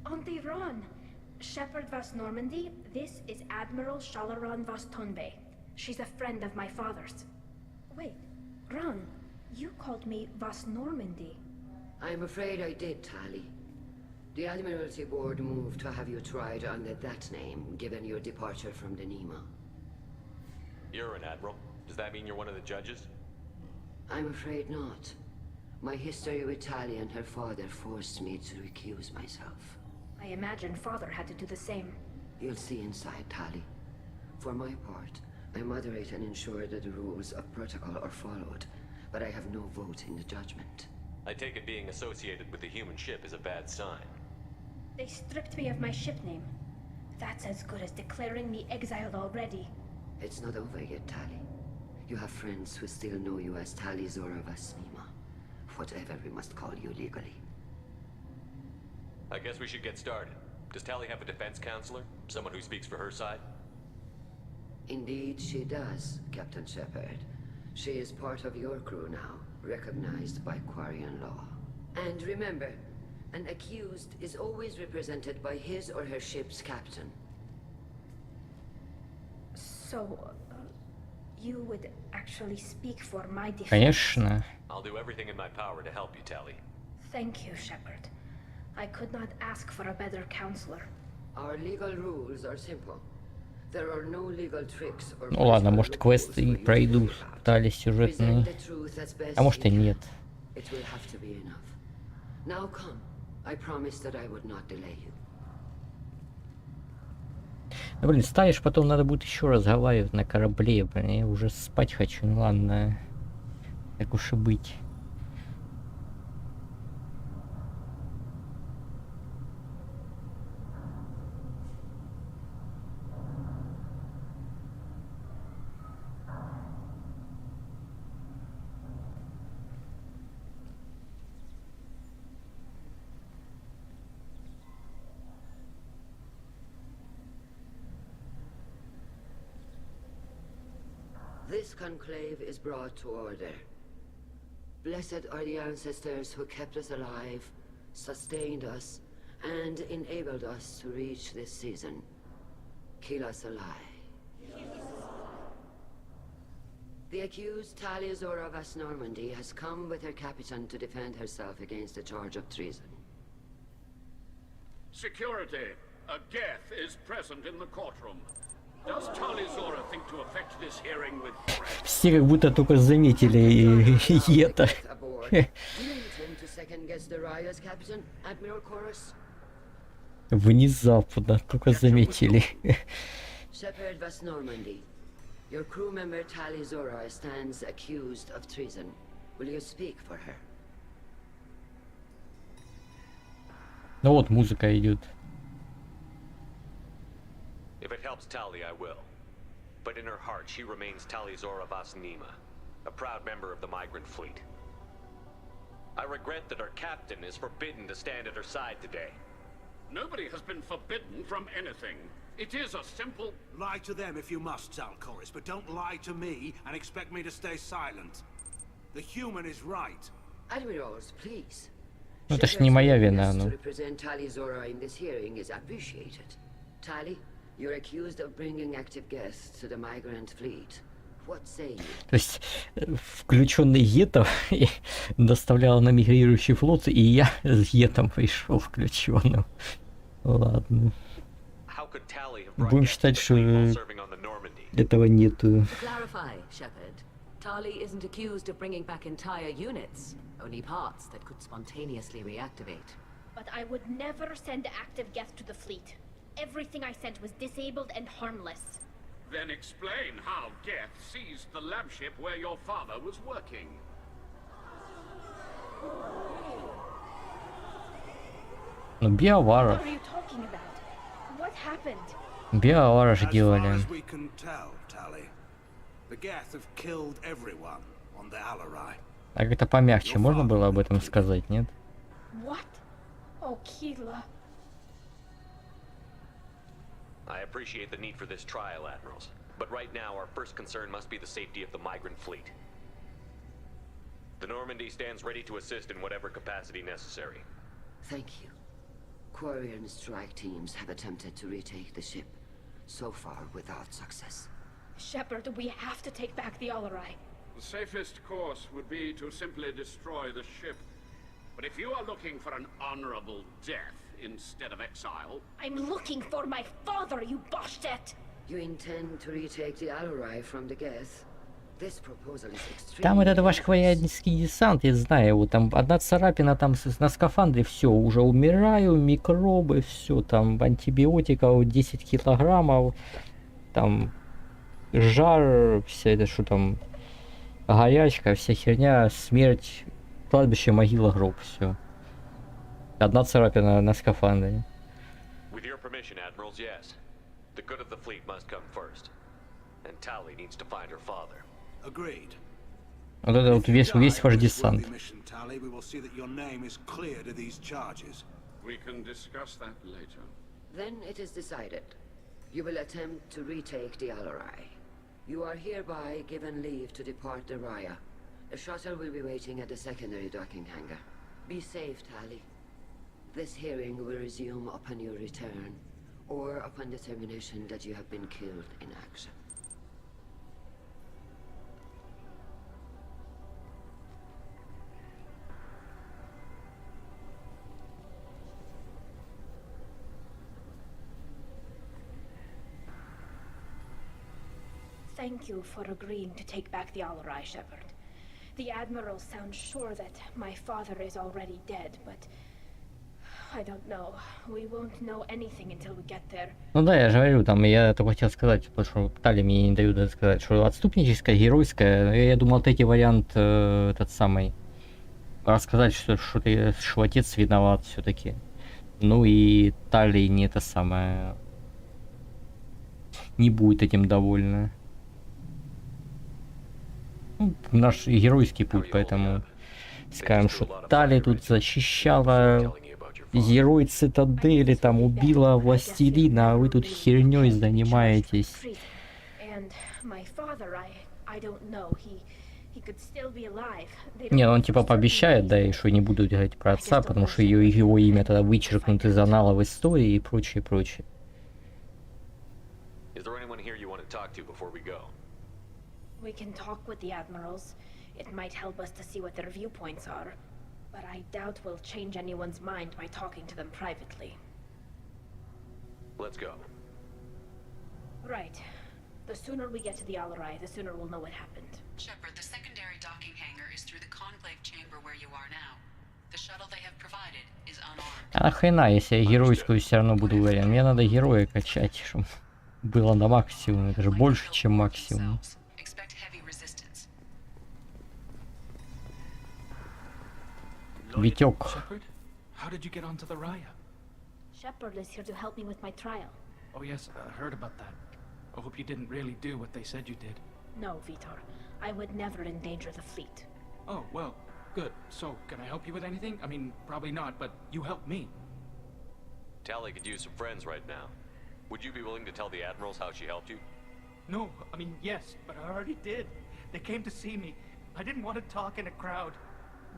Auntie Ron! Shepherd Vas Normandy, this is Admiral Shalaran Vas Tonbe. She's a friend of my father's. Wait, Ron, you called me Vas Normandy. I'm afraid I did, Tali. The Admiralty Board moved to have you tried under that name, given your departure from the Nima. You're an admiral. Does that mean you're one of the judges? I'm afraid not. My history with Tali and her father forced me to recuse myself. I imagine father had to do the same. You'll see inside, Tali. For my part, I moderate and ensure that the rules of protocol are followed, but I have no vote in the judgment. I take it being associated with the human ship is a bad sign. They stripped me of my ship name. That's as good as declaring me exiled already. It's not over yet, Tali. You have friends who still know you as Talizora Vas Nima. Whatever we must call you legally. I guess we should get started. Does Tali have a defense counselor? Someone who speaks for her side? Indeed, she does, Captain Shepard. She is part of your crew now, recognized by Quarian law. And remember, an accused is always represented by his or her ship's captain. So, you would actually speak for my defense? Конечно. I'll do everything in my power to help you, Tali. Thank you, Shepard. I could not ask for a better counselor. Our legal rules are simple. There are no legal tricks or... Ну ладно, может квесты и пройду, дали сюжетные. А может и нет. It will have to be enough. Now come. I promise that I would not delay you. Ну, блин, ставишь, потом надо будет еще разговаривать на корабле, блин, я уже спать хочу, ну ладно, так уж и быть. This conclave is brought to order. Blessed are the ancestors who kept us alive, sustained us, and enabled us to reach this season. Kill us alive. The accused Taliazora of Normandy has come with her captain to defend herself against a charge of treason. Security, a Geth is present in the courtroom. Does Taliazora think to affect this hearing with threats? Все как будто только заметили это. Do you intend to second guess the Raya's captain, Admiral Chorus? Внезапно только заметили. Shepherd of Normandy, your crew member Taliazora stands accused of treason. Will you speak for her? Ну вот музыка идет. If it helps Tali, I will. But in her heart, she remains Taliazora Vasnima, a proud member of the migrant fleet. I regret that her captain is forbidden to stand at her side today. Nobody has been forbidden from anything. It is a simple... Lie to them if you must, Zalcoris, but don't lie to me and expect me to stay silent. The human is right. Admirals, please. Ну это ж не моя вина, ну. To represent Taliazora in this hearing is appreciated. Tali, you're accused of bringing active guests to the migrant fleet. What say you? То есть включенный Етов доставлял на мигрирующий флот, и я с Етом пришел включенным. Ладно. Будем считать, что этого нету. Clarify, Shepard. Tali isn't accused of bringing back entire units, only parts that could spontaneously reactivate. But I would never send active Geth to the fleet. Everything I sent was disabled and harmless. Then explain how Geth seized the lab ship where your father was working. Ну, биоваров. What are you talking about? What happened? Биовара же делали. As far as we can tell, Tali, the Geth have killed everyone on the Alarai. А как-то помягче можно было об этом сказать, нет? What? Oh, Keela. I appreciate the need for this trial, Admirals. But right now, our first concern must be the safety of the migrant fleet. The Normandy stands ready to assist in whatever capacity necessary. Thank you. Quarian strike teams have attempted to retake the ship, so far without success. Shepard, we have to take back the Alarai. The safest course would be to simply destroy the ship. But if you are looking for an honorable death instead of exile... I'm looking for my father, you bastet! You intend to retake the Alarai from the Geth? This proposal is extremely... Там этот ваш кварианский десант, я знаю его, там одна царапина там на скафандре, все, уже умираю, микробы, все, там антибиотиков 10 килограммов, там жар, вся это, что там, горячка, вся херня, смерть, кладбище, могила, гроб, все. Одна царапина на скафандре. With your permission, Admirals, yes. The good of the fleet must come first. And Tali needs to find her father. Agreed. Вот это вот весь ваш десант. Tali, we will see that your name is cleared of these charges. We can discuss that later. Then it is decided. You will attempt to retake the Alarai. You are hereby given leave to depart the Raya. A shuttle will be waiting at the secondary docking hangar. Be safe, Tali. This hearing will resume upon your return, or upon determination that you have been killed in action. Thank you for agreeing to take back the Alarai, Shepard. The Admiral sounds sure that my father is already dead, but I don't know. We won't know anything until we get there. Ну да, я же говорю, там я только хотел сказать, потому что Тали мне не дают это сказать, что отступническое, геройское. Я думал, третий вариант этот самый. Рассказать, что отец виноват все-таки. Ну и Тали не это самое. Не будет этим довольна. Ну, наш геройский путь, поэтому скажем, что Тали тут защищала герой цитадели, там убила властелина, а вы тут херней занимаетесь. I don't know. He could still be alive. They Не, don't он know типа for certain. пообещает, да, и что не будут говорить про отца, потому что его имя тогда вычеркнут из аналов истории и прочее, прочее. Is there anyone here you want to talk to before we go? We can talk with the admirals. It might help us to see what their viewpoints are. But I doubt we'll change anyone's mind by talking to them privately. Let's go. Right. The sooner we get to the Alarai, the sooner we'll know what happened. Shepard, the secondary docking hangar is through the conclave chamber where you are now. The shuttle they have provided is unarmed. А нахрена, если я геройскую все равно буду уверен? Мне надо героя качать, чтобы было на максимум, это же больше, чем максимум. Витек. Shepard, how did you get onto the Raya? Shepard is here to help me with my trial. Oh yes, I heard about that. I hope you didn't really do what they said you did. No, Vitor. I would never endanger the fleet. Oh, well, good. So, can I help you with anything? I mean, probably not, but you helped me. Tali could use some friends right now. Would you be willing to tell the admirals how she helped you? No, I mean, yes, but I already did. They came to see me. I didn't want to talk in a crowd.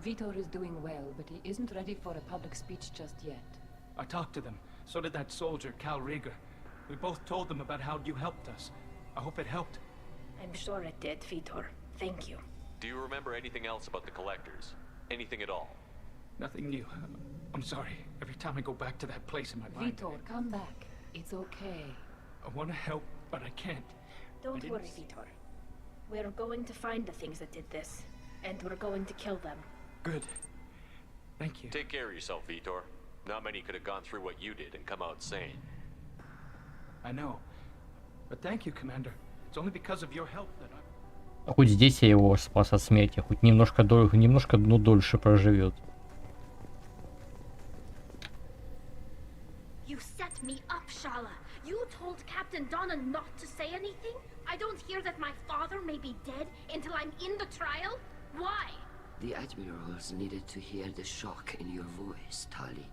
Vitor is doing well, but he isn't ready for a public speech just yet. I talked to them. So did that soldier, Cal Rieger. We both told them about how you helped us. I hope it helped. I'm sure it did, Vitor. Thank you. Do you remember anything else about the collectors? Anything at all? Nothing new. I'm sorry. Every time I go back to that place in my mind... Vitor, come back. It's okay. I want to help, but I can't. Don't worry, Vitor. We're going to find the things that did this, and we're going to kill them. Good. Thank you. Take care of yourself, Vitor. Not many could have gone through what you did and come out sane. I know. But thank you, Commander. It's only because of your help that I... Хоть здесь я его спас от смерти, хоть немножко, но дольше проживет. You set me up, Shala. You told Captain Donna not to say anything? I don't hear that my father may be dead until I'm in the trial? Why? The admirals needed to hear the shock in your voice, Tali.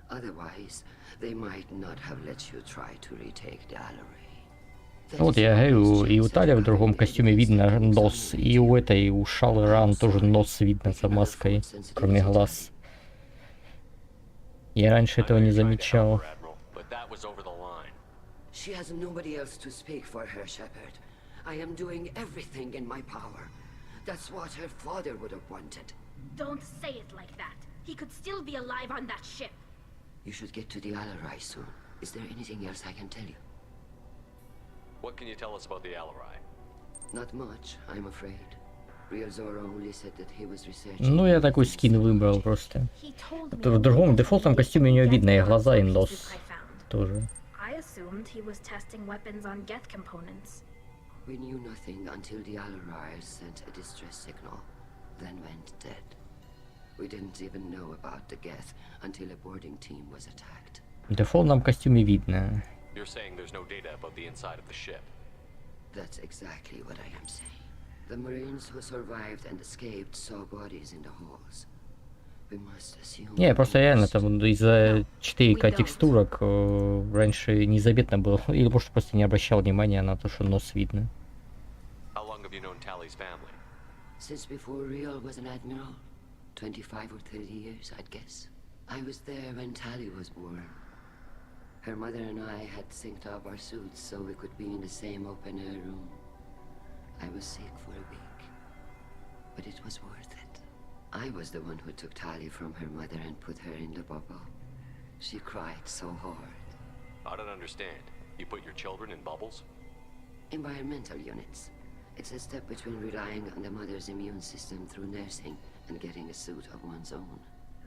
Otherwise, they might not have let you try to retake the Alarai. Вот я говорю, и у Тали в другом костюме видно нос, и у этой, у Шалы Ран тоже нос видно за маской, кроме глаз. Я раньше этого не замечал. She has nobody else to speak for her, Shepard. I am doing everything in my power. That's what her father would have wanted. Don't say it like that. He could still be alive on that ship. You should get to the Alarai soon. Is there anything else I can tell you? What can you tell us about the Alarai? Not much, I'm afraid. Real Zora only said that he was researching. Ну, я такой скин выбрал просто. В другом дефолтном костюме у него видно и глаза, и нос тоже. I assumed he was testing weapons on Geth components. We knew nothing until the Alarai sent a distress signal, then went dead. We didn't even know about the Geth until a boarding team was attacked. В дефолтном костюме видно. You're saying there's no data about the inside of the ship. That's exactly what I am saying. The Marines who survived and escaped saw bodies in the halls. We must assume... Не, просто реально там из-за 4К текстурок раньше незаметно было. Или может просто не обращал внимания на то, что нос видно. How long have you known Tali's family? Since before Real was an admiral. 25 or 30 years, I'd guess. I was there when Tali was born. Her mother and I had synced up our suits so we could be in the same open-air room. I was sick for a week, but it was worth it. I was the one who took Tali from her mother and put her in the bubble. She cried so hard. I don't understand. You put your children in bubbles? Environmental units. It's a step between relying on the mother's immune system through nursing and getting a suit of one's own.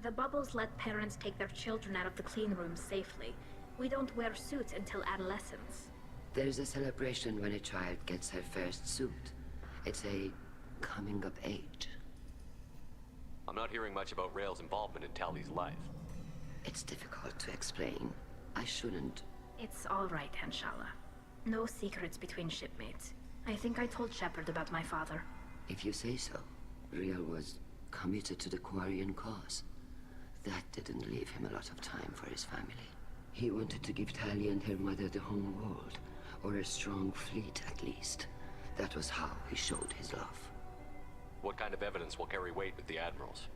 The bubbles let parents take their children out of the clean rooms safely. We don't wear suits until adolescence. There's a celebration when a child gets her first suit. It's a coming of age. I'm not hearing much about Rail's involvement in Tali's life. It's difficult to explain. I shouldn't. It's all right, Hanshala. No secrets between shipmates. I think I told Shepard about my father. If you say so. Real was committed to the Quarian cause. That didn't leave him a lot of time for his family. He wanted to give Tali and her mother the home world, or a strong fleet at least. That was how he showed his love. What kind of evidence will carry weight with the admirals?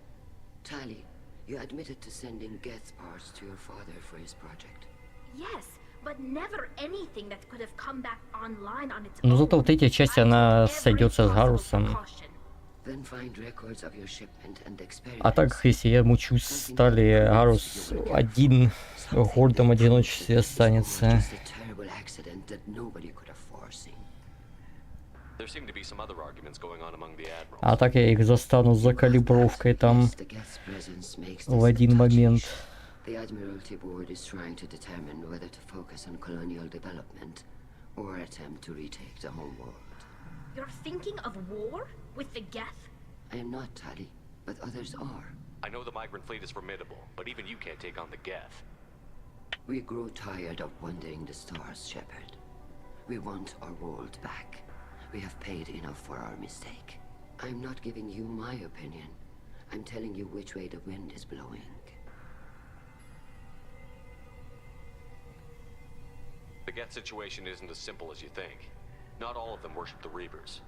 Tali, you admitted to sending Geth parts to your father for his project. Yes, but never anything that could have come back online on its Но own. зато вот эти части она сойдется с Гарусом. Then find records of your shipment and experiments. А так, если я мучусь стали, Гарус один в гордом одиночестве останется. Just a terrible accident that nobody could have foreseen. There seem to be some other arguments going on among the admirals. А так я их застану за калибровкой там в один момент. The Admiralty Board is trying to determine whether to focus on colonial development or attempt to retake the home world. You're thinking of war with the Geth? I am not, Tali, but others are. I know the migrant fleet is formidable, but even you can't take on the Geth. We grow tired of wandering the stars, Shepard. We want our world back. We have paid enough for our mistake. I'm not giving you my opinion. I'm telling you which way the wind is blowing. The Geth situation isn't as simple as you think. Not all of them worship the Reavers.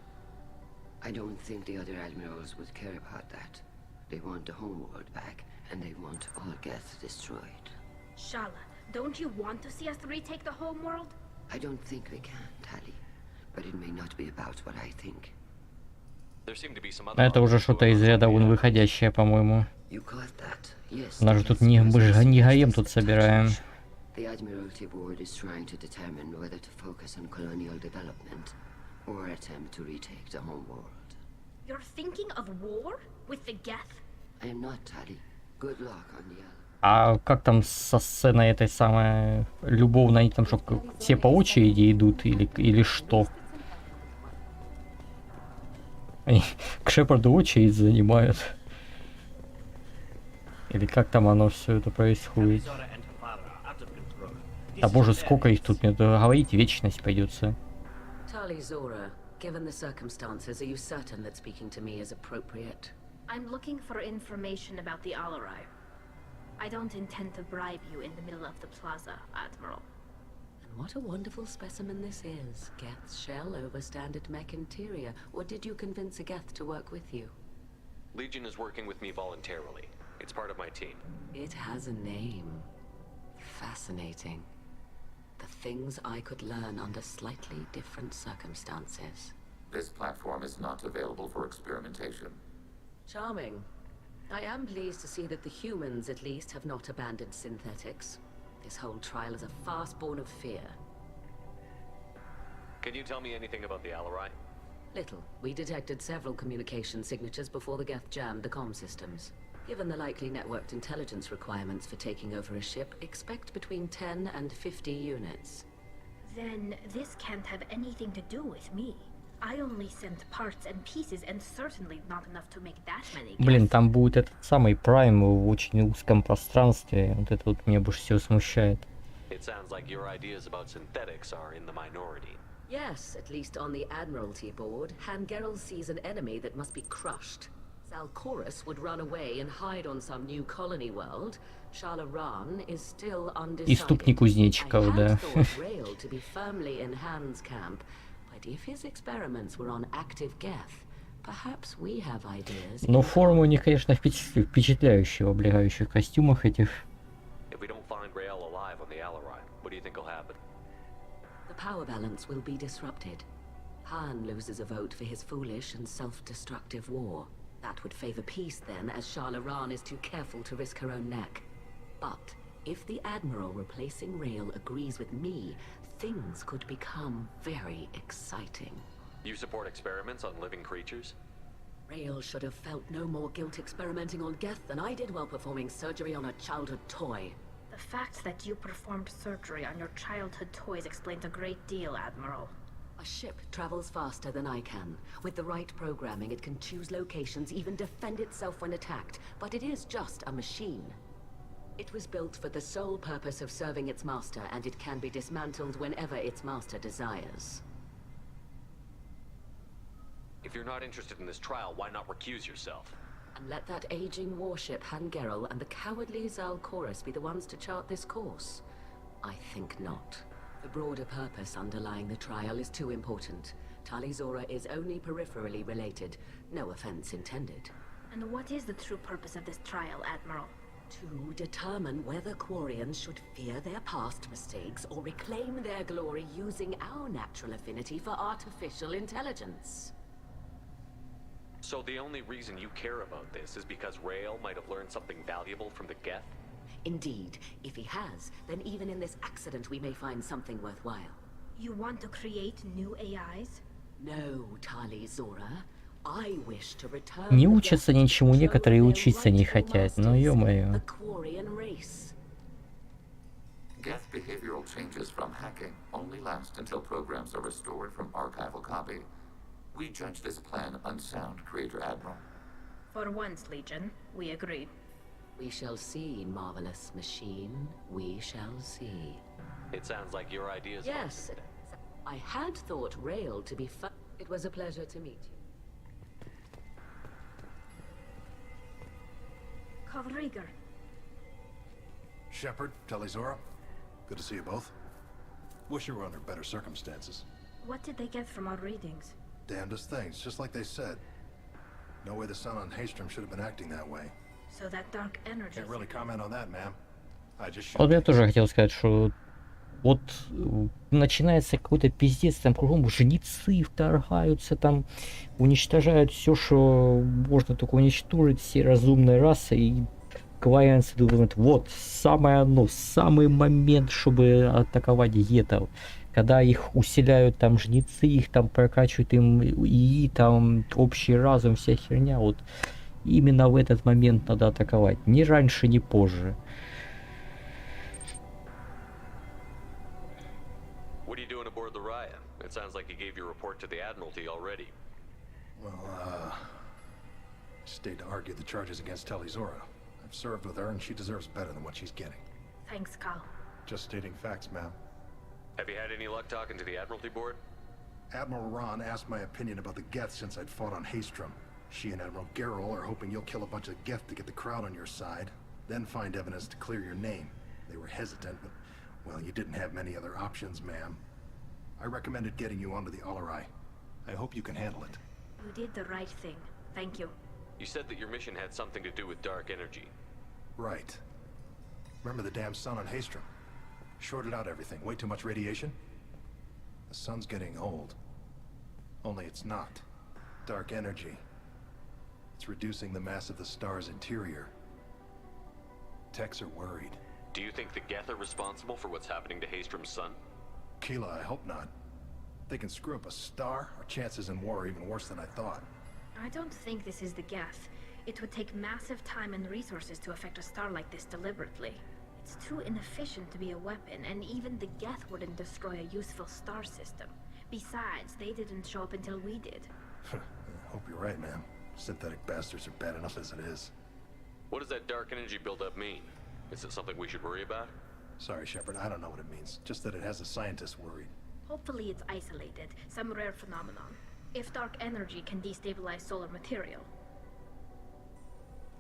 I don't think the other admirals would care about that. They want the homeworld back, and they want all Geth destroyed. Shala, don't you want to see us retake the home world? I don't think we can, Tali. But it may not be about what I think. There seem to be some other Это уже что-то из ряда вон выходящее, по-моему. You caught that? Yes. У нас же тут не, мы же не гаем тут собираем. The Admiralty Board is trying to determine whether to focus on colonial development or attempt to retake the home world. You're thinking of war with the Geth? I am not, Tali. Good luck on the other. А как там со сценой этой самой любовной, они там что, все по очереди идут или что? Они к Шепарду очередь занимают? Или как там оно все это происходит? Да боже, сколько их тут, мне говорить вечность придется. Tali Zora, given the circumstances, are you certain that speaking to me is appropriate? I'm looking for information about the Alarai. I don't intend to bribe you in the middle of the plaza, Admiral. And what a wonderful specimen this is. Geth's shell over standard mech interior. Or did you convince a Geth to work with you? Legion is working with me voluntarily. It's part of my team. It has a name. Fascinating. The things I could learn under slightly different circumstances. This platform is not available for experimentation. Charming. I am pleased to see that the humans, at least, have not abandoned synthetics. This whole trial is a farce born of fear. Can you tell me anything about the Alarai? Little. We detected several communication signatures before the Geth jammed the comm systems. Given the likely networked intelligence requirements for taking over a ship, expect between 10 and 50 units. Then this can't have anything to do with me. I only sent parts and pieces, and certainly not enough to make that many. Блин, там будет этот самый Прайм в очень узком пространстве. Вот это вот меня больше всего смущает. It sounds like your ideas about synthetics are in the minority. Yes, at least on the Admiralty board, Hangerel sees an enemy that must be crushed. Zalcorus would run away and hide on some new colony world. Shalaran is still undecided. Иступник кузнечиков, да. Rail to be firmly in Han's camp. But if his experiments were on active Geth, perhaps we have ideas. Но форма у них, конечно, впечатляющая в облегающих костюмах этих. If we don't find Rael alive on the Alarai, what do you think will happen? The power balance will be disrupted. Han loses a vote for his foolish and self-destructive war. That would favor peace then, as Shalaran is too careful to risk her own neck. But if the Admiral replacing Rael agrees with me, things could become very exciting. You support experiments on living creatures? Rael should have felt no more guilt experimenting on Geth than I did while performing surgery on a childhood toy. The fact that you performed surgery on your childhood toys explains a great deal, Admiral. A ship travels faster than I can. With the right programming, it can choose locations, even defend itself when attacked. But it is just a machine. It was built for the sole purpose of serving its master, and it can be dismantled whenever its master desires. If you're not interested in this trial, why not recuse yourself? And let that aging warship Hangerel and the cowardly Zalcorus be the ones to chart this course? I think not. The broader purpose underlying the trial is too important. Talizora is only peripherally related. No offense intended. And what is the true purpose of this trial, Admiral? To determine whether Quarians should fear their past mistakes or reclaim their glory using our natural affinity for artificial intelligence. So the only reason you care about this is because Rael might have learned something valuable from the Geth? Indeed. If he has, then even in this accident we may find something worthwhile. You want to create new AIs? No, Talizora. I wish to return Не the учатся Geth ничему, to некоторые show their учиться не rightful хотят. Ну masters, ё-моё. the Quarian race. Geth behavioral changes from hacking only last until programs are restored from archival copy. We judge this plan unsound, Creator Admiral. For once, Legion, we agree. We shall see, marvelous machine. We shall see. It sounds like your ideas. Yes. I had thought Rael to be fun. It was a pleasure to meet you. Calrigar. Shepard, Talizora, good to see you both. Wish you were under better circumstances. What did they get from our readings? Damnedest things, just like they said. No way the sun on Haystrom should have been acting that way. So that dark energy... Can't really comment on that, ma'am. I just Вот я тоже хотел сказать, что вот начинается какой-то пиздец, там кругом жнецы вторгаются, там уничтожают все, что можно только уничтожить, все разумные расы, и кварианцы думают, вот, самое оно, самый момент, чтобы атаковать гетов. Когда их усиляют там жнецы, их там прокачивают им ИИ, там общий разум, вся херня, вот именно в этот момент надо атаковать, ни раньше, ни позже. What are you doing aboard the Raya? It sounds like you gave your report to the Admiralty already. Well, stayed to argue the charges against Talizora. I've served with her and she deserves better than what she's getting. Thanks, Cal. Just stating facts, ma'am. Have you had any luck talking to the Admiralty board? Admiral Ron asked my opinion about the Geth since I'd fought on Haystrom. She and Admiral Gerrel are hoping you'll kill a bunch of Geth to get the crowd on your side, then find evidence to clear your name. They were hesitant, but, well, you didn't have many other options, ma'am. I recommended getting you onto the Alarai. I hope you can handle it. You did the right thing. Thank you. You said that your mission had something to do with dark energy. Right. Remember the damn sun on Haystrom? Shorted out everything. Way too much radiation? The sun's getting old. Only it's not. Dark energy. It's reducing the mass of the star's interior. Techs are worried. Do you think the Geth are responsible for what's happening to Haystrom's sun? Keela, I hope not. They can screw up a star. Our chances in war are even worse than I thought. I don't think this is the Geth. It would take massive time and resources to affect a star like this deliberately. It's too inefficient to be a weapon, and even the Geth wouldn't destroy a useful star system. Besides, they didn't show up until we did. I hope you're right, ma'am. Synthetic bastards are bad enough as it is. What does that dark energy buildup mean? Is it something we should worry about? Sorry, Shepard, I don't know what it means. Just that it has the scientists worried. Hopefully it's isolated, some rare phenomenon. If dark energy can destabilize solar material.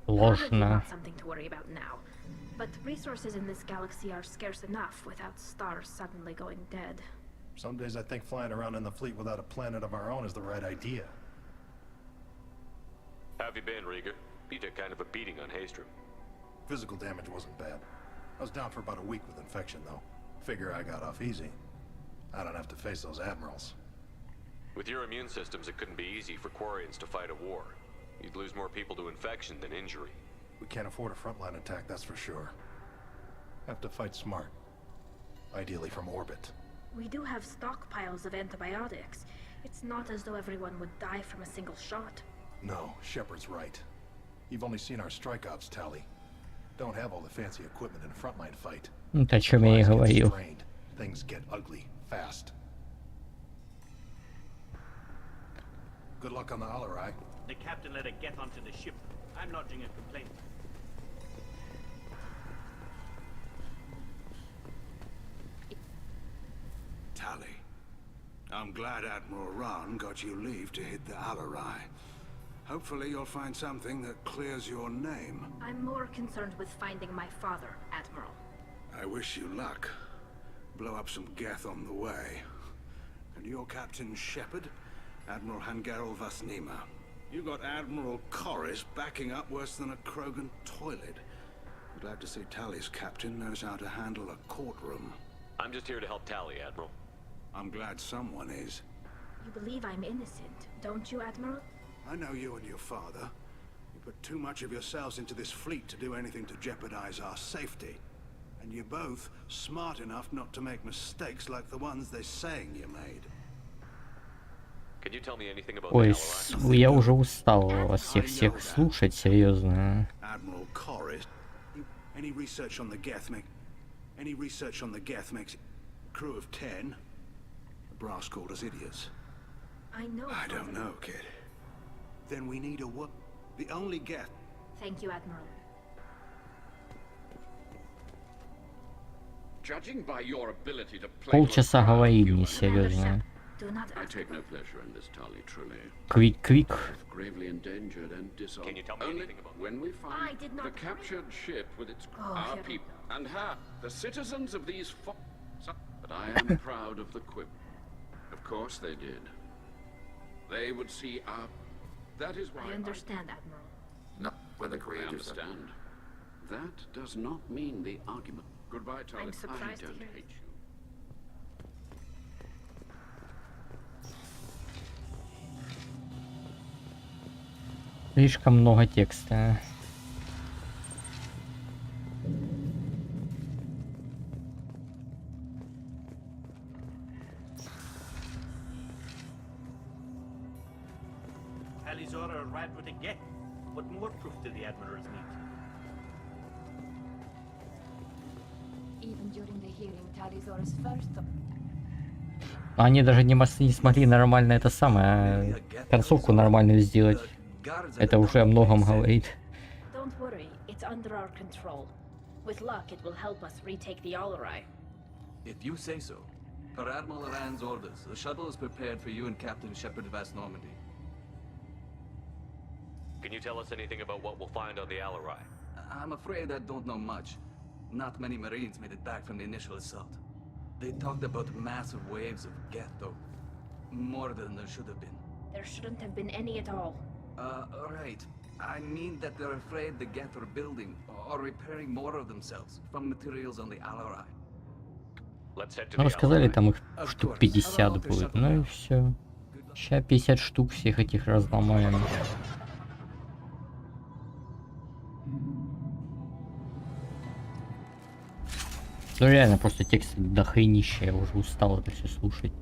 Probably not something to worry about now. But resources in this galaxy are scarce enough without stars suddenly going dead. Some days I think flying around in the fleet without a planet of our own is the right idea. How have you been, Rieger? You took kind of a beating on Haystrom. Physical damage wasn't bad. I was down for about a week with infection, though. Figure I got off easy. I don't have to face those admirals. With your immune systems, it couldn't be easy for Quarians to fight a war. You'd lose more people to infection than injury. We can't afford a frontline attack, that's for sure. Have to fight smart. Ideally from orbit. We do have stockpiles of antibiotics. It's not as though everyone would die from a single shot. No, Shepard's right. You've only seen our strike ops tally. Don't have all the fancy equipment in a frontline fight. О чем я и говорил. Things get ugly fast. Good luck on the Alarai. The captain let her get onto the ship. I'm lodging a complaint. Tally. I'm glad Admiral Ron got you leave to hit the Alarai. Hopefully you'll find something that clears your name. I'm more concerned with finding my father, Admiral. I wish you luck. Blow up some Geth on the way. And your Captain Shepard? Admiral Hangerel Vasnima. You got Admiral Corris backing up worse than a Krogan toilet. I'm glad to see Tally's captain knows how to handle a courtroom. I'm just here to help Tally, Admiral. I'm glad someone is. You believe I'm innocent, don't you, Admiral? I know you and your father. You put too much of yourselves into this fleet to do anything to jeopardize our safety. And you're both smart enough not to make mistakes like the ones they're saying you made. Can you tell me anything about Ой, the Alarai? я уже устал вас всех слушать, серьезно. Admiral Corris. Any research on the Geth makes crew of 10? The brass called us idiots. I know. I don't know, kid. Then we need a what? The only Geth. Thank you, Admiral. Judging by your ability to play Полчаса говорили мне, серьезно. I take no pleasure in this, Tally, truly. Quick. Gravely endangered and dishonored. Can you tell me anything about when we find the captured ship with its our people and her, the citizens of these but I am proud of the quip. Of course they did. They would see our. That is why I understand, Admiral. No, when the I creators understand. That does not mean the argument. Goodbye, Tally. I'm surprised I to don't hear hate you. Слишком много текста. Alizora arrived with a Geth. What more proof do the admirals need? Even during the hearing, Talizora's first. Они даже не смогли нормально это самое, концовку нормальную сделать. Это уже о многом говорит. Don't worry, it's under our control. With luck, it will help us retake the Alarai. If you say so. Per Admiral Iran's orders, the shuttle is prepared for you and Captain Shepard Vast Normandy. Can you tell us anything about what we'll find on the Alarai? I'm afraid I don't know much. Not many Marines made it back from the initial assault. They talked about massive waves of Geth, though. More than there should have been. There shouldn't have been any at all. Right. I mean that they're afraid the Geth are building or repairing more of themselves from materials on the Alarai. Ну, сказали, там их штук 50 будет. Ну и все. Сейчас 50 штук всех этих разломаем. Ну реально, просто текст дохренища, я уже устал это все слушать.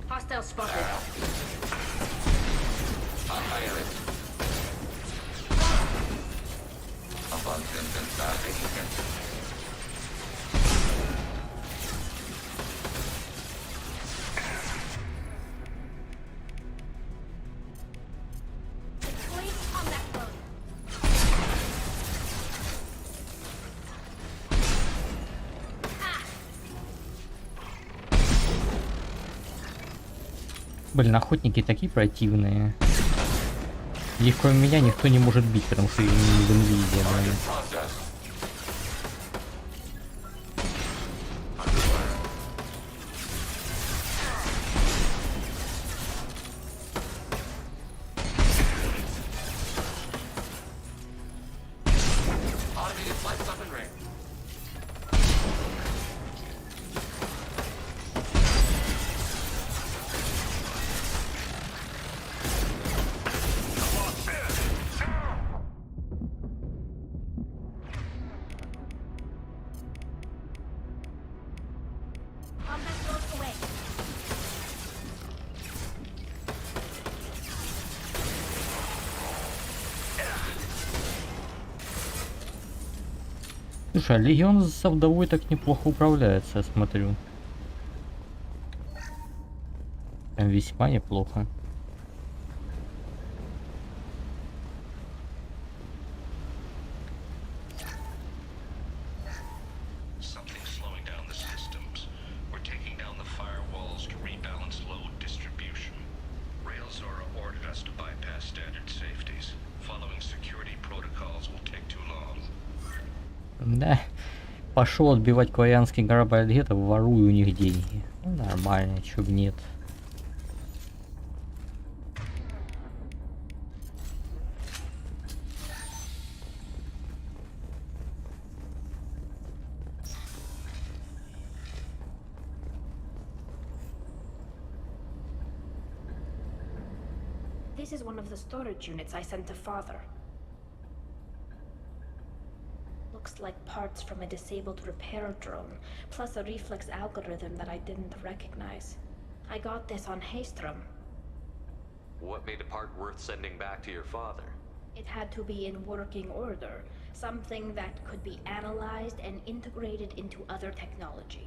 Hostile spotted. Блин, охотники такие противные. Их кроме меня никто не может бить, потому что я не в Nvidia. Слушай, а Легион со вдовой так неплохо управляется, я смотрю. Прям весьма неплохо. Да. Пошел отбивать кварианский грабарь где-то, ворую у них деньги. Ну, нормально, чё б нет. This is one of the storage units I sent to Father. Looks like parts from a disabled repair drone, plus a reflex algorithm that I didn't recognize. I got this on Haystrom. What made a part worth sending back to your father? It had to be in working order, something that could be analyzed and integrated into other technology.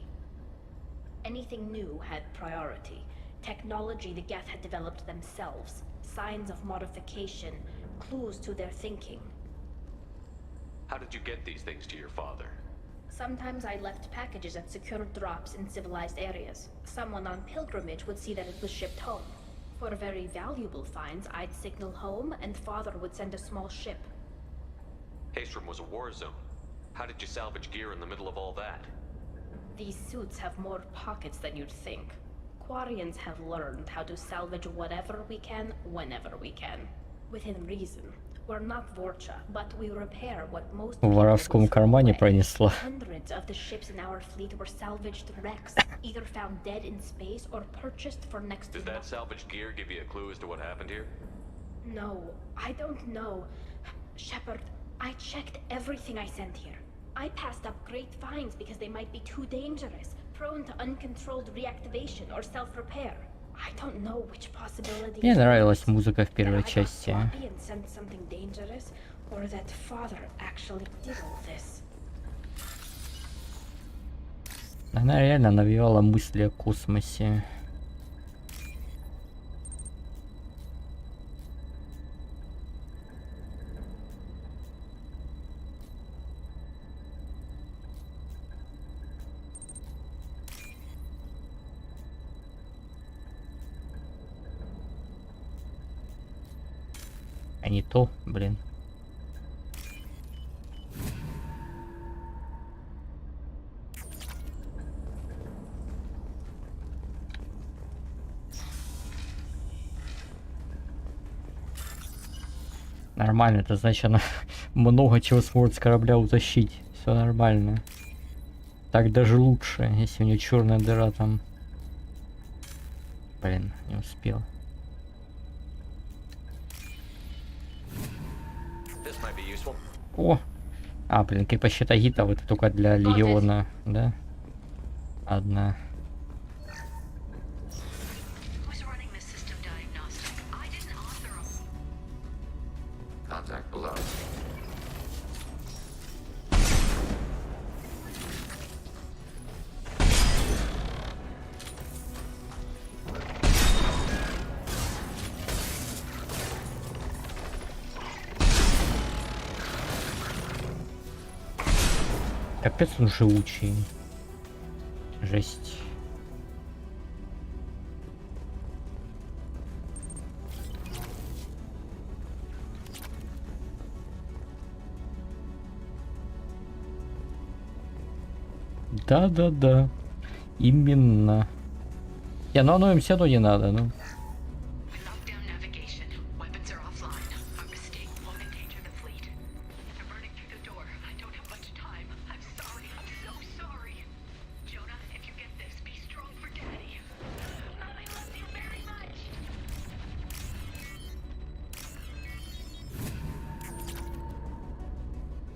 Anything new had priority. Technology the Geth had developed themselves, signs of modification, clues to their thinking. How did you get these things to your father? Sometimes I left packages at secure drops in civilized areas. Someone on pilgrimage would see that it was shipped home. For very valuable finds, I'd signal home, and Father would send a small ship. Haystrom was a war zone. How did you salvage gear in the middle of all that? These suits have more pockets than you'd think. Quarians have learned how to salvage whatever we can, whenever we can. Within reason. We're not Vorcha, but we repair what most В воровском кармане пронесла. Hundreds of the ships in our fleet were salvaged wrecks, either found dead in space or purchased for next to Did that salvaged gear give you a clue as to what happened here? No, I don't know. Shepard, I checked everything I sent here. I passed up great finds because they might be too dangerous, prone to uncontrolled reactivation or self-repair. I don't know which possibility. Мне нравилась музыка в первой части. And sent something dangerous, or that Father actually did all this. Она реально навевала мысли о космосе. А не то, блин. Нормально, это значит, она много чего сможет с корабля утащить. Все нормально. Так даже лучше, если у нее черная дыра там. Блин, не успел. О! А, блин, крепость Тагитов это только для легиона, да? Одна. Contact below. Капец он живучий. Жесть. Да-да-да. Именно. Не, ну оно им все равно не надо, ну.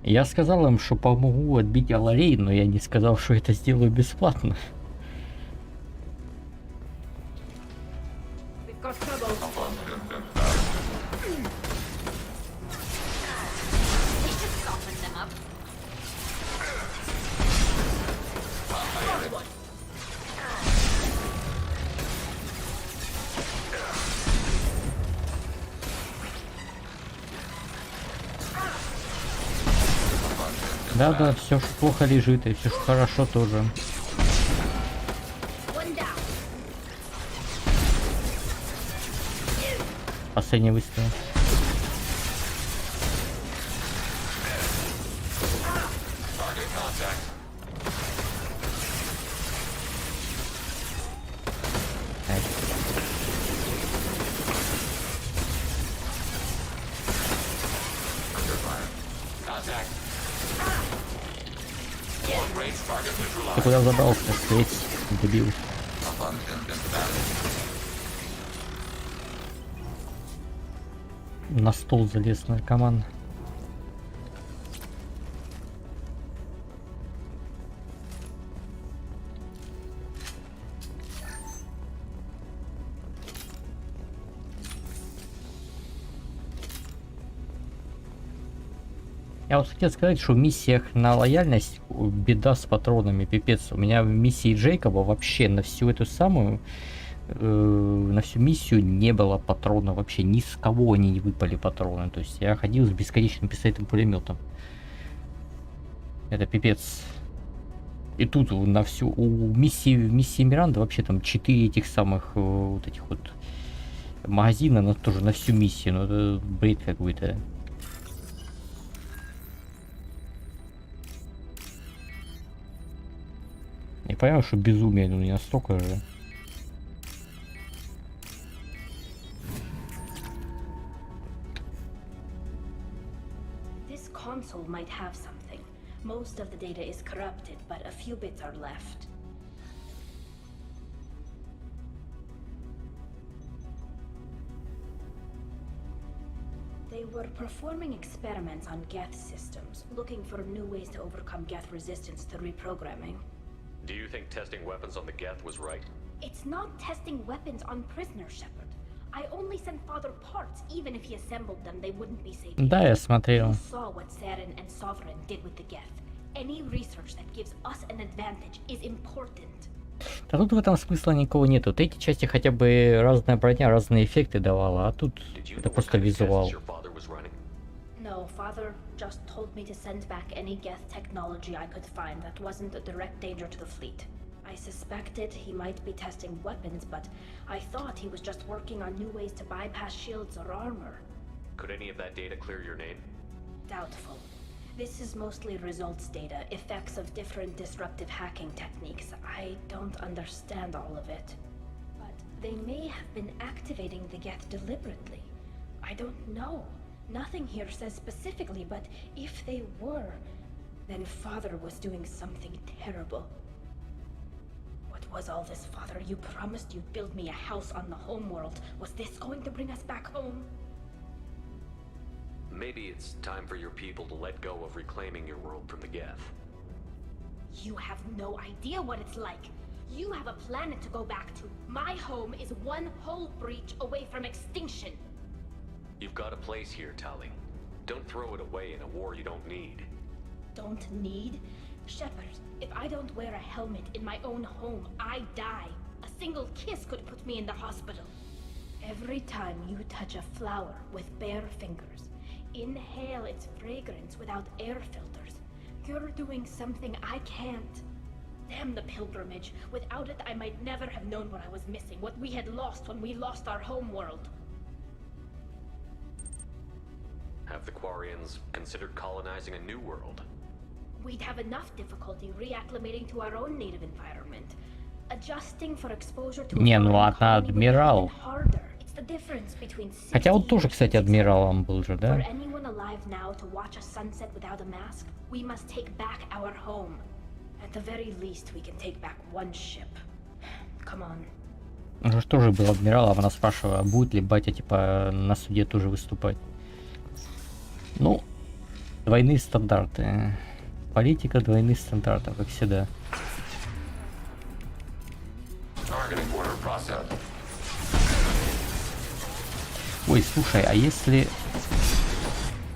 Я сказал им, что помогу отбить аварий, но я не сказал, что это сделаю бесплатно. Да-да, все, что плохо лежит, и все, что хорошо тоже. Последний выстрел. Ты куда забрался, светь, дебил? На стол залез наркоман. Я вот хотел сказать, что в миссиях на лояльность беда с патронами, пипец. У меня в миссии Джейкоба вообще на всю эту самую, на всю миссию не было патрона вообще, ни с кого они не выпали патроны. То есть я ходил с бесконечным пистолетом-пулеметом. Это пипец. И тут на всю, в миссии Миранда вообще там 4 этих самых вот этих вот магазина, тоже на всю миссию, но это бред какой-то. Я понимаю, что безумие, но не настолько же. This console might have something. Most of the data is corrupted, but a few bits are left. They were performing experiments on Geth systems, looking for new ways to overcome Geth resistance to reprogramming. Do you think testing weapons on the Geth was right? It's not testing weapons on prisoners, Shepard. I only sent Father parts. Even if he assembled them, they wouldn't be safe. Да, я смотрел. You saw what Saren and Sovereign did with the Geth. Any research that gives us an advantage is important. Да тут в этом смысла никого нету. Вот эти части хотя бы разная броня, разные эффекты давала, а тут это просто визуал. No, Father just told me to send back any Geth technology I could find that wasn't a direct danger to the fleet. I suspected he might be testing weapons, but I thought he was just working on new ways to bypass shields or armor. Could any of that data clear your name? Doubtful. This is mostly results data, effects of different disruptive hacking techniques. I don't understand all of it. But they may have been activating the Geth deliberately. I don't know. Nothing here says specifically, but if they were, then Father was doing something terrible. What was all this, Father? You promised you'd build me a house on the homeworld. Was this going to bring us back home? Maybe it's time for your people to let go of reclaiming your world from the Geth. You have no idea what it's like. You have a planet to go back to. My home is one hull breach away from extinction. You've got a place here, Tali. Don't throw it away in a war you don't need. Don't need? Shepard, if I don't wear a helmet in my own home, I die. A single kiss could put me in the hospital. Every time you touch a flower with bare fingers, inhale its fragrance without air filters, you're doing something I can't. Damn the pilgrimage. Without it, I might never have known what I was missing, what we had lost when we lost our homeworld. Have the Quarians considered colonizing a new world? We'd have enough difficulty reacclimating to our own native environment. Adjusting for exposure to Не, ну она адмирал. harder. It's the difference between Хотя он тоже, кстати, адмиралом был же, да? For anyone alive now to watch a sunset without a mask, we must take back our home. At the very least, we can take back one ship. Come on. Он же тоже был адмиралом, она спрашивала, а будет ли батя, типа, на суде тоже выступать. Ну, двойные стандарты. Политика двойных стандартов, как всегда. Ой, слушай, а если...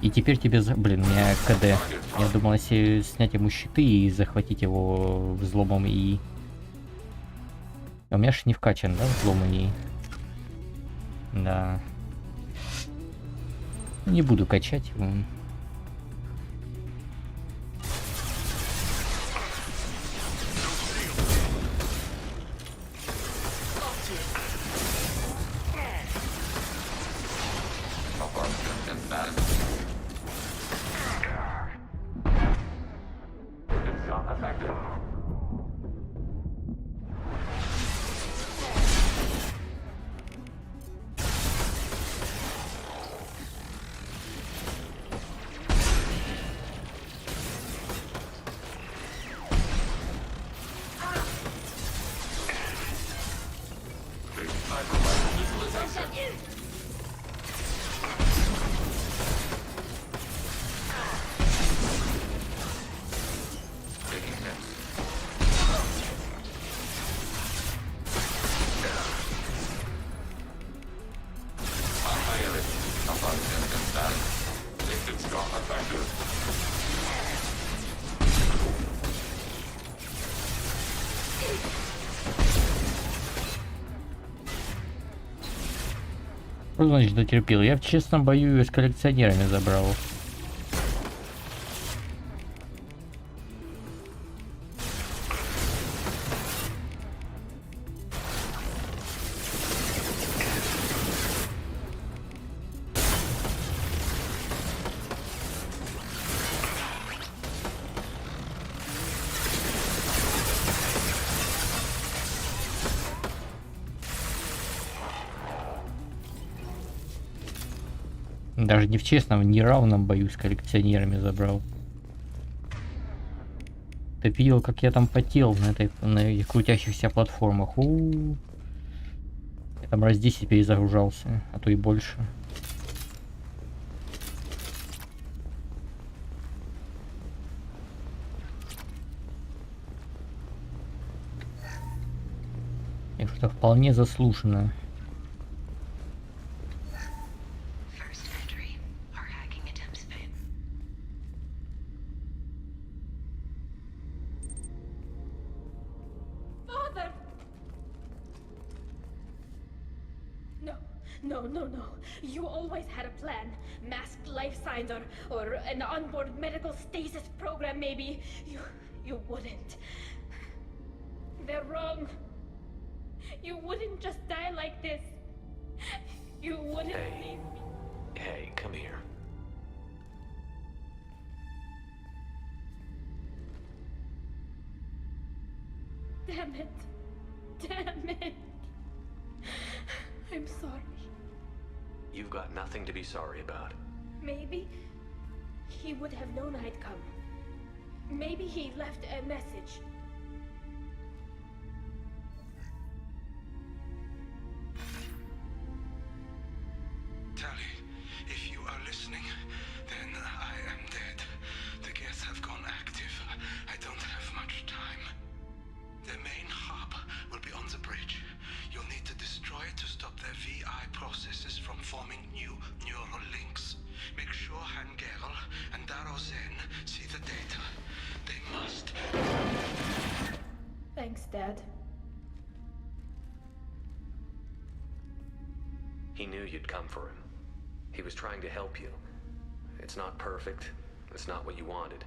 И теперь тебе... Блин, у меня КД. Я думал, если снять ему щиты и захватить его взломом ИИ. А у меня ж не вкачан, да, взлом ИИ? Да. Не буду качать его. Что значит дотерпел? Я в честном бою ее с коллекционерами забрал. Даже не в честном, в неравном бою с коллекционерами забрал. Ты видел, как я там потел на этих крутящихся платформах? Я там раз 10 перезагружался, а то и больше. И что вполне заслуженно. No. You always had a plan. Masked life signs or an onboard medical stasis program maybe. You wouldn't. They're wrong. You wouldn't just die like this. You wouldn't leave me. Hey, come here. Damn it. I'm sorry. You've got nothing to be sorry about. Maybe he would have known I'd come. Maybe he left a message. Tally, if you are listening, then I am dead. The Geth have gone active. I don't have much time. The main hub will be on the bridge. You'll need to destroy it to stop their VI processes from forming new neural links. Make sure Hangerl and Darozen see the data. They must. Thanks, Dad. He knew you'd come for him. He was trying to help you. It's not perfect. It's not what you wanted.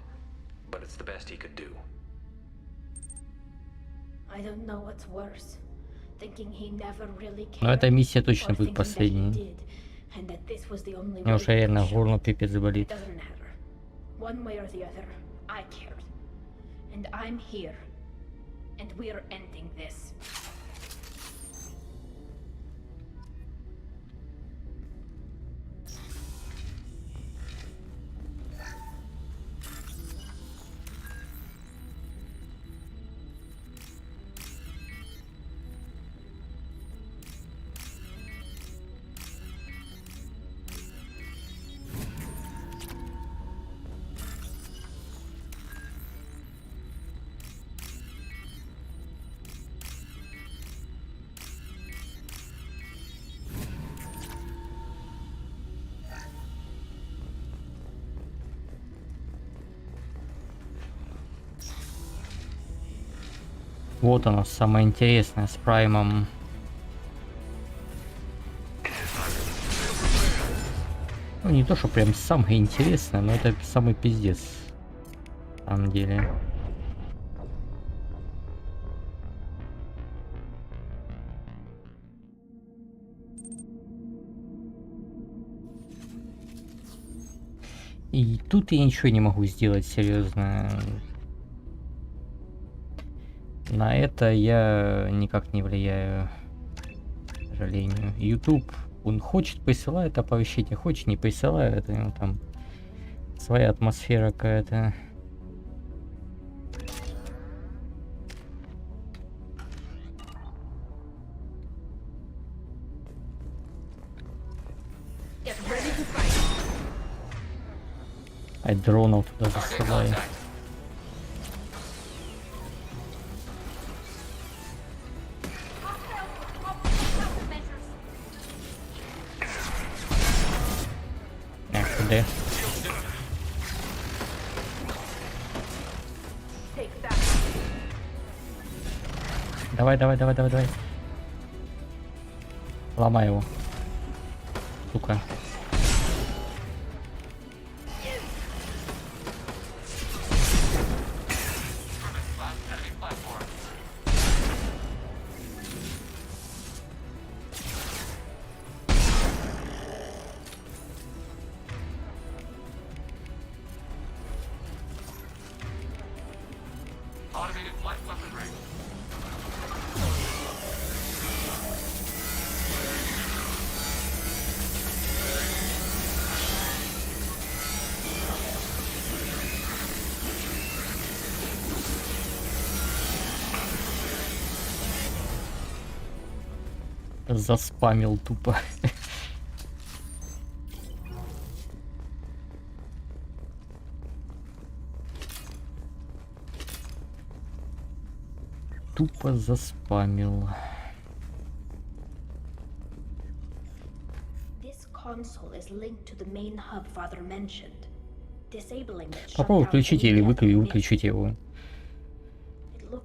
But it's the best he could do. I don't know what's worse. Thinking he never really cared. Но эта миссия точно будет последней. Мне уже реально горло пипец болит. One way or the other, I cared. And I'm here. And we're ending this. Вот оно, самое интересное с Праймом. Ну, не то, что прям самое интересное, но это самый пиздец. На самом деле. И тут я ничего не могу сделать, серьезно. На это я никак не влияю, к сожалению. YouTube, он хочет, присылает оповещение, хочет, не присылает. Это ему там своя атмосфера какая-то. А дронов туда засылаю. Куда? Давай. Ломай его. сука. Automated flight weaponry. Заспамил тупо. Тупо заспамил. Попробуй включить или выключить его.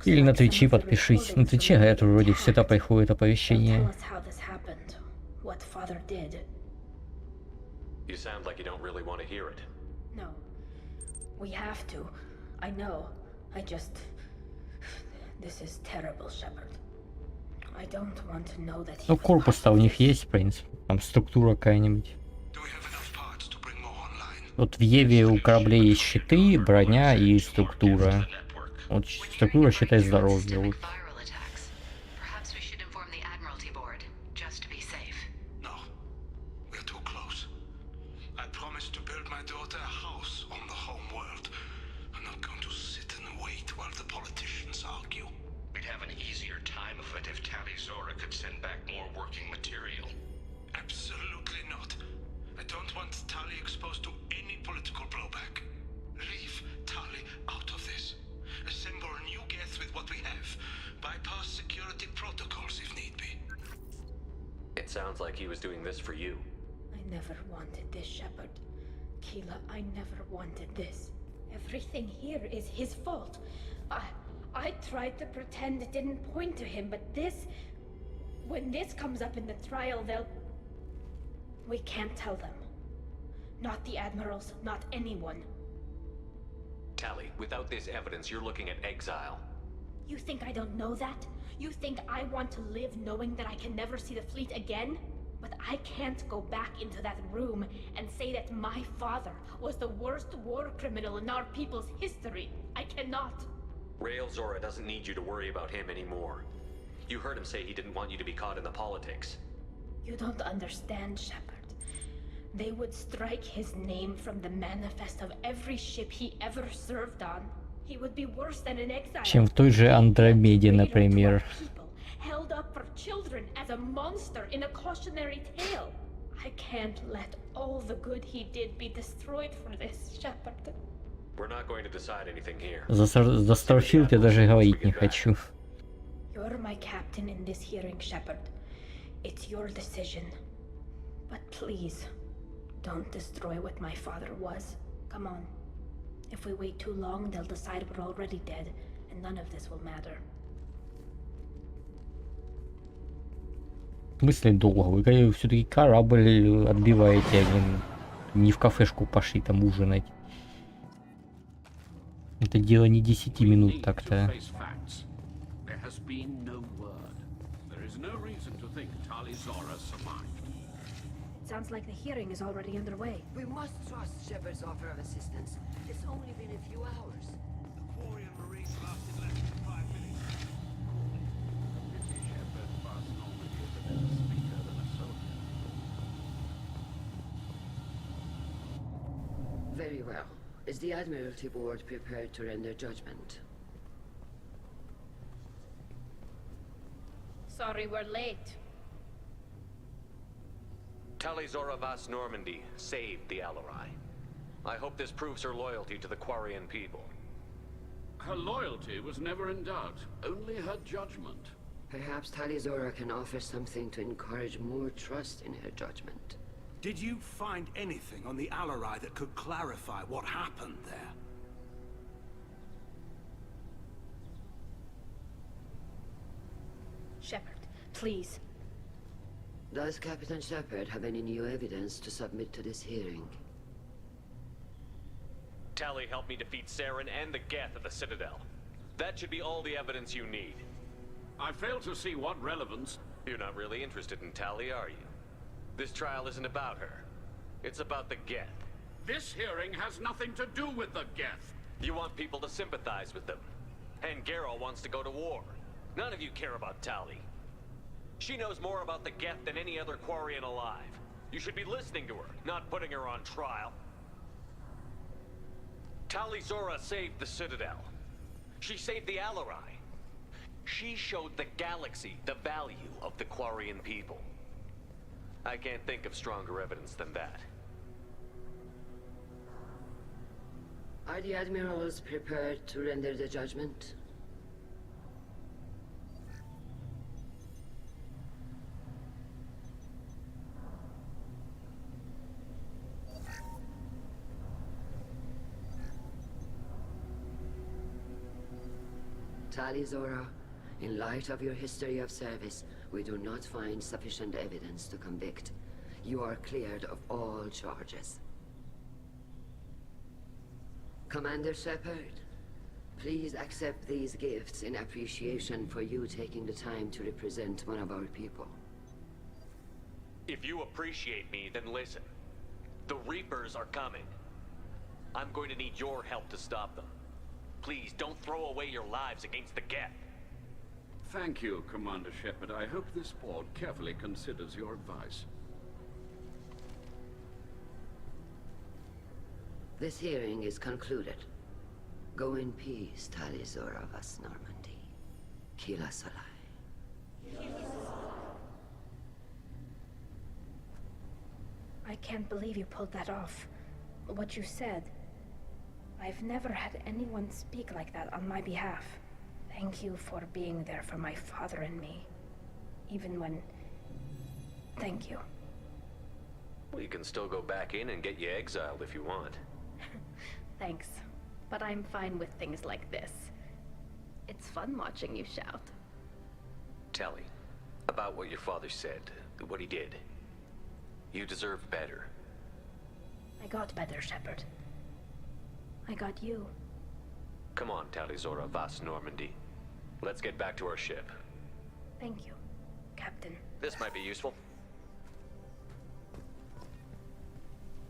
Или на Твиче подпишись. На Твиче, говорят, вроде всегда приходит оповещение. You sound like you don't really want to hear it. No. We have to. I know. I just... This is terrible, Shepard. I don't want to know that he... Ну, корпус-то у них есть, в принципе. Там структура какая-нибудь. Вот в Еве у кораблей есть щиты, броня и структура. Вот структура, считай, здоровье. Вот. Sounds like he was doing this for you. I never wanted this, Shepard. Keela, I never wanted this. Everything here is his fault. I tried to pretend it didn't point to him, but this... When this comes up in the trial, they'll... We can't tell them. Not the admirals, not anyone. Tali, without this evidence, you're looking at exile. You think I don't know that? You think I want to live knowing that I can never see the fleet again? But I can't go back into that room and say that my father was the worst war criminal in our people's history. I cannot. Rail Zora doesn't need you to worry about him anymore. You heard him say he didn't want you to be caught in the politics. You don't understand, Shepard. They would strike his name from the manifest of every ship he ever served on. He would be worse than an exile. Чем в той же Андромеде, например. Held up for children as a monster in a cautionary tale. I can't let all the good he did be destroyed for this, Shepard. We're not going to decide anything here. За Starfield я даже говорить не хочу. You're my captain in this hearing, Shepard. It's your decision. But please, don't destroy what my father was. Come on. If we wait too long, they'll decide we're already dead, and none of this will matter. В смысле долго? Вы все-таки корабль отбиваете, один. Не в кафешку пошли там ужинать. Это дело не 10 минут так-то. Sounds like the hearing is already underway. We must trust Shepard's offer of assistance. It's only been a few hours. The Quarian Marines lasted less than 5 minutes. Shepard must normally be a better speaker than a soldier. Very well. Is the Admiralty Board prepared to render judgment? Sorry we're late. Tali Zora Vas Normandy saved the Alarai. I hope this proves her loyalty to the Quarian people. Her loyalty was never in doubt, only her judgment. Perhaps Tali Zora can offer something to encourage more trust in her judgment. Did you find anything on the Alarai that could clarify what happened there? Shepard, please. Does Captain Shepard have any new evidence to submit to this hearing? Tali helped me defeat Saren and the Geth at the Citadel. That should be all the evidence you need. I fail to see what relevance... You're not really interested in Tali, are you? This trial isn't about her. It's about the Geth. This hearing has nothing to do with the Geth. You want people to sympathize with them. And Geralt wants to go to war. None of you care about Tali. She knows more about the Geth than any other Quarian alive. You should be listening to her, not putting her on trial. Tali Zora saved the Citadel. She saved the Alarai. She showed the galaxy the value of the Quarian people. I can't think of stronger evidence than that. Are the admirals prepared to render the judgment? Tali Zora, in light of your history of service, we do not find sufficient evidence to convict. You are cleared of all charges. Commander Shepard, please accept these gifts in appreciation for you taking the time to represent one of our people. If you appreciate me, then listen. The Reapers are coming. I'm going to need your help to stop them. Please, don't throw away your lives against the Geth. Thank you, Commander Shepard. I hope this board carefully considers your advice. This hearing is concluded. Go in peace, Tali Zora Vas Normandy. Kila Solai. I can't believe you pulled that off. What you said. I've never had anyone speak like that on my behalf. Thank you for being there for my father and me. Even when... Thank you. We can still go back in and get you exiled if you want. Thanks. But I'm fine with things like this. It's fun watching you shout. Tali, about what your father said, what he did. You deserve better. I got better, Shepard. I got you. Come on, Tali Zora Vas Normandy. Let's get back to our ship. Thank you, Captain. This might be useful.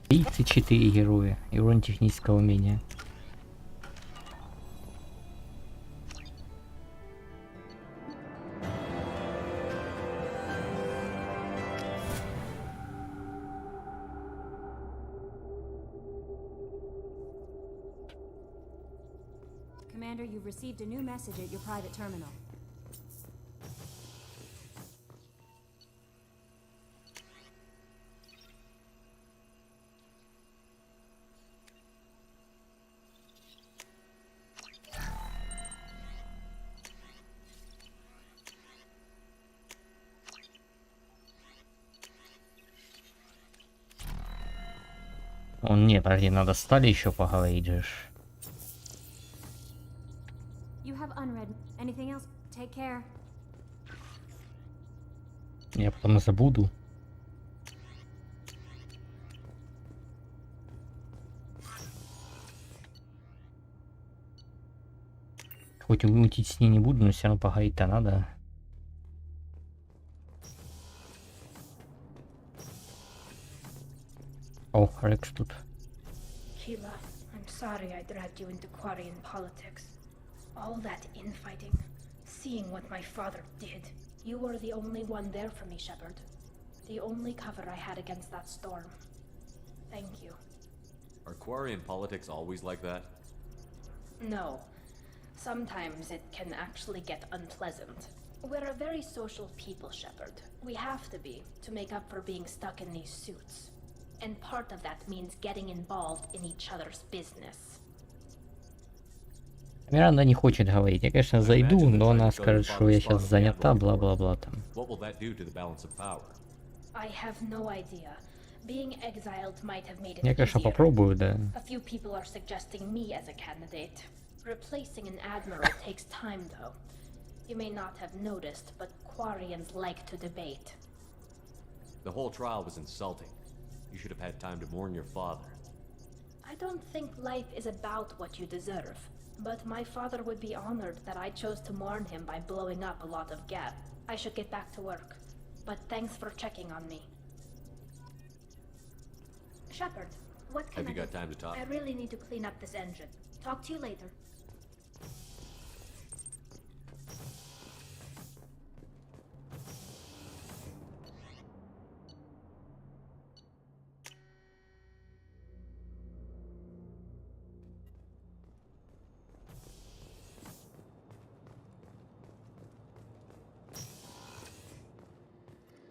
34 героя и урон технического умения. Commander, you've received a new message at your private terminal. Не, подожди, надо с Тали еще поговорить же. You have unread. Anything else? Take care. Я потом забуду. Хоть мутить с ней не буду, но все равно поговорить-то надо. О, Рекс тут. Keela, I'm sorry I dragged you into Quarian politics. All that infighting, seeing what my father did. You were the only one there for me, Shepard. The only cover I had against that storm. Thank you. Are Quarian politics always like that? No. Sometimes it can actually get unpleasant. We're a very social people, Shepard. We have to be, to make up for being stuck in these suits. And part of that means getting involved in each other's business. Миранда не хочет говорить. Я, конечно, зайду, но она скажет, что я сейчас занята, бла-бла-бла там. What will that do to the balance of power? I have no idea. Being exiled might have made it Я, конечно, easier. попробую, да. A few people are suggesting me as a candidate. Replacing an admiral takes time, though. You may not have noticed, but Quarians like to debate. The whole trial was insulting. You should have had time to mourn your father. I don't think life is about what you deserve, but my father would be honored that I chose to mourn him by blowing up a lot of gas. I should get back to work, but thanks for checking on me. Shepard, what can Have I you got do? time to talk? I really need to clean up this engine. Talk to you later.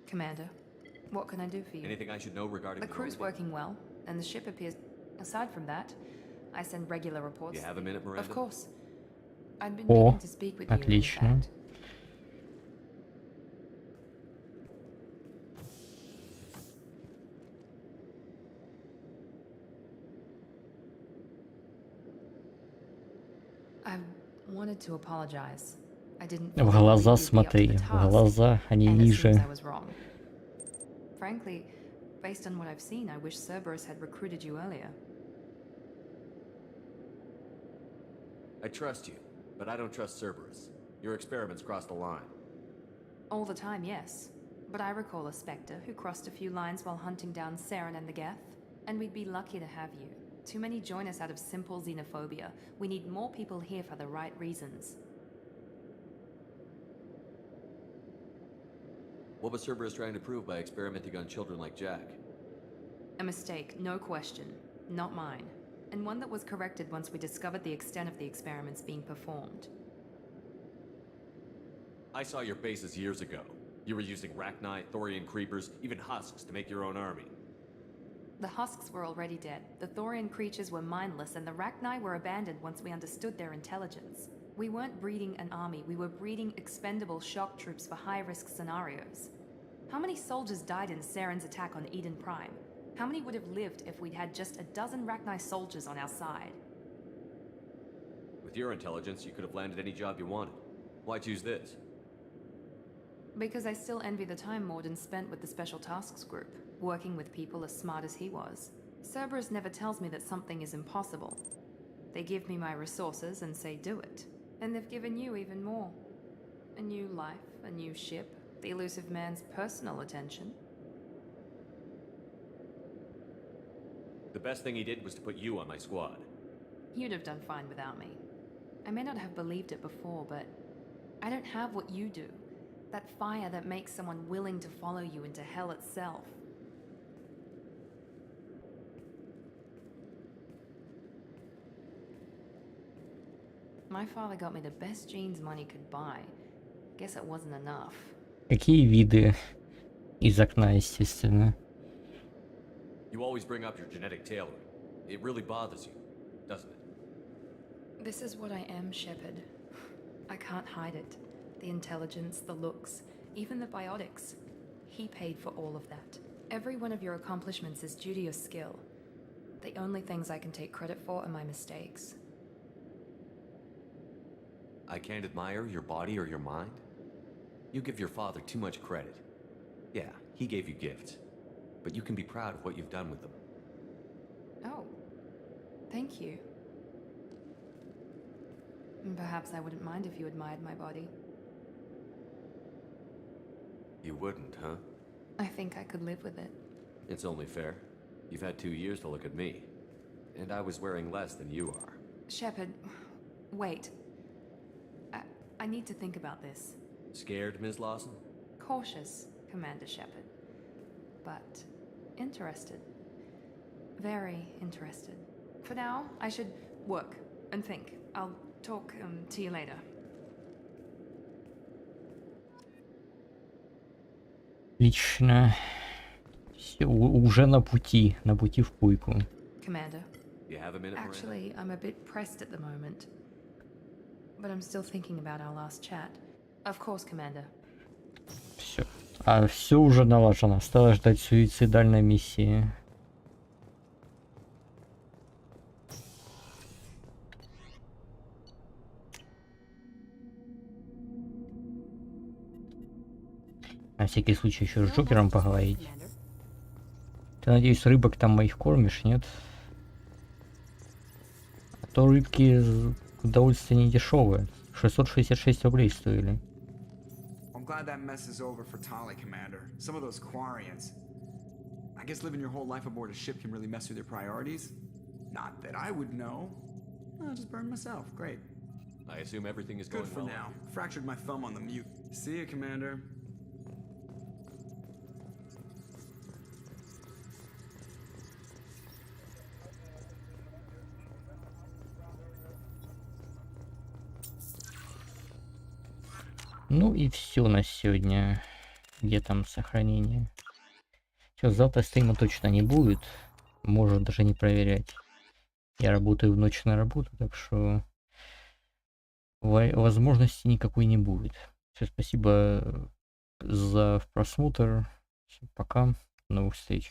Commander, what can I do for you? Anything I should know regarding The crew's working well, and the ship appears... Aside from that, I send regular reports. You have a minute, Miranda? Of course. I'd been О, meaning to speak with you, in отлично. fact. I wanted to apologize. I didn't... В глаза смотри, в глаза, а не ниже. I was wrong. Frankly, based on what I've seen, I wish Cerberus had recruited you earlier. I trust you, but I don't trust Cerberus. Your experiments crossed the line. All the time, yes. But I recall a Spectre who crossed a few lines while hunting down Saren and the Geth, and we'd be lucky to have you. Too many join us out of simple xenophobia. We need more people here for the right reasons. What was Cerberus trying to prove by experimenting on children like Jack? A mistake, no question. Not mine. And one that was corrected once we discovered the extent of the experiments being performed. I saw your bases years ago. You were using Rachni, Thorian creepers, even husks to make your own army. The husks were already dead. The Thorian creatures were mindless, and the Rachni were abandoned once we understood their intelligence. We weren't breeding an army, we were breeding expendable shock troops for high-risk scenarios. How many soldiers died in Saren's attack on Eden Prime? How many would have lived if we'd had just a dozen Rachni soldiers on our side? With your intelligence, you could have landed any job you wanted. Why choose this? Because I still envy the time Morden spent with the Special Tasks Group, working with people as smart as he was. Cerberus never tells me that something is impossible. They give me my resources and say do it. And they've given you even more. A new life, a new ship, the elusive man's personal attention. The best thing he did was to put you on my squad. You'd have done fine without me. I may not have believed it before, but I don't have what you do. That fire that makes someone willing to follow you into hell itself. My father got me the best jeans money could buy. Guess it wasn't enough. Какие виды? Из окна, естественно. You always bring up your genetic tailoring. It really bothers you, doesn't it? This is what I am, Shepard. I can't hide it. The intelligence, the looks, even the biotics. He paid for all of that. Every one of your accomplishments is due to your skill. The only things I can take credit for are my mistakes. I can't admire your body or your mind? You give your father too much credit. Yeah, he gave you gifts. But you can be proud of what you've done with them. Oh, thank you. Perhaps I wouldn't mind if you admired my body. You wouldn't, huh? I think I could live with it. It's only fair. You've had 2 years to look at me. And I was wearing less than you are. Shepard, wait. I need to think about this. Scared, Ms. Lawson? Cautious, Commander Shepard. But interested. Very interested. For now, I should work and think. I'll talk to you later. Отлично. Все, уже на пути в пуйку. Commander. You have a minute, Miranda? Actually, I'm a bit pressed at the moment. But I'm still thinking about our last chat. Of course, Commander. Все. А все уже налажено. Осталось ждать суицидальной миссии. На всякий случай еще с Джокером поговорить. Ты, надеюсь, рыбок там моих кормишь, нет? А то рыбки удовольствие не дешевое. 666 рублей стоили. I'm glad that mess is over for Tali, Commander. Some of those Quarians. I guess living your whole life aboard a ship can really mess with your priorities. Not that I would know. I'll just burn myself. Great. I assume everything is going Good for well. now. Fractured my thumb on the mute. See you, Commander. Ну и все на сегодня. Где там сохранение? Сейчас завтра стрима точно не будет. Можно даже не проверять. Я работаю в ночь на работу, так что возможности никакой не будет. Все, спасибо за просмотр. Всем пока. До новых встреч.